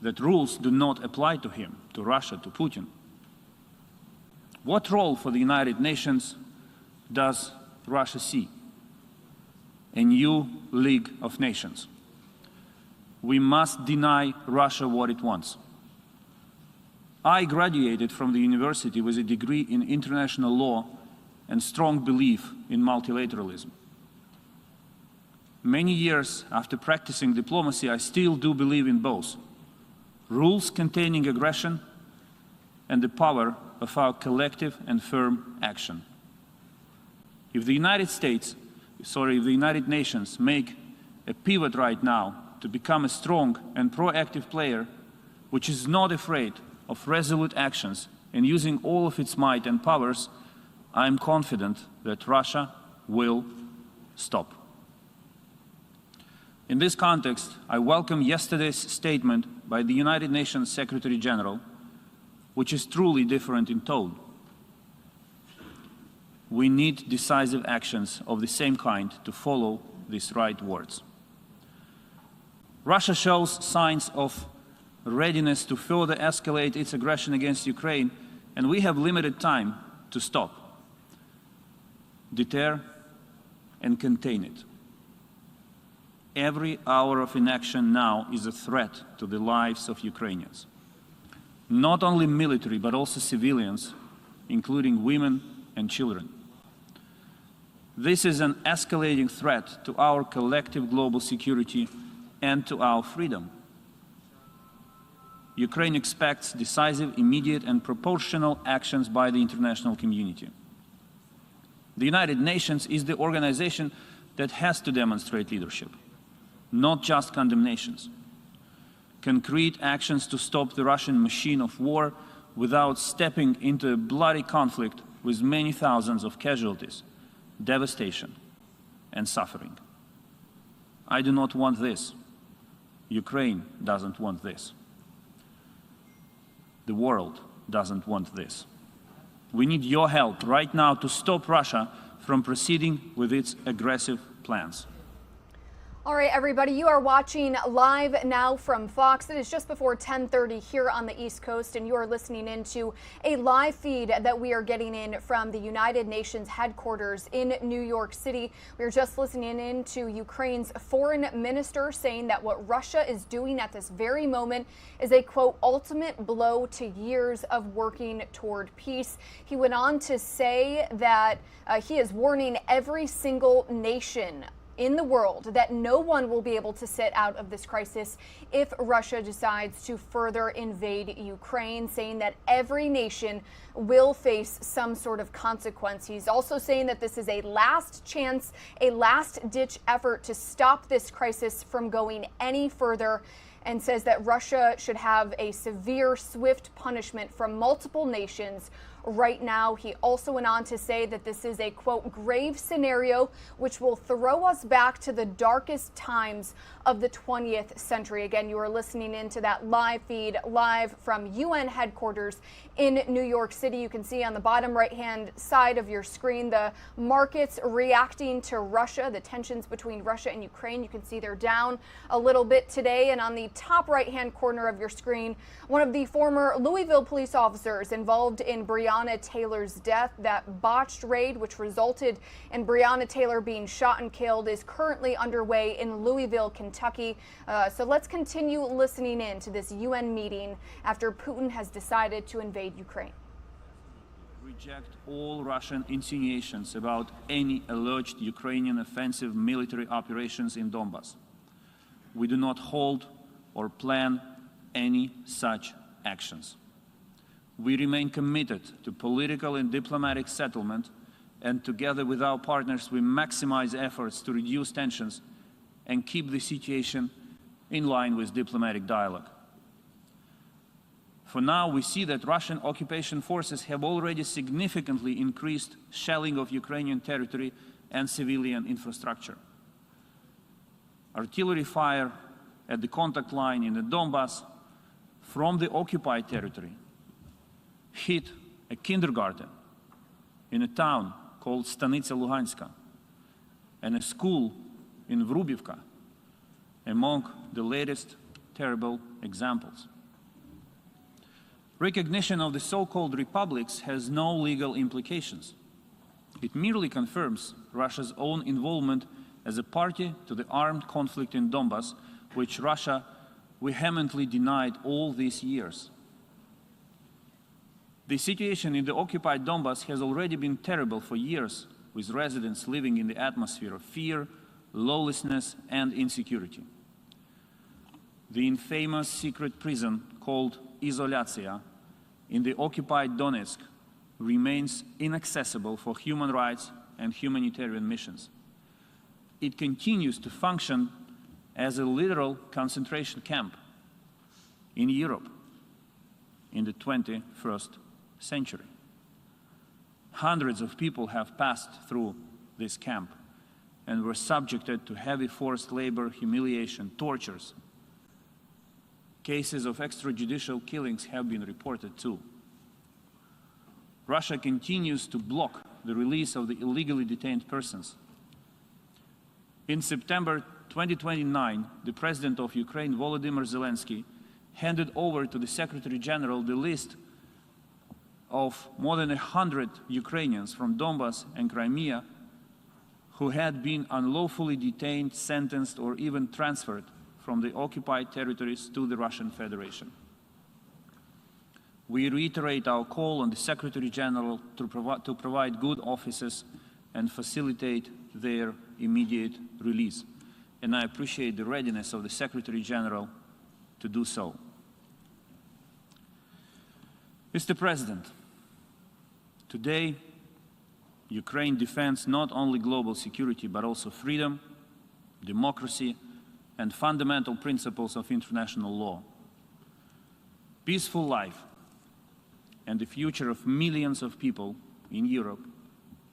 that rules do not apply to him, to Russia, to Putin. What role for the United Nations does Russia see? A new League of Nations. We must deny Russia what it wants. I graduated from the university with a degree in international law and strong belief in multilateralism. Many years after practicing diplomacy, I still do believe in both rules containing aggression and the power of our collective and firm action. If the United Nations make a pivot right now to become a strong and proactive player, which is not afraid of resolute actions and using all of its might and powers, I am confident that Russia will stop. In this context, I welcome yesterday's statement by the United Nations Secretary General, which is truly different in tone. We need decisive actions of the same kind to follow these right words. Russia shows signs of readiness to further escalate its aggression against Ukraine, and we have limited time to stop, deter, and contain it. Every hour of inaction now is a threat to the lives of Ukrainians. Not only military, but also civilians, including women and children. This is an escalating threat to our collective global security and to our freedom. Ukraine expects decisive, immediate, and proportional actions by the international community. The United Nations is the organization that has to demonstrate leadership, not just condemnations. Concrete actions to stop the Russian machine of war without stepping into a bloody conflict with many thousands of casualties, devastation, and suffering. I do not want this. Ukraine doesn't want this. The world doesn't want this. We need your help right now to stop Russia from proceeding with its aggressive plans. All right, everybody, you are watching Live Now from Fox. It is just before 10:30 here on the East Coast, and you are listening into a live feed that we are getting in from the United Nations headquarters in New York City. We are just listening in to Ukraine's foreign minister saying that what Russia is doing at this very moment is a, quote, ultimate blow to years of working toward peace. He went on to say that he is warning every single nation in the world that no one will be able to sit out of this crisis if Russia decides to further invade Ukraine, saying that every nation will face some sort of consequence. He's also saying that this is a last chance, a last-ditch effort to stop this crisis from going any further, and says that Russia should have a severe, swift punishment from multiple nations right now. He also went on to say that this is a, quote, grave scenario which will throw us back to the darkest times of the 20th century. Again, you are listening into that live feed, live from UN headquarters in New York City. You can see on the bottom right-hand side of your screen the markets reacting to Russia, the tensions between Russia and Ukraine. You can see they're down a little bit today. And on the top right-hand corner of your screen, one of the former Louisville police officers involved in Breonna Taylor's death, that botched raid which resulted in Breonna Taylor being shot and killed, is currently underway in Louisville, Kentucky. So let's continue listening in to this UN meeting after Putin has decided to invade Ukraine. Reject all Russian insinuations about any alleged Ukrainian offensive military operations in Donbas. We do not hold or plan any such actions. We remain committed to political and diplomatic settlement, and together with our partners, we maximize efforts to reduce tensions and keep the situation in line with diplomatic dialogue. For now, we see that Russian occupation forces have already significantly increased shelling of Ukrainian territory and civilian infrastructure. Artillery fire at the contact line in the Donbas from the occupied territory hit a kindergarten in a town called Stanitsa Luhanska and a school in Vrubivka, among the latest terrible examples. Recognition of the so-called republics has no legal implications. It merely confirms Russia's own involvement as a party to the armed conflict in Donbas, which Russia vehemently denied all these years. The situation in the occupied Donbas has already been terrible for years, with residents living in the atmosphere of fear, lawlessness, and insecurity. The infamous secret prison called Izolyatsiya in the occupied Donetsk remains inaccessible for human rights and humanitarian missions. It continues to function as a literal concentration camp in Europe in the 21st century. Hundreds of people have passed through this camp and were subjected to heavy forced labor, humiliation, tortures. Cases of extrajudicial killings have been reported too. Russia continues to block the release of the illegally detained persons. In September 2029, the President of Ukraine, Vladimir Zelensky, handed over to the Secretary General the list of more than 100 Ukrainians from Donbas and Crimea who had been unlawfully detained, sentenced, or even transferred from the occupied territories to the Russian Federation. We reiterate our call on the Secretary General to provide good offices and facilitate their immediate release. And I appreciate the readiness of the Secretary General to do so. Mr. President, today, Ukraine defends not only global security, but also freedom, democracy, and fundamental principles of international law. Peaceful life and the future of millions of people in Europe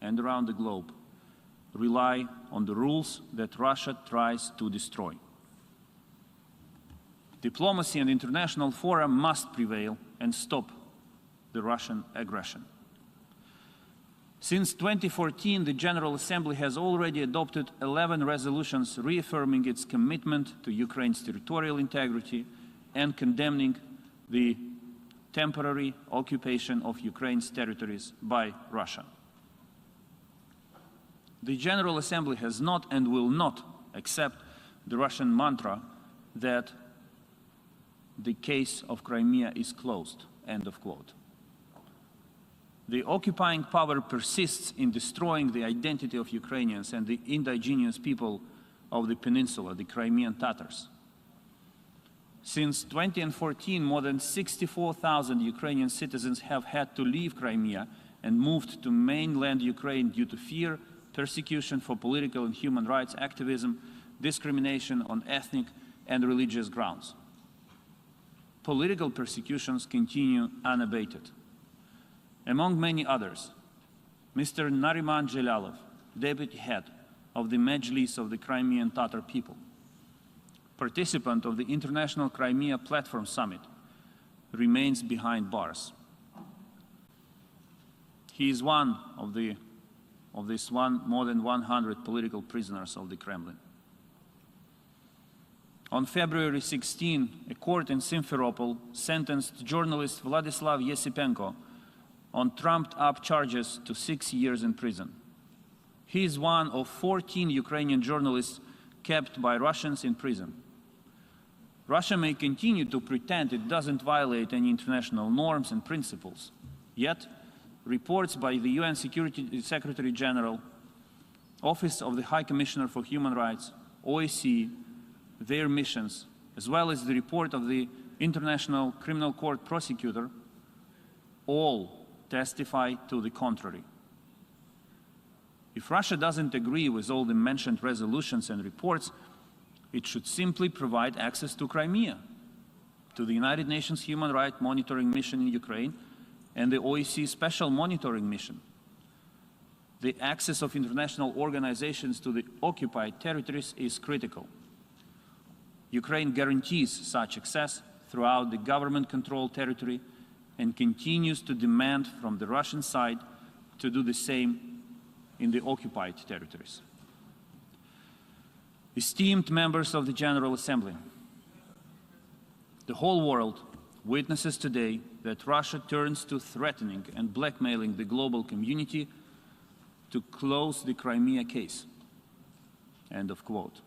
and around the globe rely on the rules that Russia tries to destroy. Diplomacy and international fora must prevail and stop the Russian aggression. Since 2014, the General Assembly has already adopted 11 resolutions reaffirming its commitment to Ukraine's territorial integrity and condemning the temporary occupation of Ukraine's territories by Russia. The General Assembly has not and will not accept the Russian mantra that the case of Crimea is closed, end of quote. The occupying power persists in destroying the identity of Ukrainians and the indigenous people of the peninsula, the Crimean Tatars. Since 2014, more than 64,000 Ukrainian citizens have had to leave Crimea and moved to mainland Ukraine due to fear, persecution for political and human rights activism, discrimination on ethnic and religious grounds. Political persecutions continue unabated. Among many others, Mr. Nariman Jelalov, deputy head of the Mejlis of the Crimean Tatar people, participant of the International Crimea Platform Summit, remains behind bars. He is one of more than 100 political prisoners of the Kremlin. On February 16, a court in Simferopol sentenced journalist Vladislav Yesipenko on trumped-up charges to 6 years in prison. He is one of 14 Ukrainian journalists kept by Russians in prison. Russia may continue to pretend it doesn't violate any international norms and principles. Yet, reports by the UN Security Secretary General, Office of the High Commissioner for Human Rights, OSCE, their missions, as well as the report of the International Criminal Court prosecutor, all testify to the contrary. If Russia doesn't agree with all the mentioned resolutions and reports, it should simply provide access to Crimea, to the United Nations Human Rights Monitoring Mission in Ukraine and the OSCE Special Monitoring Mission. The access of international organizations to the occupied territories is critical. Ukraine guarantees such access throughout the government-controlled territory and continues to demand from the Russian side to do the same in the occupied territories. Esteemed members of the General Assembly, the whole world witnesses today that Russia turns to threatening and blackmailing the global community to close the Crimea case. End of quote.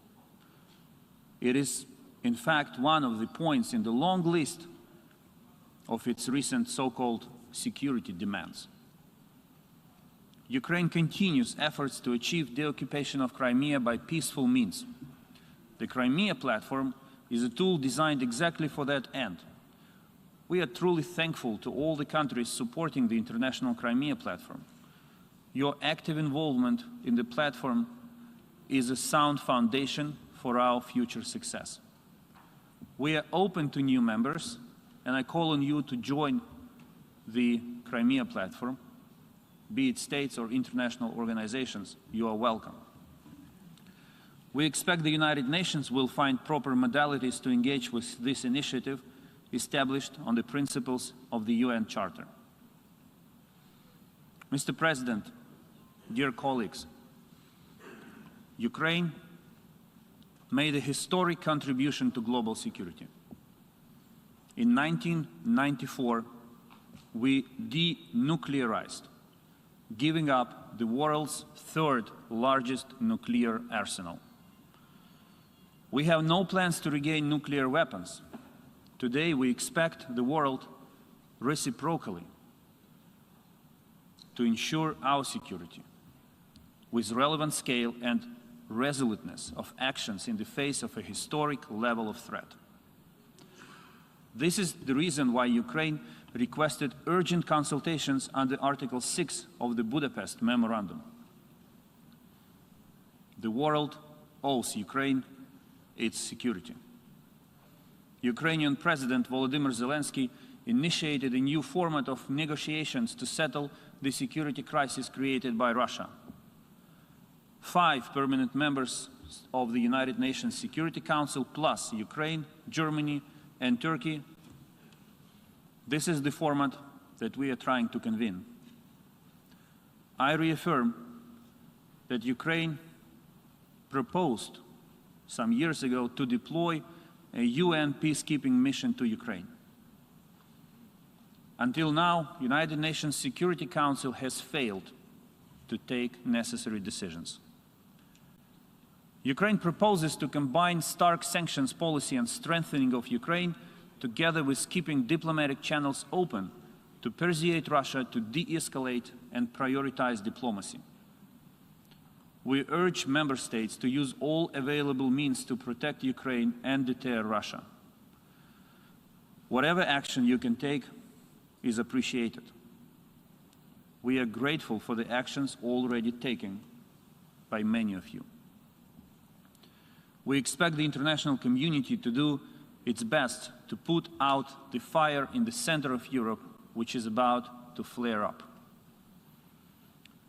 It is, in fact, one of the points in the long list of its recent so-called security demands. Ukraine continues efforts to achieve the occupation of Crimea by peaceful means. The Crimea platform is a tool designed exactly for that end. We are truly thankful to all the countries supporting the International Crimea platform. Your active involvement in the platform is a sound foundation for our future success. We are open to new members, and I call on you to join the Crimea platform. Be it states or international organizations, you are welcome. We expect the United Nations will find proper modalities to engage with this initiative established on the principles of the UN Charter. Mr. President, dear colleagues, Ukraine made a historic contribution to global security. In 1994, we denuclearized, giving up the world's third largest nuclear arsenal. We have no plans to regain nuclear weapons. Today, we expect the world reciprocally to ensure our security with relevant scale and resoluteness of actions in the face of a historic level of threat. This is the reason why Ukraine requested urgent consultations under Article 6 of the Budapest Memorandum. The world owes Ukraine its security. Ukrainian President Vladimir Zelensky initiated a new format of negotiations to settle the security crisis created by Russia. 5 permanent members of the United Nations Security Council, plus Ukraine, Germany, and Turkey. This is the format that we are trying to convene. I reaffirm that Ukraine proposed some years ago to deploy a UN peacekeeping mission to Ukraine. Until now, United Nations Security Council has failed to take necessary decisions. Ukraine proposes to combine stark sanctions policy and strengthening of Ukraine together with keeping diplomatic channels open to persuade Russia to de-escalate and prioritize diplomacy. We urge member states to use all available means to protect Ukraine and deter Russia. Whatever action you can take is appreciated. We are grateful for the actions already taken by many of you. We expect the international community to do its best to put out the fire in the center of Europe, which is about to flare up.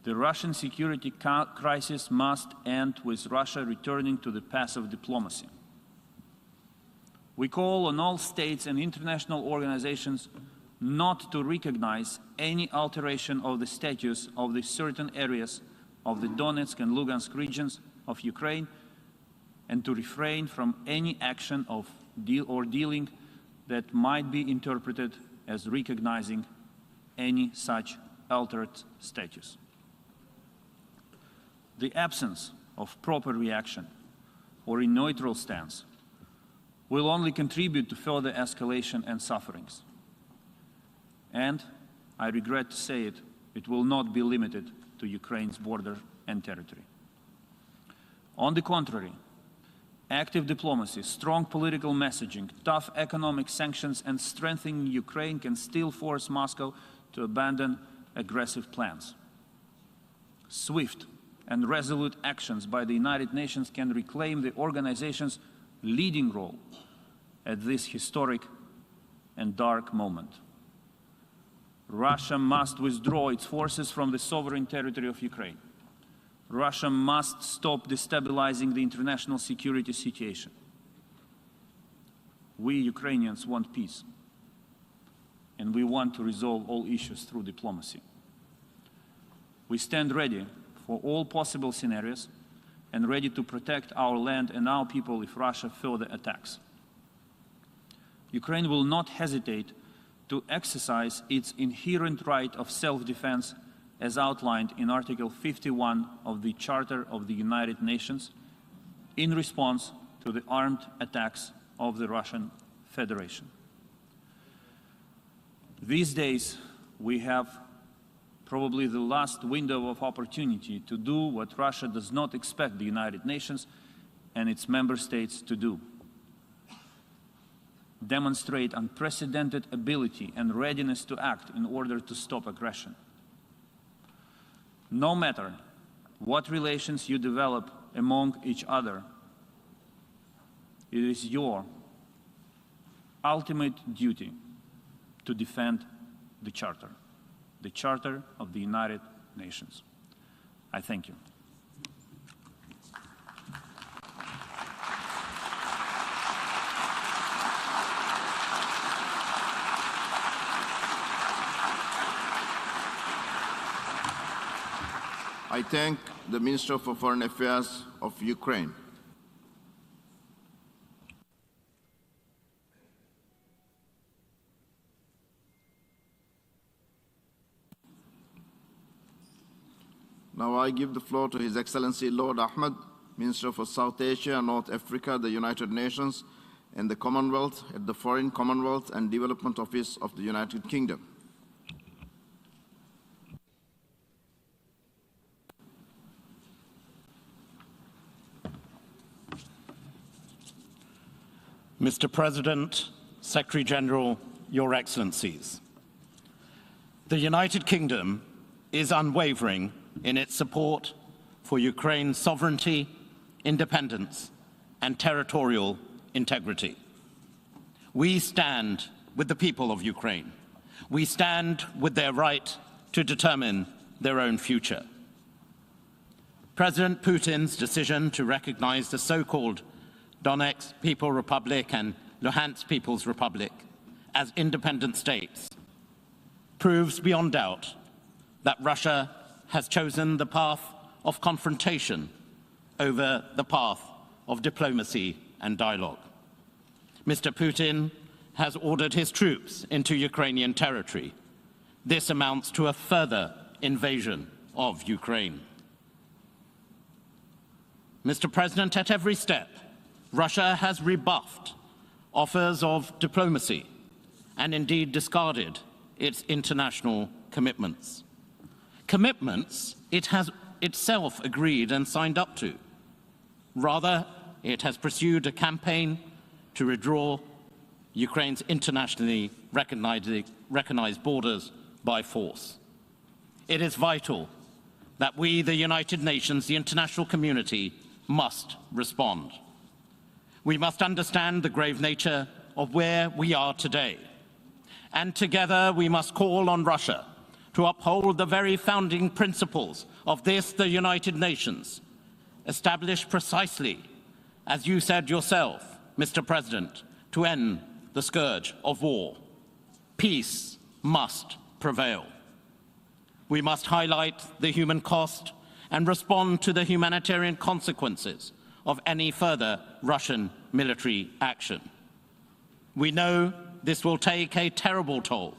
The Russian security crisis must end with Russia returning to the path of diplomacy. We call on all states and international organizations not to recognize any alteration of the status of the certain areas of the Donetsk and Lugansk regions of Ukraine, and to refrain from any action of dealing that might be interpreted as recognizing any such altered status. The absence of proper reaction or a neutral stance will only contribute to further escalation and sufferings. And, I regret to say it, it will not be limited to Ukraine's border and territory. On the contrary, active diplomacy, strong political messaging, tough economic sanctions, and strengthening Ukraine can still force Moscow to abandon aggressive plans. Swift and resolute actions by the United Nations can reclaim the organization's leading role at this historic and dark moment. Russia must withdraw its forces from the sovereign territory of Ukraine. Russia must stop destabilizing the international security situation. We Ukrainians want peace, and we want to resolve all issues through diplomacy. We stand ready for all possible scenarios and ready to protect our land and our people if Russia further attacks. Ukraine will not hesitate to exercise its inherent right of self-defense as outlined in Article 51 of the Charter of the United Nations in response to the armed attacks of the Russian Federation. These days, we have probably the last window of opportunity to do what Russia does not expect the United Nations and its member states to do. Demonstrate unprecedented ability and readiness to act in order to stop aggression. No matter what relations you develop among each other, it is your ultimate duty to defend the Charter of the United Nations. I thank you. I thank the Minister for Foreign Affairs of Ukraine. Now I give the floor to His Excellency Lord Ahmed, Minister for South Asia and North Africa, the United Nations, and the Commonwealth at the Foreign Commonwealth and Development Office of the United Kingdom. Mr. President, Secretary General, Your Excellencies, the United Kingdom is unwavering in its support for Ukraine's sovereignty, independence, and territorial integrity. We stand with the people of Ukraine. We stand with their right to determine their own future. President Putin's decision to recognize the so-called Donetsk People's Republic and Luhansk People's Republic as independent states proves beyond doubt that Russia has chosen the path of confrontation over the path of diplomacy and dialogue. Mr. Putin has ordered his troops into Ukrainian territory. This amounts to a further invasion of Ukraine. Mr. President, at every step, Russia has rebuffed offers of diplomacy and indeed discarded its international commitments. Commitments it has itself agreed and signed up to. Rather, it has pursued a campaign to withdraw Ukraine's internationally recognized borders by force. It is vital that we, the United Nations, the international community, must respond. We must understand the grave nature of where we are today. And together we must call on Russia to uphold the very founding principles of this, the United Nations, established precisely, as you said yourself, Mr. President, to end the scourge of war. Peace must prevail. We must highlight the human cost and respond to the humanitarian consequences of any further Russian military action. We know this will take a terrible toll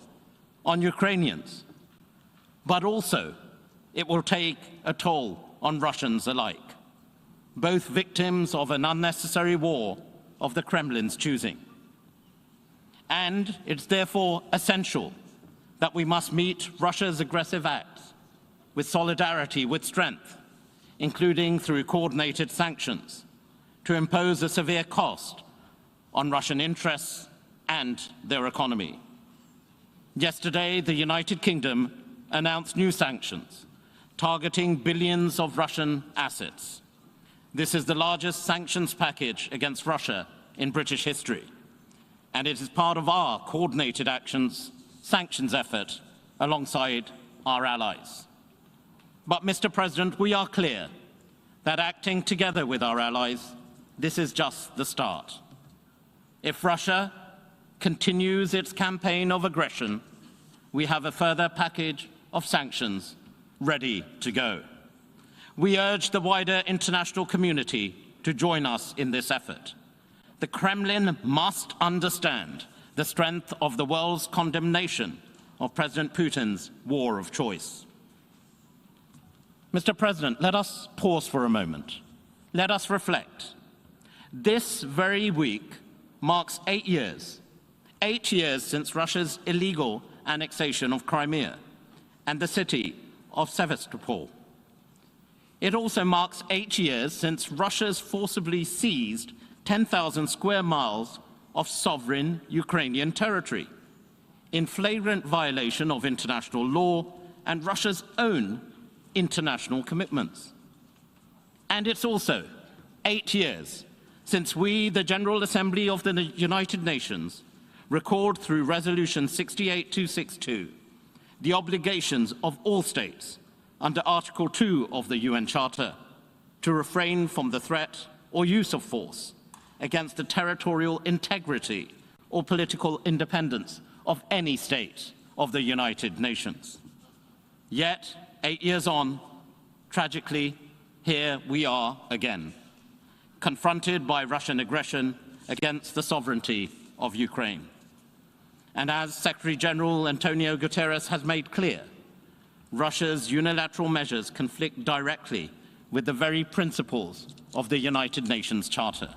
on Ukrainians, but also it will take a toll on Russians alike, both victims of an unnecessary war of the Kremlin's choosing. And it's therefore essential that we must meet Russia's aggressive acts with solidarity, with strength, including through coordinated sanctions, to impose a severe cost on Russian interests and their economy. Yesterday, the United Kingdom announced new sanctions targeting billions of Russian assets. This is the largest sanctions package against Russia in British history, and it is part of our coordinated sanctions effort alongside our allies. But, Mr. President, we are clear that acting together with our allies, this is just the start. If Russia continues its campaign of aggression, we have a further package of sanctions ready to go. We urge the wider international community to join us in this effort. The Kremlin must understand the strength of the world's condemnation of President Putin's war of choice. Mr. President, let us pause for a moment. Let us reflect. This very week marks 8 years since Russia's illegal annexation of Crimea and the city of Sevastopol. It also marks 8 years since Russia's forcibly seized 10,000 square miles of sovereign Ukrainian territory, in flagrant violation of international law and Russia's own international commitments. And it's also 8 years since we, the General Assembly of the United Nations, record through Resolution 68262 the obligations of all states under Article 2 of the UN Charter to refrain from the threat or use of force against the territorial integrity or political independence of any state of the United Nations. Yet, 8 years on, tragically, here we are again, confronted by Russian aggression against the sovereignty of Ukraine. And as Secretary General Antonio Guterres has made clear, Russia's unilateral measures conflict directly with the very principles of the United Nations Charter.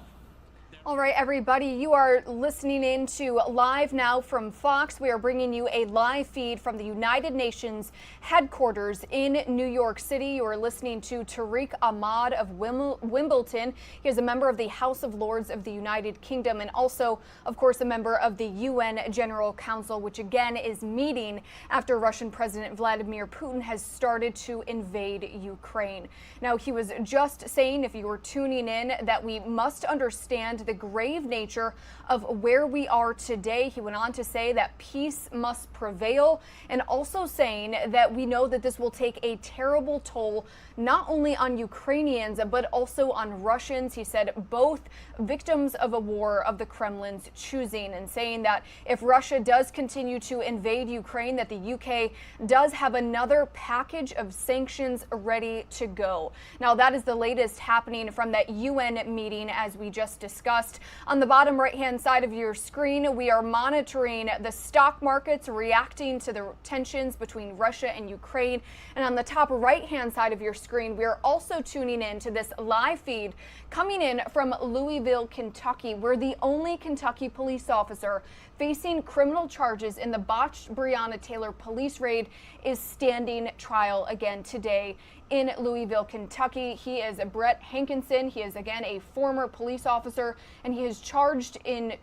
All right, everybody, you are listening in to Live Now from Fox. We are bringing you a live feed from the United Nations headquarters in New York City. You are listening to Tariq Ahmad of Wimbledon. He is a member of the House of Lords of the United Kingdom and also, of course, a member of the UN General Council, which again is meeting after Russian President Vladimir Putin has started to invade Ukraine. Now, he was just saying, if you were tuning in, that we must understand the grave nature of where we are today. He went on to say that peace must prevail, and also saying that we know that this will take a terrible toll not only on Ukrainians but also on Russians. He said both victims of a war of the Kremlin's choosing, and saying that if Russia does continue to invade Ukraine, that the UK does have another package of sanctions ready to go. Now, that is the latest happening from that UN meeting, as we just discussed. On the bottom right-hand side of your screen, we are monitoring the stock markets reacting to the tensions between Russia and Ukraine. And on the top right-hand side of your screen, we are also tuning in to this live feed coming in from Louisville, Kentucky, where the only Kentucky police officer facing criminal charges in the botched Breonna Taylor police raid is standing trial again today in Louisville, Kentucky. He is Brett Hankinson. He is, again, a former police officer, and he is charged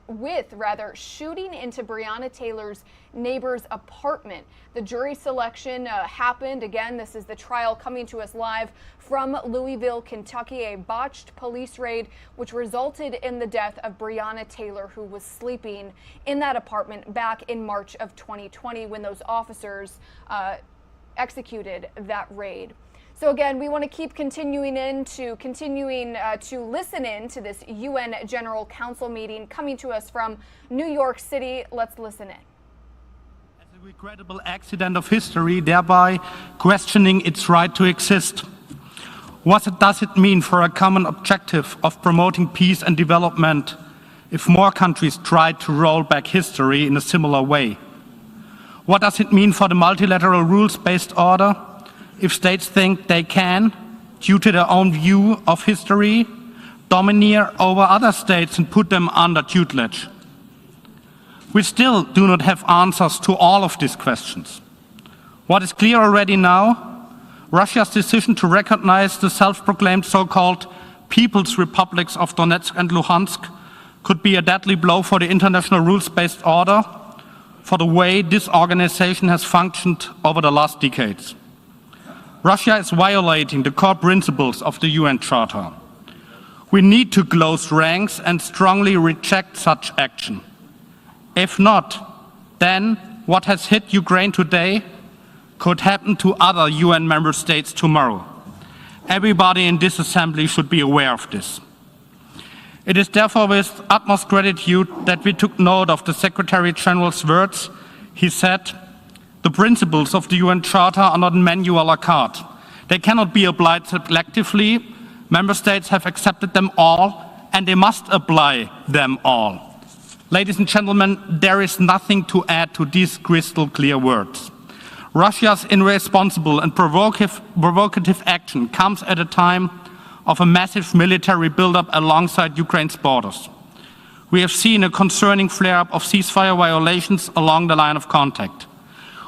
with shooting into Breonna Taylor's neighbor's apartment. The jury selection happened. Again, this is the trial coming to us live from Louisville, Kentucky, a botched police raid which resulted in the death of Breonna Taylor, who was sleeping in that apartment back in March of 2020 when those officers executed that raid. So again, we want to keep continuing to listen in to this UN General Council meeting coming to us from New York City. Let's listen in. As a regrettable accident of history, thereby questioning its right to exist. What does it mean for a common objective of promoting peace and development if more countries try to roll back history in a similar way? What does it mean for the multilateral rules-based order if states think they can, due to their own view of history, domineer over other states and put them under tutelage? We still do not have answers to all of these questions. What is clear already now, Russia's decision to recognize the self-proclaimed so-called People's Republics of Donetsk and Luhansk could be a deadly blow for the international rules-based order, for the way this organization has functioned over the last decades. Russia is violating the core principles of the UN Charter. We need to close ranks and strongly reject such action. If not, then what has hit Ukraine today could happen to other UN member states tomorrow. Everybody in this assembly should be aware of this. It is therefore with utmost gratitude that we took note of the Secretary General's words. He said, "The principles of the UN Charter are not a menu a la carte. They cannot be applied selectively. Member states have accepted them all, and they must apply them all." Ladies and gentlemen, there is nothing to add to these crystal clear words. Russia's irresponsible and provocative action comes at a time of a massive military buildup alongside Ukraine's borders. We have seen a concerning flare-up of ceasefire violations along the line of contact.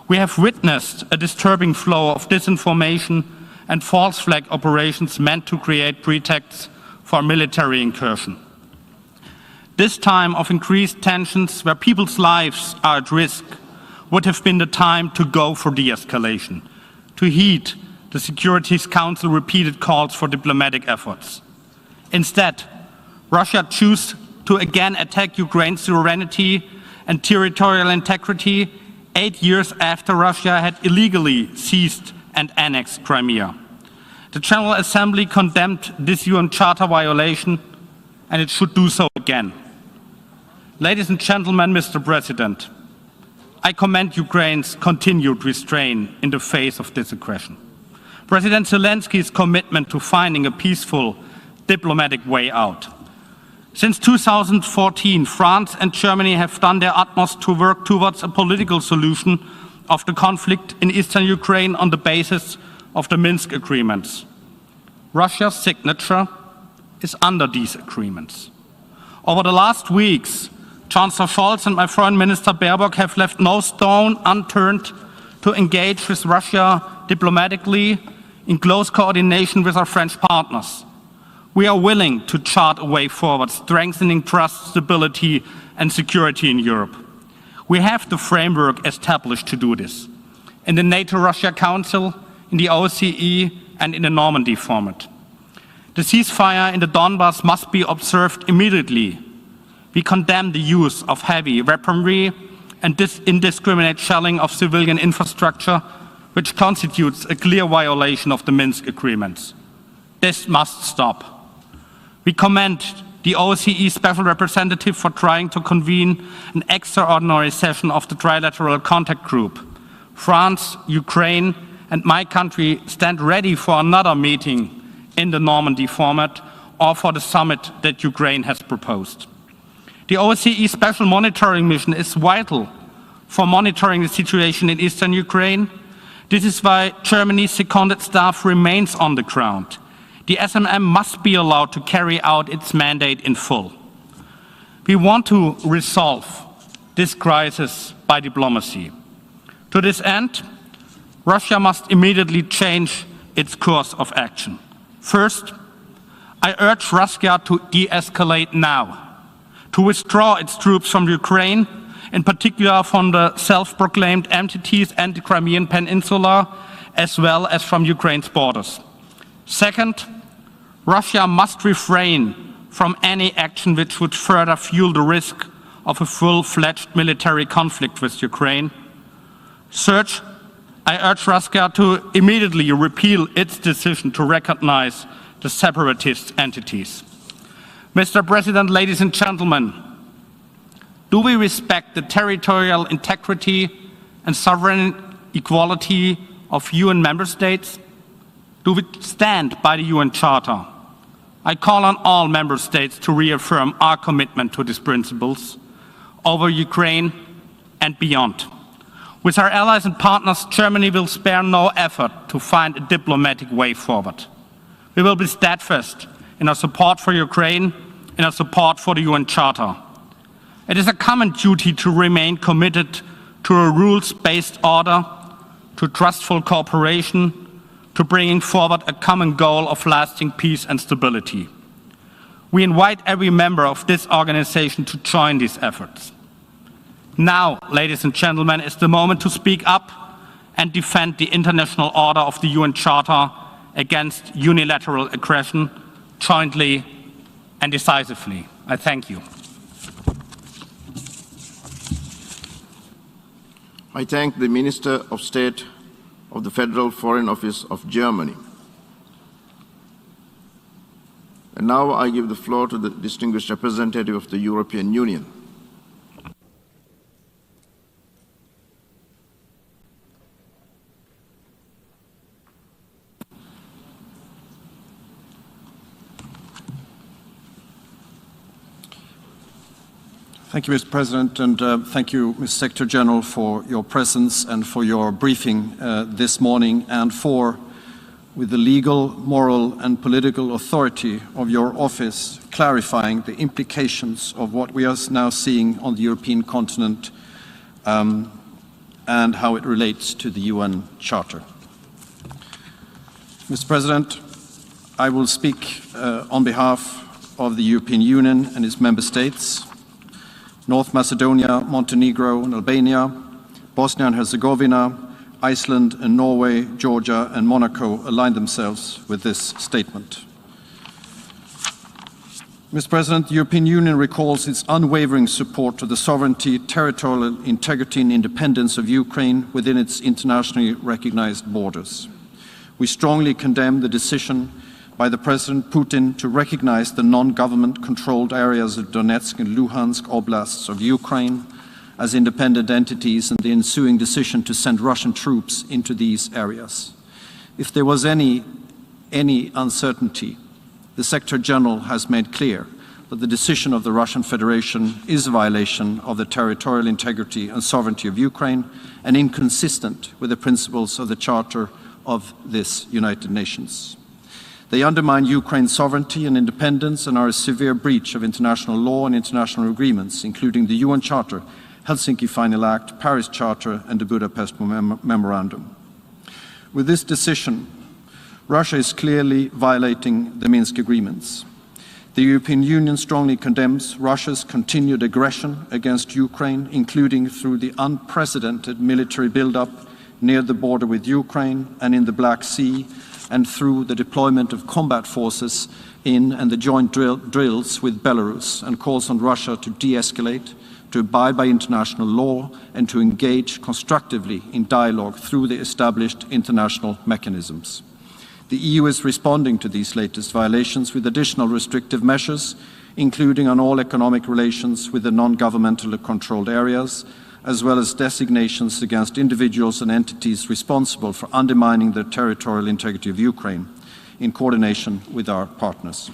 We have witnessed a disturbing flow of disinformation and false flag operations meant to create pretexts for military incursion. This time of increased tensions, where people's lives are at risk, would have been the time to go for de-escalation, to heed the Security Council's repeated calls for diplomatic efforts. Instead, Russia chose to again attack Ukraine's sovereignty and territorial integrity 8 years after Russia had illegally seized and annexed Crimea. The General Assembly condemned this UN Charter violation, and it should do so again. Ladies and gentlemen, Mr. President, I commend Ukraine's continued restraint in the face of this aggression. President Zelensky's commitment to finding a peaceful diplomatic way out. Since 2014, France and Germany have done their utmost to work towards a political solution of the conflict in eastern Ukraine on the basis of the Minsk agreements. Russia's signature is under these agreements. Over the last weeks, Chancellor Scholz and my Foreign Minister Baerbock have left no stone unturned to engage with Russia diplomatically in close coordination with our French partners. We are willing to chart a way forward, strengthening trust, stability, and security in Europe. We have the framework established to do this. In the NATO-Russia Council, in the OSCE, and in the Normandy format. The ceasefire in the Donbass must be observed immediately We condemn the use of heavy weaponry and indiscriminate shelling of civilian infrastructure, which constitutes a clear violation of the Minsk agreements. This must stop. We commend the OSCE Special Representative for trying to convene an extraordinary session of the Trilateral Contact Group. France, Ukraine, and my country stand ready for another meeting in the Normandy format or for the summit that Ukraine has proposed. The OSCE Special Monitoring Mission is vital for monitoring the situation in eastern Ukraine. This is why Germany's seconded staff remains on the ground. The SMM must be allowed to carry out its mandate in full. We want to resolve this crisis by diplomacy. To this end, Russia must immediately change its course of action. First, I urge Russia to de-escalate now, to withdraw its troops from Ukraine, in particular from the self-proclaimed entities and the Crimean Peninsula, as well as from Ukraine's borders. Second, Russia must refrain from any action which would further fuel the risk of a full-fledged military conflict with Ukraine. Third, I urge Russia to immediately repeal its decision to recognize the separatist entities. Mr. President, ladies and gentlemen, do we respect the territorial integrity and sovereign equality of UN member states? Do we stand by the UN Charter? I call on all member states to reaffirm our commitment to these principles over Ukraine and beyond. With our allies and partners, Germany will spare no effort to find a diplomatic way forward. We will be steadfast in our support for Ukraine, in our support for the UN Charter. It is a common duty to remain committed to a rules-based order, to trustful cooperation, to bringing forward a common goal of lasting peace and stability. We invite every member of this organization to join these efforts. Now, ladies and gentlemen, is the moment to speak up and defend the international order of the UN Charter against unilateral aggression jointly and decisively. I thank you. I thank the Minister of State of the Federal Foreign Office of Germany. And now I give the floor to the distinguished representative of the European Union. Thank you, Mr. President, and thank you, Mr. Secretary General, for your presence and for your briefing this morning, and for, with the legal, moral, and political authority of your office, clarifying the implications of what we are now seeing on the European continent and how it relates to the UN Charter. Mr. President, I will speak on behalf of the European Union and its member states. North Macedonia, Montenegro and Albania, Bosnia and Herzegovina, Iceland and Norway, Georgia and Monaco align themselves with this statement. Mr. President, the European Union recalls its unwavering support to the sovereignty, territorial integrity and independence of Ukraine within its internationally recognized borders. We strongly condemn the decision by the President Putin to recognize the non-government controlled areas of Donetsk and Luhansk oblasts of Ukraine as independent entities and the ensuing decision to send Russian troops into these areas. If there was any uncertainty, the Secretary General has made clear that the decision of the Russian Federation is a violation of the territorial integrity and sovereignty of Ukraine and inconsistent with the principles of the Charter of this United Nations. They undermine Ukraine's sovereignty and independence and are a severe breach of international law and international agreements, including the UN Charter, Helsinki Final Act, Paris Charter, and the Budapest Memorandum. With this decision, Russia is clearly violating the Minsk agreements. The European Union strongly condemns Russia's continued aggression against Ukraine, including through the unprecedented military buildup near the border with Ukraine and in the Black Sea, and through the deployment of combat forces in and the joint drills with Belarus, and calls on Russia to de-escalate, to abide by international law, and to engage constructively in dialogue through the established international mechanisms. The EU is responding to these latest violations with additional restrictive measures, including on all economic relations with the non-governmental controlled areas, as well as designations against individuals and entities responsible for undermining the territorial integrity of Ukraine, in coordination with our partners.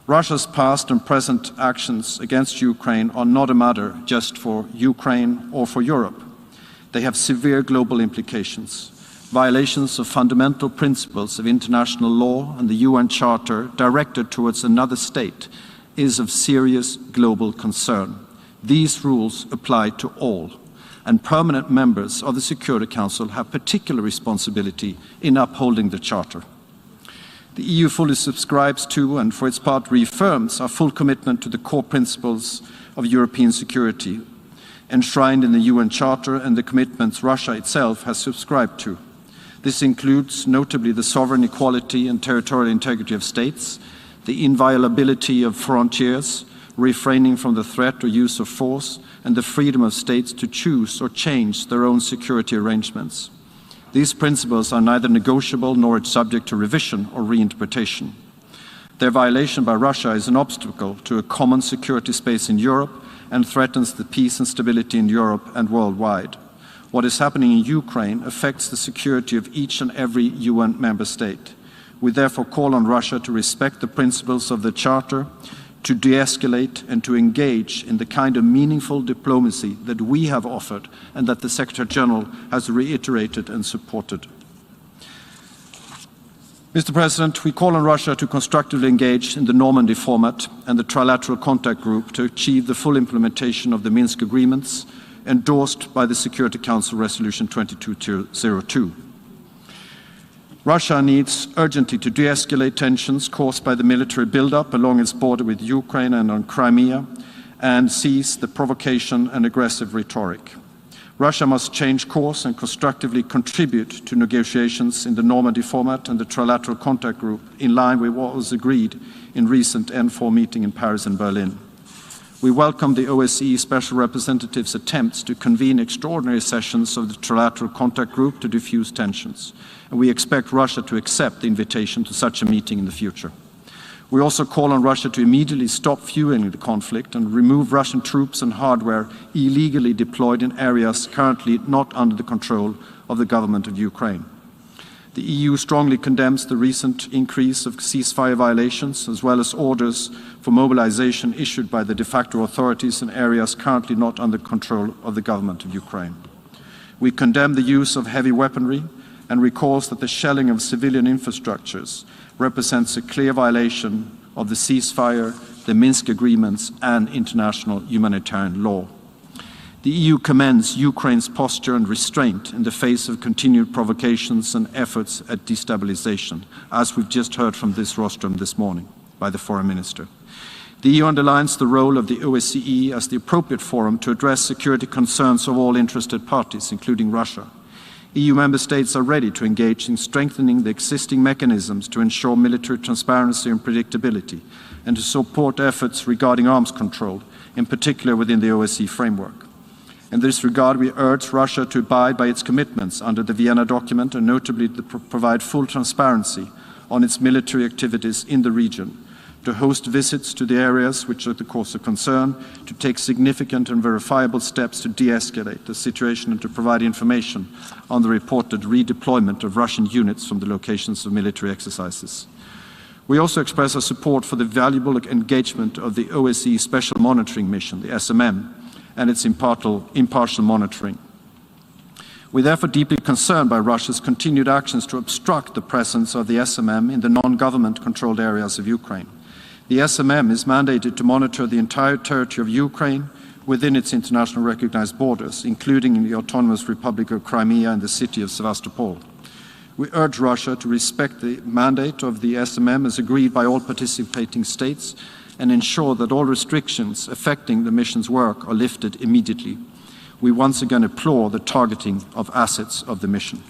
Russia's past and present actions against Ukraine are not a matter just for Ukraine or for Europe. They have severe global implications. Violations of fundamental principles of international law and the UN Charter directed towards another state is of serious global concern. These rules apply to all, and permanent members of the Security Council have particular responsibility in upholding the Charter. The EU fully subscribes to, and for its part reaffirms, our full commitment to the core principles of European security, enshrined in the UN Charter and the commitments Russia itself has subscribed to. This includes notably the sovereign equality and territorial integrity of states, the inviolability of frontiers, refraining from the threat or use of force, and the freedom of states to choose or change their own security arrangements. These principles are neither negotiable nor subject to revision or reinterpretation. Their violation by Russia is an obstacle to a common security space in Europe and threatens the peace and stability in Europe and worldwide. What is happening in Ukraine affects the security of each and every UN member state. We therefore call on Russia to respect the principles of the Charter, to de-escalate and to engage in the kind of meaningful diplomacy that we have offered and that the Secretary General has reiterated and supported. Mr. President, we call on Russia to constructively engage in the Normandy format and the Trilateral Contact Group to achieve the full implementation of the Minsk agreements endorsed by the Security Council Resolution 2202. Russia needs urgently to de-escalate tensions caused by the military buildup along its border with Ukraine and on Crimea, and cease the provocation and aggressive rhetoric. Russia must change course and constructively contribute to negotiations in the Normandy format and the Trilateral Contact Group, in line with what was agreed in recent N4 meeting in Paris and Berlin. We welcome the OSCE Special Representative's attempts to convene extraordinary sessions of the Trilateral Contact Group to diffuse tensions, and we expect Russia to accept the invitation to such a meeting in the future. We also call on Russia to immediately stop fueling the conflict and remove Russian troops and hardware illegally deployed in areas currently not under the control of the government of Ukraine. The EU strongly condemns the recent increase of ceasefire violations, as well as orders for mobilization issued by the de facto authorities in areas currently not under control of the government of Ukraine. We condemn the use of heavy weaponry and recalls that the shelling of civilian infrastructures represents a clear violation of the ceasefire, the Minsk agreements, and international humanitarian law. The EU commends Ukraine's posture and restraint in the face of continued provocations and efforts at destabilization, as we've just heard from this rostrum this morning by the Foreign Minister. The EU underlines the role of the OSCE as the appropriate forum to address security concerns of all interested parties, including Russia. EU member states are ready to engage in strengthening the existing mechanisms to ensure military transparency and predictability, and to support efforts regarding arms control, in particular within the OSCE framework. In this regard, we urge Russia to abide by its commitments under the Vienna document, and notably to provide full transparency on its military activities in the region, to host visits to the areas which are the cause of concern, to take significant and verifiable steps to de-escalate the situation, and to provide information on the reported redeployment of Russian units from the locations of military exercises. We also express our support for the valuable engagement of the OSCE Special Monitoring Mission, the SMM, and its impartial monitoring. We're therefore deeply concerned by Russia's continued actions to obstruct the presence of the SMM in the non-government controlled areas of Ukraine. The SMM is mandated to monitor the entire territory of Ukraine within its internationally recognized borders, including in the Autonomous Republic of Crimea and the city of Sevastopol. We urge Russia to respect the mandate of the SMM as agreed by all participating states, and ensure that all restrictions affecting the mission's work are lifted immediately. We once again applaud the targeting of assets of the mission.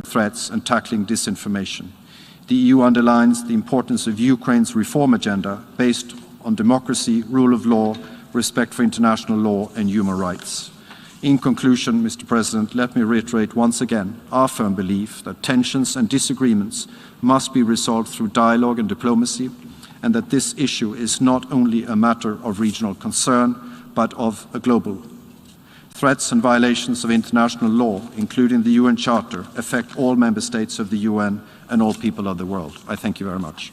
threats and tackling disinformation. The EU underlines the importance of Ukraine's reform agenda based on democracy, rule of law, respect for international law and human rights. In conclusion, Mr. President, let me reiterate once again our firm belief that tensions and disagreements must be resolved through dialogue and diplomacy, and that this issue is not only a matter of regional concern, but of a global. Threats and violations of international law, including the UN Charter, affect all member states of the UN and all people of the world. I thank you very much.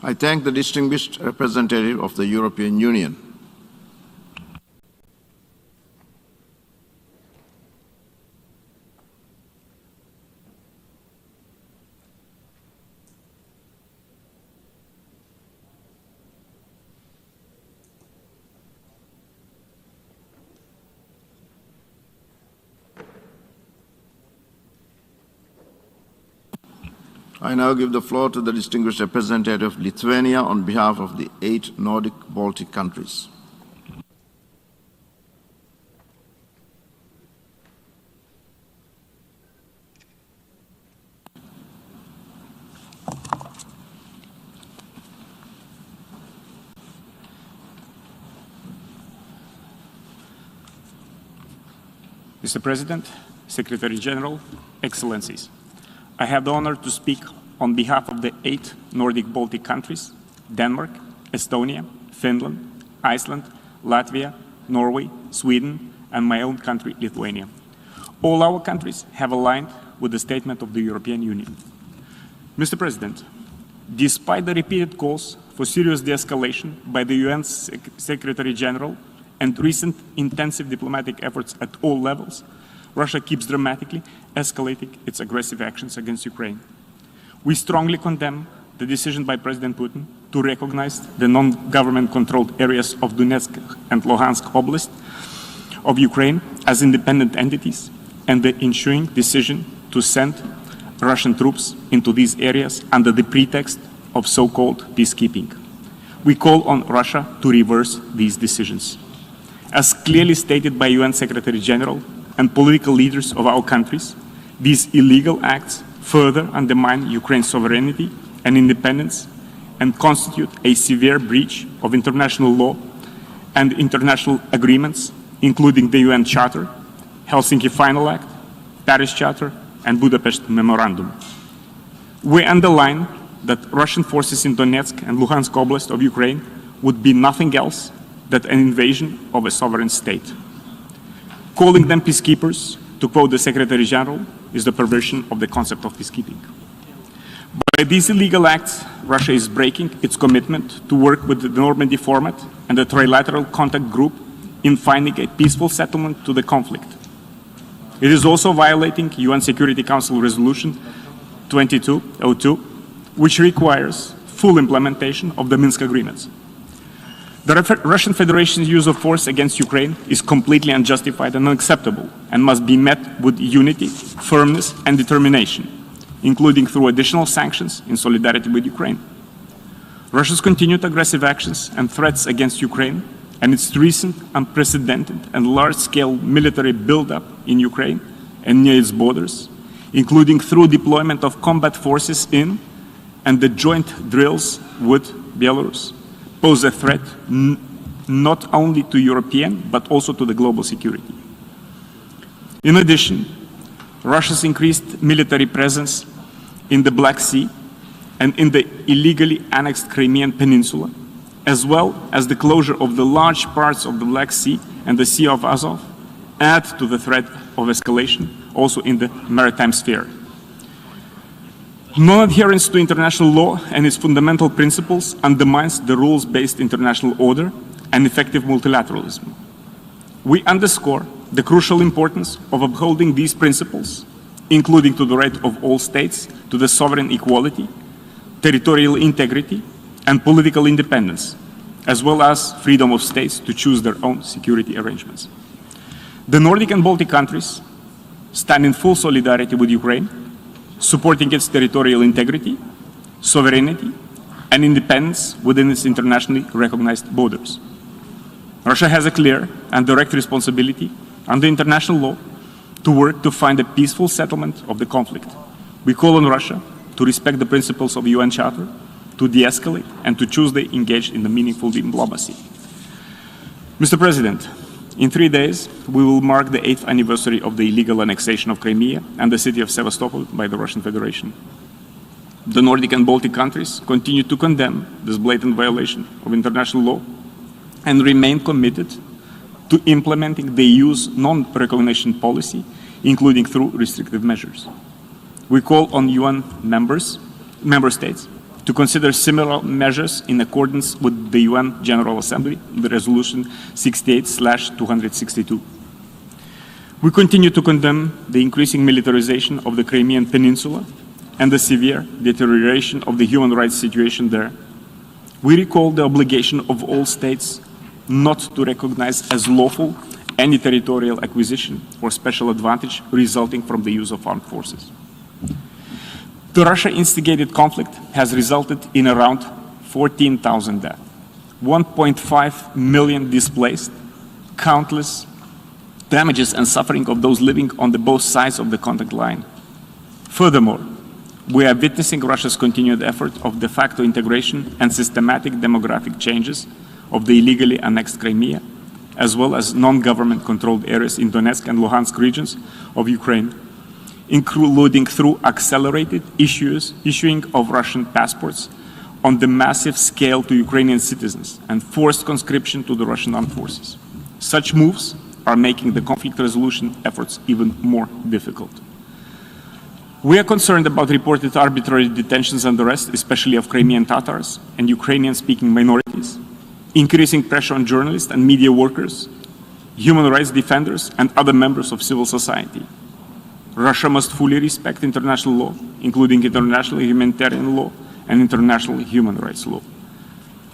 I thank the distinguished representative of the European Union. I now give the floor to the distinguished representative of Lithuania on behalf of the 8 Nordic Baltic countries. Mr. President, Secretary General, Excellencies, I have the honor to speak on behalf of the 8 Nordic Baltic countries, Denmark, Estonia, Finland, Iceland, Latvia, Norway, Sweden, and my own country, Lithuania. All our countries have aligned with the statement of the European Union. Mr. President, despite the repeated calls for serious de-escalation by the UN Secretary General and recent intensive diplomatic efforts at all levels, Russia keeps dramatically escalating its aggressive actions against Ukraine. We strongly condemn the decision by President Putin to recognize the non-government controlled areas of Donetsk and Luhansk Oblast of Ukraine as independent entities and the ensuing decision to send Russian troops into these areas under the pretext of so-called peacekeeping. We call on Russia to reverse these decisions. As clearly stated by UN Secretary General and political leaders of our countries, these illegal acts further undermine Ukraine's sovereignty and independence and constitute a severe breach of international law and international agreements, including the UN Charter, Helsinki Final Act, Paris Charter, and Budapest Memorandum. We underline that Russian forces in Donetsk and Luhansk Oblast of Ukraine would be nothing else than an invasion of a sovereign state. Calling them peacekeepers, to quote the Secretary General, is the perversion of the concept of peacekeeping. By these illegal acts, Russia is breaking its commitment to work with the Normandy format and the Trilateral Contact Group in finding a peaceful settlement to the conflict. It is also violating UN Security Council Resolution 2202, which requires full implementation of the Minsk agreements. The Russian Federation's use of force against Ukraine is completely unjustified and unacceptable and must be met with unity, firmness, and determination, including through additional sanctions in solidarity with Ukraine. Russia's continued aggressive actions and threats against Ukraine and its recent unprecedented and large-scale military buildup in Ukraine and near its borders, including through deployment of combat forces in and the joint drills with Belarus, pose a threat not only to European but also to the global security. In addition, Russia's increased military presence in the Black Sea and in the illegally annexed Crimean Peninsula, as well as the closure of the large parts of the Black Sea and the Sea of Azov, add to the threat of escalation also in the maritime sphere. Non-adherence to international law and its fundamental principles undermines the rules-based international order and effective multilateralism. We underscore the crucial importance of upholding these principles, including to the right of all states to the sovereign equality, territorial integrity, and political independence, as well as freedom of states to choose their own security arrangements. The Nordic and Baltic countries stand in full solidarity with Ukraine, supporting its territorial integrity, sovereignty, and independence within its internationally recognized borders. Russia has a clear and direct responsibility under international law to work to find a peaceful settlement of the conflict. We call on Russia to respect the principles of the UN Charter, to de-escalate, and to choose to engage in the meaningful diplomacy. Mr. President, in 3 days, we will mark the 8th anniversary of the illegal annexation of Crimea and the city of Sevastopol by the Russian Federation. The Nordic and Baltic countries continue to condemn this blatant violation of international law and remain committed to implementing the EU's non-recognition policy, including through restrictive measures. We call on UN member states to consider similar measures in accordance with the UN General Assembly, the Resolution 68/262. We continue to condemn the increasing militarization of the Crimean Peninsula and the severe deterioration of the human rights situation there. We recall the obligation of all states not to recognize as lawful any territorial acquisition or special advantage resulting from the use of armed forces. The Russia-instigated conflict has resulted in around 14,000 deaths, 1.5 million displaced, countless damages and suffering of those living on both sides of the conflict line. Furthermore, we are witnessing Russia's continued effort of de facto integration and systematic demographic changes of the illegally annexed Crimea, as well as non-government controlled areas in Donetsk and Luhansk regions of Ukraine, including through accelerated issuing of Russian passports on the massive scale to Ukrainian citizens and forced conscription to the Russian armed forces. Such moves are making the conflict resolution efforts even more difficult. We are concerned about reported arbitrary detentions and arrests, especially of Crimean Tatars and Ukrainian-speaking minorities, increasing pressure on journalists and media workers, human rights defenders, and other members of civil society. Russia must fully respect international law, including international humanitarian law and international human rights law.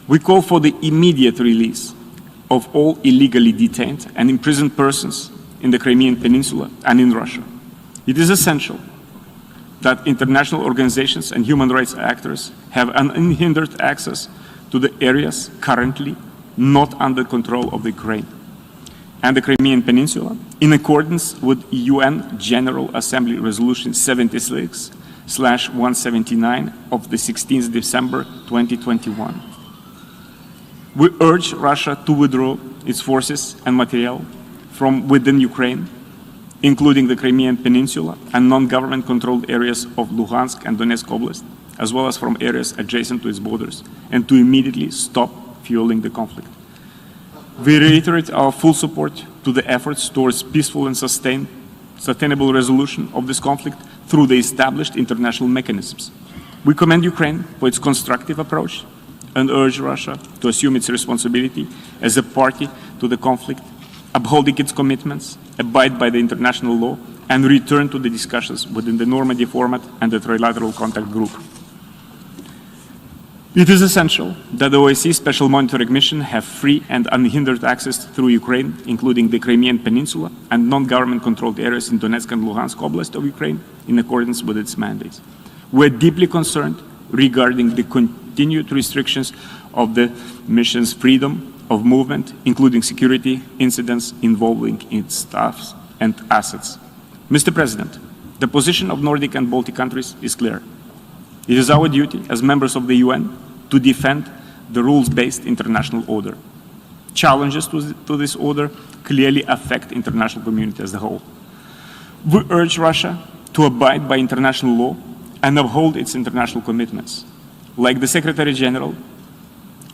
We call for the immediate release of all illegally detained and imprisoned persons in the Crimean Peninsula and in Russia. It is essential that international organizations and human rights actors have unhindered access to the areas currently not under control of the Ukraine and the Crimean Peninsula, in accordance with UN General Assembly Resolution 76/179 of the 16th December 2021. We urge Russia to withdraw its forces and materiel from within Ukraine, including the Crimean Peninsula and non-government controlled areas of Luhansk and Donetsk Oblast, as well as from areas adjacent to its borders, and to immediately stop fueling the conflict. We reiterate our full support to the efforts towards peaceful and sustainable resolution of this conflict through the established international mechanisms. We commend Ukraine for its constructive approach and urge Russia to assume its responsibility as a party to the conflict, upholding its commitments, abide by the international law, and return to the discussions within the Normandy format and the Trilateral Contact Group. It is essential that the OSCE Special Monitoring Mission have free and unhindered access through Ukraine, including the Crimean Peninsula and non-government controlled areas in Donetsk and Luhansk Oblast of Ukraine, in accordance with its mandates. We are deeply concerned regarding the continued restrictions of the mission's freedom of movement, including security incidents involving its staff and assets. Mr. President, the position of Nordic and Baltic countries is clear. It is our duty as members of the UN to defend the rules-based international order. Challenges to this order clearly affect the international community as a whole. We urge Russia to abide by international law and uphold its international commitments. Like the Secretary General,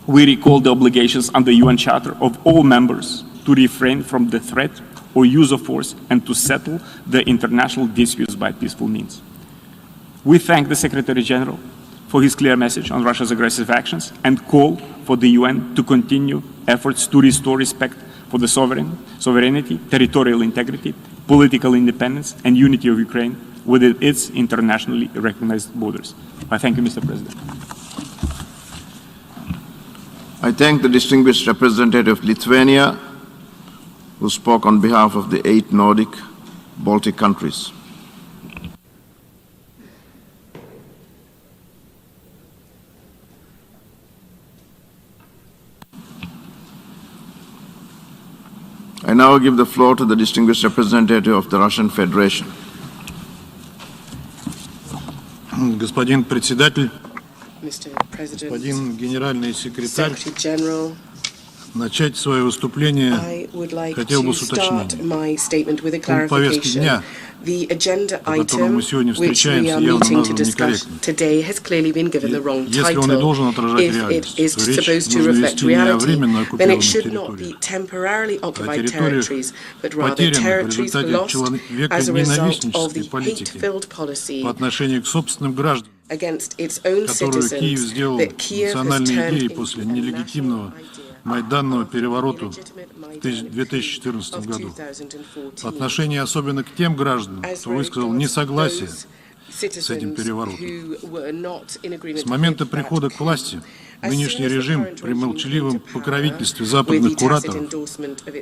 we recall the obligations under the UN Charter of all members to refrain from the threat or use of force and to settle the international disputes by peaceful means. We thank the Secretary General for his clear message on Russia's aggressive actions and call for the UN to continue efforts to restore respect for the sovereignty, territorial integrity, political independence, and unity of Ukraine within its internationally recognized borders. I thank you, Mr. President. I thank the distinguished representative of Lithuania, who spoke on behalf of the 8 Nordic Baltic countries. I now give the floor to the distinguished representative of the Russian Federation. Господин председатель, Mr. President, господин генеральный секретарь, Secretary General, начать свое выступление I would like хотел бы to с start уточнением. my statement with a Пункт повестки clarification. дня, The agenda по которому мы item сегодня which we встречаемся, are явно meeting to назван discuss некорректно. today has clearly been given the wrong Если он и должен title. отражать If it реальность, is то речь supposed to нужно reflect вести не о reality, временно then it оккупированных should not be территориях, temporarily а occupied территориях, territories, but rather потерянных в territories результате lost человека as a result of ненавистнической the политики hate-filled policy по отношению к собственным гражданам, against its own которую Киев citizens сделал that Kiev has национальной turned идеей into после a нелегитимного майданного переворота в 2014 году. В отношении особенно к тем гражданам, кто высказал несогласие с этим переворотом. С момента прихода к власти нынешний режим при молчаливом покровительстве западных кураторов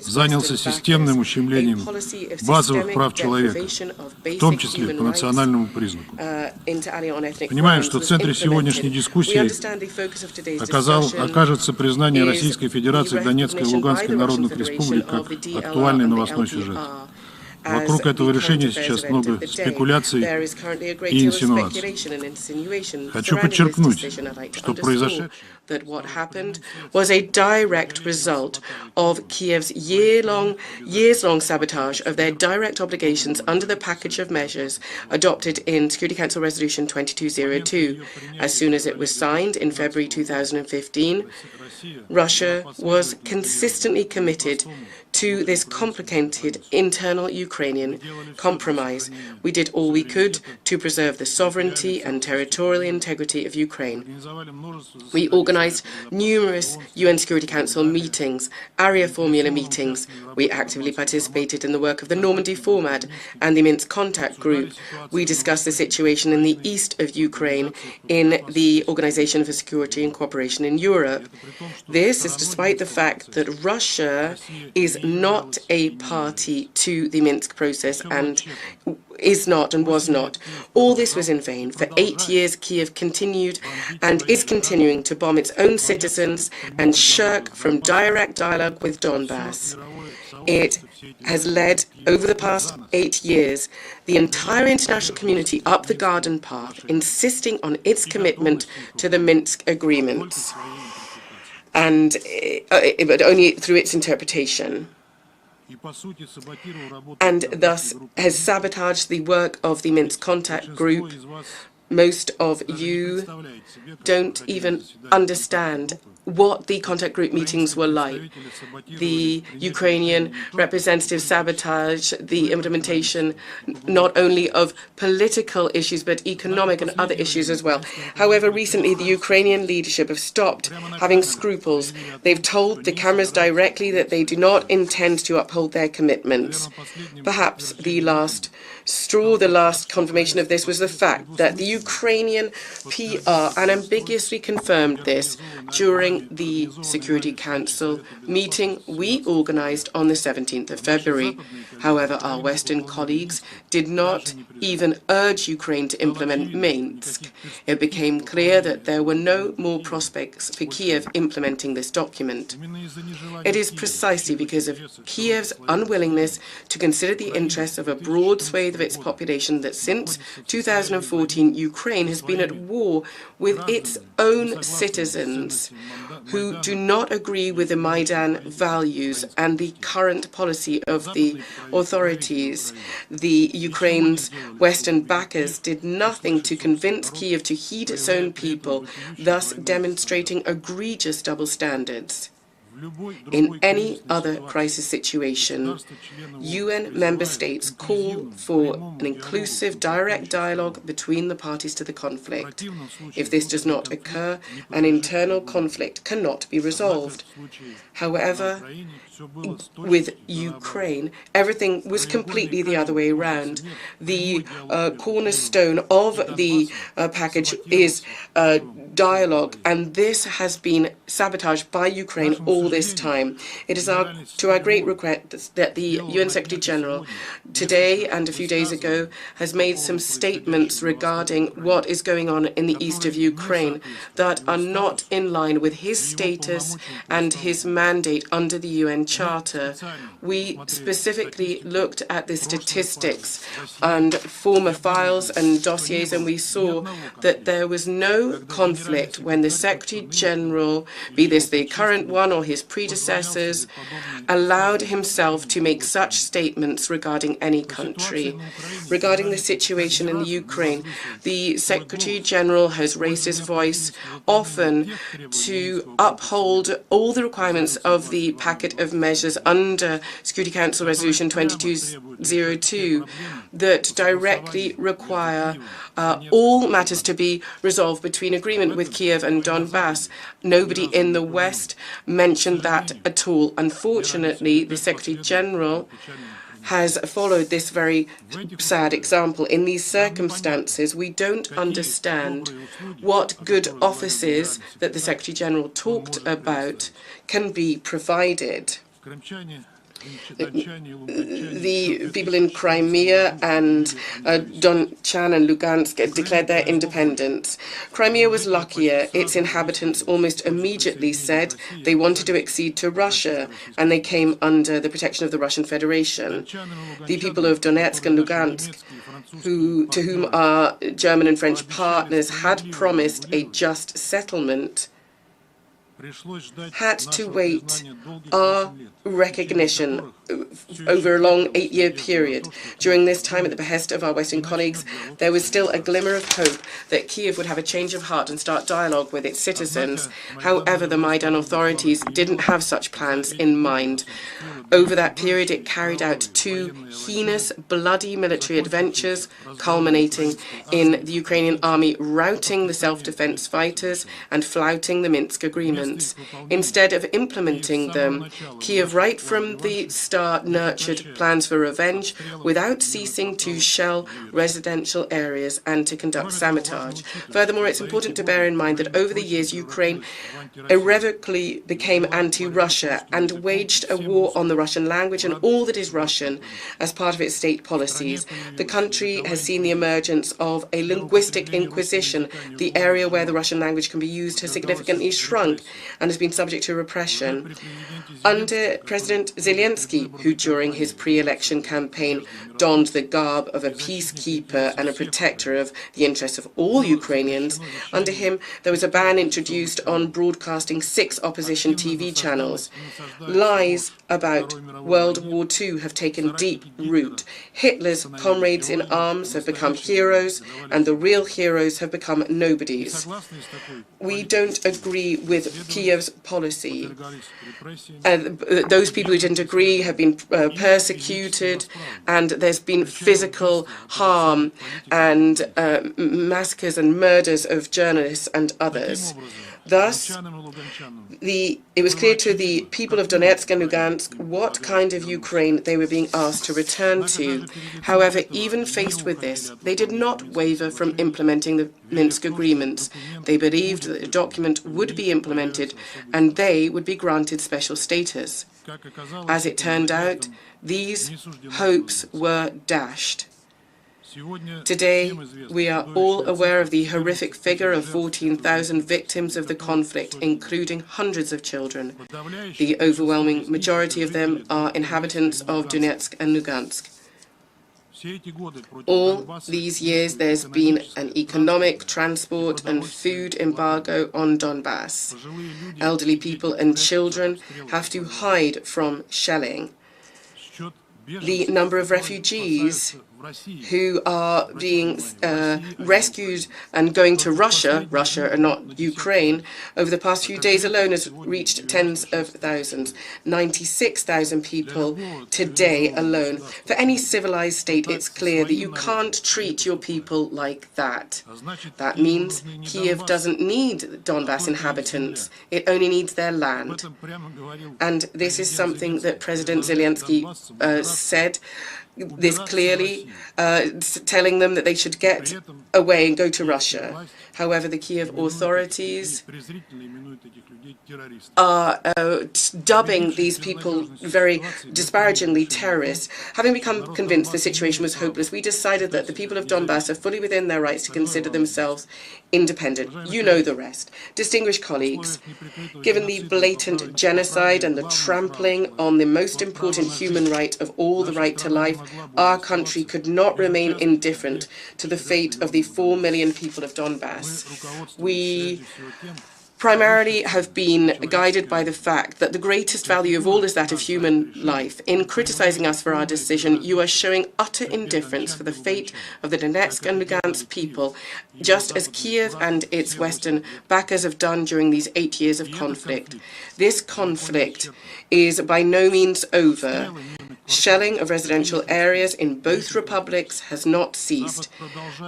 занялся системным ущемлением базовых прав человека, в том числе по национальному признаку. Понимаем, что в центре сегодняшней дискуссии окажется признание Российской Федерации Донецкой и Луганской народных республик как актуальный новостной сюжет. Вокруг этого решения сейчас много спекуляций и инсинуаций. Хочу подчеркнуть, что произошедшее that what happened was a direct result of Kiev's years-long sabotage of their direct obligations under the package of measures adopted in Security Council Resolution 2202. As soon as it was signed in February 2015, Russia was consistently committed to this complicated internal Ukrainian compromise. We did all we could to preserve the sovereignty and territorial integrity of Ukraine. We organized numerous UN Security Council meetings, area formula meetings. We actively participated in the work of the Normandy Format and the Minsk Contact Group. We discussed the situation in the east of Ukraine in the Organization for Security and Cooperation in Europe. This is despite the fact that Russia is not a party to the Minsk process and is not and was not. All this was in vain. For 8 years, Kiev continued and is continuing to bomb its own citizens and shirk from direct dialogue with Donbass. It has led, over the past 8 years, the entire international community up the garden path, insisting on its commitment to the Minsk agreements, and but only through its interpretation, and thus has sabotaged the work of the Minsk Contact Group. Most of you don't even understand what the contact group meetings were like. The Ukrainian representatives sabotaged the implementation not only of political issues but economic and other issues as well. However, recently the Ukrainian leadership have stopped having scruples. They've told the cameras directly that they do not intend to uphold their commitments. Perhaps the last straw, the last confirmation of this was the fact that the Ukrainian PR unambiguously confirmed this during the Security Council meeting we organized on the 17th of February. However, our Western colleagues did not even urge Ukraine to implement Minsk. It became clear that there were no more prospects for Kiev implementing this document. It is precisely because of Kiev's unwillingness to consider the interests of a broad swathe of its population that since 2014 Ukraine has been at war with its own citizens who do not agree with the Maidan values and the current policy of the authorities. The Ukraine's Western backers did nothing to convince Kiev to heed its own people, thus demonstrating egregious double standards. In any other crisis situation, UN member states call for an inclusive, direct dialogue between the parties to the conflict. If this does not occur, an internal conflict cannot be resolved. However, with Ukraine, everything was completely the other way around. The cornerstone of the package is dialogue, and this has been sabotaged by Ukraine all all this time. It is to our great regret that the UN Secretary General today and a few days ago has made some statements regarding what is going on in the east of Ukraine that are not in line with his status and his mandate under the UN Charter. We specifically looked at the statistics and former files and dossiers, and we saw that there was no conflict when the Secretary General, be this the current one or his predecessors, allowed himself to make such statements regarding any country. Regarding the situation in the Ukraine, the Secretary General has raised his voice often to uphold all the requirements of the packet of measures under Security Council Resolution 2202 that directly require all matters to be resolved between agreement with Kiev and Donbass. Nobody in the West mentioned that at all. Unfortunately, the Secretary General has followed this very sad example. In these circumstances, we don't understand what good offices that the Secretary General talked about can be provided. The people in Crimea and Donetsk and Lugansk declared their independence. Crimea was luckier. Its inhabitants almost immediately said they wanted to accede to Russia, and they came under the protection of the Russian Federation. The people of Donetsk and Lugansk, to whom our German and French partners had promised a just settlement, had to wait our recognition over a long 8-year period. During this time, at the behest of our Western colleagues, there was still a glimmer of hope that Kiev would have a change of heart and start dialogue with its citizens. However, the Maidan authorities didn't have such plans in mind. Over that period, it carried out 2 heinous, bloody military adventures, culminating in the Ukrainian army routing the self-defense fighters and flouting the Minsk agreement. Instead of implementing them, Kiev right from the start nurtured plans for revenge without ceasing to shell residential areas and to conduct sabotage. Furthermore, it's important to bear in mind that over the years, Ukraine irrevocably became anti-Russia and waged a war on the Russian language and all that is Russian as part of its state policies. The country has seen the emergence of a linguistic inquisition. The area where the Russian language can be used has significantly shrunk and has been subject to repression. Under President Zelensky, who during his pre-election campaign donned the garb of a peacekeeper and a protector of the interests of all Ukrainians, under him there was a ban introduced on broadcasting 6 opposition TV channels. Lies about World War II have taken deep root. Hitler's comrades in arms have become heroes, and the real heroes have become nobodies. We don't agree with Kiev's policy. Those people who didn't agree have been persecuted, and there's been physical harm and massacres and murders of journalists and others. Thus, it was clear to the people of Donetsk and Lugansk what kind of Ukraine they were being asked to return to. However, even faced with this, they did not waver from implementing the Minsk agreements. They believed that the document would be implemented and they would be granted special status. As it turned out, these hopes were dashed. Today, we are all aware of the horrific figure of 14,000 victims of the conflict, including hundreds of children. The overwhelming majority of them are inhabitants of Donetsk and Lugansk. All these years, there's been an economic, transport and food embargo on Donbass. Elderly people and children have to hide from shelling. The number of refugees who are being rescued and going to Russia and not Ukraine, over the past few days alone has reached tens of thousands. 96,000 people today alone. For any civilized state, it's clear that you can't treat your people like that. That means Kiev doesn't need Donbass inhabitants. It only needs their land. And this is something that President Zelensky said this clearly, telling them that they should get away and go to Russia. However, the Kiev authorities are dubbing these people very disparagingly terrorists. Having become convinced the situation was hopeless, we decided that the people of Donbass are fully within their rights to consider themselves independent. You know the rest. Distinguished colleagues, given the blatant genocide and the trampling on the most important human right of all, the right to life, our country could not remain indifferent to the fate of the 4 million people of Donbass. We primarily have been guided by the fact that the greatest value of all is that of human life. In criticizing us for our decision, you are showing utter indifference for the fate of the Donetsk and Lugansk people, just as Kiev and its Western backers have done during these 8 years of conflict. This conflict is by no means over. Shelling of residential areas in both republics has not ceased.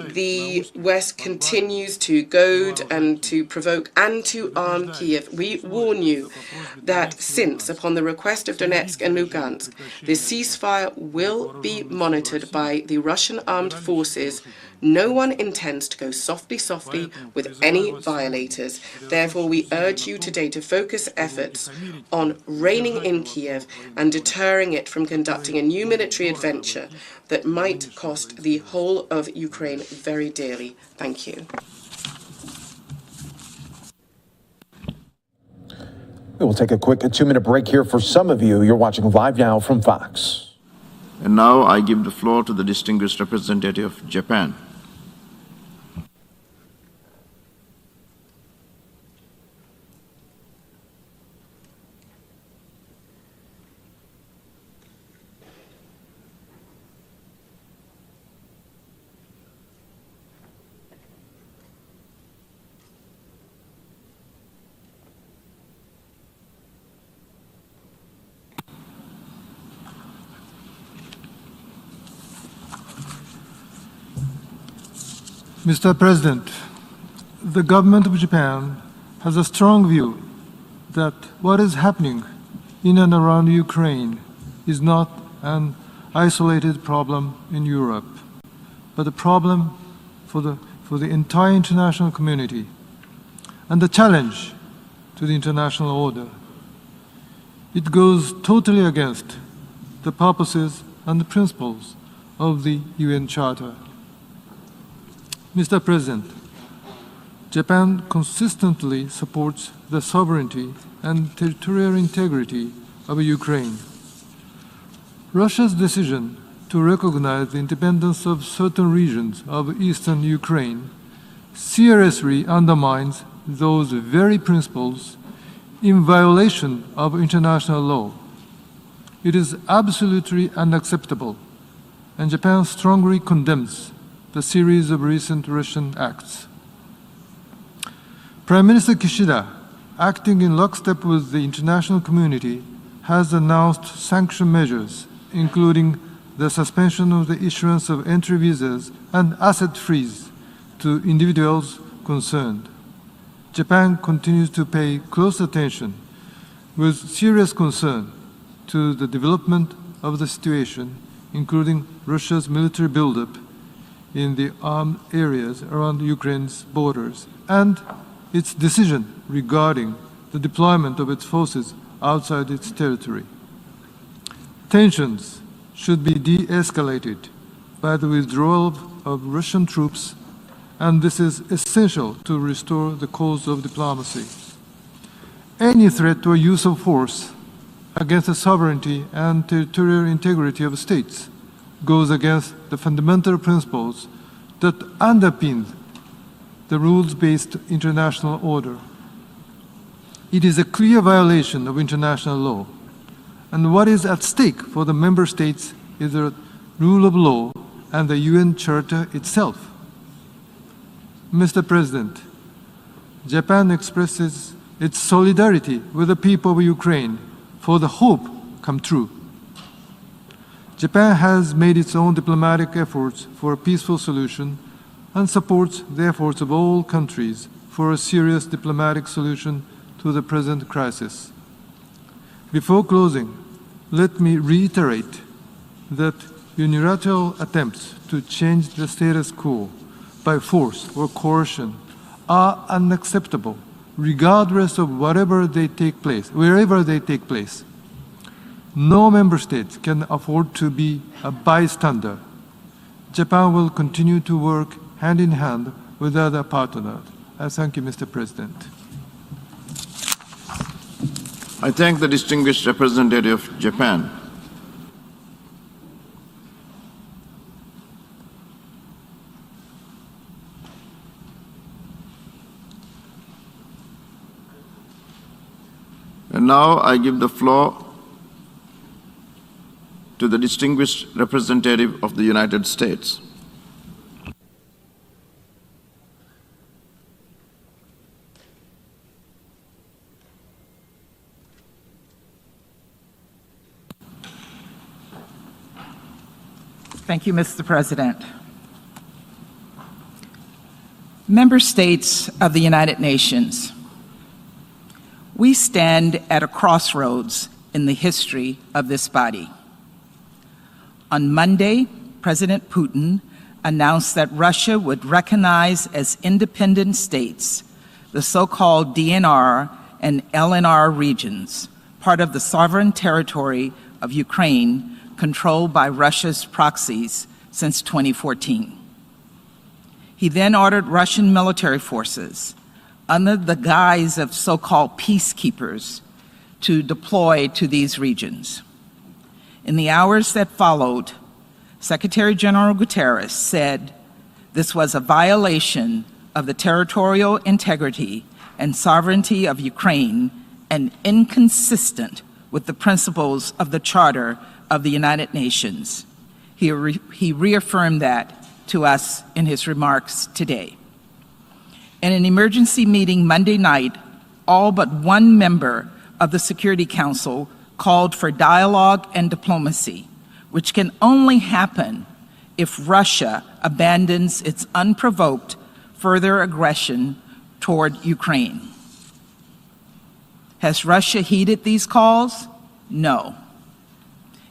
The West continues to goad and to provoke and to arm Kiev. We warn you that since, upon the request of Donetsk and Lugansk, the ceasefire will be monitored by the Russian armed forces, no one intends to go softly with any violators. Therefore, we urge you today to focus efforts on reining in Kiev and deterring it from conducting a new military adventure that might cost the whole of Ukraine very dearly. Thank you. We will take a quick 2-minute break here for some of you. You're watching Live Now from Fox. And now I give the floor to the distinguished representative of Japan. Mr. President, the government of Japan has a strong view that what is happening in and around Ukraine is not an isolated problem in Europe, but a problem for the entire international community and a challenge to the international order. It goes totally against the purposes and the principles of the UN Charter. Mr. President, Japan consistently supports the sovereignty and territorial integrity of Ukraine. Russia's decision to recognize the independence of certain regions of eastern Ukraine seriously undermines those very principles in violation of international law. It is absolutely unacceptable, and Japan strongly condemns the series of recent Russian acts. Prime Minister Kishida, acting in lockstep with the international community, has announced sanction measures, including the suspension of the issuance of entry visas and asset freeze to individuals concerned. Japan continues to pay close attention with serious concern to the development of the situation, including Russia's military buildup in the armed areas around Ukraine's borders, and its decision regarding the deployment of its forces outside its territory. Tensions should be de-escalated by the withdrawal of Russian troops, and this is essential to restore the cause of diplomacy. Any threat or use of force against the sovereignty and territorial integrity of states goes against the fundamental principles that underpin the rules-based international order. It is a clear violation of international law, and what is at stake for the member states is the rule of law and the UN Charter itself. Mr. President, Japan expresses its solidarity with the people of Ukraine for the hope come true. Japan has made its own diplomatic efforts for a peaceful solution and supports the efforts of all countries for a serious diplomatic solution to the present crisis. Before closing, let me reiterate that unilateral attempts to change the status quo by force or coercion are unacceptable, regardless of wherever they take place. No member state can afford to be a bystander. Japan will continue to work hand in hand with other partners. I thank you, Mr. President. I thank the distinguished representative of Japan. And now I give the floor to the distinguished representative of the United States. Thank you, Mr. President. Member states of the United Nations, we stand at a crossroads in the history of this body. On Monday, President Putin announced that Russia would recognize as independent states the so-called DNR and LNR regions, part of the sovereign territory of Ukraine, controlled by Russia's proxies since 2014. He then ordered Russian military forces, under the guise of so-called peacekeepers, to deploy to these regions. In the hours that followed, Secretary General Guterres said this was a violation of the territorial integrity and sovereignty of Ukraine and inconsistent with the principles of the Charter of the United Nations. He reaffirmed that to us in his remarks today. In an emergency meeting Monday night, all but one member of the Security Council called for dialogue and diplomacy, which can only happen if Russia abandons its unprovoked further aggression toward Ukraine. Has Russia heeded these calls? No.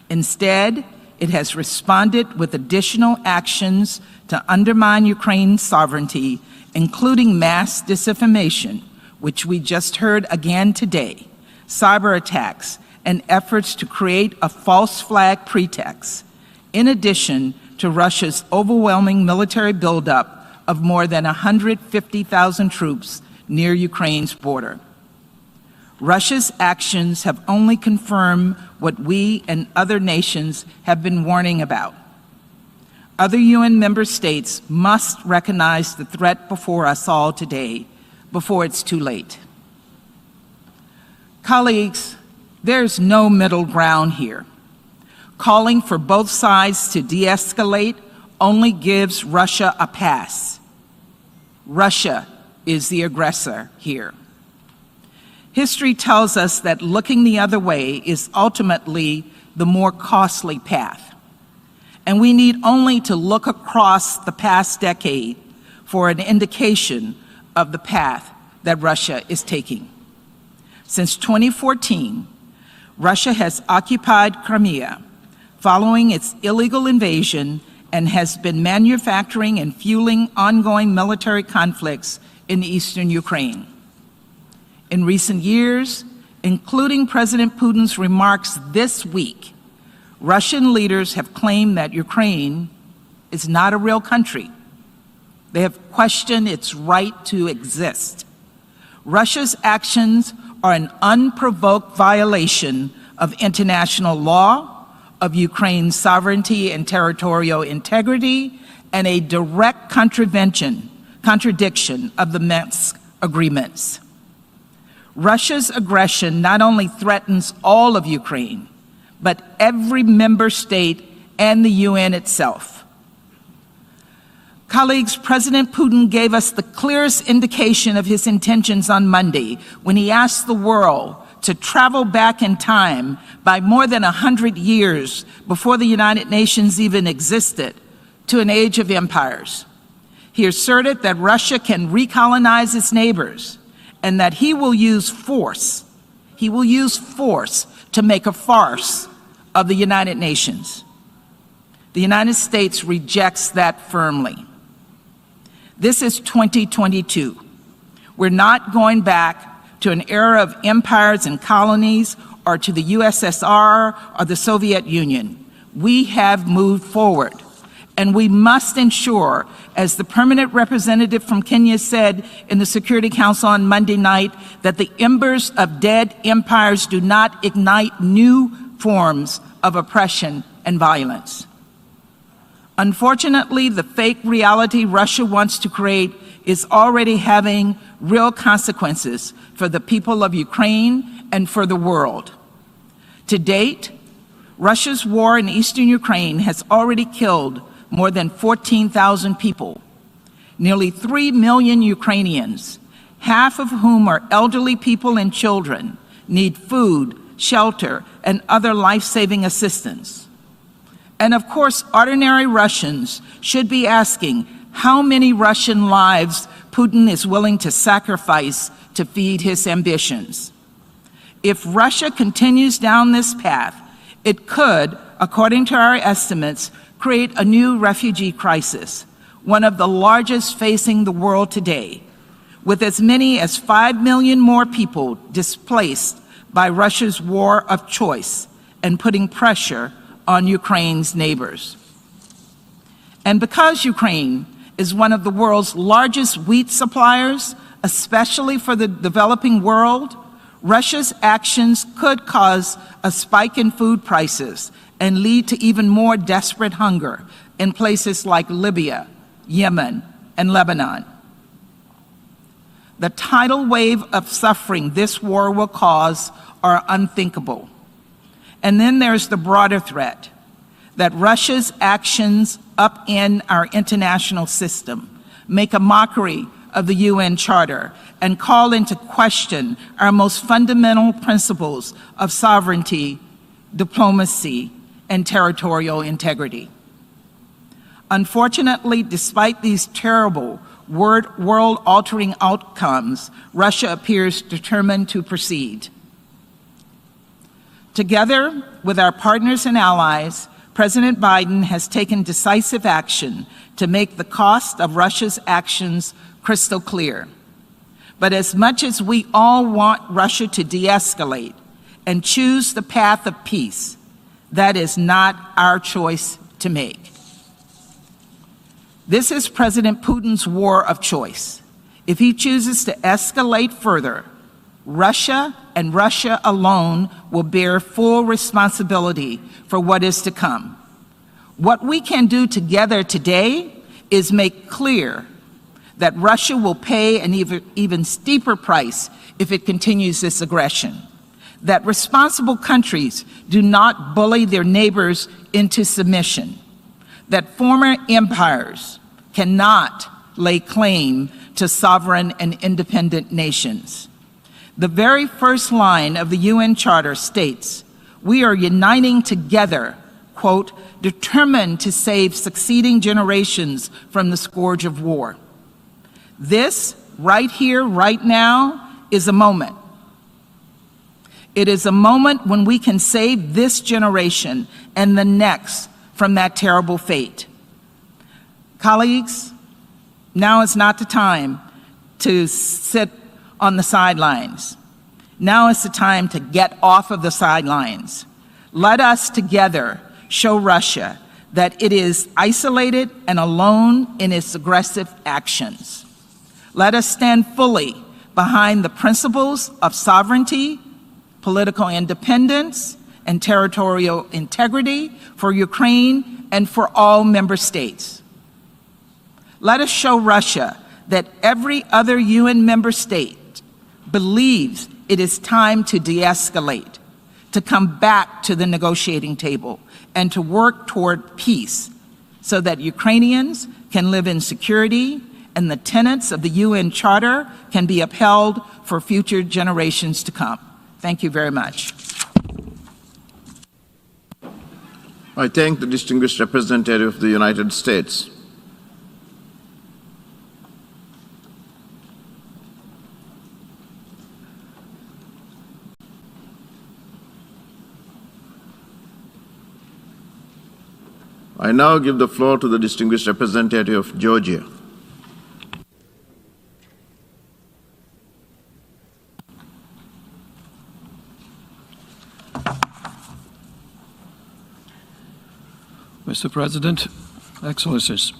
Instead, it has responded with additional actions to undermine Ukraine's sovereignty, including mass disinformation, which we just heard again today, cyber attacks, and efforts to create a false flag pretext, in addition to Russia's overwhelming military buildup of more than 150,000 troops near Ukraine's border. Russia's actions have only confirmed what we and other nations have been warning about. Other UN member states must recognize the threat before us all today, before it's too late. Colleagues, there's no middle ground here. Calling for both sides to de-escalate only gives Russia a pass. Russia is the aggressor here. History tells us that looking the other way is ultimately the more costly path. And we need only to look across the past decade for an indication of the path that Russia is taking. Since 2014, Russia has occupied Crimea following its illegal invasion and has been manufacturing and fueling ongoing military conflicts in eastern Ukraine. In recent years, including President Putin's remarks this week, Russian leaders have claimed that Ukraine is not a real country. They have questioned its right to exist. Russia's actions are an unprovoked violation of international law, of Ukraine's sovereignty and territorial integrity, and a direct contradiction of the Minsk agreements. Russia's aggression not only threatens all of Ukraine, but every member state and the UN itself. Colleagues, President Putin gave us the clearest indication of his intentions on Monday when he asked the world to travel back in time by more than 100 years before the United Nations even existed to an age of empires. He asserted that Russia can recolonize its neighbors and that he will use force to make a farce of the United Nations. The United States rejects that firmly. This is 2022. We're not going back to an era of empires and colonies or to the USSR or the Soviet Union. We have moved forward, and we must ensure, as the permanent representative from Kenya said in the Security Council on Monday night, that the embers of dead empires do not ignite new forms of oppression and violence. Unfortunately, the fake reality Russia wants to create is already having real consequences for the people of Ukraine and for the world. To date, Russia's war in eastern Ukraine has already killed more than 14,000 people, nearly 3 million Ukrainians, half of whom are elderly people and children, need food, shelter, and other life-saving assistance. And of course, ordinary Russians should be asking how many Russian lives Putin is willing to sacrifice to feed his ambitions. If Russia continues down this path, it could, according to our estimates, create a new refugee crisis, one of the largest facing the world today, with as many as 5 million more people displaced by Russia's war of choice and putting pressure on Ukraine's neighbors. And because Ukraine is one of the world's largest wheat suppliers, especially for the developing world, Russia's actions could cause a spike in food prices and lead to even more desperate hunger in places like Libya, Yemen, and Lebanon. The tidal wave of suffering this war will cause are unthinkable. And then there's the broader threat that Russia's actions upend our international system, make a mockery of the UN Charter, and call into question our most fundamental principles of sovereignty, diplomacy, and territorial integrity. Unfortunately, despite these terrible world-altering outcomes, Russia appears determined to proceed. Together with our partners and allies, President Biden has taken decisive action to make the cost of Russia's actions crystal clear. But as much as we all want Russia to de-escalate and choose the path of peace, that is not our choice to make. This is President Putin's war of choice. If he chooses to escalate further, Russia and Russia alone will bear full responsibility for what is to come. What we can do together today is make clear that Russia will pay an even steeper price if it continues this aggression, that responsible countries do not bully their neighbors into submission, that former empires cannot lay claim to sovereign and independent nations. The very first line of the UN Charter states, "We are uniting together," quote, "determined to save succeeding generations from the scourge of war." This, right here, right now, is a moment. It is a moment when we can save this generation and the next from that terrible fate. Colleagues, now is not the time to sit on the sidelines. Now is the time to get off of the sidelines. Let us together show Russia that it is isolated and alone in its aggressive actions. Let us stand fully behind the principles of sovereignty, political independence, and territorial integrity for Ukraine and for all member states. Let us show Russia that every other UN member state believes it is time to de-escalate, to come back to the negotiating table, and to work toward peace so that Ukrainians can live in security and the tenets of the UN Charter can be upheld for future generations to come. Thank you very much. I thank the distinguished representative of the United States. I now give the floor to the distinguished representative of Georgia. Mr. President, Excellencies,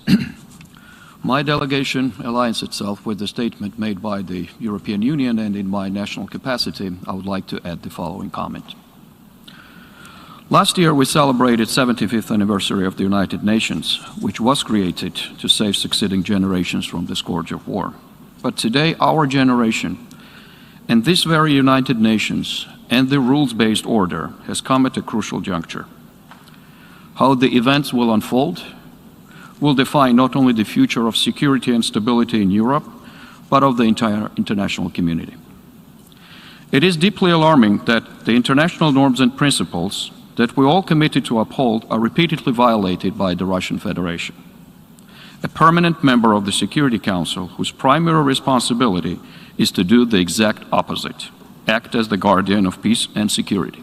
my delegation aligns itself with the statement made by the European Union, and in my national capacity, I would like to add the following comment. Last year, we celebrated 75th anniversary of the United Nations, which was created to save succeeding generations from the scourge of war. But today, our generation and this very United Nations and the rules-based order has come at a crucial juncture. How the events will unfold will define not only the future of security and stability in Europe, but of the entire international community. It is deeply alarming that the international norms and principles that we all committed to uphold are repeatedly violated by the Russian Federation, a permanent member of the Security Council whose primary responsibility is to do the exact opposite, act as the guardian of peace and security.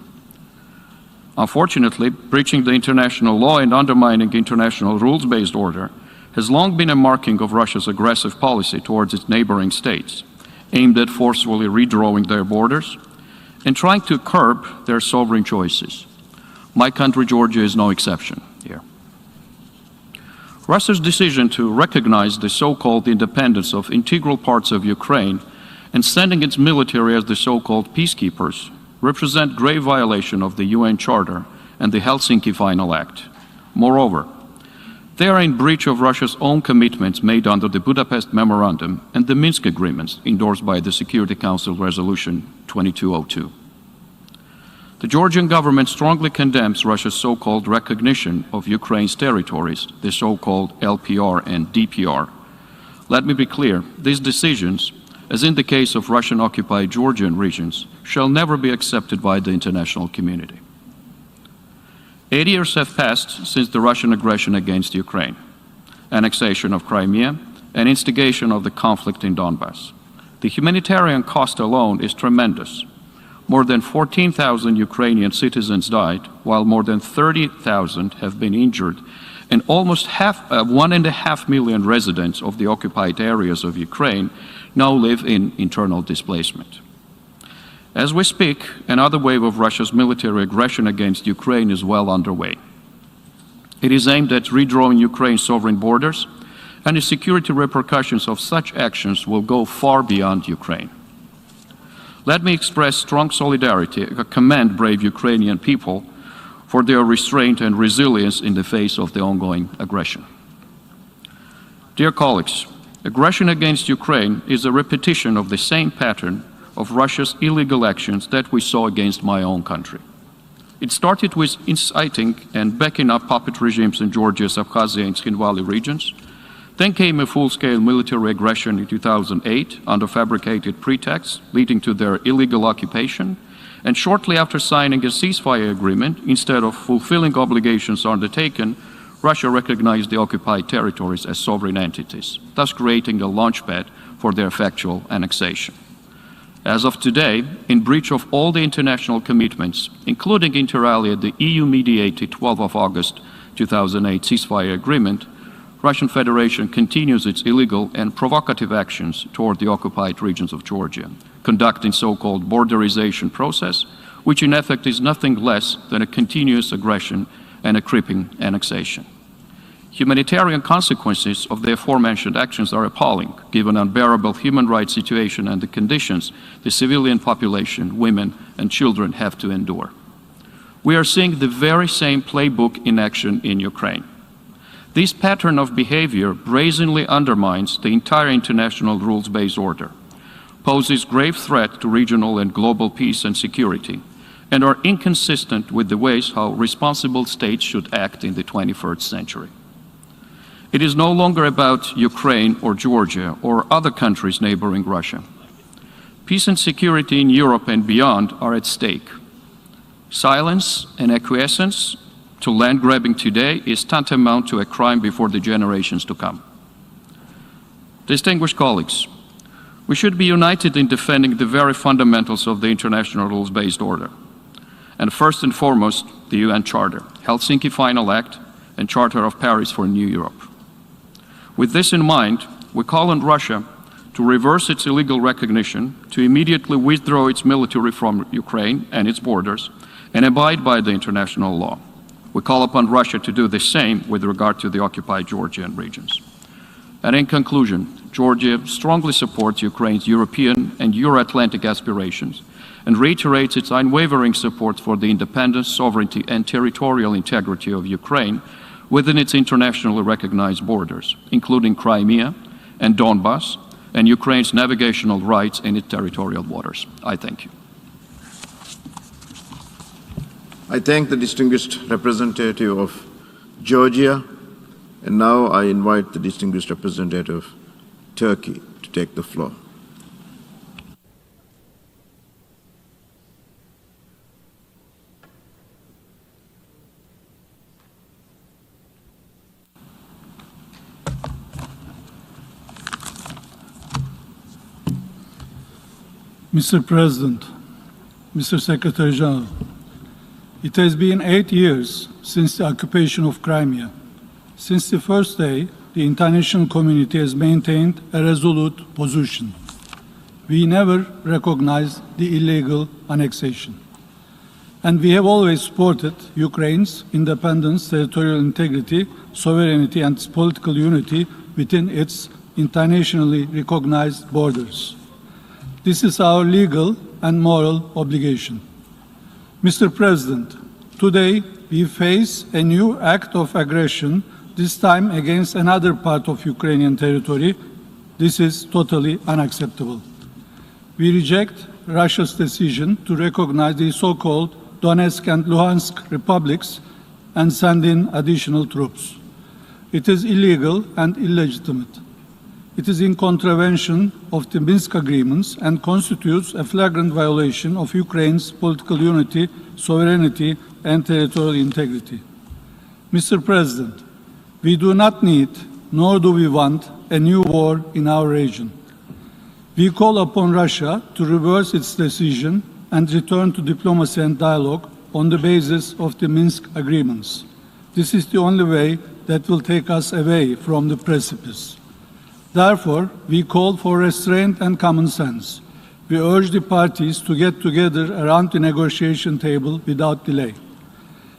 Unfortunately, breaching the international law and undermining international rules-based order has long been a marking of Russia's aggressive policy towards its neighboring states, aimed at forcefully redrawing their borders and trying to curb their sovereign choices. My country, Georgia, is no exception here. Russia's decision to recognize the so-called independence of integral parts of Ukraine and sending its military as the so-called peacekeepers represent grave violation of the UN Charter and the Helsinki Final Act. Moreover, they are in breach of Russia's own commitments made under the Budapest Memorandum and the Minsk Agreements endorsed by the Security Council Resolution 2202. The Georgian government strongly condemns Russia's so-called recognition of Ukraine's territories, the so-called LPR and DPR. Let me be clear, these decisions, as in the case of Russian-occupied Georgian regions, shall never be accepted by the international community. 8 years have passed since the Russian aggression against Ukraine, annexation of Crimea, and instigation of the conflict in Donbass. The humanitarian cost alone is tremendous. More than 14,000 Ukrainian citizens died, while more than 30,000 have been injured, and almost 1.5 million residents of the occupied areas of Ukraine now live in internal displacement. As we speak, another wave of Russia's military aggression against Ukraine is well underway. It is aimed at redrawing Ukraine's sovereign borders, and the security repercussions of such actions will go far beyond Ukraine. Let me express strong solidarity and commend brave Ukrainian people for their restraint and resilience in the face of the ongoing aggression. Dear colleagues, aggression against Ukraine is a repetition of the same pattern of Russia's illegal actions that we saw against my own country. It started with inciting and backing up puppet regimes in Georgia's Abkhazia and Tskhinvali regions. Then came a full-scale military aggression in 2008 under fabricated pretexts, leading to their illegal occupation. And shortly after signing a ceasefire agreement, instead of fulfilling obligations undertaken, Russia recognized the occupied territories as sovereign entities, thus creating a launchpad for their factual annexation. As of today, in breach of all the international commitments, including inter alia the EU-mediated 12th of August 2008 ceasefire agreement, Russian Federation continues its illegal and provocative actions toward the occupied regions of Georgia, conducting so-called borderization process, which in effect is nothing less than a continuous aggression and a creeping annexation. Humanitarian consequences of the aforementioned actions are appalling, given unbearable human rights situation and the conditions the civilian population, women and children have to endure. We are seeing the very same playbook in action in Ukraine. This pattern of behavior brazenly undermines the entire international rules-based order, poses grave threat to regional and global peace and security, and are inconsistent with the ways how responsible states should act in the 21st century. It is no longer about Ukraine or Georgia or other countries neighboring Russia. Peace and security in Europe and beyond are at stake. Silence and acquiescence to land grabbing today is tantamount to a crime before the generations to come. Distinguished colleagues, we should be united in defending the very fundamentals of the international rules-based order, and first and foremost, the UN Charter, Helsinki Final Act, and Charter of Paris for New Europe. With this in mind, we call on Russia to reverse its illegal recognition, to immediately withdraw its military from Ukraine and its borders, and abide by the international law. We call upon Russia to do the same with regard to the occupied Georgian regions. And in conclusion, Georgia strongly supports Ukraine's European and Euro-Atlantic aspirations and reiterates its unwavering support for the independence, sovereignty, and territorial integrity of Ukraine within its internationally recognized borders, including Crimea and Donbass, and Ukraine's navigational rights in its territorial waters. I thank you. I thank the distinguished representative of Georgia, and now I invite the distinguished representative of Turkey to take the floor. Mr. President, Mr. Secretary General, it has been 8 years since the occupation of Crimea. Since the first day, the international community has maintained a resolute position. We never recognized the illegal annexation. And we have always supported Ukraine's independence, territorial integrity, sovereignty, and political unity within its internationally recognized borders. This is our legal and moral obligation. Mr. President, today we face a new act of aggression, this time against another part of Ukrainian territory. This is totally unacceptable. We reject Russia's decision to recognize the so-called Donetsk and Luhansk republics and send in additional troops. It is illegal and illegitimate. It is in contravention of the Minsk agreements and constitutes a flagrant violation of Ukraine's political unity, sovereignty, and territorial integrity. Mr. President, we do not need, nor do we want, a new war in our region. We call upon Russia to reverse its decision and return to diplomacy and dialogue on the basis of the Minsk agreements. This is the only way that will take us away from the precipice. Therefore, we call for restraint and common sense. We urge the parties to get together around the negotiation table without delay.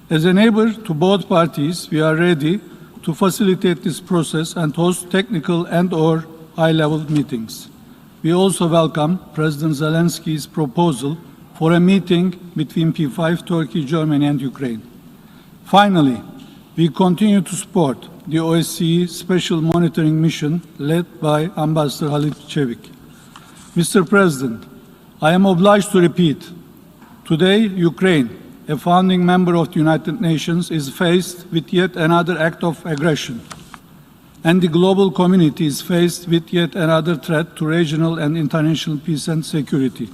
As a neighbor to both parties, we are ready to facilitate this process and host technical and/or high-level meetings. We also welcome President Zelensky's proposal for a meeting between P5, Turkey, Germany, and Ukraine. Finally, we continue to support the OSCE Special Monitoring Mission led by Ambassador Halit Çevik. Mr. President, I am obliged to repeat, today Ukraine, a founding member of the United Nations, is faced with yet another act of aggression, and the global community is faced with yet another threat to regional and international peace and security.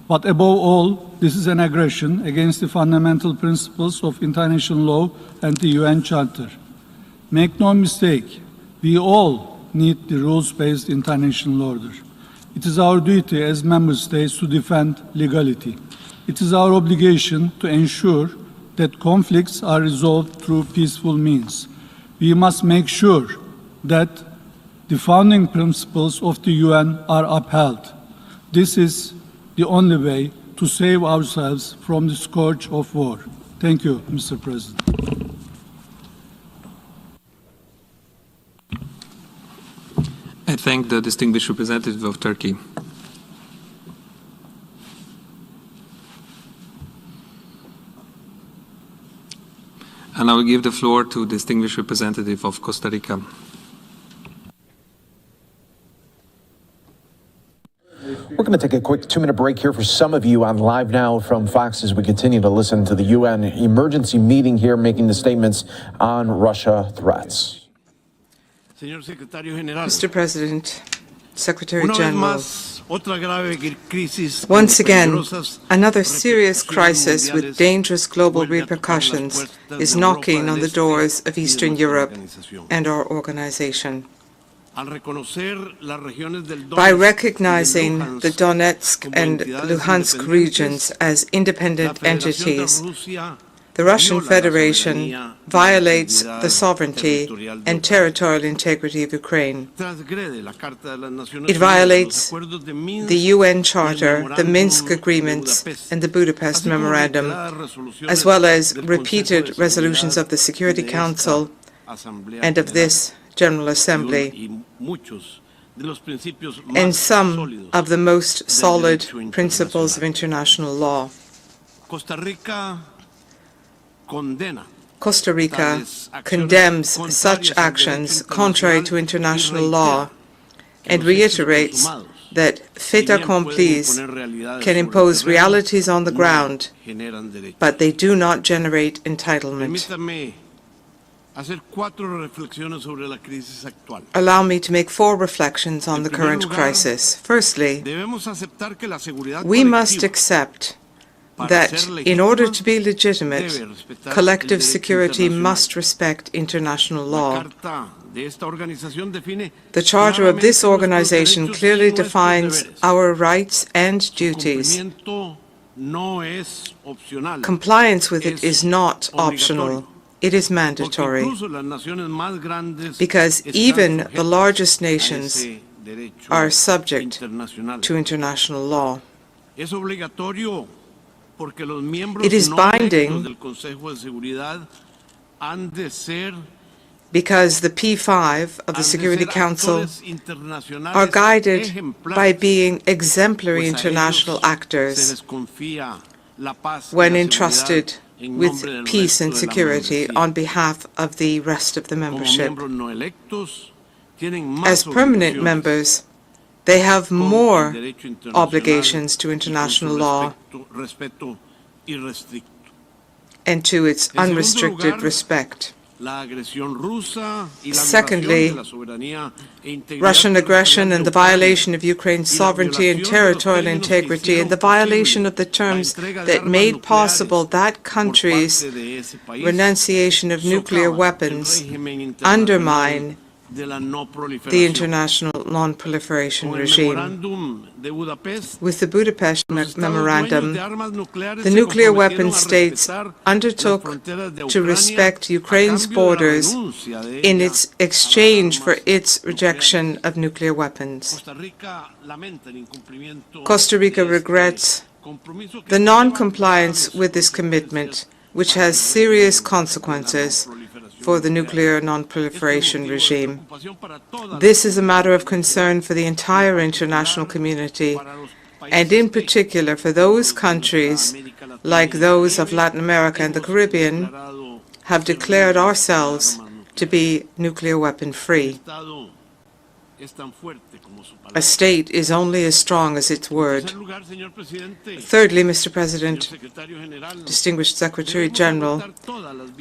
But above all, this is an aggression against the fundamental principles of international law and the UN Charter. Make no mistake, we all need the rules-based international order. It is our duty as member states to defend legality. It is our obligation to ensure that conflicts are resolved through peaceful means. We must make sure that the founding principles of the UN are upheld. This is the only way to save ourselves from the scourge of war. Thank you, Mr. President. I thank the distinguished representative of Turkey. And I will give the floor to the distinguished representative of Costa Rica. We're going to take a quick 2-minute break here for some of you on Live Now from Fox as we continue to listen to the UN emergency meeting here making the statements on Russia threats. Mr. President, Secretary General, once again, another serious crisis with dangerous global repercussions is knocking on the doors of Eastern Europe and our organization. By recognizing the Donetsk and Luhansk regions as independent entities, The Russian Federation violates the sovereignty and territorial integrity of Ukraine. It violates the UN Charter, the Minsk Agreements, and the Budapest Memorandum, as well as repeated resolutions of the Security Council and of this General Assembly, and some of the most solid principles of international law. Costa Rica condemns such actions contrary to international law and reiterates that fait accomplis can impose realities on the ground, but they do not generate entitlement. Allow me to make 4 reflections on the current crisis. Firstly, we must accept that in order to be legitimate, collective security must respect international law. The charter of this organization clearly defines our rights and duties. Compliance with it is not optional. It is mandatory, because even the largest nations are subject to international law. It is binding because the P5 of the Security Council are guided by being exemplary international actors when entrusted with peace and security on behalf of the rest of the membership. As permanent members, they have more obligations to international law and to its unrestricted respect. Secondly, Russian aggression and the violation of Ukraine's sovereignty and territorial integrity, and the violation of the terms that made possible that country's renunciation of nuclear weapons, undermine the international non-proliferation regime. With the Budapest Memorandum, the nuclear weapon states undertook to respect Ukraine's borders in its exchange for its rejection of nuclear weapons. Costa Rica regrets the non-compliance with this commitment, which has serious consequences for the nuclear non-proliferation regime. This is a matter of concern for the entire international community, and in particular for those countries, like those of Latin America and the Caribbean, have declared ourselves to be nuclear weapon-free. A state is only as strong as its word. Thirdly, Mr. President, distinguished Secretary General,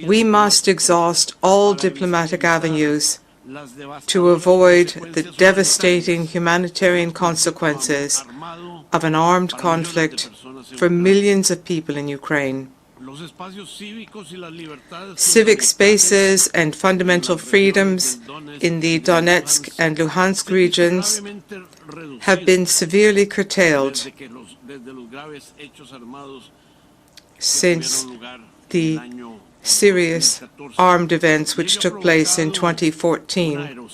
we must exhaust all diplomatic avenues to avoid the devastating humanitarian consequences of an armed conflict for millions of people in Ukraine. Civic spaces and fundamental freedoms in the Donetsk and Luhansk regions have been severely curtailed since the serious armed events which took place in 2014,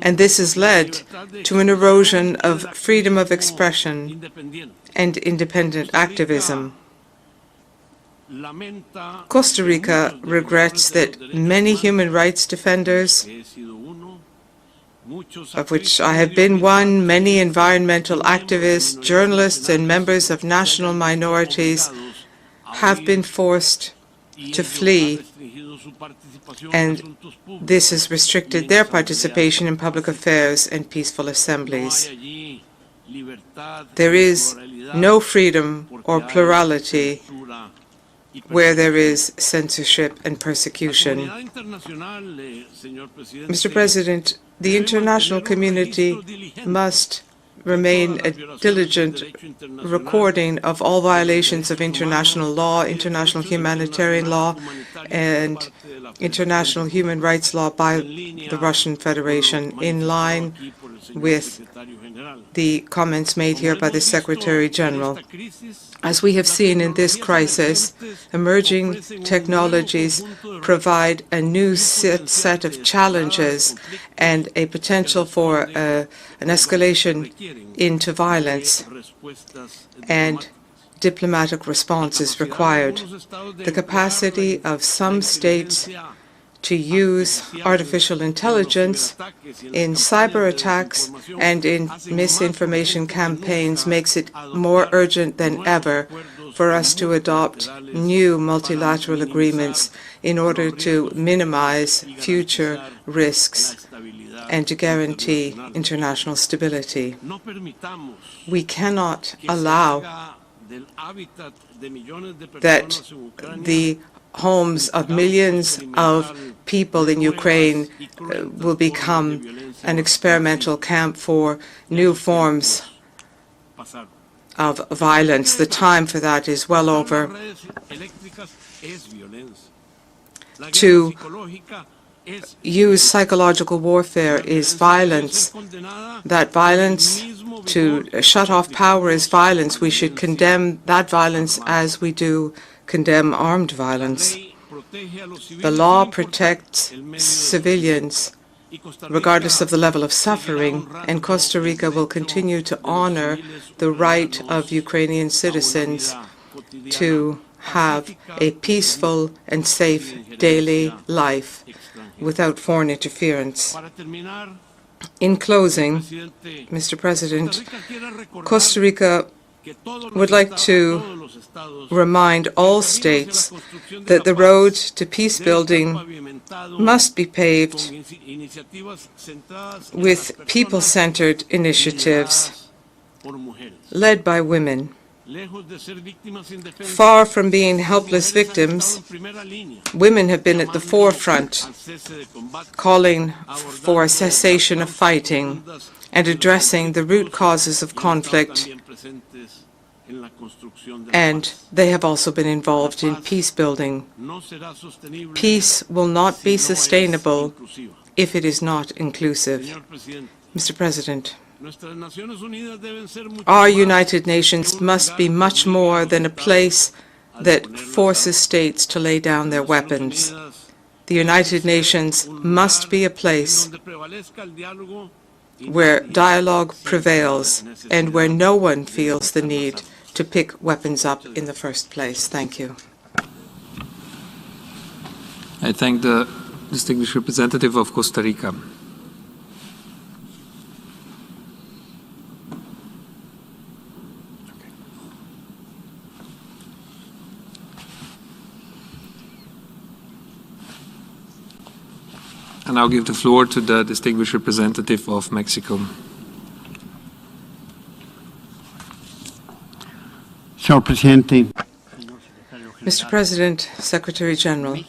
and this has led to an erosion of freedom of expression and independent activism. Costa Rica regrets that many human rights defenders, of which I have been one, many environmental activists, journalists, and members of national minorities have been forced to flee, and this has restricted their participation in public affairs and peaceful assemblies. There is no freedom or plurality where there is censorship and persecution. Mr. President, the international community must remain a diligent recording of all violations of international law, international humanitarian law, and international human rights law by the Russian Federation, in line with the comments made here by the Secretary General. As we have seen in this crisis, emerging technologies provide a new set of challenges and a potential for an escalation into violence, and diplomatic response is required. The capacity of some states to use artificial intelligence in cyber attacks and in misinformation campaigns makes it more urgent than ever for us to adopt new multilateral agreements in order to minimize future risks and to guarantee international stability. We cannot allow that the homes of millions of people in Ukraine will become an experimental camp for new forms of violence. The time for that is well over. To use psychological warfare is violence. That violence, to shut off power, is violence. We should condemn that violence as we do condemn armed violence. The law protects civilians regardless of the level of suffering, and Costa Rica will continue to honor the right of Ukrainian citizens to have a peaceful and safe daily life without foreign interference. In closing, Mr. President, Costa Rica would like to remind all states that the road to peace building must be paved with people-centered initiatives led by women. Far from being helpless victims, women have been at the forefront, calling for a cessation of fighting and addressing the root causes of conflict, and they have also been involved in peace building. Peace will not be sustainable if it is not inclusive. Mr. President, our United Nations must be much more than a place that forces states to lay down their weapons. The United Nations must be a place where dialogue prevails and where no one feels the need to pick weapons up in the first place. Thank you. I thank the distinguished representative of Costa Rica. And I'll give the floor to the distinguished representative of Mexico. Mr. President, Secretary General,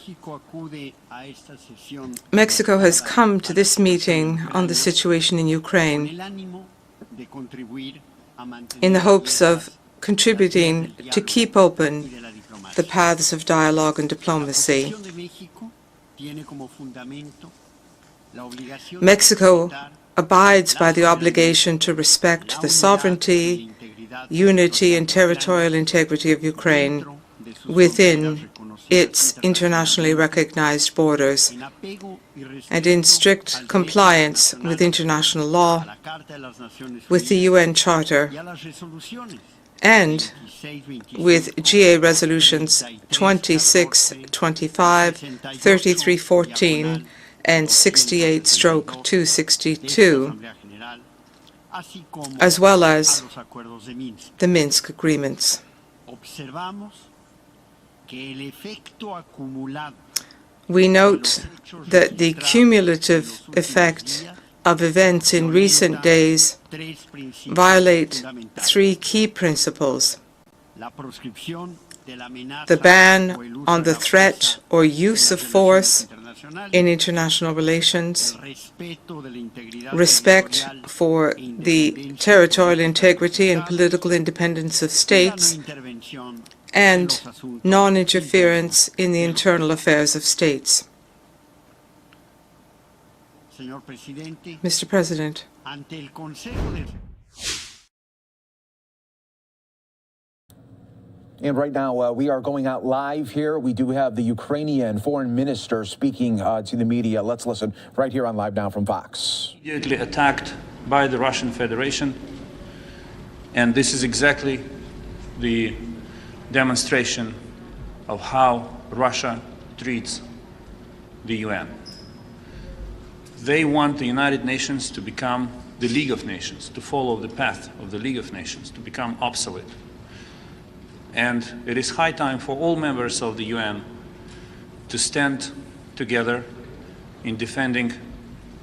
Mexico has come to this meeting on the situation in Ukraine in the hopes of contributing to keep open the paths of dialogue and diplomacy. Mexico abides by the obligation to respect the sovereignty, unity, and territorial integrity of Ukraine within its internationally recognized borders and in strict compliance with international law, with the UN Charter, and with GA resolutions 2625, 3314, and 68/262, as well as the Minsk agreements. We note that the cumulative effect of events in recent days violate three key principles: the ban on the threat or use of force in international relations, respect for the territorial integrity and political independence of states, and non-interference in the internal affairs of states. Mr. President, And right now, we are going out live here. We do have the Ukrainian foreign minister speaking to the media. Let's listen right here on Live Now from Fox. Immediately attacked by the Russian Federation. And this is exactly the demonstration of how Russia treats the UN. They want the United Nations to become the League of Nations, to follow the path of the League of Nations, to become obsolete. And it is high time for all members of the UN to stand together in defending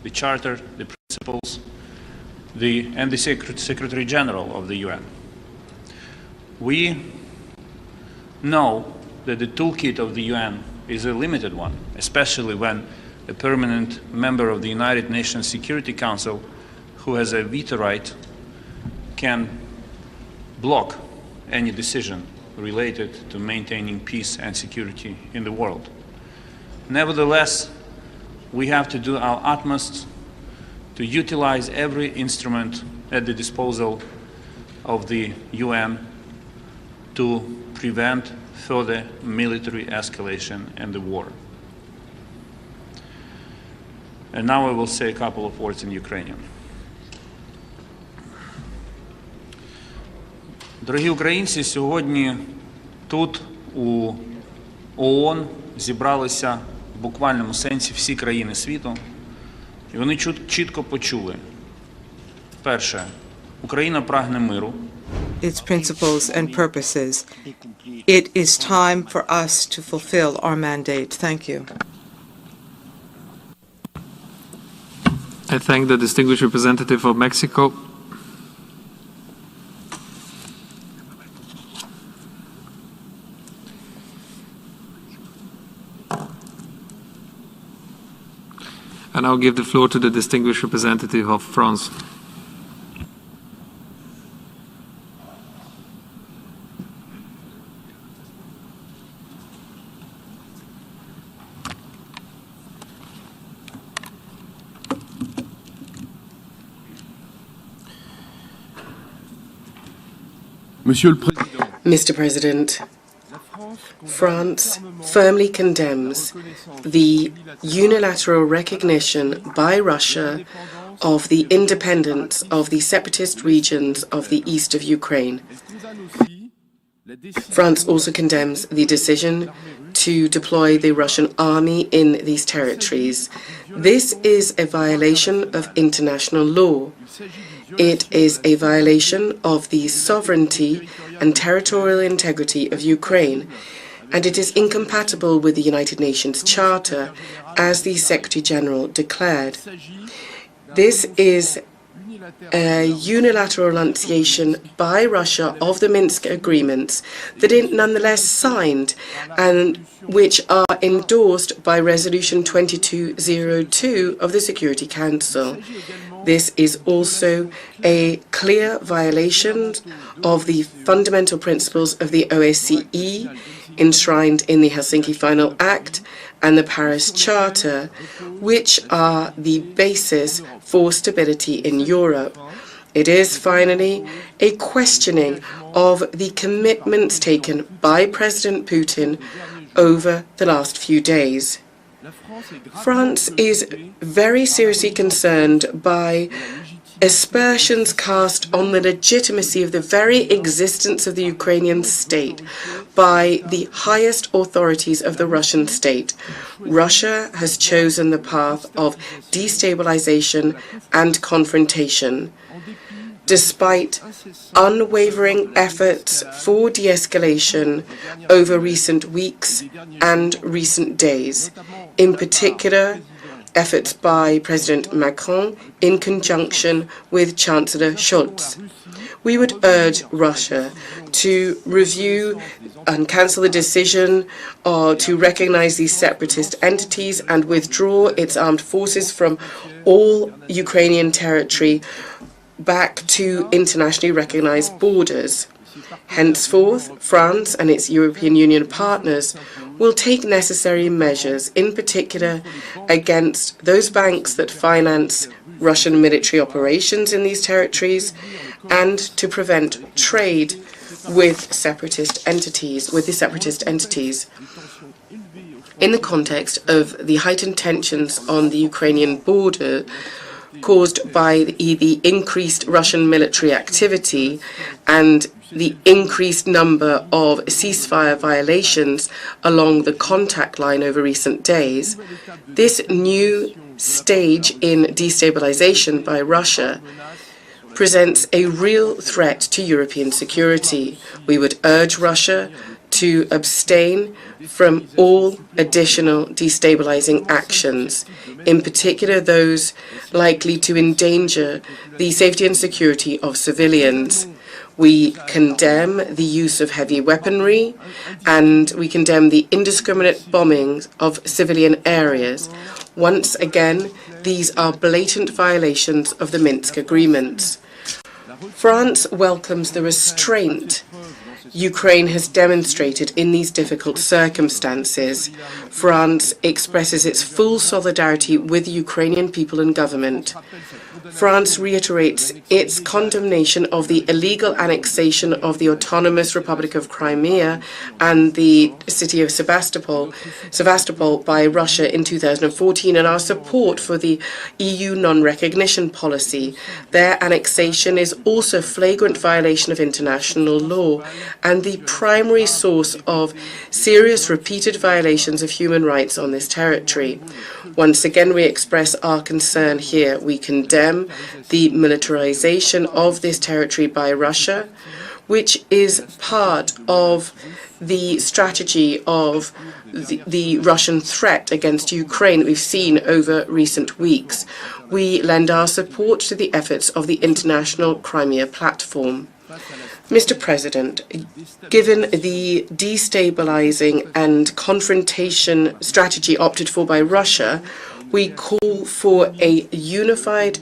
the Charter, the principles, and the Secretary General of the UN. We know that the toolkit of the UN is a limited one, especially when a permanent member of the United Nations Security Council who has a veto right can block any decision related to maintaining peace and security in the world. Nevertheless, we have to do our utmost to utilize every instrument at the disposal of the UN to prevent further military escalation and the war. And now I will say a couple of words in Ukrainian. Дорогі українці, сьогодні тут у ООН зібралися в буквальному сенсі всі країни світу, і вони чітко почули. Перше, Україна прагне миру. Its principles and purposes. It is time for us to fulfill our mandate. Thank you. I thank the distinguished representative of Mexico. And I'll give the floor to the distinguished representative of France. Mr. President, France firmly condemns the unilateral recognition by Russia of the independence of the separatist regions of the east of Ukraine. France also condemns the decision to deploy the Russian army in these territories. This is a violation of international law. It is a violation of the sovereignty and territorial integrity of Ukraine, and it is incompatible with the United Nations Charter, as the Secretary General declared. This is a unilateral renunciation by Russia of the Minsk agreements that it nonetheless signed and which are endorsed by Resolution 2202 of the Security Council. This is also a clear violation of the fundamental principles of the OSCE enshrined in the Helsinki Final Act and the Paris Charter, which are the basis for stability in Europe. It is finally a questioning of the commitments taken by President Putin over the last few days. France is very seriously concerned by aspersions cast on the legitimacy of the very existence of the Ukrainian state by the highest authorities of the Russian state. Russia has chosen the path of destabilization and confrontation. Despite unwavering efforts for de-escalation over recent weeks and recent days, in particular efforts by President Macron in conjunction with Chancellor Scholz. We would urge Russia to review and cancel the decision to recognize these separatist entities and withdraw its armed forces from all Ukrainian territory back to internationally recognized borders. Henceforth, France and its European Union partners will take necessary measures, in particular against those banks that finance Russian military operations in these territories and to prevent trade with separatist entities, In the context of the heightened tensions on the Ukrainian border caused by the increased Russian military activity and the increased number of ceasefire violations along the contact line over recent days, this new stage in destabilization by Russia presents a real threat to European security. We would urge Russia to abstain from all additional destabilizing actions, in particular those likely to endanger the safety and security of civilians. We condemn the use of heavy weaponry, and we condemn the indiscriminate bombings of civilian areas. Once again, these are blatant violations of the Minsk agreements. France welcomes the restraint Ukraine has demonstrated in these difficult circumstances. France expresses its full solidarity with the Ukrainian people and government. France reiterates its condemnation of the illegal annexation of the Autonomous Republic of Crimea and the city of Sevastopol by Russia in 2014, and our support for the EU non-recognition policy. Their annexation is also a flagrant violation of international law and the primary source of serious repeated violations of human rights on this territory. Once again, we express our concern here. We condemn the militarization of this territory by Russia, which is part of the strategy of the Russian threat against Ukraine that we've seen over recent weeks. We lend our support to the efforts of the International Crimea Platform. Mr. President, given the destabilizing and confrontation strategy opted for by Russia, we call for a unified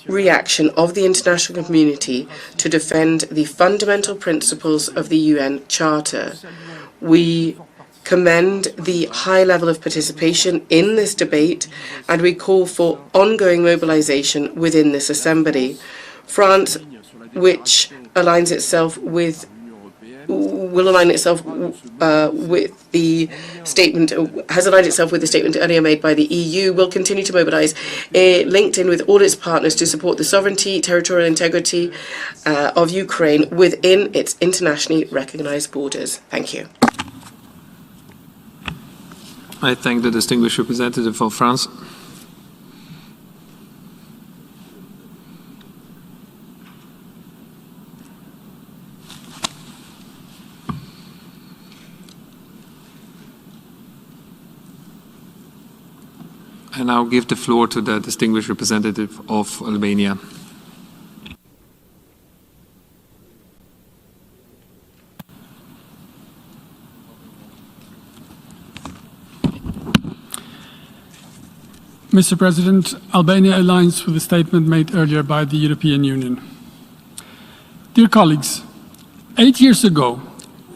reaction of the international community to defend the fundamental principles of the UN Charter. We commend the high level of participation in this debate, and we call for ongoing mobilization within this assembly. France, which aligns itself with will align itself with the statement, has aligned itself with the statement earlier made by the EU, will continue to mobilize, linked in with all its partners to support the sovereignty, territorial integrity of Ukraine within its internationally recognized borders. Thank you. I thank the distinguished representative of France. I now give the floor to the distinguished representative of Albania. Mr. President, Albania aligns with the statement made earlier by the European Union. Dear colleagues, 8 years ago,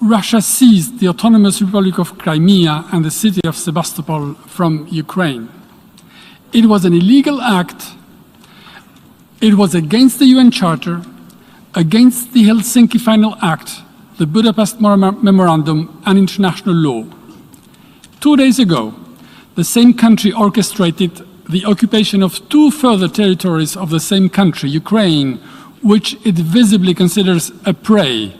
Russia seized the Autonomous Republic of Crimea and the city of Sevastopol from Ukraine. It was an illegal act. It was against the UN Charter, against the Helsinki Final Act, the Budapest Memorandum, and international law. 2 days ago, the same country orchestrated the occupation of 2 further territories of the same country, Ukraine, which it visibly considers a prey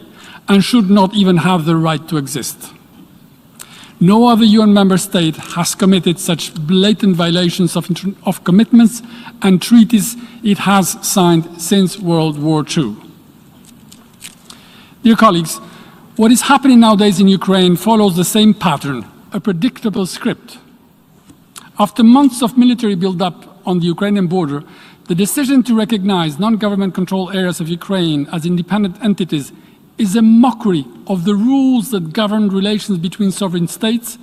and should not even have the right to exist. No other UN member state has committed such blatant violations of commitments and treaties it has signed since World War II. Dear colleagues, what is happening nowadays in Ukraine follows the same pattern, a predictable script. After months of military build-up on the Ukrainian border, the decision to recognize non-government controlled areas of Ukraine as independent entities is a mockery of the rules that govern relations between sovereign states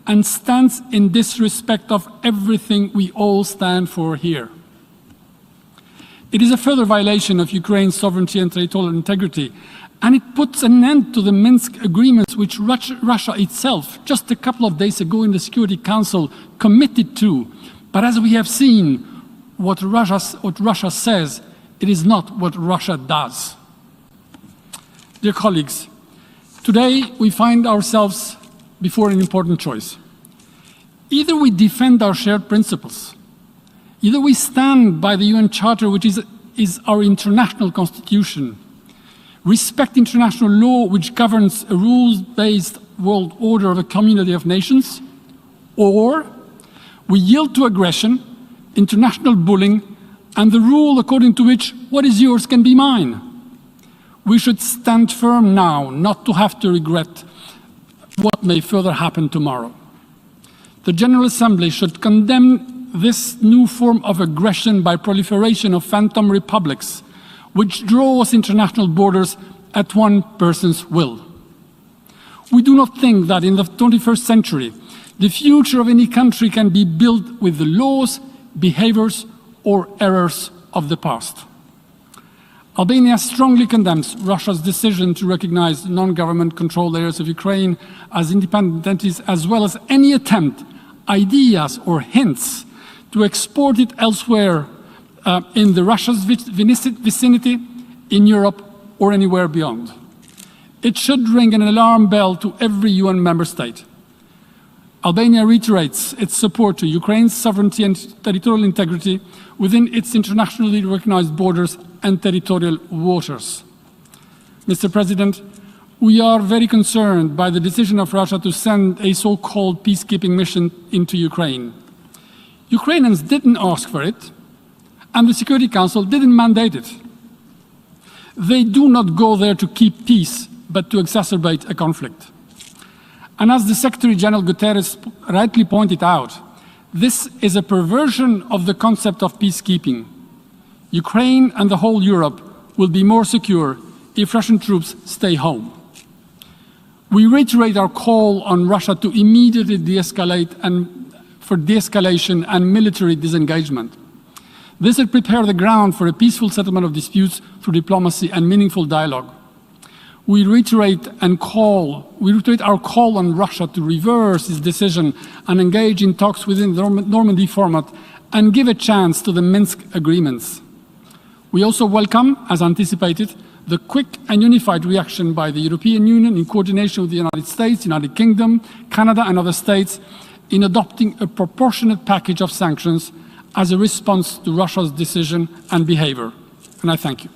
and stands in disrespect of everything we all stand for here. It is a further violation of Ukraine's sovereignty and territorial integrity, and it puts an end to the Minsk agreements which Russia itself, just a couple of days ago in the Security Council, committed to. But as we have seen, what Russia says It is not what Russia does. Dear colleagues, today we find ourselves before an important choice. Either we defend our shared principles, either we stand by the UN Charter, which is our international constitution, respect international law, which governs a rules-based world order of a community of nations, or we yield to aggression, international bullying, and the rule according to which what is yours can be mine. We should stand firm now, not to have to regret what may further happen tomorrow. The General Assembly should condemn this new form of aggression by proliferation of phantom republics, which draws international borders at one person's will. We do not think that in the 21st century, the future of any country can be built with the laws, behaviors, or errors of the past. Albania strongly condemns Russia's decision to recognize non-government controlled areas of Ukraine as independent entities, as well as any attempt, ideas, or hints to export it elsewhere in the Russia's vicinity, in Europe, or anywhere beyond. It should ring an alarm bell to every UN member state. Albania reiterates its support to Ukraine's sovereignty and territorial integrity within its internationally recognized borders and territorial waters. Mr. President, we are very concerned by the decision of Russia to send a so-called peacekeeping mission into Ukraine. Ukrainians didn't ask for it, and the Security Council didn't mandate it. They do not go there to keep peace, but to exacerbate a conflict. And as the Secretary General Guterres rightly pointed out, this is a perversion of the concept of peacekeeping. Ukraine and the whole Europe will be more secure if Russian troops stay home. We reiterate our call on Russia to immediately de-escalate and for de-escalation and military disengagement. This will prepare the ground for a peaceful settlement of disputes through diplomacy and meaningful dialogue. We reiterate our call on Russia to reverse its decision and engage in talks within the Normandy format and give a chance to the Minsk agreements. We also welcome, as anticipated, the quick and unified reaction by the European Union in coordination with the United States, United Kingdom, Canada and other states in adopting a proportionate package of sanctions as a response to Russia's decision and behavior. And I thank you.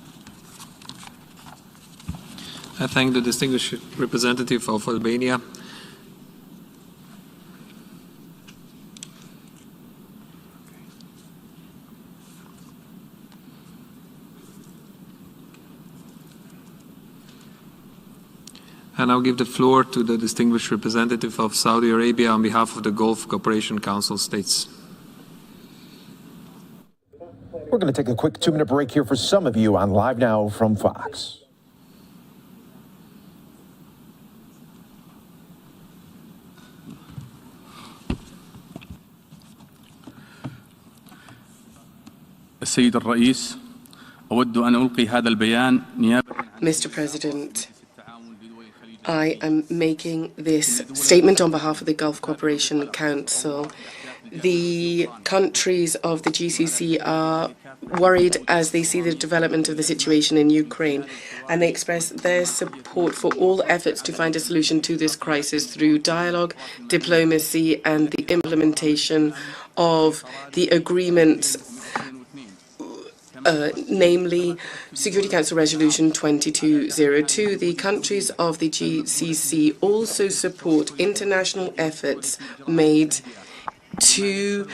I thank the distinguished representative of Albania. I now give the floor to the distinguished representative of Saudi Arabia on behalf of the Gulf Cooperation Council states. We're going to take a quick 2-minute break here for some of you on Live Now from Fox. السيد الرئيس أود أن ألقي هذا البيان نيابة Mr. President, I am making this statement on behalf of the Gulf Cooperation Council. The countries of the GCC are worried as they see the development of the situation in Ukraine, and they express their support for all efforts to find a solution to this crisis through dialogue, diplomacy, and the implementation of the agreements, namely Security Council Resolution 2202. The countries of the GCC also support international efforts made to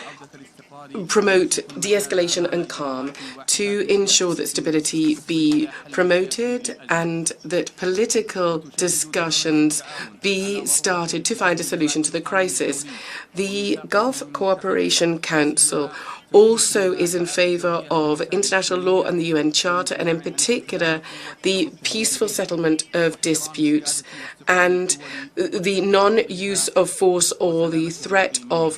promote de-escalation and calm, to ensure that stability be promoted and that political discussions be started to find a solution to the crisis. The Gulf Cooperation Council also is in favor of international law and the UN Charter, and in particular the peaceful settlement of disputes and the non-use of force or the threat of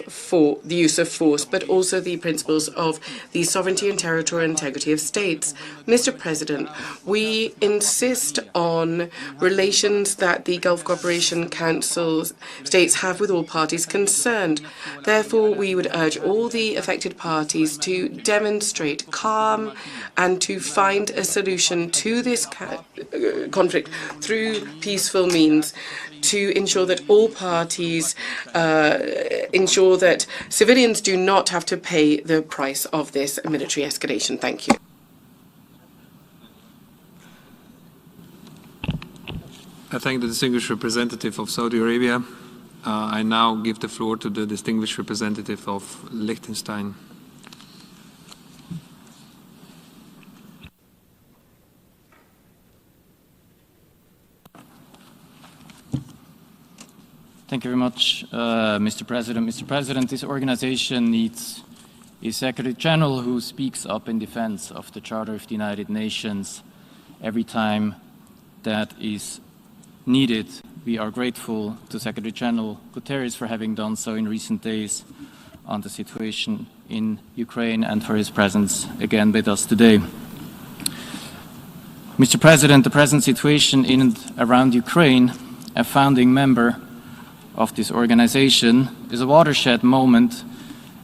the use of force, but also the principles of the sovereignty and territorial integrity of states. Mr. President, we insist on relations that the Gulf Cooperation Council states have with all parties concerned. Therefore, we would urge all the affected parties parties to demonstrate calm and to find a solution to this conflict through peaceful means, to ensure that all parties ensure that civilians do not have to pay the price of this military escalation. Thank you. I thank the distinguished representative of Saudi Arabia. I now give the floor to the distinguished representative of Liechtenstein. Thank you very much, Mr. President. Mr. President, this organization needs a Secretary General who speaks up in defense of the Charter of the United Nations every time that is needed. We are grateful to Secretary General Guterres for having done so in recent days on the situation in Ukraine and for his presence again with us today. Mr. President, the present situation in and around Ukraine, a founding member of this organization, is a watershed moment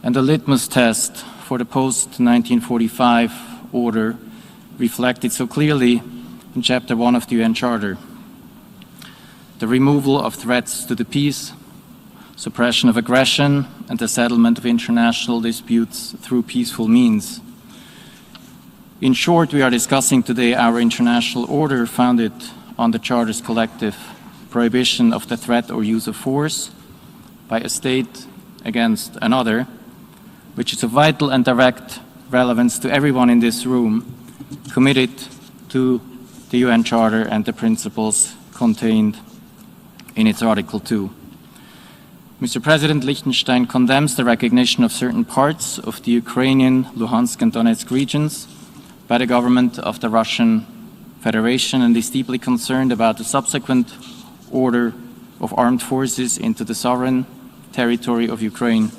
and a litmus test for the post-1945 order reflected so clearly in Chapter 1 of the UN Charter. The removal of threats to the peace, suppression of aggression, and the settlement of international disputes through peaceful means. In short, we are discussing today our international order founded on the Charter's collective prohibition of the threat or use of force by a state against another, which is of vital and direct relevance to everyone in this room committed to the UN Charter and the principles contained in its Article 2. Mr. President, Liechtenstein condemns the recognition of certain parts of the Ukrainian, Luhansk and Donetsk regions by the government of the Russian Federation and is deeply concerned about the subsequent order of armed forces into the sovereign territory of Ukraine.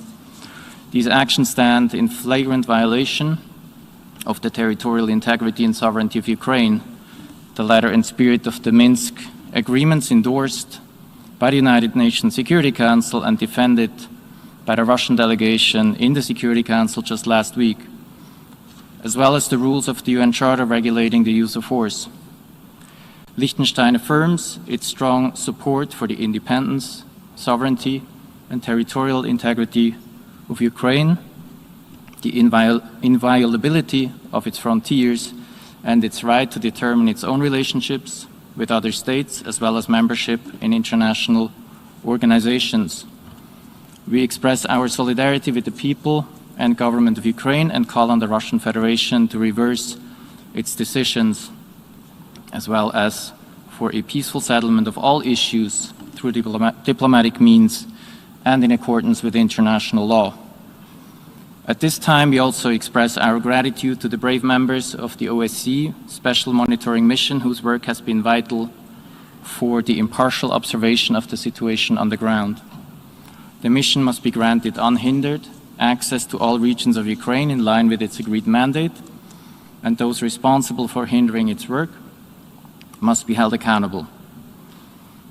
These actions stand in flagrant violation of the territorial integrity and sovereignty of Ukraine, the letter and spirit of the Minsk agreements endorsed by the United Nations Security Council and defended by the Russian delegation in the Security Council just last week, as well as the rules of the UN Charter regulating the use of force. Liechtenstein affirms its strong support for the independence, sovereignty, and territorial integrity of Ukraine, the inviolability of its frontiers, and its right to determine its own relationships with other states, as well as membership in international organizations. We express our solidarity with the people and government of Ukraine and call on the Russian Federation to reverse its decisions, as well as for a peaceful settlement of all issues through diplomatic means and in accordance with international law. At this time, we also express our gratitude to the brave members of the OSCE Special Monitoring Mission, whose work has been vital for the impartial observation of the situation on the ground. The mission must be granted unhindered access to all regions of Ukraine in line with its agreed mandate, and those responsible for hindering its work must be held accountable.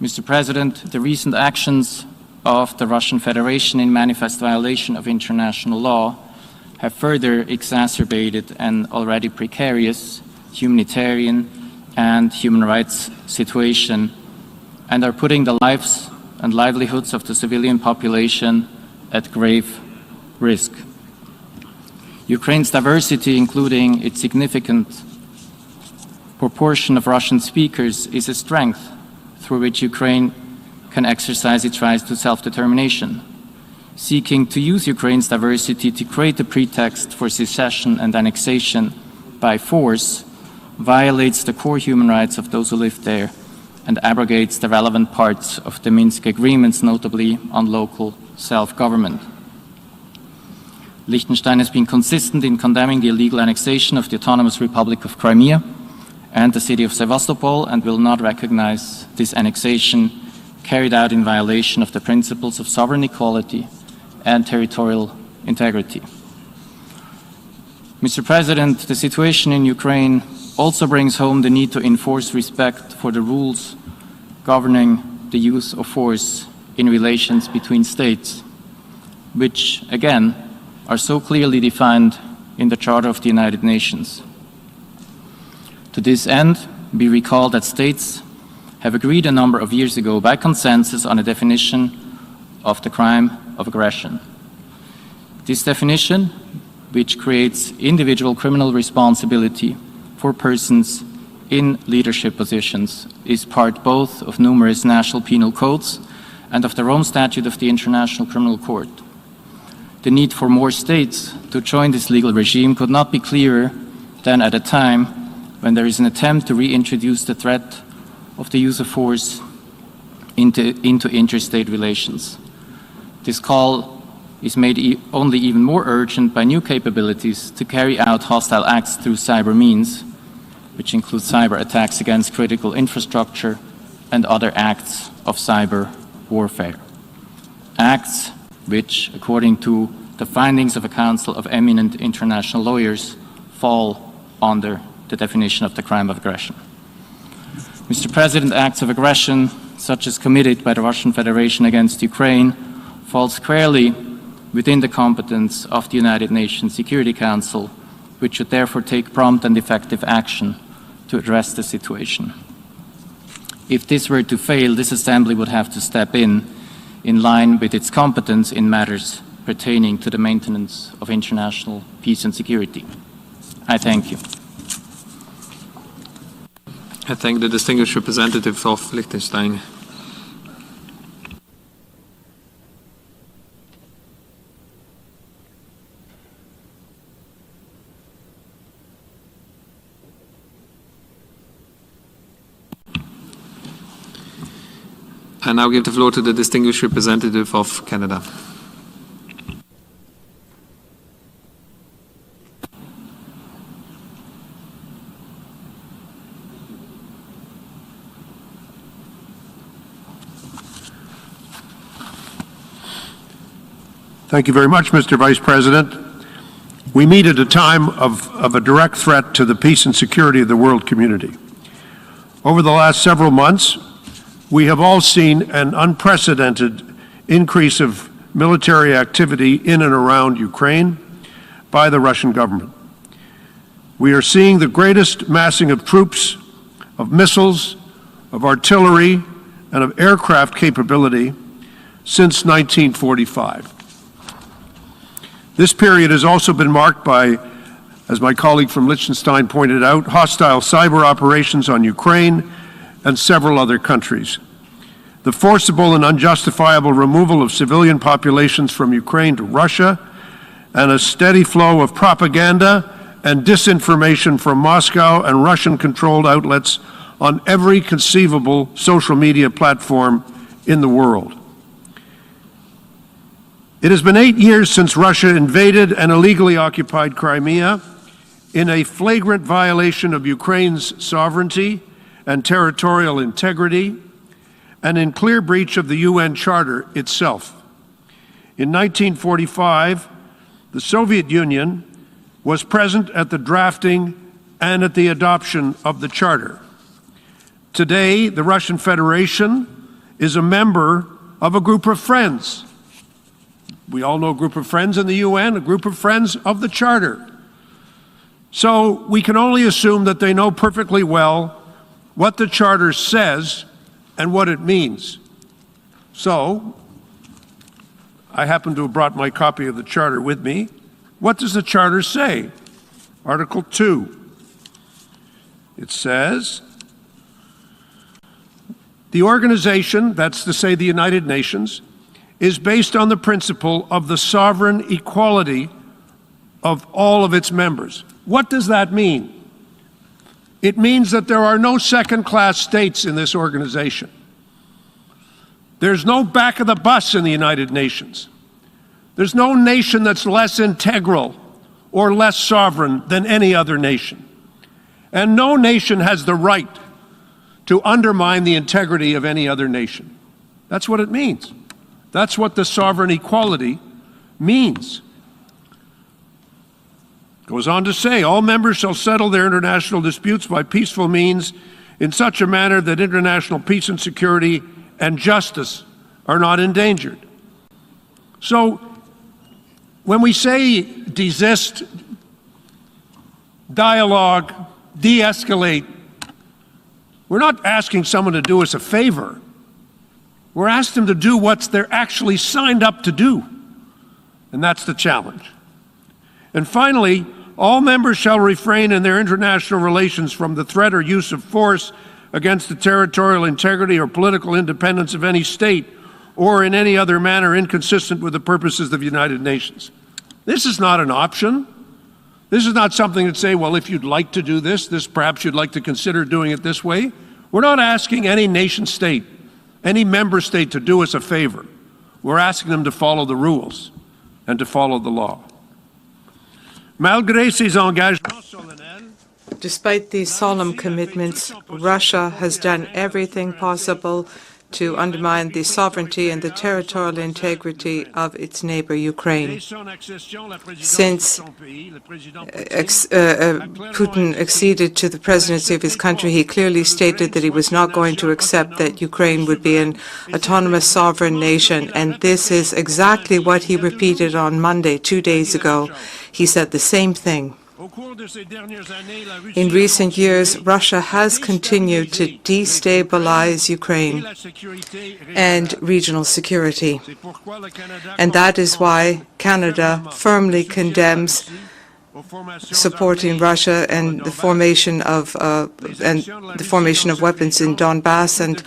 Mr. President, the recent actions of the Russian Federation in manifest violation of international law have further exacerbated an already precarious humanitarian and human rights situation and are putting the lives and livelihoods of the civilian population at grave risk. Ukraine's diversity, including its significant proportion of Russian speakers, is a strength through which Ukraine can exercise its right to self-determination. Seeking to use Ukraine's diversity to create a pretext for secession and annexation by force violates the core human rights of those who live there and abrogates the relevant parts of the Minsk agreements, notably on local self-government. Liechtenstein has been consistent in condemning the illegal annexation of the Autonomous Republic of Crimea and the city of Sevastopol and will not recognize this annexation carried out in violation of the principles of sovereign equality and territorial integrity. Mr. President, the situation in Ukraine also brings home the need to enforce respect for the rules governing the use of force in relations between states, which, again, are so clearly defined in the Charter of the United Nations. To this end, we recall that states have agreed a number of years ago by consensus on a definition of the crime of aggression. This definition, which creates individual criminal responsibility for persons in leadership positions, is part both of numerous national penal codes and of the Rome Statute of the International Criminal Court. The need for more states to join this legal regime could not be clearer than at a time when there is an attempt to reintroduce the threat of the use of force into interstate relations. This call is made only even more urgent by new capabilities to carry out hostile acts through cyber means, which include cyber attacks against critical infrastructure and other acts of cyber warfare. Acts which, according to the findings of a council of eminent international lawyers, fall under the definition of the crime of aggression. Mr. President, acts of aggression, such as committed by the Russian Federation against Ukraine, fall squarely within the competence of the United Nations Security Council, which should therefore take prompt and effective action to address the situation. If this were to fail, this Assembly would have to step in line with its competence in matters pertaining to the maintenance of international peace and security. I thank you. I thank the distinguished representative of Liechtenstein. I now give the floor to the distinguished representative of Canada. Thank you very much, Mr. Vice President. We meet at a time of a direct threat to the peace and security of the world community. Over the last several months, we have all seen an unprecedented increase of military activity in and around Ukraine by the Russian government. We are seeing the greatest massing of troops, of missiles, of artillery, and of aircraft capability since 1945. This period has also been marked by, as my colleague from Liechtenstein pointed out, hostile cyber operations on Ukraine and several other countries. The forcible and unjustifiable removal of civilian populations from Ukraine to Russia, and a steady flow of propaganda and disinformation from Moscow and Russian-controlled outlets on every conceivable social media platform in the world. It has been 8 years since Russia invaded and illegally occupied Crimea in a flagrant violation of Ukraine's sovereignty and territorial integrity, and in clear breach of the UN Charter itself. In 1945, the Soviet Union was present at the drafting and at the adoption of the Charter. Today, the Russian Federation is a member of a group of friends. We all know a group of friends in the UN, a group of friends of the Charter. So we can only assume that they know perfectly well what the Charter says and what it means. So, I happen to have brought my copy of the Charter with me. What does the Charter say? Article 2. It says, the organization, that's to say the United Nations, is based on the principle of the sovereign equality of all of its members. What does that mean? It means that there are no second-class states in this organization. There's no back of the bus in the United Nations. There's no nation that's less integral or less sovereign than any other nation. And no nation has the right to undermine the integrity of any other nation. That's what it means. That's what the sovereign equality means. Goes on to say, all members shall settle their international disputes by peaceful means in such a manner that international peace and security and justice are not endangered. So, when we say desist, dialogue, de-escalate, we're not asking someone to do us a favor. We're asking them to do what they're actually signed up to do. And that's the challenge. And finally, all members shall refrain in their international relations from the threat or use of force against the territorial integrity or political independence of any state or in any other manner inconsistent with the purposes of the United Nations. This is not an option. This is not something that say, well, if you'd like to do this, perhaps you'd like to consider doing it this way. We're not asking any nation state, any member state to do us a favor. We're asking them to follow the rules and to follow the law. Malgré ces engagements solennels, despite these solemn commitments, Russia has done everything possible to undermine the sovereignty and the territorial integrity of its neighbor, Ukraine. Since Putin acceded to the presidency of his country, he clearly stated that he was not going to accept that Ukraine would be an autonomous sovereign nation, and this is exactly what he repeated on Monday, 2 days ago. He said the same thing. In recent years, Russia has continued to destabilize Ukraine and regional security. And that is why Canada firmly condemns supporting Russia and the formation of weapons in Donbass, and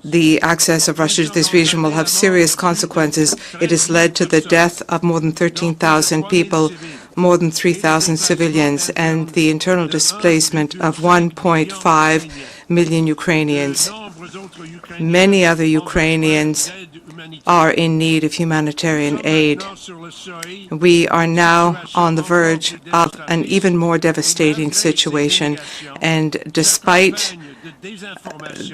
the access of Russia to this region will have serious consequences. It has led to the death of more than 13,000 people, more than 3,000 civilians, and the internal displacement of 1.5 million Ukrainians. Many other Ukrainians are in need of humanitarian aid. We are now on the verge of an even more devastating situation, and despite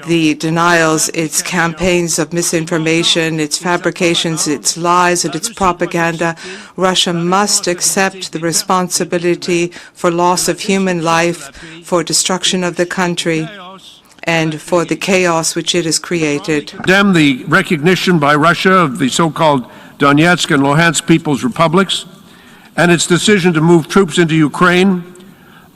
the denials, its campaigns of misinformation, its fabrications, its lies, and its propaganda, Russia must accept the responsibility for loss of human life, for destruction of the country, and for the chaos which it has created. Condemn the recognition by Russia of the so-called Donetsk and Luhansk People's Republics and its decision to move troops into Ukraine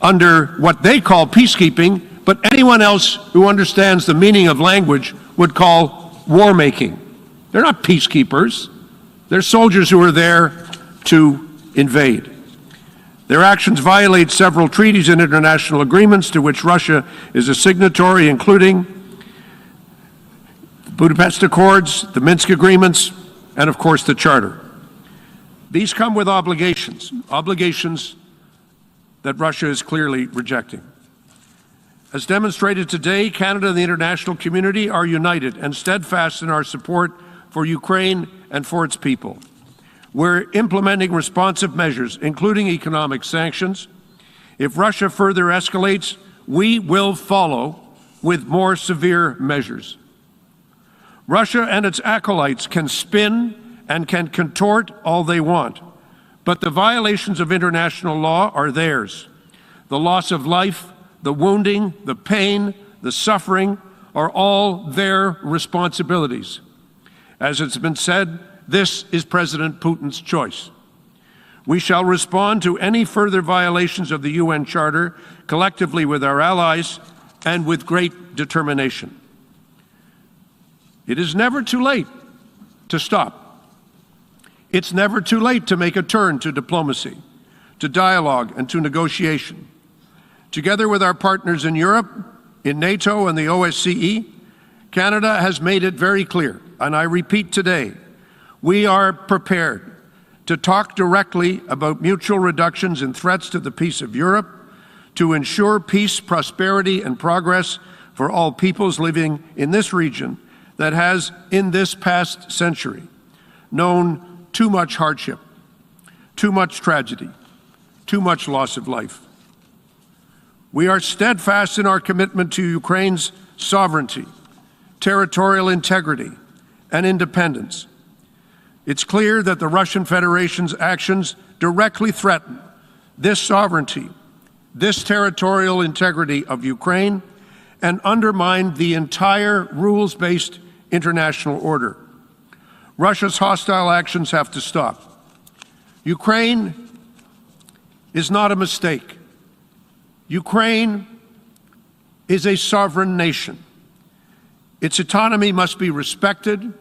under what they call peacekeeping, but anyone else who understands the meaning of language would call war-making. They're not peacekeepers. They're soldiers who are there to invade. Their actions violate several treaties and international agreements to which Russia is a signatory, including the Budapest Accords, the Minsk Agreements, and of course the Charter. These come with obligations that Russia is clearly rejecting. As demonstrated today, Canada and the international community are united and steadfast in our support for Ukraine and for its people. We're implementing responsive measures, including economic sanctions. If Russia further escalates, we will follow with more severe measures. Russia and its acolytes can spin and can contort all they want, but the violations of international law are theirs. The loss of life, the wounding, the pain, the suffering are all their responsibilities. As it's been said, this is President Putin's choice. We shall respond to any further violations of the UN Charter collectively with our allies and with great determination. It is never too late to stop. It's never too late to make a turn to diplomacy, to dialogue, and to negotiation. Together with our partners in Europe, in NATO and the OSCE, Canada has made it very clear, and I repeat today, we are prepared to talk directly about mutual reductions in threats to the peace of Europe, to ensure peace, prosperity, and progress for all peoples living in this region that has, in this past century, known too much hardship, too much tragedy, too much loss of life. We are steadfast in our commitment to Ukraine's sovereignty, territorial integrity, and independence. It's clear that the Russian Federation's actions directly threaten this sovereignty, this territorial integrity of Ukraine, and undermine the entire rules-based international order. Russia's hostile actions have to stop. Ukraine is not a mistake. Ukraine is a sovereign nation. Its autonomy must be respected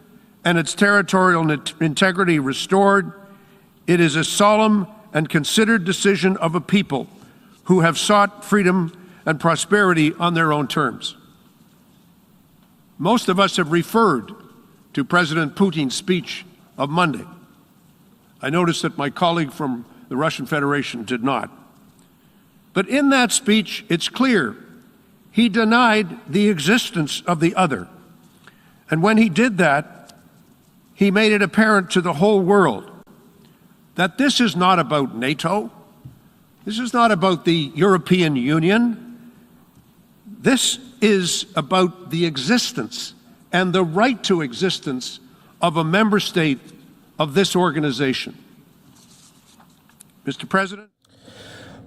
and its territorial integrity restored. It is a solemn and considered decision of a people who have sought freedom and prosperity on their own terms. Most of us have referred to President Putin's speech of Monday. I noticed that my colleague from the Russian Federation did not. But in that speech, it's clear he denied the existence of the other. And when he did that, he made it apparent to the whole world that this is not about NATO. This is not about the European Union. This is about the existence and the right to existence of a member state of this organization. Mr. President?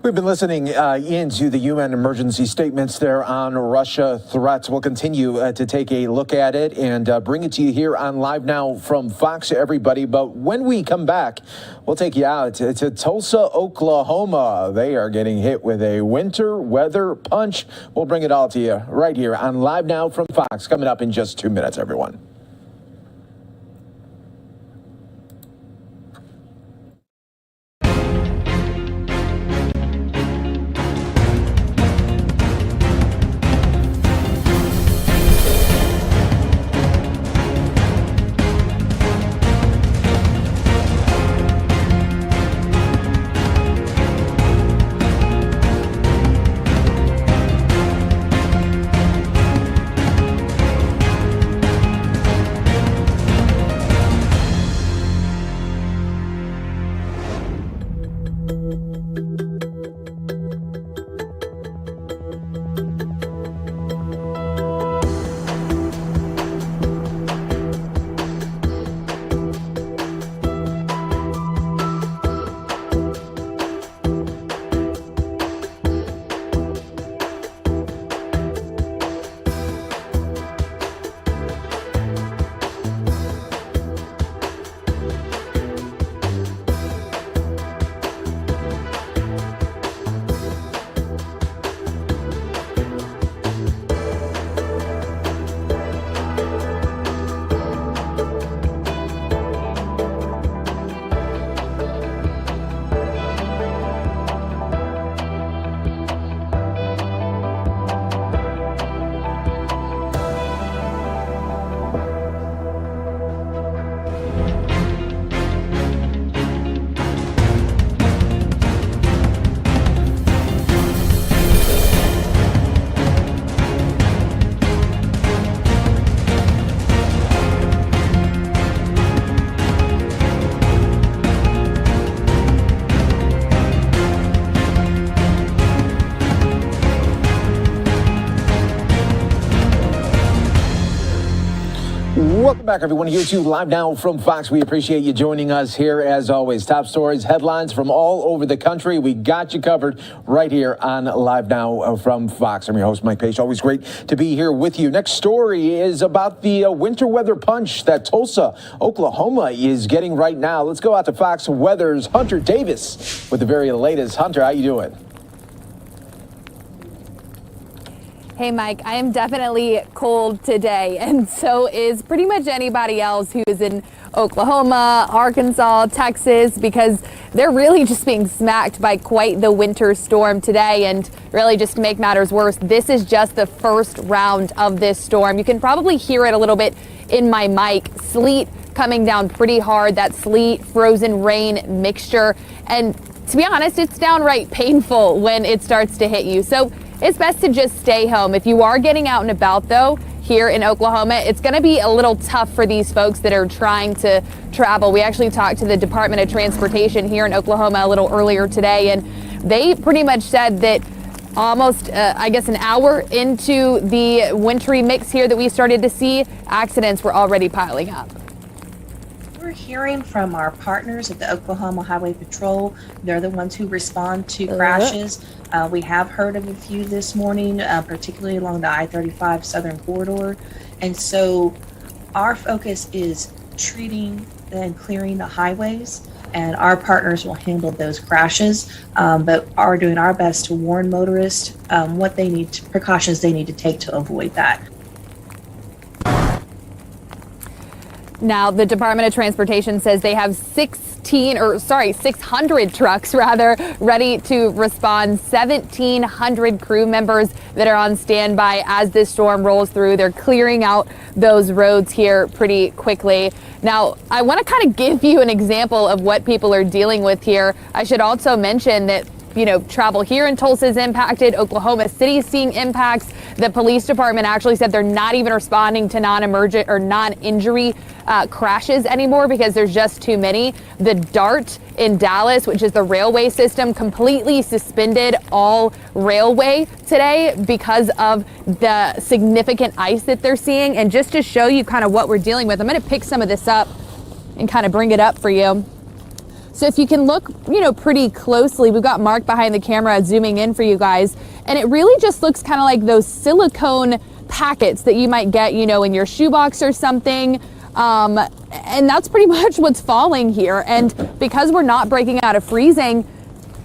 We've been listening into the UN emergency statements there on Russia threats. We'll continue to take a look at it and bring it to you here on Live Now from Fox, everybody. But when we come back, we'll take you out to Tulsa, Oklahoma. They are getting hit with a winter weather punch. We'll bring it all to you right here on Live Now from Fox, coming up in just 2 minutes, everyone. Welcome back, everyone, here to Live Now from Fox. We appreciate you joining us here, as always. Top stories, headlines from all over the country. We got you covered right here on Live Now from Fox. I'm your host, Mike Page. Always great to be here with you. Next story is about the winter weather punch that Tulsa, Oklahoma is getting right now. Let's go out to Fox Weather's Hunter Davis with the very latest. Hunter, how you doing? Hey, Mike, I am definitely cold today, and so is pretty much anybody else who is in Oklahoma, Arkansas, Texas, because they're really just being smacked by quite the winter storm today. And really, just to make matters worse, this is just the first round of this storm. You can probably hear it a little bit in my mic. Sleet coming down pretty hard, that sleet, frozen rain mixture. And to be honest, it's downright painful when it starts to hit you. So it's best to just stay home. If you are getting out and about, though, here in Oklahoma, it's going to be a little tough for these folks that are trying to travel. We actually talked to the Department of Transportation here in Oklahoma a little earlier today, and they pretty much said that almost, an hour into the wintry mix here that we started to see, accidents were already piling up. We're hearing from our partners at the Oklahoma Highway Patrol. They're the ones who respond to crashes. We have heard of a few this morning, particularly along the I-35 Southern Corridor. And so our focus is treating and clearing the highways. and our partners will handle those crashes, but are doing our best to warn motorists what they need to, precautions they need to take to avoid that. Now, the Department of Transportation says they have 600 trucks ready to respond, 1,700 crew members that are on standby as this storm rolls through. They're clearing out those roads here pretty quickly. Now, I want to kind of give you an example of what people are dealing with here. I should also mention that travel here in Tulsa is impacted. Oklahoma City is seeing impacts. The police department actually said they're not even responding to non-emergent or non-injury crashes anymore because there's just too many. The DART in Dallas, which is the railway system, completely suspended all railway today because of the significant ice that they're seeing. And just to show you kind of what we're dealing with, I'm going to pick some of this up and kind of bring it up for you. So if you can look, pretty closely, we've got Mark behind the camera zooming in for you guys, and it really just looks kind of like those silicone packets that you might get, in your shoebox or something. And that's pretty much what's falling here. And because we're not breaking out of freezing,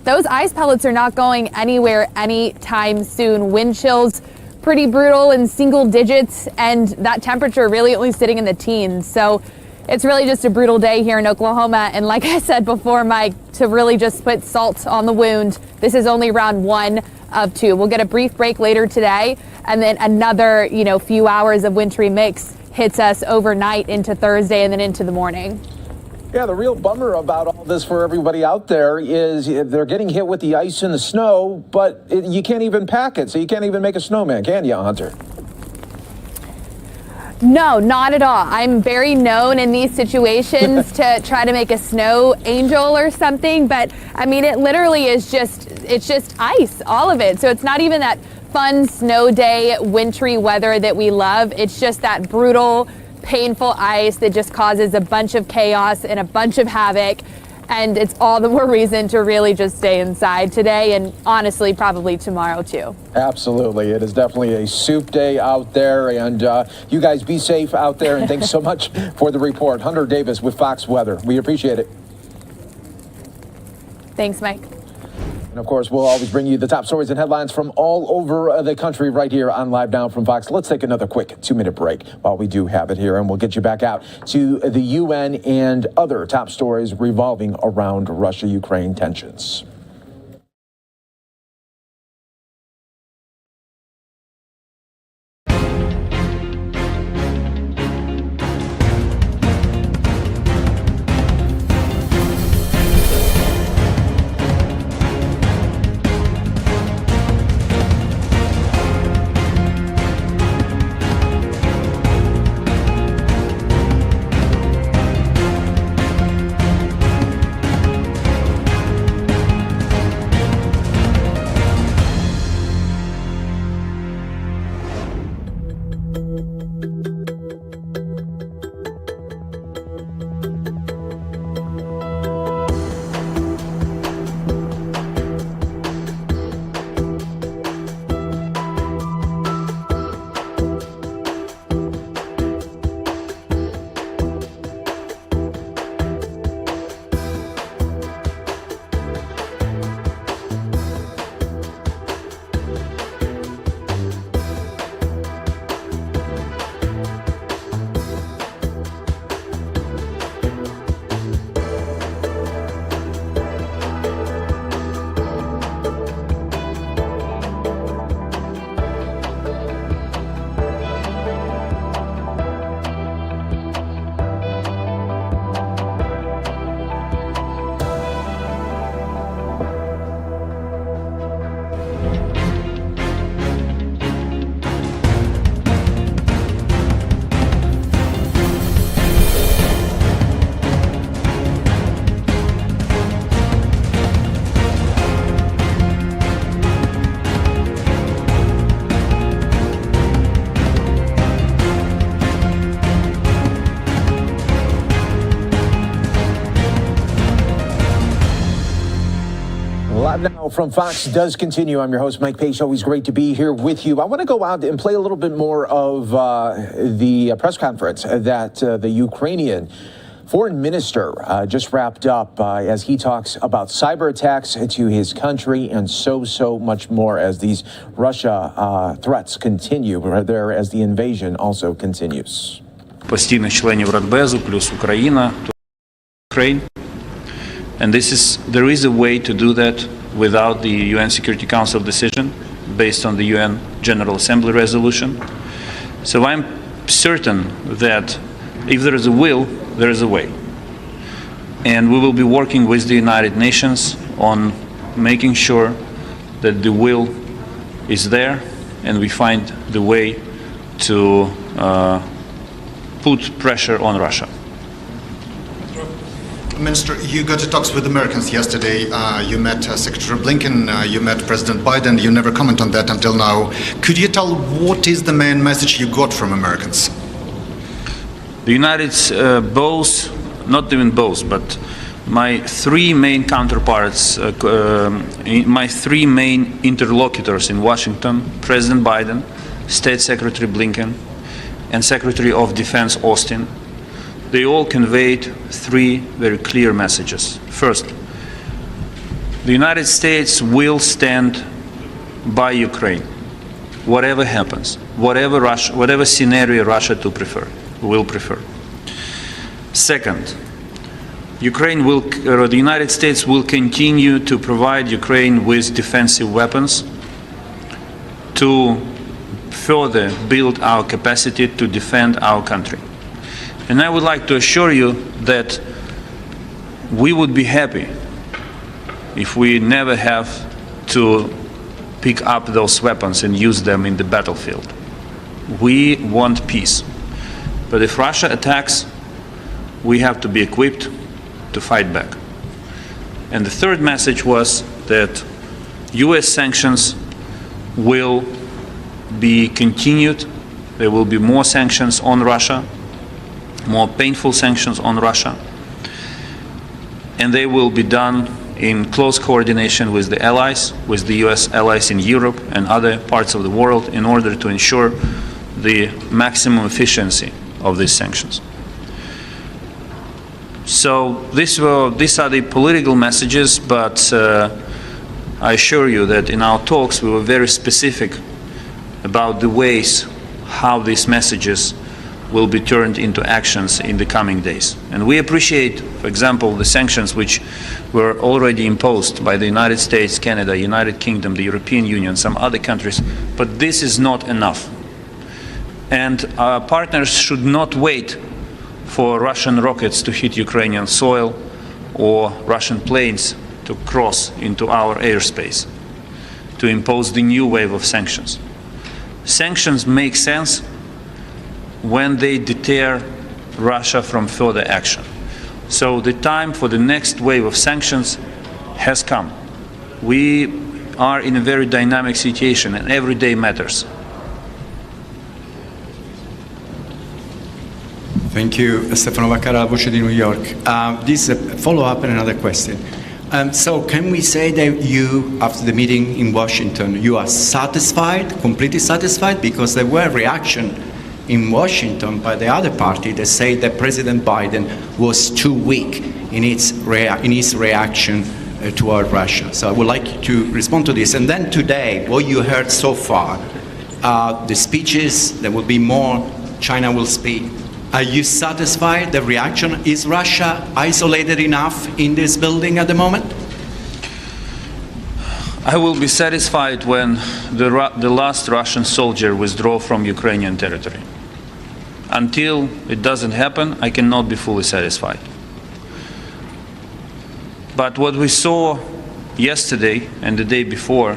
those ice pellets are not going anywhere anytime soon. Wind chills, pretty brutal in single digits, and that temperature really only sitting in the teens. So it's really just a brutal day here in Oklahoma. And like I said before, Mike, to really just put salt on the wound, this is only round 1 of 2. We'll get a brief break later today, and then another, few hours of wintry mix hits us overnight into Thursday and then into the morning. Yeah, the real bummer about all this for everybody out there is they're getting hit with the ice and the snow, but you can't even pack it, so you can't even make a snowman, can you, Hunter? No, not at all. I'm very known in these situations to try to make a snow angel or something, but I mean, it literally is it's just ice, all of it. So it's not even that fun snow day, wintry weather that we love. It's just that brutal, painful ice that just causes a bunch of chaos and a bunch of havoc. And it's all the more reason to really just stay inside today, and honestly, probably tomorrow too. Absolutely. It is definitely a soup day out there, and you guys be safe out there, and thanks so much for the report. Hunter Davis with Fox Weather. We appreciate it. Thanks, Mike. And of course, we'll always bring you the top stories and headlines from all over the country right here on Live Now from Fox. Let's take another quick 2-minute break while we do have it here, and we'll get you back out to the UN and other top stories revolving around Russia-Ukraine tensions. Live Now from Fox does continue. I'm your host, Mike Pace. Always great to be here with you. I want to go out and play a little bit more of the press conference that the Ukrainian Foreign Minister just wrapped up as he talks about cyber attacks to his country and so much more as these Russia threats continue, there as the invasion also continues. Постійних членів Радбезу плюс Україна, Ukraine. And there is a way to do that without the UN Security Council decision based on the UN General Assembly resolution. So I'm certain that if there is a will, there is a way. And we will be working with the United Nations on making sure that the will is there and we find the way to put pressure on Russia. Minister, you got to talks with Americans yesterday. You met Secretary Blinken, you met President Biden. You never comment on that until now. Could you tell what is the main message you got from Americans? The United both, not even both, but my three main counterparts, my three main interlocutors in Washington, President Biden, State Secretary Blinken, and Secretary of Defense Austin, they all conveyed three very clear messages. First, the United States will stand by Ukraine, whatever happens, whatever scenario Russia will prefer. Second, the United States will continue to provide Ukraine with defensive weapons to further build our capacity to defend our country. And I would like to assure you that we would be happy if we never have to pick up those weapons and use them in the battlefield. We want peace. But if Russia attacks, we have to be equipped to fight back. And the third message was that US sanctions will be continued. There will be more sanctions on Russia, more painful sanctions on Russia, and they will be done in close coordination with the allies, with the US allies in Europe and other parts of the world in order to ensure the maximum efficiency of these sanctions. So these are the political messages, but I assure you that in our talks we were very specific about the ways how these messages will be turned into actions in the coming days. And we appreciate, for example, the sanctions which were already imposed by the United States, Canada, United Kingdom, the European Union, some other countries, but this is not enough. And our partners should not wait for Russian rockets to hit Ukrainian soil or Russian planes to cross into our airspace to impose the new wave of sanctions. Sanctions make sense when they deter Russia from further action. So the time for the next wave of sanctions has come. We are in a very dynamic situation and every day matters. Thank you, Stefano Vaccara, Voce di New York. This is a follow-up and another question. So can we say that you, after the meeting in Washington, you are satisfied, completely satisfied? Because there were reactions in Washington by the other party that say that President Biden was too weak in his reaction toward Russia. So I would like you to respond to this. And then today, what you heard so far, the speeches, there will be more, China will speak. Are you satisfied the reaction? Is Russia isolated enough in this building at the moment? I will be satisfied when the last Russian soldier withdraws from Ukrainian territory. Until it doesn't happen, I cannot be fully satisfied. But what we saw yesterday and the day before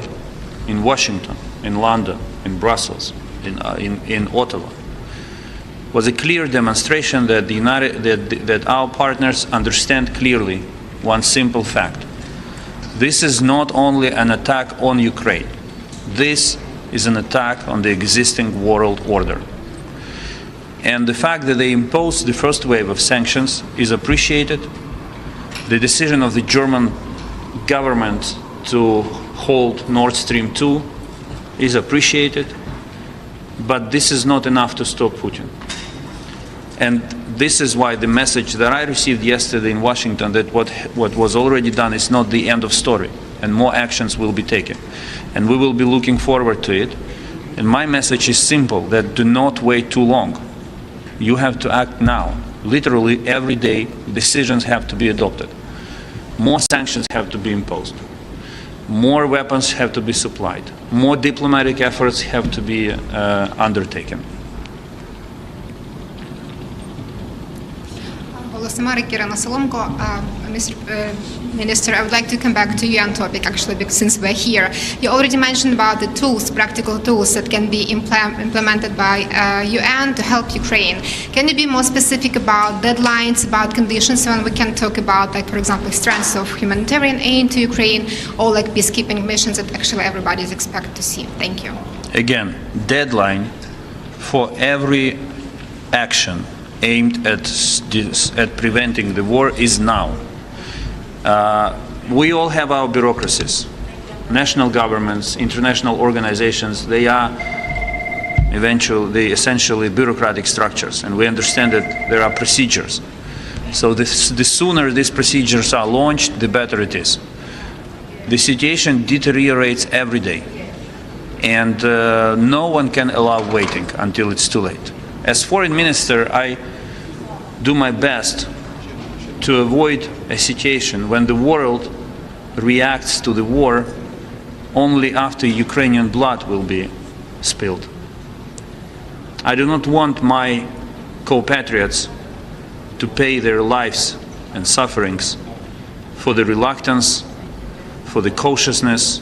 in Washington, in London, in Brussels, in Ottawa, was a clear demonstration that that our partners understand clearly one simple fact. This is not only an attack on Ukraine. This is an attack on the existing world order. And the fact that they imposed the first wave of sanctions is appreciated. The decision of the German government to hold Nord Stream 2 is appreciated. But this is not enough to stop Putin. And this is why the message that I received yesterday in Washington, that what was already done is not the end of story, and more actions will be taken. And we will be looking forward to it. And my message is simple, that do not wait too long. You have to act now. Literally every day, decisions have to be adopted. More sanctions have to be imposed. More weapons have to be supplied. More diplomatic efforts have to be undertaken. Mr. Minister, I would like to come back to UN topic actually, because since we're here, you already mentioned about the tools, practical tools that can be implemented by UN to help Ukraine. Can you be more specific about deadlines, about conditions when we can talk about, like, for example, strengths of humanitarian aid to Ukraine, or like peacekeeping missions that actually everybody is expected to see? Thank you. Again, deadline for every action aimed at preventing the war is now. We all have our bureaucracies, national governments, international organizations. They are essentially bureaucratic structures, and we understand that there are procedures. So the sooner these procedures are launched, the better it is. The situation deteriorates every day, and no one can allow waiting until it's too late. As foreign minister, I do my best to avoid a situation when the world reacts to the war only after Ukrainian blood will be spilled. I do not want my compatriots to pay their lives and sufferings for the reluctance, for the cautiousness,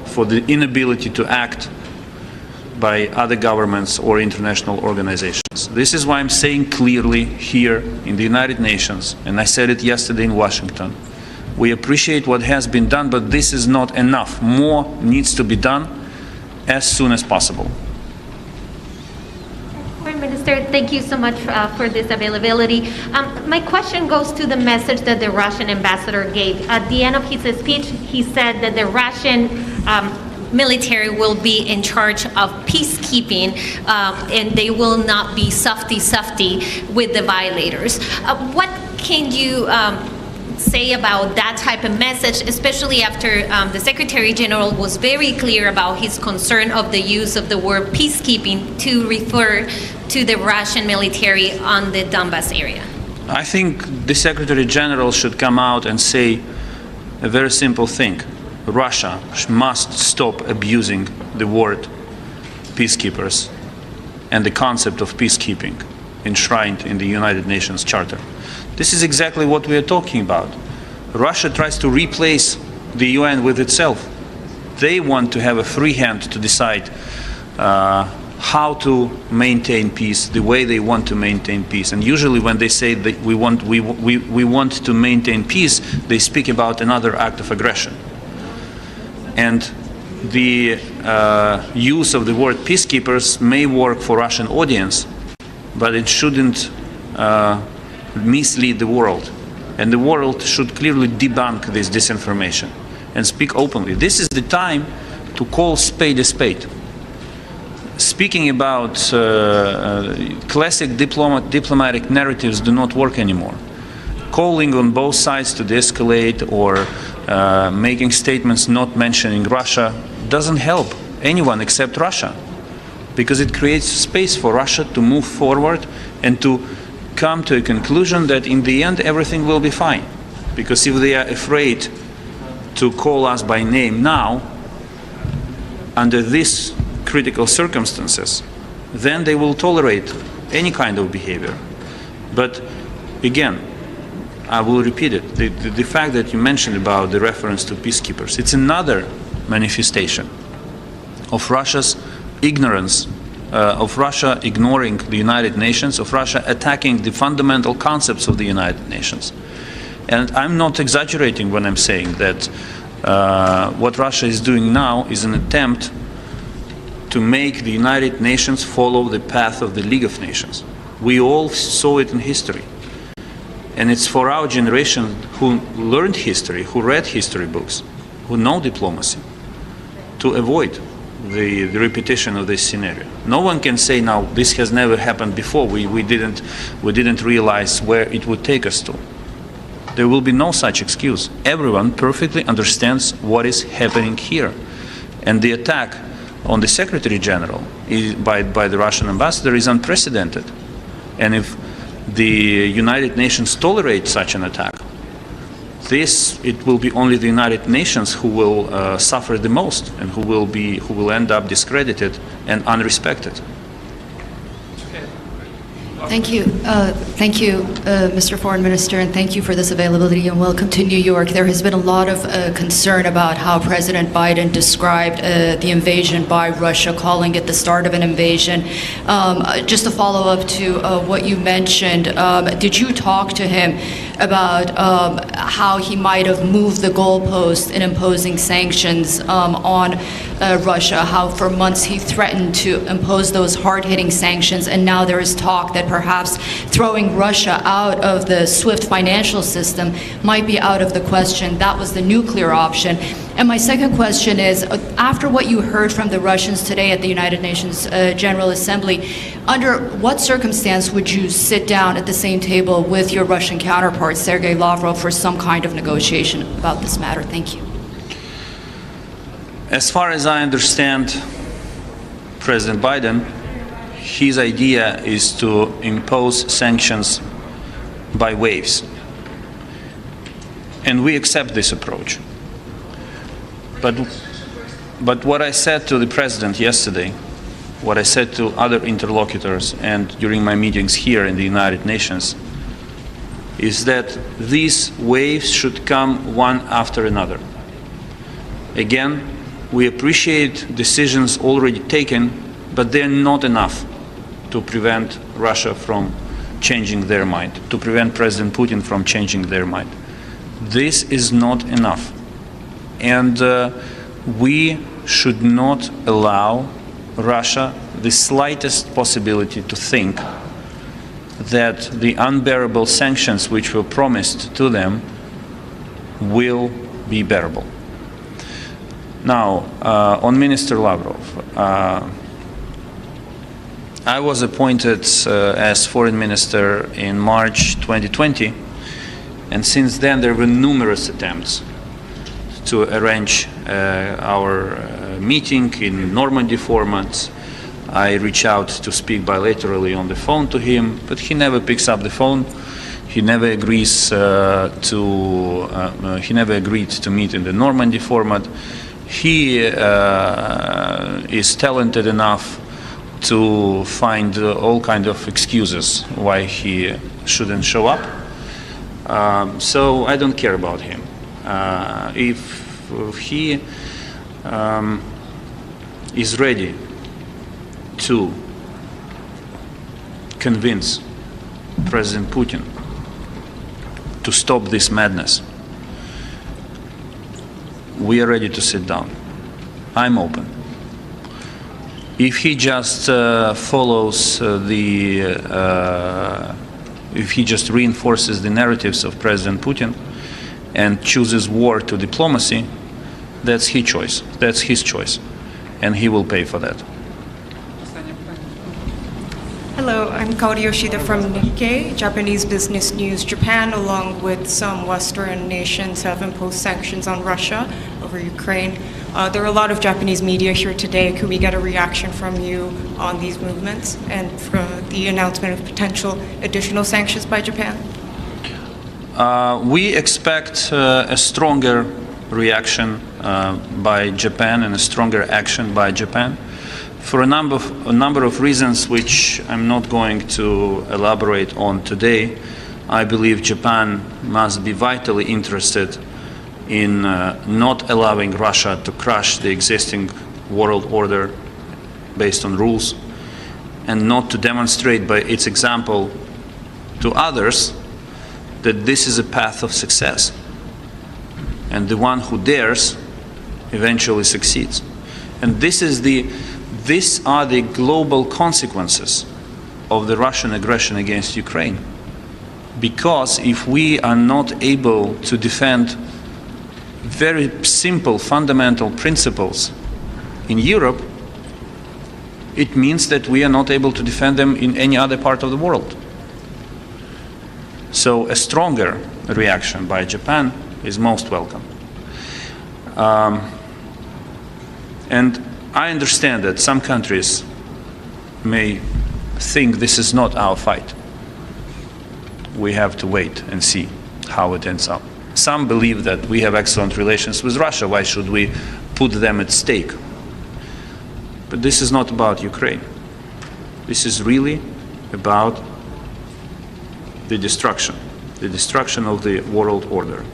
for the inability to act by other governments or international organizations. This is why I'm saying clearly here in the United Nations, and I said it yesterday in Washington, we appreciate what has been done, but this is not enough. More needs to be done as soon as possible. Foreign Minister, thank you so much for this availability. My question goes to the message that the Russian ambassador gave. At the end of his speech, he said that the Russian military will be in charge of peacekeeping, and they will not be softy with the violators. What can you say about that type of message, especially after the Secretary General was very clear about his concern of the use of the word peacekeeping to refer to the Russian military on the Donbas area? I think the Secretary General should come out and say a very simple thing. Russia must stop abusing the word peacekeepers and the concept of peacekeeping enshrined in the United Nations Charter. This is exactly what we are talking about. Russia tries to replace the UN with itself. They want to have a free hand to decide how to maintain peace, the way they want to maintain peace. And usually when they say that we want to maintain peace, they speak about another act of aggression. And the use of the word peacekeepers may work for Russian audience, but it shouldn't mislead the world. And the world should clearly debunk this disinformation and speak openly. This is the time to call spade a spade. Speaking about classic diplomatic narratives do not work anymore. Calling on both sides to de-escalate or making statements not mentioning Russia doesn't help anyone except Russia, because it creates space for Russia to move forward and to come to a conclusion that in the end everything will be fine. Because if they are afraid to call us by name now, under these critical circumstances, then they will tolerate any kind of behavior. But again, I will repeat it, the fact that you mentioned about the reference to peacekeepers, it's another manifestation of Russia's ignorance, of Russia ignoring the United Nations, of Russia attacking the fundamental concepts of the United Nations. And I'm not exaggerating when I'm saying that what Russia is doing now is an attempt to make the United Nations follow the path of the League of Nations. We all saw it in history. And it's for our generation who learned history, who read history books, who know diplomacy, to avoid the repetition of this scenario. No one can say now this has never happened before. We didn't realize where it would take us to. There will be no such excuse. Everyone perfectly understands what is happening here, and the attack on the Secretary General by the Russian ambassador is unprecedented. And if the United Nations tolerate such an attack, it will be only the United Nations who will suffer the most and who will end up discredited and unrespected. Thank you. Thank you, Mr. Foreign Minister, and thank you for this availability, and welcome to New York. There has been a lot of concern about how President Biden described the invasion by Russia, calling it the start of an invasion. Just to follow up to what you mentioned, did you talk to him about how he might have moved the goalpost in imposing sanctions on Russia, how for months he threatened to impose those hard-hitting sanctions, and now there is talk that perhaps throwing Russia out of the SWIFT financial system might be out of the question. That was the nuclear option. And my second question is, after what you heard from the Russians today at the United Nations General Assembly, under what circumstance would you sit down at the same table with your Russian counterpart, Sergei Lavrov, for some kind of negotiation about this matter? Thank you. As far as I understand President Biden, his idea is to impose sanctions by waves. And we accept this approach. But what I said to the President yesterday, what I said to other interlocutors and during my meetings here in the United Nations, is that these waves should come one after another. Again, we appreciate decisions already taken, but they're not enough to prevent Russia from changing their mind, to prevent President Putin from changing their mind. This is not enough. And we should not allow Russia the slightest possibility to think that the unbearable sanctions which were promised to them will be bearable. Now, on Minister Lavrov, I was appointed as foreign minister in March 2020, and since then there were numerous attempts to arrange our meeting in Normandy formats. I reach out to speak bilaterally on the phone to him, but he never picks up the phone. He never agrees he never agreed to meet in the Normandy format. He is talented enough to find all kinds of excuses why he shouldn't show up. So I don't care about him. If he is ready to convince President Putin to stop this madness, we are ready to sit down. I'm open. If he just follows if he just reinforces the narratives of President Putin and chooses war to diplomacy, that's his choice. That's his choice, and he will pay for that. Hello, I'm Kaori Yoshida from Nikkei, Japanese business news. Japan, along with some Western nations, have imposed sanctions on Russia over Ukraine. There are a lot of Japanese media here today. Could we get a reaction from you on these movements and for the announcement of potential additional sanctions by Japan? We expect a stronger reaction by Japan and a stronger action by Japan for a number of reasons which I'm not going to elaborate on today. I believe Japan must be vitally interested in not allowing Russia to crush the existing world order based on rules, and not to demonstrate by its example to others that this is a path of success, and the one who dares eventually succeeds. And these are the global consequences of the Russian aggression against Ukraine. Because if we are not able to defend very simple fundamental principles in Europe, it means that we are not able to defend them in any other part of the world. So a stronger reaction by Japan is most welcome. And I understand that some countries may think this is not our fight. We have to wait and see how it ends up. Some believe that we have excellent relations with Russia. Why should we put them at stake? But this is not about Ukraine. This is really about the destruction of the world order.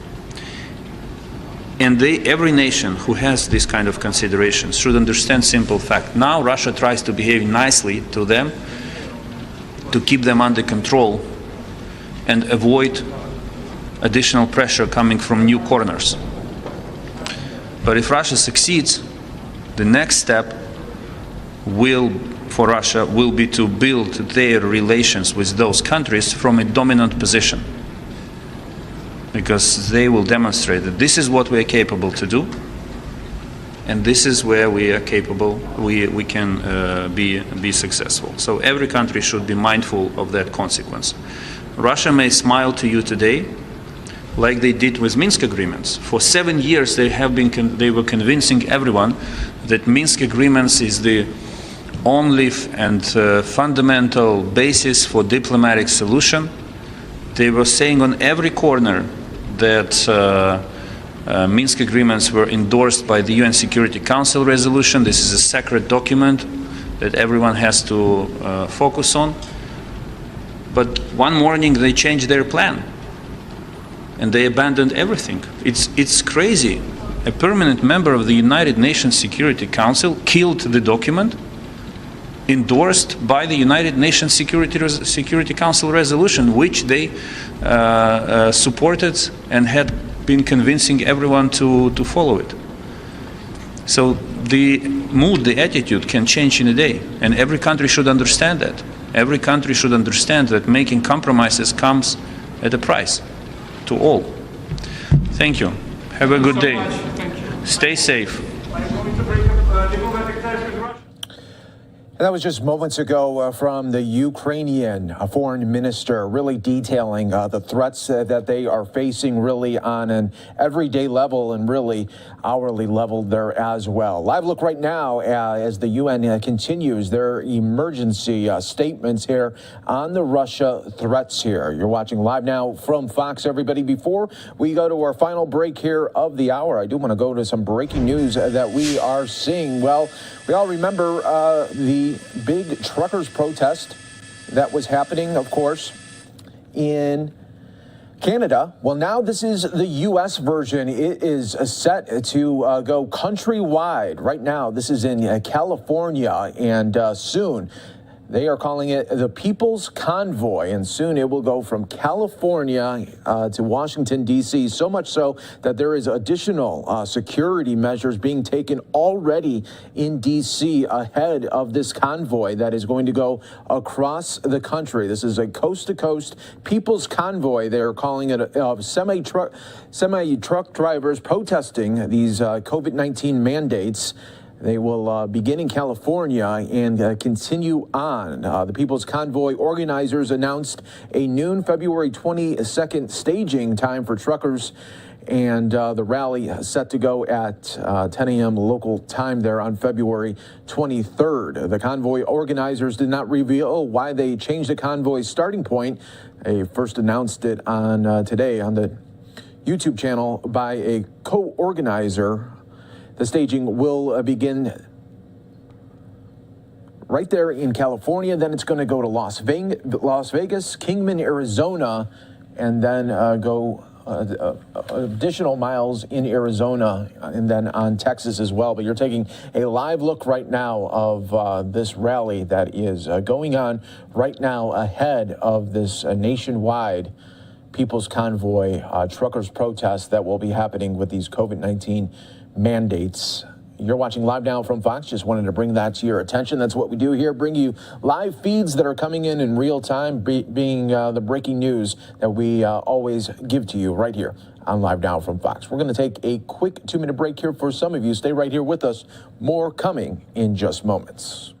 And every nation who has this kind of considerations should understand simple fact. Now Russia tries to behave nicely to them, to keep them under control and avoid additional pressure coming from new corners. But if Russia succeeds, the next step for Russia will be to build their relations with those countries from a dominant position, because they will demonstrate that this is what we are capable to do, and this is where we are capable, we can be successful. So every country should be mindful of that consequence. Russia may smile to you today, like they did with Minsk agreements. For 7 years they were convincing everyone that Minsk agreements is the only and fundamental basis for diplomatic solution. They were saying on every corner that Minsk agreements were endorsed by the UN Security Council resolution. This is a sacred document that everyone has to focus on. But one morning they changed their plan and they abandoned everything. It's crazy. A permanent member of the United Nations Security Council killed the document endorsed by the United Nations Security Council resolution, which they supported and had been convincing everyone to follow it. So the mood, the attitude can change in a day, and every country should understand that. Every country should understand that making compromises comes at a price to all. Thank you. Have a good day. Stay safe. That was just moments ago from the Ukrainian foreign minister, really detailing the threats that they are facing really on an everyday level and really hourly level there as well. Live look right now as the UN continues their emergency statements here on the Russia threats here. You're watching Live Now from Fox, everybody. Before we go to our final break here of the hour, I do want to go to some breaking news that we are seeing. Well, we all remember the big truckers' protest that was happening, of course, in Canada. Well, now this is the U.S. version. It is set to go countrywide. Right now, this is in California, and soon they are calling it the People's Convoy, and soon it will go from California to Washington, D.C., so much so that there is additional security measures being taken already in D.C. ahead of this convoy that is going to go across the country. This is a coast-to-coast People's Convoy. They are calling it of semi-truck drivers protesting these COVID-19 mandates. They will begin in California and continue on. The People's Convoy organizers announced a noon February 22nd staging time for truckers, and the rally set to go at 10 a.m. local time there on February 23rd. The convoy organizers did not reveal why they changed the convoy's starting point. They first announced it on today on the YouTube channel by a co-organizer. The staging will begin right there in California. Then it's going to go to Las Vegas, Kingman, Arizona, and then go additional miles in Arizona and then on Texas as well. But you're taking a live look right now of this rally that is going on right now ahead of this nationwide People's Convoy truckers protest that will be happening with these COVID-19 mandates. You're watching Live Now from Fox. Just wanted to bring that to your attention. That's what we do here, bring you live feeds that are coming in real time, being the breaking news that we always give to you right here on Live Now from Fox. We're going to take a quick 2-minute break here for some of you. Stay right here with us. More coming in just moments.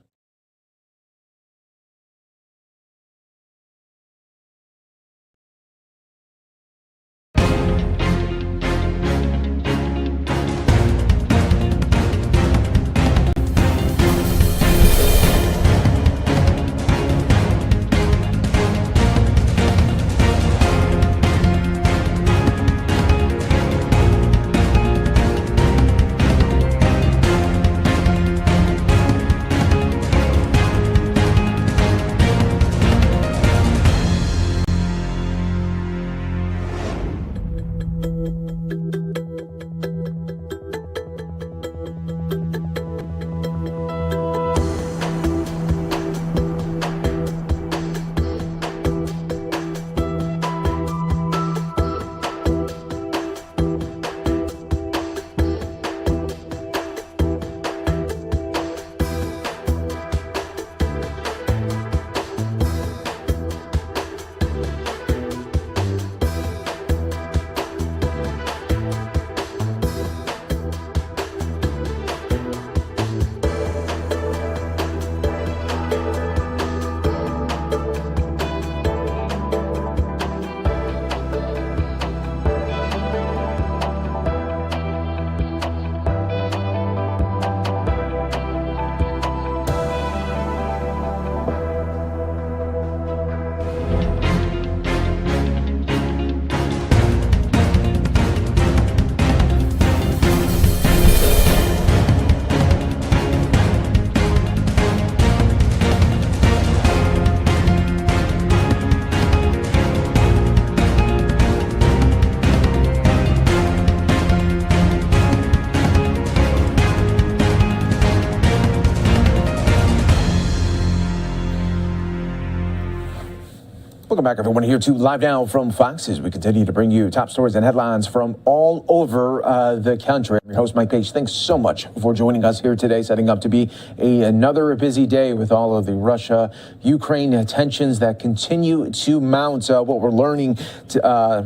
back, everyone, here to Live Now from Fox as we continue to bring you top stories and headlines from all over the country. I'm your host, Mike Page. Thanks so much for joining us here today, setting up to be another busy day with all of the Russia-Ukraine tensions that continue to mount. What we're learning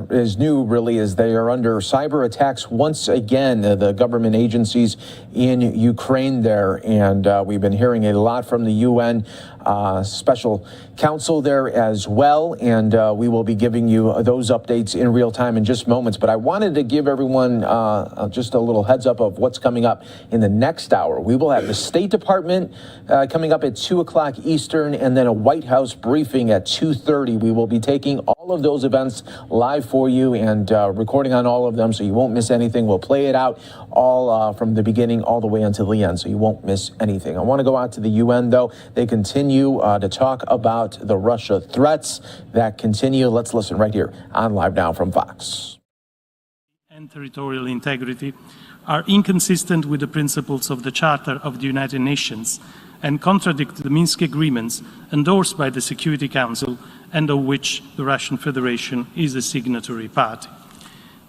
is new, really, is they are under cyber attacks once again, the government agencies in Ukraine there. And we've been hearing a lot from the UN special counsel there as well, and we will be giving you those updates in real time in just moments. But I wanted to give everyone just a little heads up of what's coming up in the next hour. We will have the State Department coming up at 2 o'clock Eastern, and then a White House briefing at 2:30. We will be taking all of those events live for you and recording on all of them, so you won't miss anything. We'll play it out all from the beginning all the way until the end, so you won't miss anything. I want to go out to the UN, though. They continue to talk about the Russia threats that continue. Let's listen right here on Live Now from Fox. And territorial integrity are inconsistent with the principles of the Charter of the United Nations and contradict the Minsk agreements endorsed by the Security Council and of which the Russian Federation is a signatory party.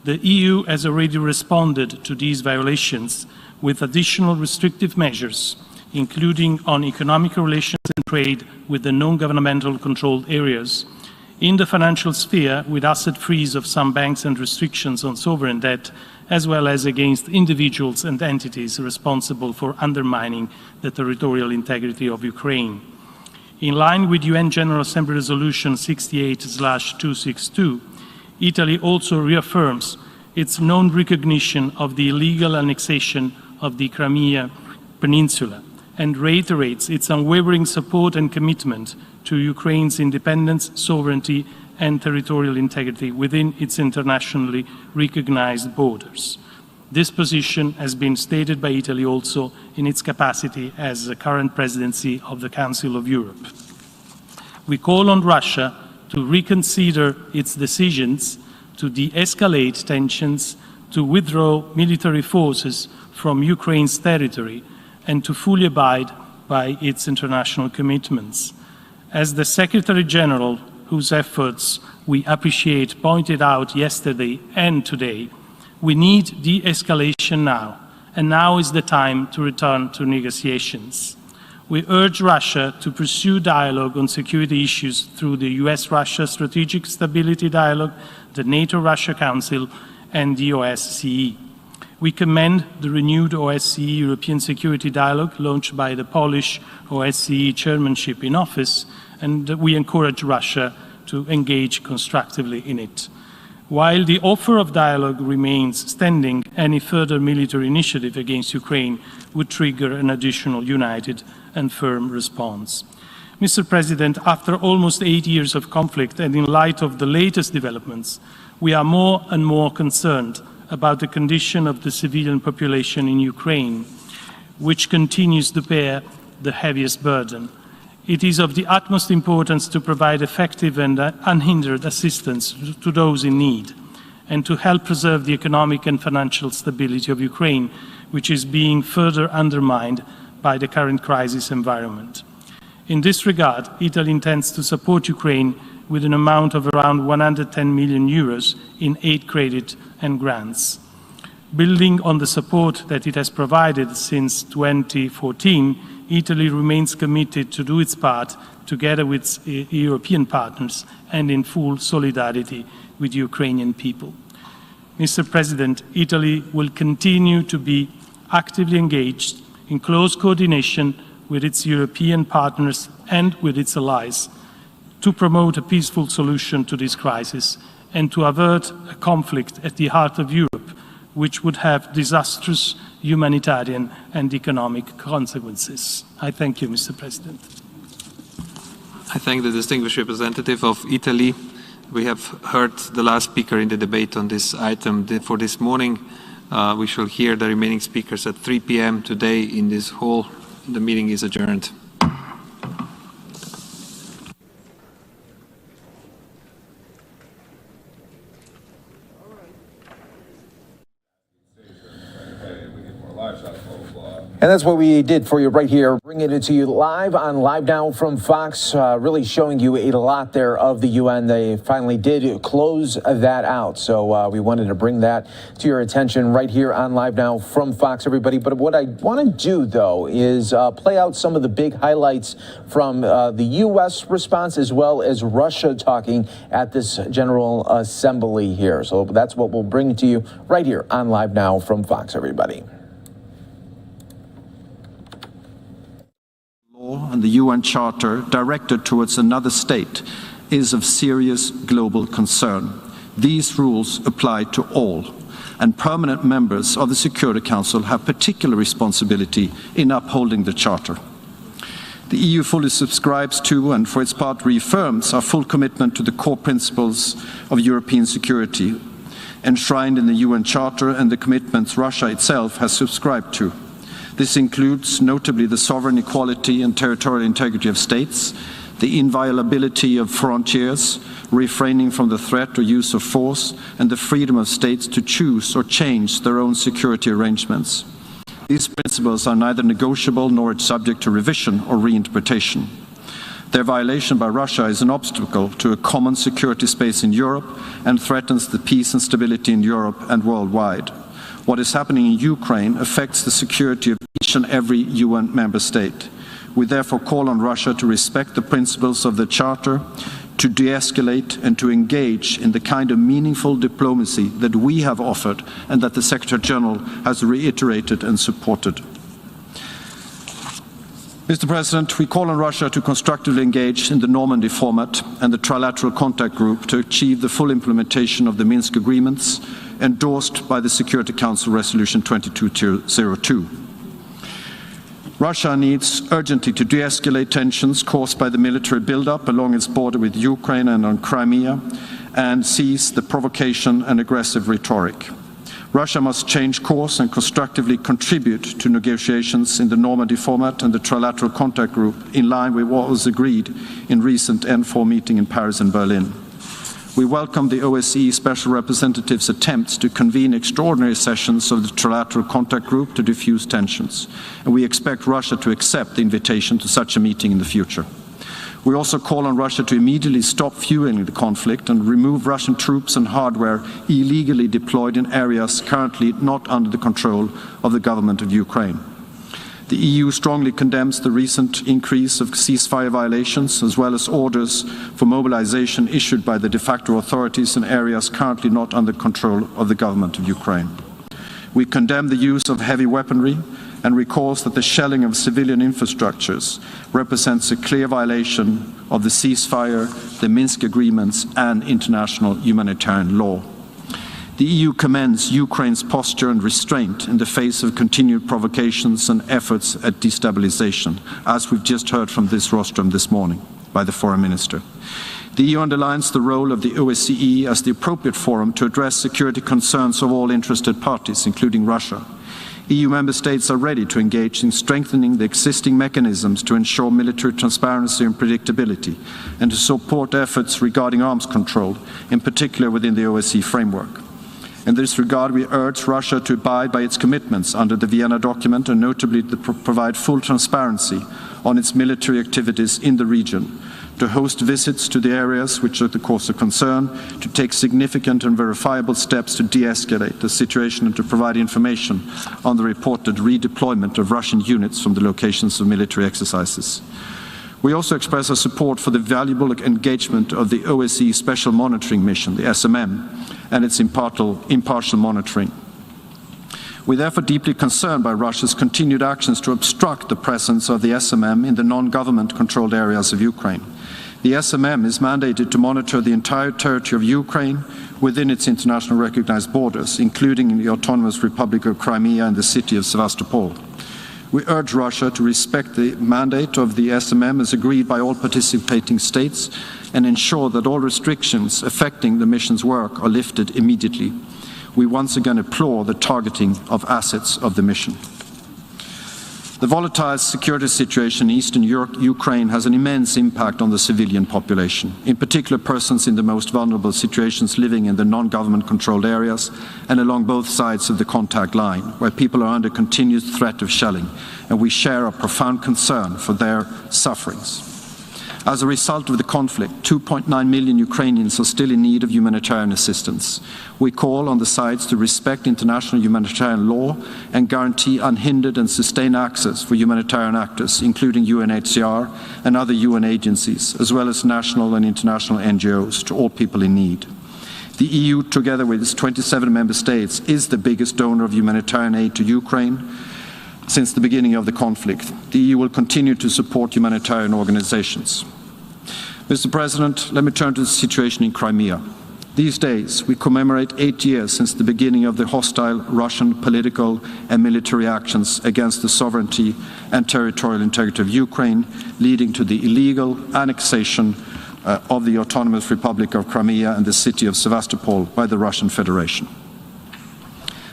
The EU has already responded to these violations with additional restrictive measures, including on economic relations and trade with the non-governmental controlled areas, in the financial sphere with asset freeze of some banks and restrictions on sovereign debt, as well as against individuals and entities responsible for undermining the territorial integrity of Ukraine. In line with UN General Assembly Resolution 68/262, Italy also reaffirms its non-recognition of the illegal annexation of the Crimea Peninsula and reiterates its unwavering support and commitment to Ukraine's independence, sovereignty, and territorial integrity within its internationally recognized borders. This position has been stated by Italy also in its capacity as the current presidency of the Council of Europe. We call on Russia to reconsider its decisions to de-escalate tensions, to withdraw military forces from Ukraine's territory, and to fully abide by its international commitments. As the Secretary General, whose efforts we appreciate, pointed out yesterday and today, we need de-escalation now, and now is the time to return to negotiations. We urge Russia to pursue dialogue on security issues through the US-Russia Strategic Stability Dialogue, the NATO-Russia Council, and the OSCE. We commend the renewed OSCE European Security Dialogue launched by the Polish OSCE chairmanship in office, and we encourage Russia to engage constructively in it. While the offer of dialogue remains standing, any further military initiative against Ukraine would trigger an additional united and firm response. Mr. President, after almost 8 years of conflict and in light of the latest developments, we are more and more concerned about the condition of the civilian population in Ukraine, which continues to bear the heaviest burden. It is of the utmost importance to provide effective and unhindered assistance to those in need, and to help preserve the economic and financial stability of Ukraine, which is being further undermined by the current crisis environment. In this regard, Italy intends to support Ukraine with an amount of around 110 million euros in aid credit and grants. Building on the support that it has provided since 2014, Italy remains committed to do its part together with its European partners and in full solidarity with the Ukrainian people. Mr. President, Italy will continue to be actively engaged in close coordination with its European partners and with its allies to promote a peaceful solution to this crisis and to avert a conflict at the heart of Europe, which would have disastrous humanitarian and economic consequences. I thank you, Mr. President. I thank the distinguished representative of Italy. We have heard the last speaker in the debate on this item for this morning. We shall hear the remaining speakers at 3 p.m. today in this hall. The meeting is adjourned. We get more livestock, blah, blah, blah. And that's what we did for you right here, bringing it to you live on LiveNOW from Fox, really showing you a lot there of the UN. They finally did close that out. So we wanted to bring that to your attention right here on LiveNOW from Fox, everybody. But what I want to do, though, is play out some of the big highlights from the U.S. response as well as Russia talking at this General Assembly here. So that's what we'll bring to you right here on LiveNOW from Fox, everybody. And the UN Charter directed towards another state is of serious global concern. These rules apply to all, and permanent members of the Security Council have particular responsibility in upholding the Charter. The EU fully subscribes to and for its part reaffirms our full commitment to the core principles of European security enshrined in the UN Charter and the commitments Russia itself has subscribed to. This includes notably the sovereign equality and territorial integrity of states, the inviolability of frontiers, refraining from the threat or use of force, and the freedom of states to choose or change their own security arrangements. These principles are neither negotiable nor subject to revision or reinterpretation. Their violation by Russia is an obstacle to a common security space in Europe and threatens the peace and stability in Europe and worldwide. What is happening in Ukraine affects the security of each and every UN member state. We therefore call on Russia to respect the principles of the Charter, to de-escalate and to engage in the kind of meaningful diplomacy that we have offered and that the Secretary General has reiterated and supported. Mr. President, we call on Russia to constructively engage in the Normandy format and the Trilateral Contact Group to achieve the full implementation of the Minsk agreements endorsed by the Security Council Resolution 2202. Russia needs urgently to de-escalate tensions caused by the military buildup along its border with Ukraine and on Crimea and cease the provocation and aggressive rhetoric. Russia must change course and constructively contribute to negotiations in the Normandy format and the Trilateral Contact Group in line with what was agreed in recent N4 meeting in Paris and Berlin. We welcome the OSCE Special Representative's attempts to convene extraordinary sessions of the Trilateral Contact Group to diffuse tensions, and we expect Russia to accept the invitation to such a meeting in the future. We also call on Russia to immediately stop fueling the conflict and remove Russian troops and hardware illegally deployed in areas currently not under the control of the government of Ukraine. The EU strongly condemns the recent increase of ceasefire violations as well as orders for mobilization issued by the de facto authorities in areas currently not under control of the government of Ukraine. We condemn the use of heavy weaponry and recalls that the shelling of civilian infrastructures represents a clear violation of the ceasefire, the Minsk agreements, and international humanitarian law. The EU commends Ukraine's posture and restraint in the face of continued provocations and efforts at destabilization, as we've just heard from this rostrum this morning by the Foreign Minister. The EU underlines the role of the OSCE as the appropriate forum to address security concerns of all interested parties, including Russia. EU member states are ready to engage in strengthening the existing mechanisms to ensure military transparency and predictability, and to support efforts regarding arms control, in particular within the OSCE framework. In this regard, we urge Russia to abide by its commitments under the Vienna document and notably to provide full transparency on its military activities in the region, to host visits to the areas which are the cause of concern, to take significant and verifiable steps to de-escalate the situation and to provide information on the reported redeployment of Russian units from the locations of military exercises. We also express our support for the valuable engagement of the OSCE Special Monitoring Mission, the SMM, and its impartial monitoring. We are therefore deeply concerned by Russia's continued actions to obstruct the presence of the SMM in the non-government controlled areas of Ukraine. The SMM is mandated to monitor the entire territory of Ukraine within its international recognized borders, including the Autonomous Republic of Crimea and the city of Sevastopol. We urge Russia to respect the mandate of the SMM as agreed by all participating states and ensure that all restrictions affecting the mission's work are lifted immediately. We once again applaud the targeting of assets of the mission. The volatile security situation in eastern Ukraine has an immense impact on the civilian population, in particular persons in the most vulnerable situations living in the non-government controlled areas and along both sides of the contact line, where people are under continuous threat of shelling, and we share a profound concern for their sufferings. As a result of the conflict, 2.9 million Ukrainians are still in need of humanitarian assistance. We call on the sides to respect international humanitarian law and guarantee unhindered and sustained access for humanitarian actors, including UNHCR and other UN agencies, as well as national and international NGOs, to all people in need. The EU, together with its 27 member states, is the biggest donor of humanitarian aid to Ukraine since the beginning of the conflict. The EU will continue to support humanitarian organizations. Mr. President, let me turn to the situation in Crimea. These days, we commemorate 8 years since the beginning of the hostile Russian political and military actions against the sovereignty and territorial integrity of Ukraine, leading to the illegal annexation of the Autonomous Republic of Crimea and the city of Sevastopol by the Russian Federation.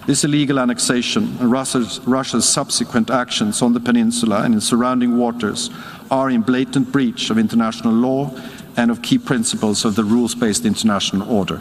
This illegal annexation and Russia's subsequent actions on the peninsula and in surrounding waters are in blatant breach of international law and of key principles of the rules-based international order.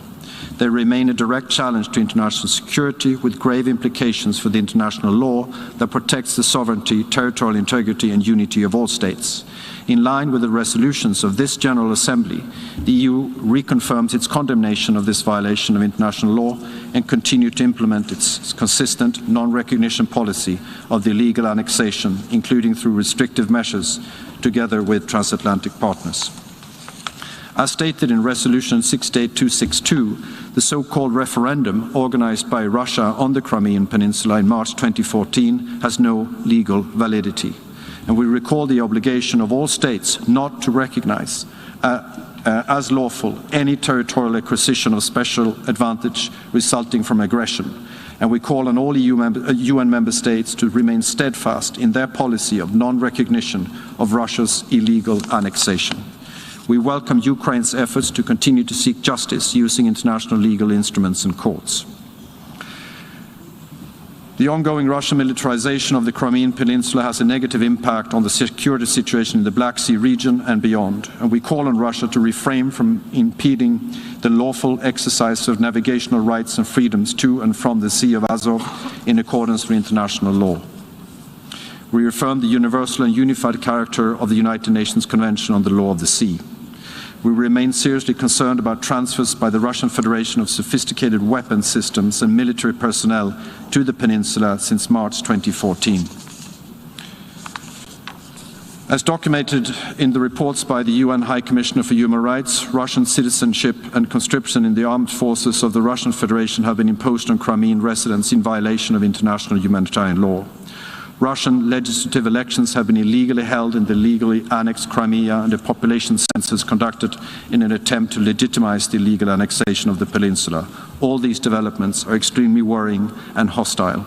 They remain a direct challenge to international security, with grave implications for the international law that protects the sovereignty, territorial integrity and unity of all states. In line with the resolutions of this General Assembly, the EU reconfirms its condemnation of this violation of international law and continues to implement its consistent non-recognition policy of the illegal annexation, including through restrictive measures, together with transatlantic partners. As stated in Resolution 68262, the so-called referendum organized by Russia on the Crimean Peninsula in March 2014 has no legal validity. And we recall the obligation of all states not to recognize as lawful any territorial acquisition of special advantage resulting from aggression. And we call on all UN member states to remain steadfast in their policy of non-recognition of Russia's illegal annexation. We welcome Ukraine's efforts to continue to seek justice using international legal instruments and courts. The ongoing Russian militarization of the Crimean Peninsula has a negative impact on the security situation in the Black Sea region and beyond, and we call on Russia to refrain from impeding the lawful exercise of navigational rights and freedoms to and from the Sea of Azov in accordance with international law. We reaffirm the universal and unified character of the United Nations Convention on the Law of the Sea. We remain seriously concerned about transfers by the Russian Federation of sophisticated weapon systems and military personnel to the peninsula since March 2014. As documented in the reports by the UN High Commissioner for Human Rights, Russian citizenship and conscription in the armed forces of the Russian Federation have been imposed on Crimean residents in violation of international humanitarian law. Russian legislative elections have been illegally held in the legally annexed Crimea, and a population census conducted in an attempt to legitimize the illegal annexation of the peninsula. All these developments are extremely worrying and hostile.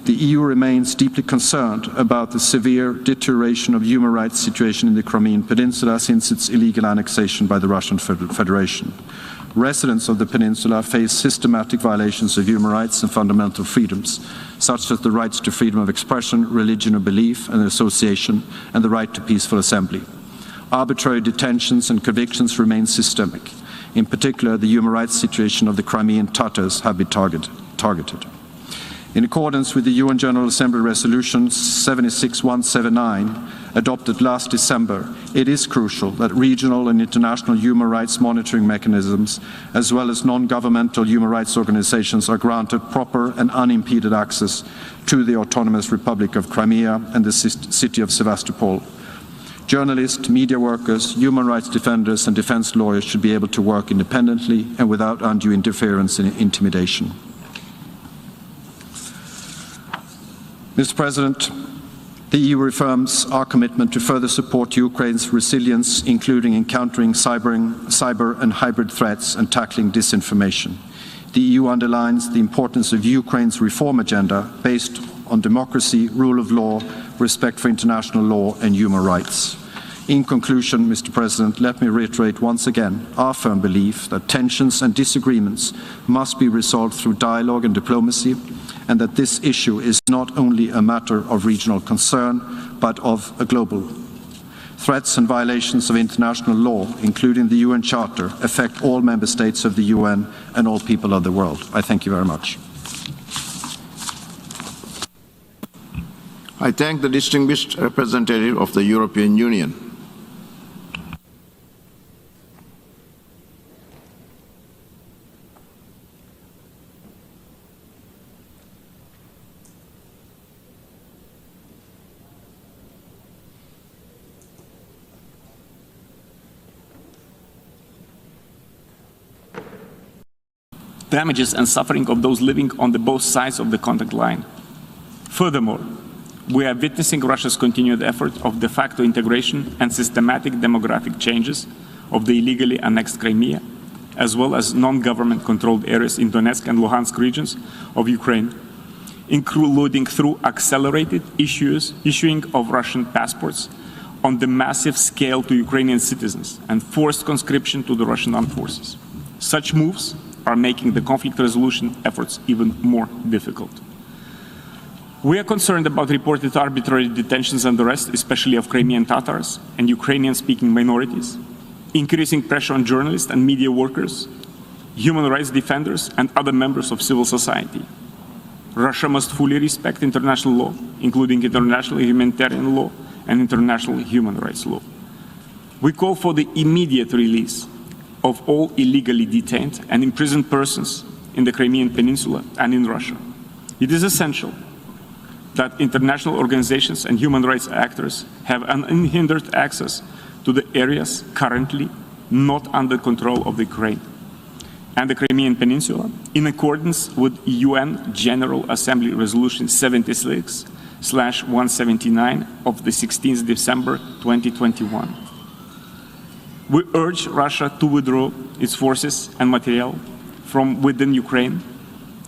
The EU remains deeply concerned about the severe deterioration of human rights situation in the Crimean Peninsula since its illegal annexation by the Russian Federation. Residents of the peninsula face systematic violations of human rights and fundamental freedoms, such as the rights to freedom of expression, religion or belief and association, and the right to peaceful assembly. Arbitrary detentions and convictions remain systemic. In particular, the human rights situation of the Crimean Tatars have been targeted. In accordance with the UN General Assembly Resolution 76179, adopted last December, it is crucial that regional and international human rights monitoring mechanisms, as well as non-governmental human rights organizations, are granted proper and unimpeded access to the Autonomous Republic of Crimea and the city of Sevastopol. Journalists, media workers, human rights defenders and defense lawyers should be able to work independently and without undue interference and intimidation. Mr. President, the EU reaffirms our commitment to further support Ukraine's resilience, including encountering cyber and hybrid threats and tackling disinformation. The EU underlines the importance of Ukraine's reform agenda based on democracy, rule of law, respect for international law and human rights. In conclusion, Mr. President, let me reiterate once again our firm belief that tensions and disagreements must be resolved through dialogue and diplomacy, and that this issue is not only a matter of regional concern, but of a global. Threats and violations of international law, including the UN Charter, affect all member states of the UN and all people of the world. I thank you very much. I thank the distinguished representative of the European Union. Damages and suffering of those living on both sides of the contact line. Furthermore, we are witnessing Russia's continued effort of de facto integration and systematic demographic changes of the illegally annexed Crimea, as well as non-government controlled areas in Donetsk and Luhansk regions of Ukraine, including through accelerated issuing of Russian passports on the massive scale to Ukrainian citizens and forced conscription to the Russian armed forces. Such moves are making the conflict resolution efforts even more difficult. We are concerned about reported arbitrary detentions and arrests, especially of Crimean Tatars and Ukrainian-speaking minorities, increasing pressure on journalists and media workers, human rights defenders, and other members of civil society. Russia must fully respect international law, including international humanitarian law and international human rights law. We call for the immediate release of all illegally detained and imprisoned persons in the Crimean Peninsula and in Russia. It is essential that international organizations and human rights actors have unhindered access to the areas currently not under control of the Ukraine and the Crimean Peninsula, in accordance with UN General Assembly Resolution 76/179 of the 16th December 2021. We urge Russia to withdraw its forces and material from within Ukraine,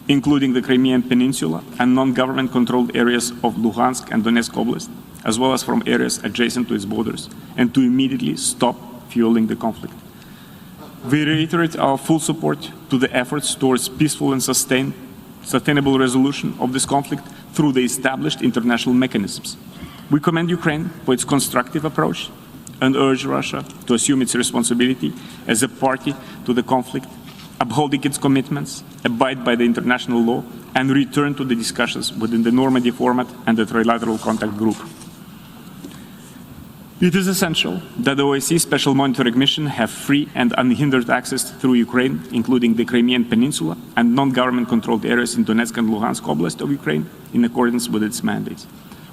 including the Crimean Peninsula and non-government controlled areas of Luhansk and Donetsk Oblast, as well as from areas adjacent to its borders, and to immediately stop fueling the conflict. We reiterate our full support to the efforts towards peaceful and sustainable resolution of this conflict through the established international mechanisms. We commend Ukraine for its constructive approach and urge Russia to assume its responsibility as a party to the conflict, upholding its commitments, abide by the international law, and return to the discussions within the Normandy format and the Trilateral Contact Group. It is essential that the OSCE Special Monitoring Mission have free and unhindered access through Ukraine, including the Crimean Peninsula and non-government controlled areas in Donetsk and Luhansk Oblast of Ukraine, in accordance with its mandates.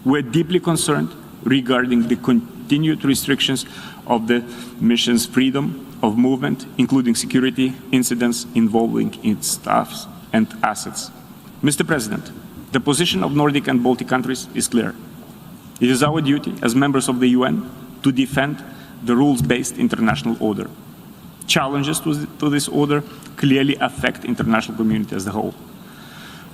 We are deeply concerned regarding the continued restrictions of the mission's freedom of movement, including security incidents involving its staff and assets. Mr. President, the position of Nordic and Baltic countries is clear. It is our duty as members of the UN to defend the rules-based international order. Challenges to this order clearly affect the international community as a whole.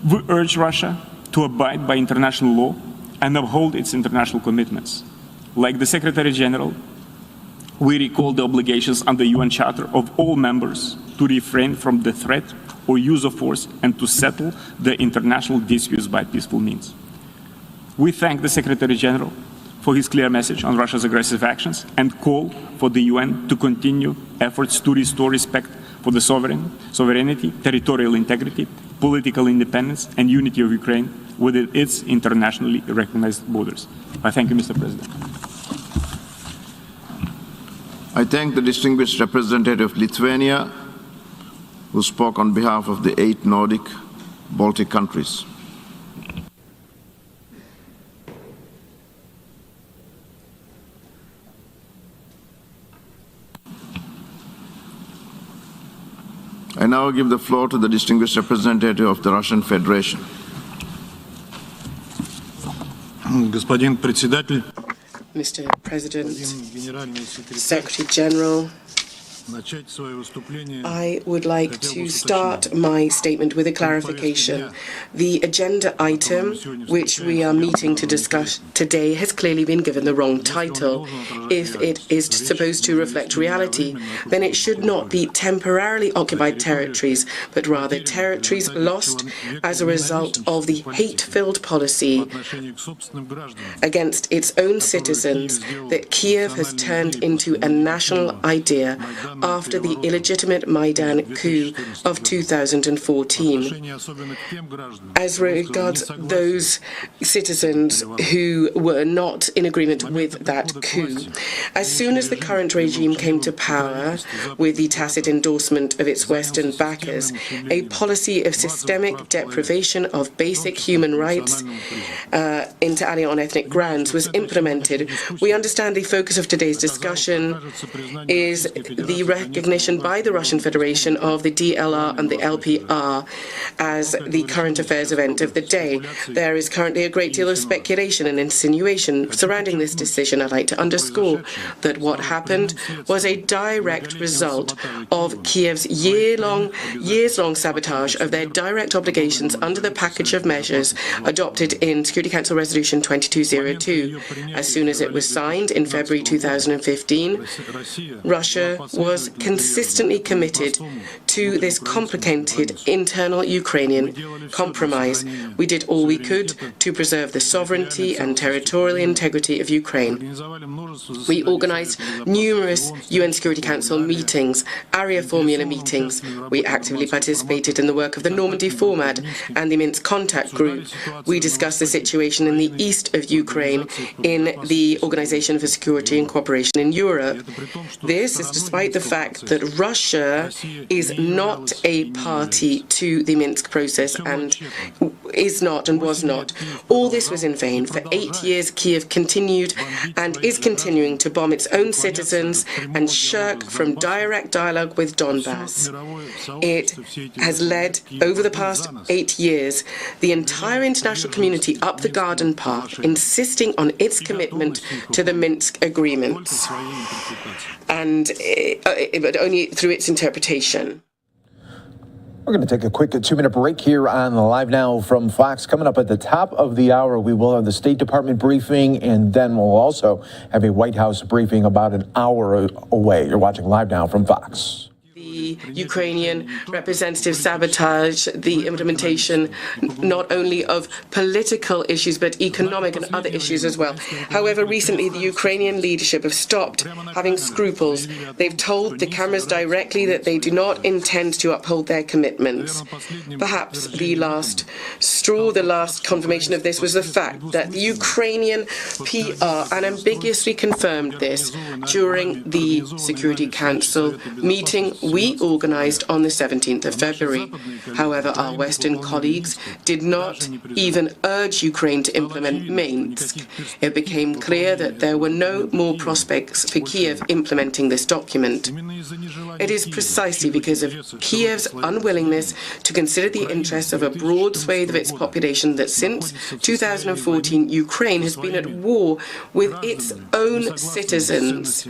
We urge Russia to abide by international law and uphold its international commitments. Like the Secretary General, we recall the obligations under the UN Charter of all members to refrain from the threat or use of force and to settle the international disputes by peaceful means. We thank the Secretary General for his clear message on Russia's aggressive actions and call for the UN to continue efforts to restore respect for the sovereignty, territorial integrity, political independence, and unity of Ukraine within its internationally recognized borders. I thank you, Mr. President. I thank the distinguished representative of Lithuania, who spoke on behalf of the 8 Nordic Baltic countries. I now give the floor to the distinguished representative of the Russian Federation. Господин председатель, Mr. President, Secretary General, I would like to start my statement with a clarification. The agenda item which we are meeting to discuss today has clearly been given the wrong title. If it is supposed to reflect reality, then it should not be temporarily occupied territories, but rather territories lost as a result of the hate-filled policy against its own citizens that Kiev has turned into a national idea after the illegitimate Maidan coup of 2014. As regards those citizens who were not in agreement with that coup, as soon as the current regime came to power, with the tacit endorsement of its Western backers, a policy of systemic deprivation of basic human rights inter alia on ethnic grounds was implemented. We understand the focus of today's discussion is the recognition by the Russian Federation of the DLR and the LPR as the current affairs event of the day. There is currently a great deal of speculation and insinuation surrounding this decision. I'd like to underscore that what happened was a direct result of Kiev's years-long sabotage of their direct obligations under the package of measures adopted in Security Council Resolution 2202. As soon as it was signed in February 2015, Russia was consistently committed to this complicated internal Ukrainian compromise. We did all we could to preserve the sovereignty and territorial integrity of Ukraine. We organized numerous UN Security Council meetings, area formula meetings. We actively participated in the work of the Normandy Format and the Minsk Contact Group. We discussed the situation in the east of Ukraine in the Organization for Security and Cooperation in Europe. This is despite the fact that Russia is not a party to the Minsk process and is not and was not. All this was in vain. For 8 years, Kiev continued and is continuing to bomb its own citizens and shirk from direct dialogue with Donbass. It has led, over the past 8 years, the entire international community up the garden path, insisting on its commitment to the Minsk agreements, but only through its interpretation. We're going to take a quick 2-minute break here on Live Now from Fox. Coming up at the top of the hour, we will have the State Department briefing, and then we'll also have a White House briefing about an hour away. You're watching Live Now from Fox. The Ukrainian representative sabotage the implementation not only of political issues but economic and other issues as well. However, recently the Ukrainian leadership have stopped having scruples. They've told the cameras directly that they do not intend to uphold their commitments. Perhaps the last straw, the last confirmation of this was the fact that the Ukrainian PR unambiguously confirmed this during the Security Council meeting we organized on the 17th of February. However, our Western colleagues did not even urge Ukraine to implement Minsk. It became clear that there were no more prospects for Kiev implementing this document. It is precisely because of Kiev's unwillingness to consider the interests of a broad swathe of its population that since 2014 Ukraine has been at war with its own citizens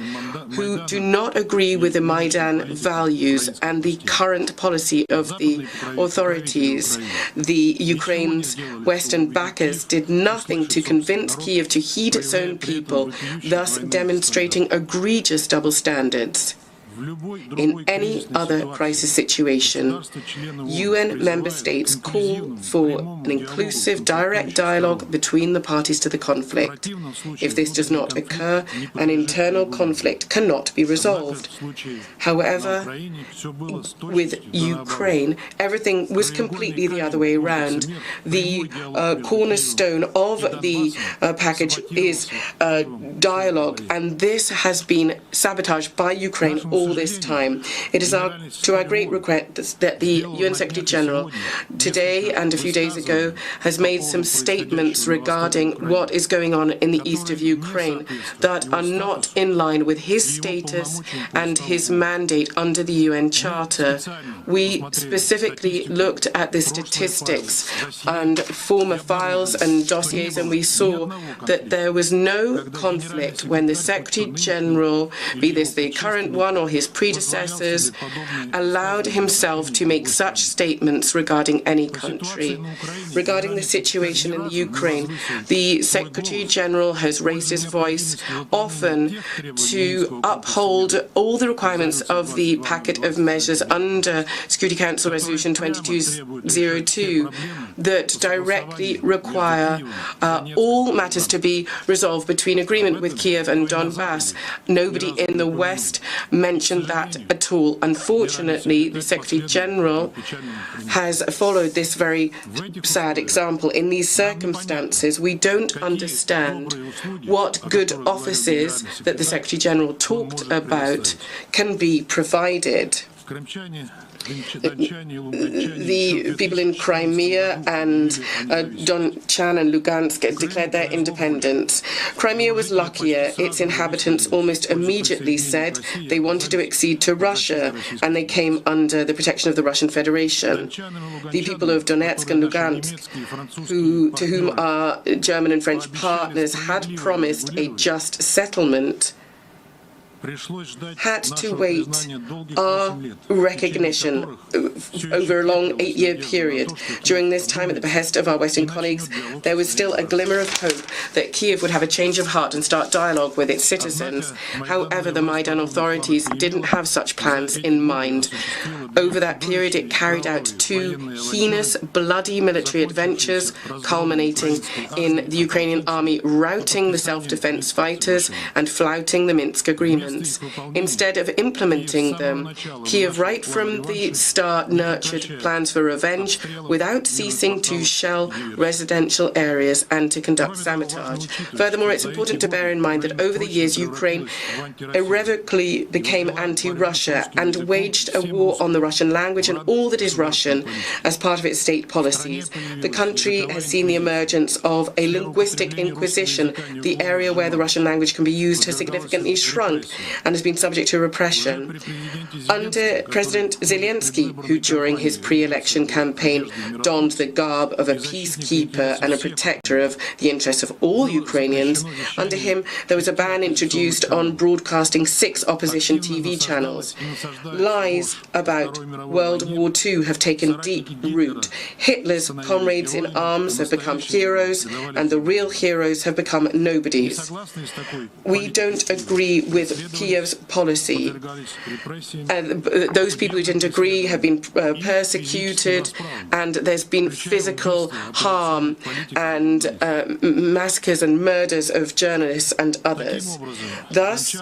who do not agree with the Maidan values and the current policy of the authorities. The Ukraine's Western backers did nothing to convince Kiev to heed its own people, thus demonstrating egregious double standards. In any other crisis situation, UN member states call for an inclusive, direct dialogue between the parties to the conflict. If this does not occur, an internal conflict cannot be resolved. However, with Ukraine, everything was completely the other way around. The cornerstone of the package is dialogue, and this has been sabotaged by Ukraine all this time. It is to our great regret that the UN Secretary General today and a few days ago has made some statements regarding what is going on in the east of Ukraine that are not in line with his status and his mandate under the UN Charter. We specifically looked at the statistics and former files and dossiers, and we saw that there was no conflict when the Secretary General, be this the current one or his predecessors allowed himself to make such statements regarding any country. Regarding the situation in Ukraine, the Secretary General has raised his voice often to uphold all the requirements of the packet of measures under Security Council Resolution 2202 that directly require all matters to be resolved between agreement with Kiev and Donbass. Nobody in the West mentioned that at all. Unfortunately, the Secretary General has followed this very sad example. In these circumstances, we don't understand what good offices that the Secretary General talked about can be provided. The people in Crimea and Donetsk and Lugansk declared their independence. Crimea was luckier. Its inhabitants almost immediately said they wanted to accede to Russia, and they came under the protection of the Russian Federation. The people of Donetsk and Lugansk, to whom our German and French partners had promised a just settlement, had to wait our recognition over a long 8-year period. During this time, at the behest of our Western colleagues, there was still a glimmer of hope that Kiev would have a change of heart and start dialogue with its citizens. However, the Maidan authorities didn't have such plans in mind. Over that period, it carried out 2 heinous, bloody military adventures, culminating in the Ukrainian army routing the self-defense fighters and flouting the Minsk agreement. Instead of implementing them, Kiev right from the start nurtured plans for revenge without ceasing to shell residential areas and to conduct sabotage. Furthermore, it's important to bear in mind that over the years, Ukraine irrevocably became anti-Russia and waged a war on the Russian language and all that is Russian as part of its state policies. The country has seen the emergence of a linguistic inquisition. The area where the Russian language can be used has significantly shrunk and has been subject to repression. Under President Zelensky, who during his pre-election campaign donned the garb of a peacekeeper and a protector of the interests of all Ukrainians, under him there was a ban introduced on broadcasting 6 opposition TV channels. Lies about World War II have taken deep root. Hitler's comrades in arms have become heroes, and the real heroes have become nobodies. We don't agree with Kiev's policy. Those people who didn't agree have been persecuted, and there's been physical harm and massacres and murders of journalists and others. Thus,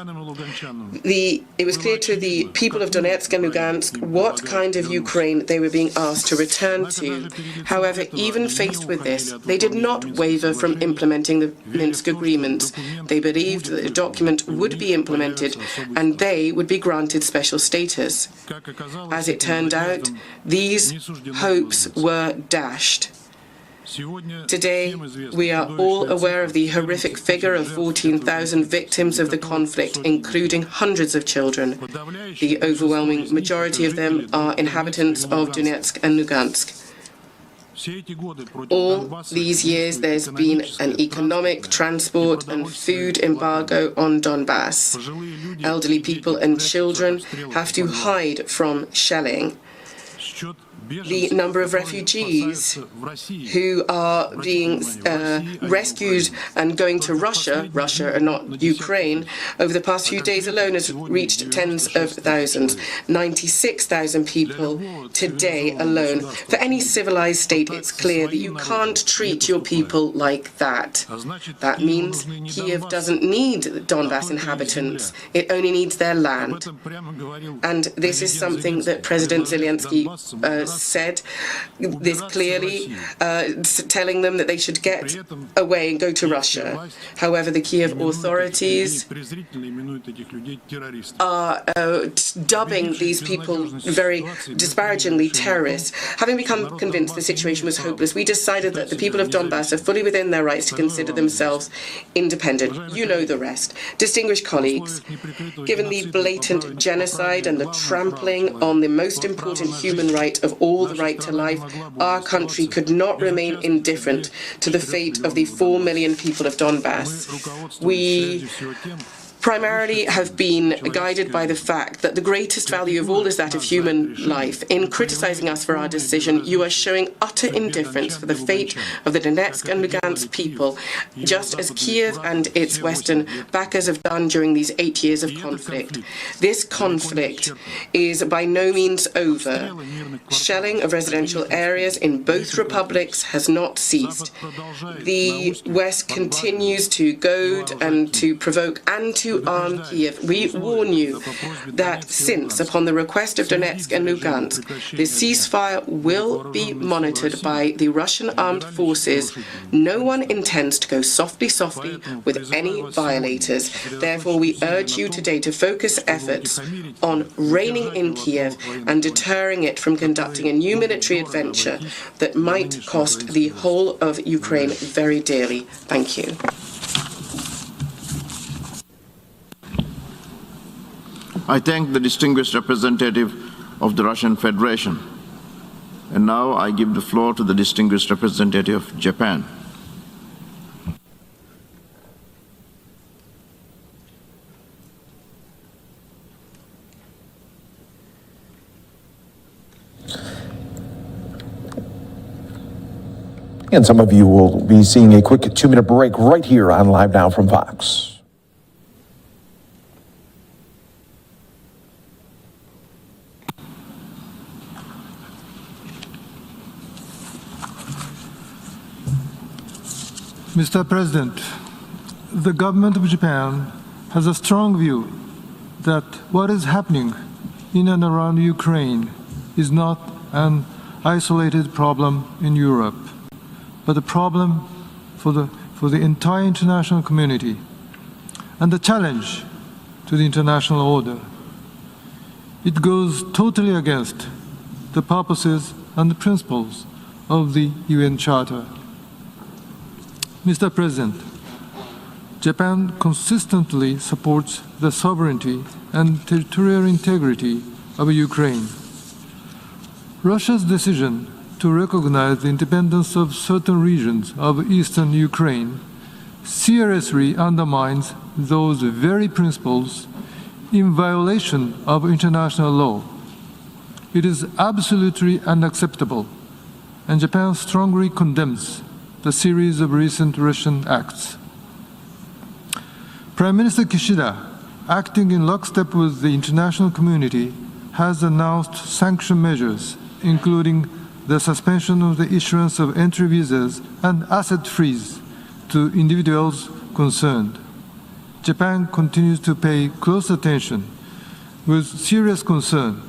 it was clear to the people of Donetsk and Lugansk what kind of Ukraine they were being asked to return to. However, even faced with this, they did not waver from implementing the Minsk agreements. They believed that the document would be implemented and they would be granted special status. As it turned out, these hopes were dashed. Today, we are all aware of the horrific figure of 14,000 victims of the conflict, including hundreds of children. The overwhelming majority of them are inhabitants of Donetsk and Lugansk. All these years, there's been an economic, transport and food embargo on Donbass. Elderly people and children have to hide from shelling. The number of refugees who are being rescued and going to Russia and not Ukraine, over the past few days alone has reached tens of thousands. 96,000 people today alone. For any civilized state, it's clear that you can't treat your people like that. That means Kiev doesn't need Donbass inhabitants. It only needs their land. And this is something that President Zelensky said this clearly, telling them that they should get away and go to Russia. However, the Kiev authorities are dubbing these people very disparagingly terrorists. Having become convinced the situation was hopeless, we decided that the people of Donbass are fully within their rights to consider themselves independent. You know the rest. Distinguished colleagues, given the blatant genocide and the trampling on the most important human right of all, the right to life, our country could not remain indifferent to the fate of the 4 million people of Donbass. We primarily have been guided by the fact that the greatest value of all is that of human life. In criticizing us for our decision, you are showing utter indifference for the fate of the Donetsk and Lugansk people, just as Kiev and its Western backers have done during these 8 years of conflict. This conflict is by no means over. Shelling of residential areas in both republics has not ceased. The West continues to goad and to provoke and to arm Kiev. We warn you that since, upon the request of Donetsk and Lugansk, the ceasefire will be monitored by the Russian armed forces, no one intends to go softly with any violators. Therefore, we urge you today to focus efforts on reining in Kiev and deterring it from conducting a new military adventure that might cost the whole of Ukraine very dearly. Thank you. I thank the distinguished representative of the Russian Federation. And now I give the floor to the distinguished representative of Japan. And some of you will be seeing a quick 2-minute break right here on Live Now from Fox. Mr. President, the government of Japan has a strong view that what is happening in and around Ukraine is not an isolated problem in Europe, but a problem for the entire international community and a challenge to the international order. It goes totally against the purposes and the principles of the UN Charter. Mr. President, Japan consistently supports the sovereignty and territorial integrity of Ukraine. Russia's decision to recognize the independence of certain regions of eastern Ukraine seriously undermines those very principles in violation of international law. It is absolutely unacceptable, and Japan strongly condemns the series of recent Russian acts. Prime Minister Kishida, acting in lockstep with the international community, has announced sanction measures, including the suspension of the issuance of entry visas and asset freeze to individuals concerned. Japan continues to pay close attention with serious concern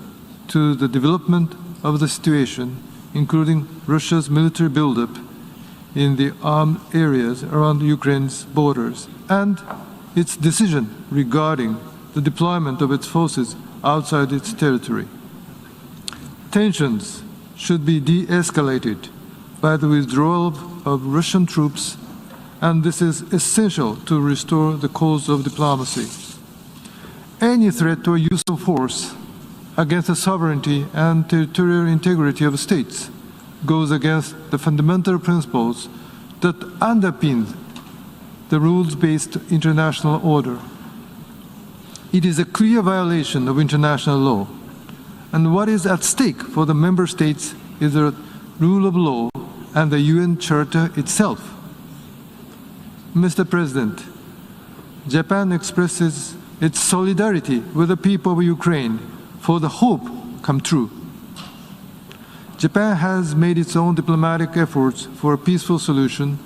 to the development of the situation, including Russia's military buildup in the armed areas around Ukraine's borders, and its decision regarding the deployment of its forces outside its territory. Tensions should be de-escalated by the withdrawal of Russian troops, and this is essential to restore the cause of diplomacy. Any threat or use of force against the sovereignty and territorial integrity of states goes against the fundamental principles that underpin the rules-based international order. It is a clear violation of international law, and what is at stake for the member states is the rule of law and the UN Charter itself. Mr. President, Japan expresses its solidarity with the people of Ukraine for the hope come true. Japan has made its own diplomatic efforts for a peaceful solution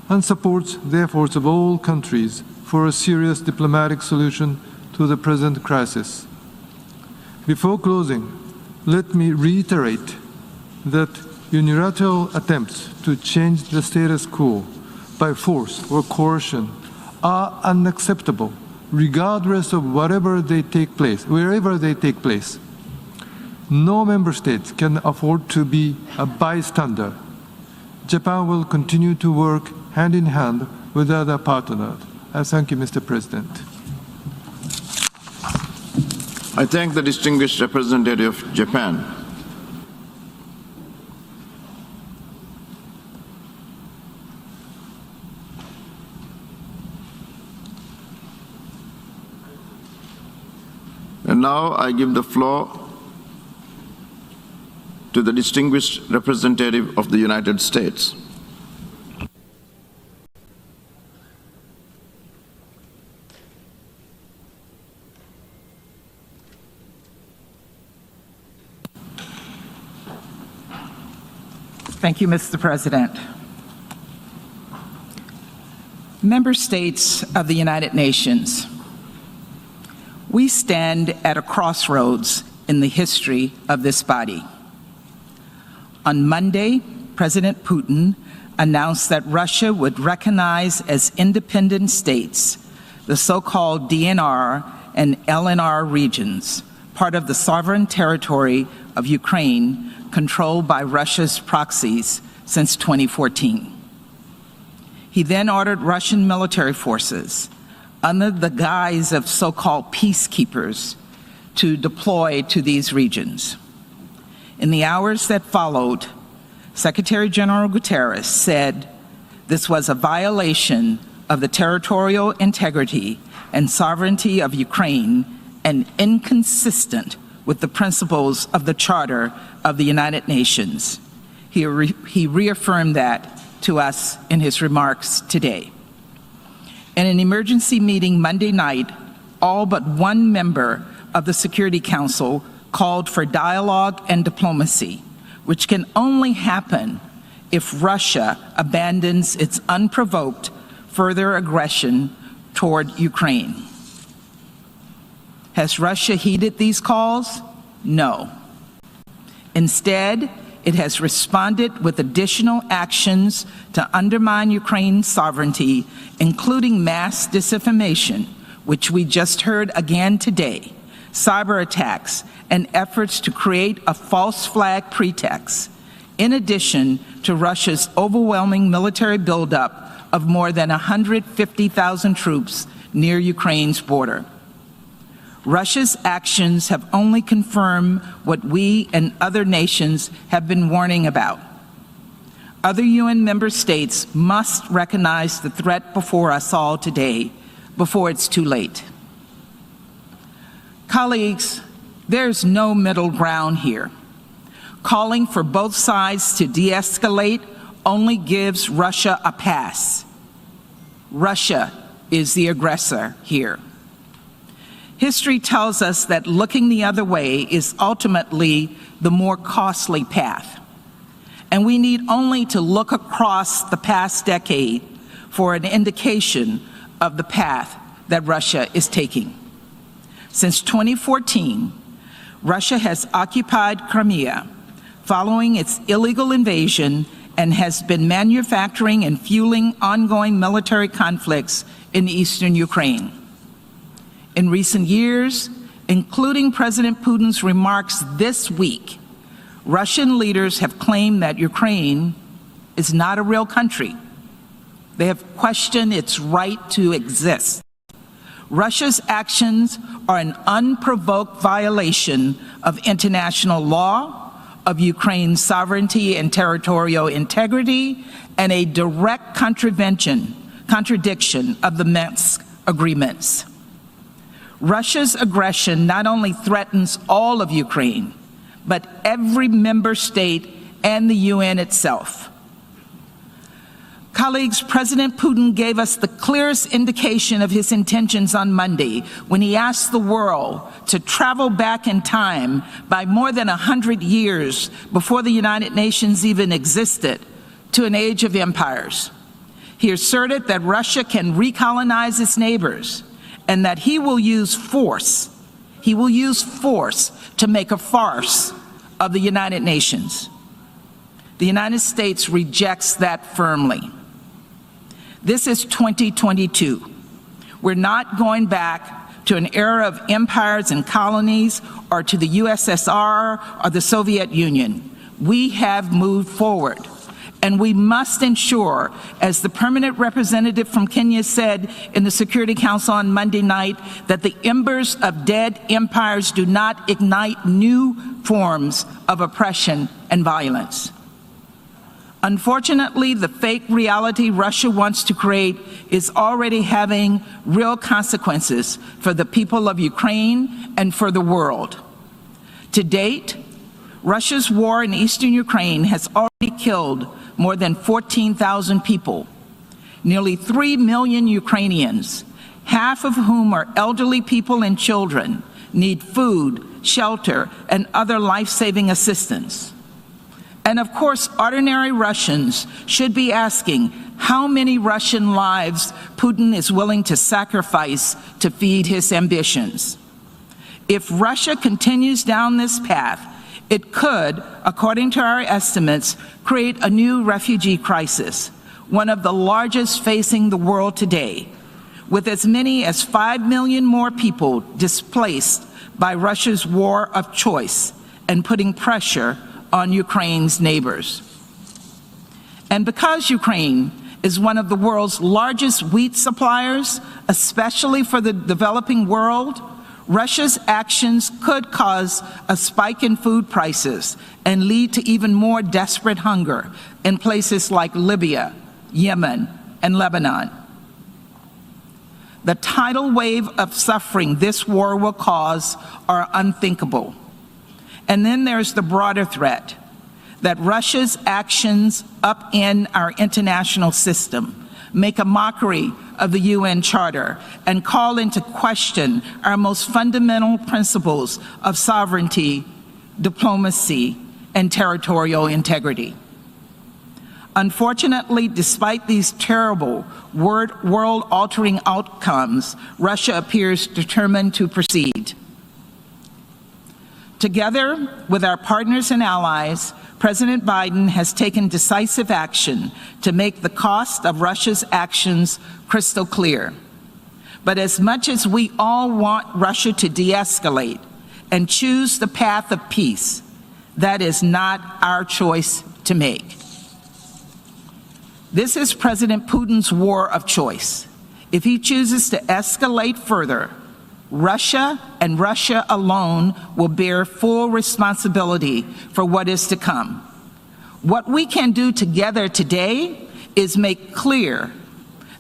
and supports the efforts of all countries for a serious diplomatic solution to the present crisis. Before closing, let me reiterate that unilateral attempts to change the status quo by force or coercion are unacceptable, regardless of wherever they take place. No member state can afford to be a bystander. Japan will continue to work hand in hand with other partners. I thank you, Mr. President. I thank the distinguished representative of Japan. now I give the floor to the distinguished representative of the United States. Thank you, Mr. President. Member states of the United Nations, we stand at a crossroads in the history of this body. On Monday, President Putin announced that Russia would recognize as independent states the so-called DNR and LNR regions, part of the sovereign territory of Ukraine, controlled by Russia's proxies since 2014. He then ordered Russian military forces, under the guise of so-called peacekeepers, to deploy to these regions. In the hours that followed, Secretary General Guterres said this was a violation of the territorial integrity and sovereignty of Ukraine and inconsistent with the principles of the Charter of the United Nations. He reaffirmed that to us in his remarks today. In an emergency meeting Monday night, all but one member of the Security Council called for dialogue and diplomacy, which can only happen if Russia abandons its unprovoked further aggression toward Ukraine. Has Russia heeded these calls? No. Instead, it has responded with additional actions to undermine Ukraine's sovereignty, including mass disinformation, which we just heard again today, cyber attacks, and efforts to create a false flag pretext, in addition to Russia's overwhelming military buildup of more than 150,000 troops near Ukraine's border. Russia's actions have only confirmed what we and other nations have been warning about. Other UN member states must recognize the threat before us all today, before it's too late. Colleagues, there's no middle ground here. Calling for both sides to de-escalate only gives Russia a pass. Russia is the aggressor here. History tells us that looking the other way is ultimately the more costly path. And we need only to look across the past decade for an indication of the path that Russia is taking. Since 2014, Russia has occupied Crimea following its illegal invasion and has been manufacturing and fueling ongoing military conflicts in eastern Ukraine. In recent years, including President Putin's remarks this week, Russian leaders have claimed that Ukraine is not a real country. They have questioned its right to exist. Russia's actions are an unprovoked violation of international law, of Ukraine's sovereignty and territorial integrity, and a direct contradiction of the Minsk agreements. Russia's aggression not only threatens all of Ukraine, but every member state and the UN itself. Colleagues, President Putin gave us the clearest indication of his intentions on Monday when he asked the world to travel back in time by more than 100 years before the United Nations even existed to an age of empires. He asserted that Russia can recolonize its neighbors and that he will use force to make a farce of the United Nations. The United States rejects that firmly. This is 2022. We're not going back to an era of empires and colonies or to the USSR or the Soviet Union. We have moved forward. And we must ensure, as the permanent representative from Kenya said in the Security Council on Monday night, that the embers of dead empires do not ignite new forms of oppression and violence. Unfortunately, the fake reality Russia wants to create is already having real consequences for the people of Ukraine and for the world. To date, Russia's war in eastern Ukraine has already killed more than 14,000 people. Nearly 3 million Ukrainians, half of whom are elderly people and children, need food, shelter, and other life-saving assistance. And of course, ordinary Russians should be asking how many Russian lives Putin is willing to sacrifice to feed his ambitions. If Russia continues down this path, it could, according to our estimates, create a new refugee crisis, one of the largest facing the world today, with as many as 5 million more people displaced by Russia's war of choice and putting pressure on Ukraine's neighbors. And because Ukraine is one of the world's largest wheat suppliers, especially for the developing world, Russia's actions could cause a spike in food prices and lead to even more desperate hunger in places like Libya, Yemen, and Lebanon. The tidal wave of suffering this war will cause are unthinkable. And then there's the broader threat that Russia's actions upend our international system, make a mockery of the UN Charter, and call into question our most fundamental principles of sovereignty, diplomacy, and territorial integrity. Unfortunately, despite these terrible, world-altering outcomes, Russia appears determined to proceed. Together with our partners and allies, President Biden has taken decisive action to make the cost of Russia's actions crystal clear. But as much as we all want Russia to de-escalate and choose the path of peace, that is not our choice to make. This is President Putin's war of choice. If he chooses to escalate further, Russia and Russia alone will bear full responsibility for what is to come. What we can do together today is make clear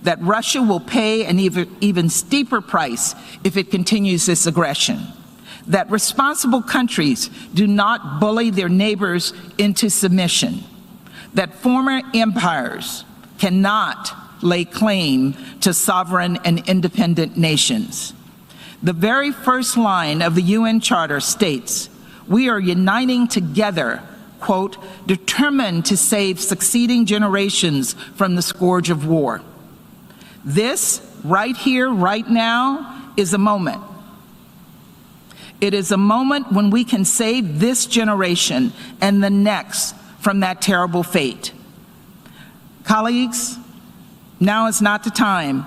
that Russia will pay an even steeper price if it continues this aggression, that responsible countries do not bully their neighbors into submission, that former empires cannot lay claim to sovereign and independent nations. The very first line of the UN Charter states, "We are uniting together, quote, determined to save succeeding generations from the scourge of war." This, right here, right now, is a moment. It is a moment when we can save this generation and the next from that terrible fate. Colleagues, now is not the time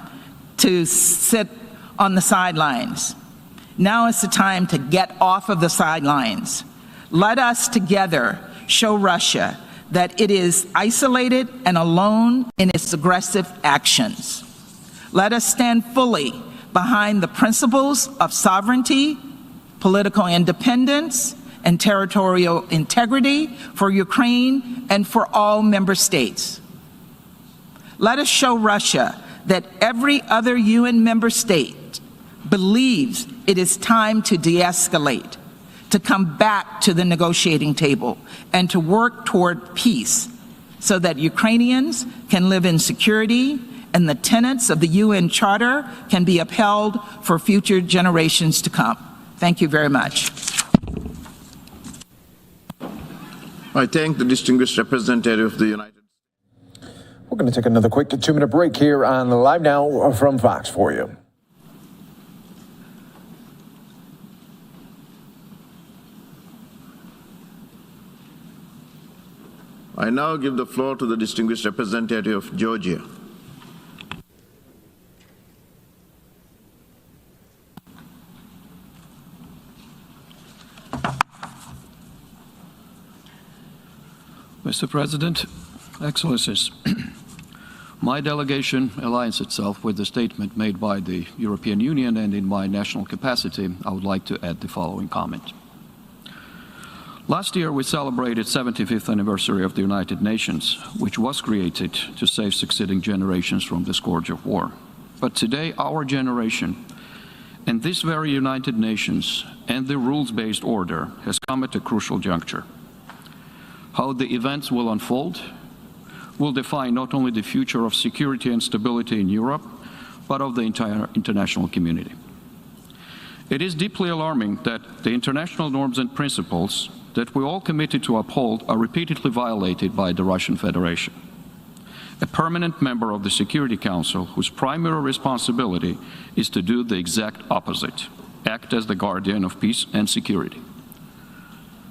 to sit on the sidelines. Now is the time to get off of the sidelines. Let us together show Russia that it is isolated and alone in its aggressive actions. Let us stand fully behind the principles of sovereignty, political independence, and territorial integrity for Ukraine and for all member states. Let us show Russia that every other UN member state believes it is time to de-escalate, to come back to the negotiating table, and to work toward peace so that Ukrainians can live in security and the tenets of the UN Charter can be upheld for future generations to come. Thank you very much. I thank the distinguished representative of the United States. We're going to take another quick 2-minute break here on Live Now from Fox for you. I now give the floor to the distinguished representative of Georgia. Mr. President, Excellencies, my delegation aligns itself with the statement made by the European Union, and in my national capacity, I would like to add the following comment. Last year, we celebrated 75th anniversary of the United Nations, which was created to save succeeding generations from the scourge of war. But today, our generation and this very United Nations and the rules-based order has come at a crucial juncture. How the events will unfold will define not only the future of security and stability in Europe, but of the entire international community. It is deeply alarming that the international norms and principles that we all committed to uphold are repeatedly violated by the Russian Federation, a permanent member of the Security Council whose primary responsibility is to do the exact opposite, act as the guardian of peace and security.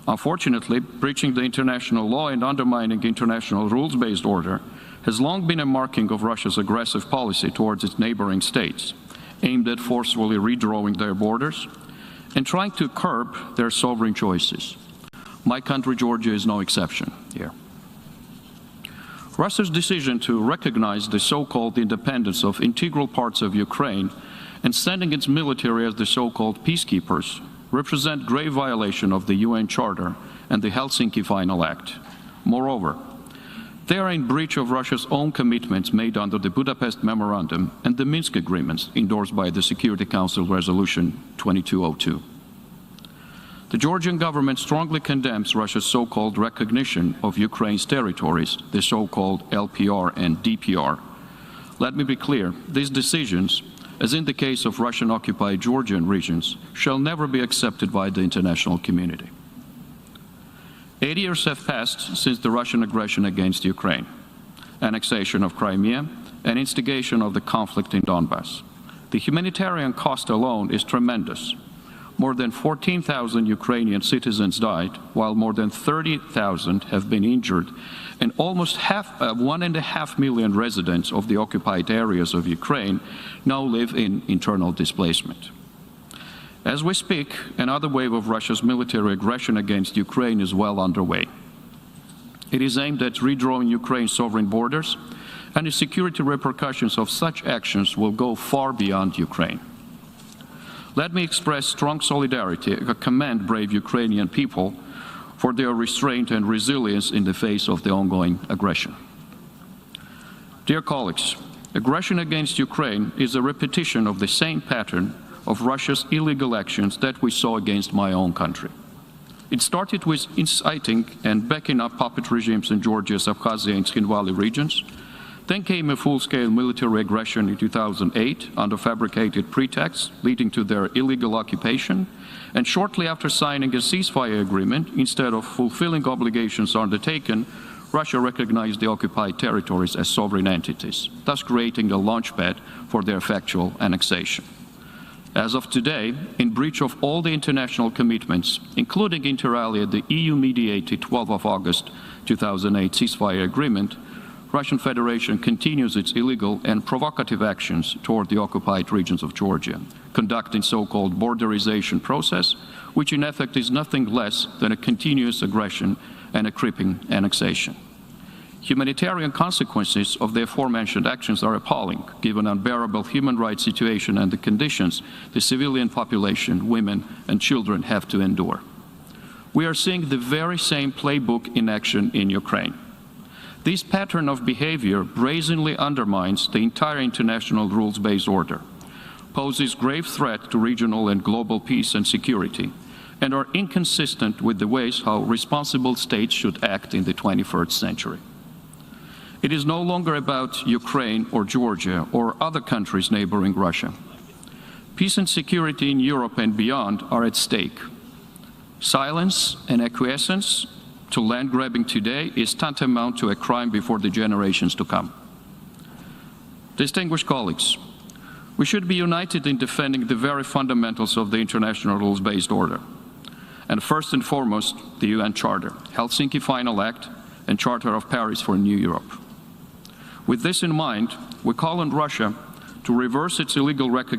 Unfortunately, breaching the international law and undermining international rules-based order has long been a marking of Russia's aggressive policy towards its neighboring states, aimed at forcefully redrawing their borders and trying to curb their sovereign choices. My country, Georgia, is no exception here. Russia's decision to recognize the so-called independence of integral parts of Ukraine and sending its military as the so-called peacekeepers represent grave violation of the UN Charter and the Helsinki Final Act. Moreover, they are in breach of Russia's own commitments made under the Budapest Memorandum and the Minsk Agreements endorsed by the Security Council Resolution 2202. The Georgian government strongly condemns Russia's so-called recognition of Ukraine's territories, the so-called LPR and DPR. Let me be clear, these decisions, as in the case of Russian-occupied Georgian regions, shall never be accepted by the international community. 80 years have passed since the Russian aggression against Ukraine, annexation of Crimea, and instigation of the conflict in Donbass. The humanitarian cost alone is tremendous. More than 14,000 Ukrainian citizens died, while more than 30,000 have been injured, and almost 1.5 million residents of the occupied areas of Ukraine now live in internal displacement. As we speak, another wave of Russia's military aggression against Ukraine is well underway. It is aimed at redrawing Ukraine's sovereign borders, and the security repercussions of such actions will go far beyond Ukraine. Let me express strong solidarity and commend brave Ukrainian people for their restraint and resilience in the face of the ongoing aggression. Dear colleagues, aggression against Ukraine is a repetition of the same pattern of Russia's illegal actions that we saw against my own country. It started with inciting and backing up puppet regimes in Georgia's Abkhazia and Tskhinvali regions. Then came a full-scale military aggression in 2008 under fabricated pretexts, leading to their illegal occupation. And shortly after signing a ceasefire agreement, instead of fulfilling obligations undertaken, Russia recognized the occupied territories as sovereign entities, thus creating a launchpad for their factual annexation. As of today, in breach of all the international commitments, including inter alia the EU-mediated 12 of August 2008 ceasefire agreement, Russian Federation continues its illegal and provocative actions toward the occupied regions of Georgia, conducting so-called borderization process, which in effect is nothing less than a continuous aggression and a creeping annexation. Humanitarian consequences of the aforementioned actions are appalling, given unbearable human rights situation and the conditions the civilian population, women and children have to endure. We are seeing the very same playbook in action in Ukraine. This pattern of behavior brazenly undermines the entire international rules-based order, poses grave threat to regional and global peace and security, and are inconsistent with the ways how responsible states should act in the 21st century. It is no longer about Ukraine or Georgia or other countries neighboring Russia. Peace and security in Europe and beyond are at stake. Silence and acquiescence to land grabbing today is tantamount to a crime before the generations to come. Distinguished colleagues, we should be united in defending the very fundamentals of the international rules-based order, and first and foremost, the UN Charter, Helsinki Final Act, and Charter of Paris for New Europe. With this in mind, we call on Russia to reverse its illegal recognition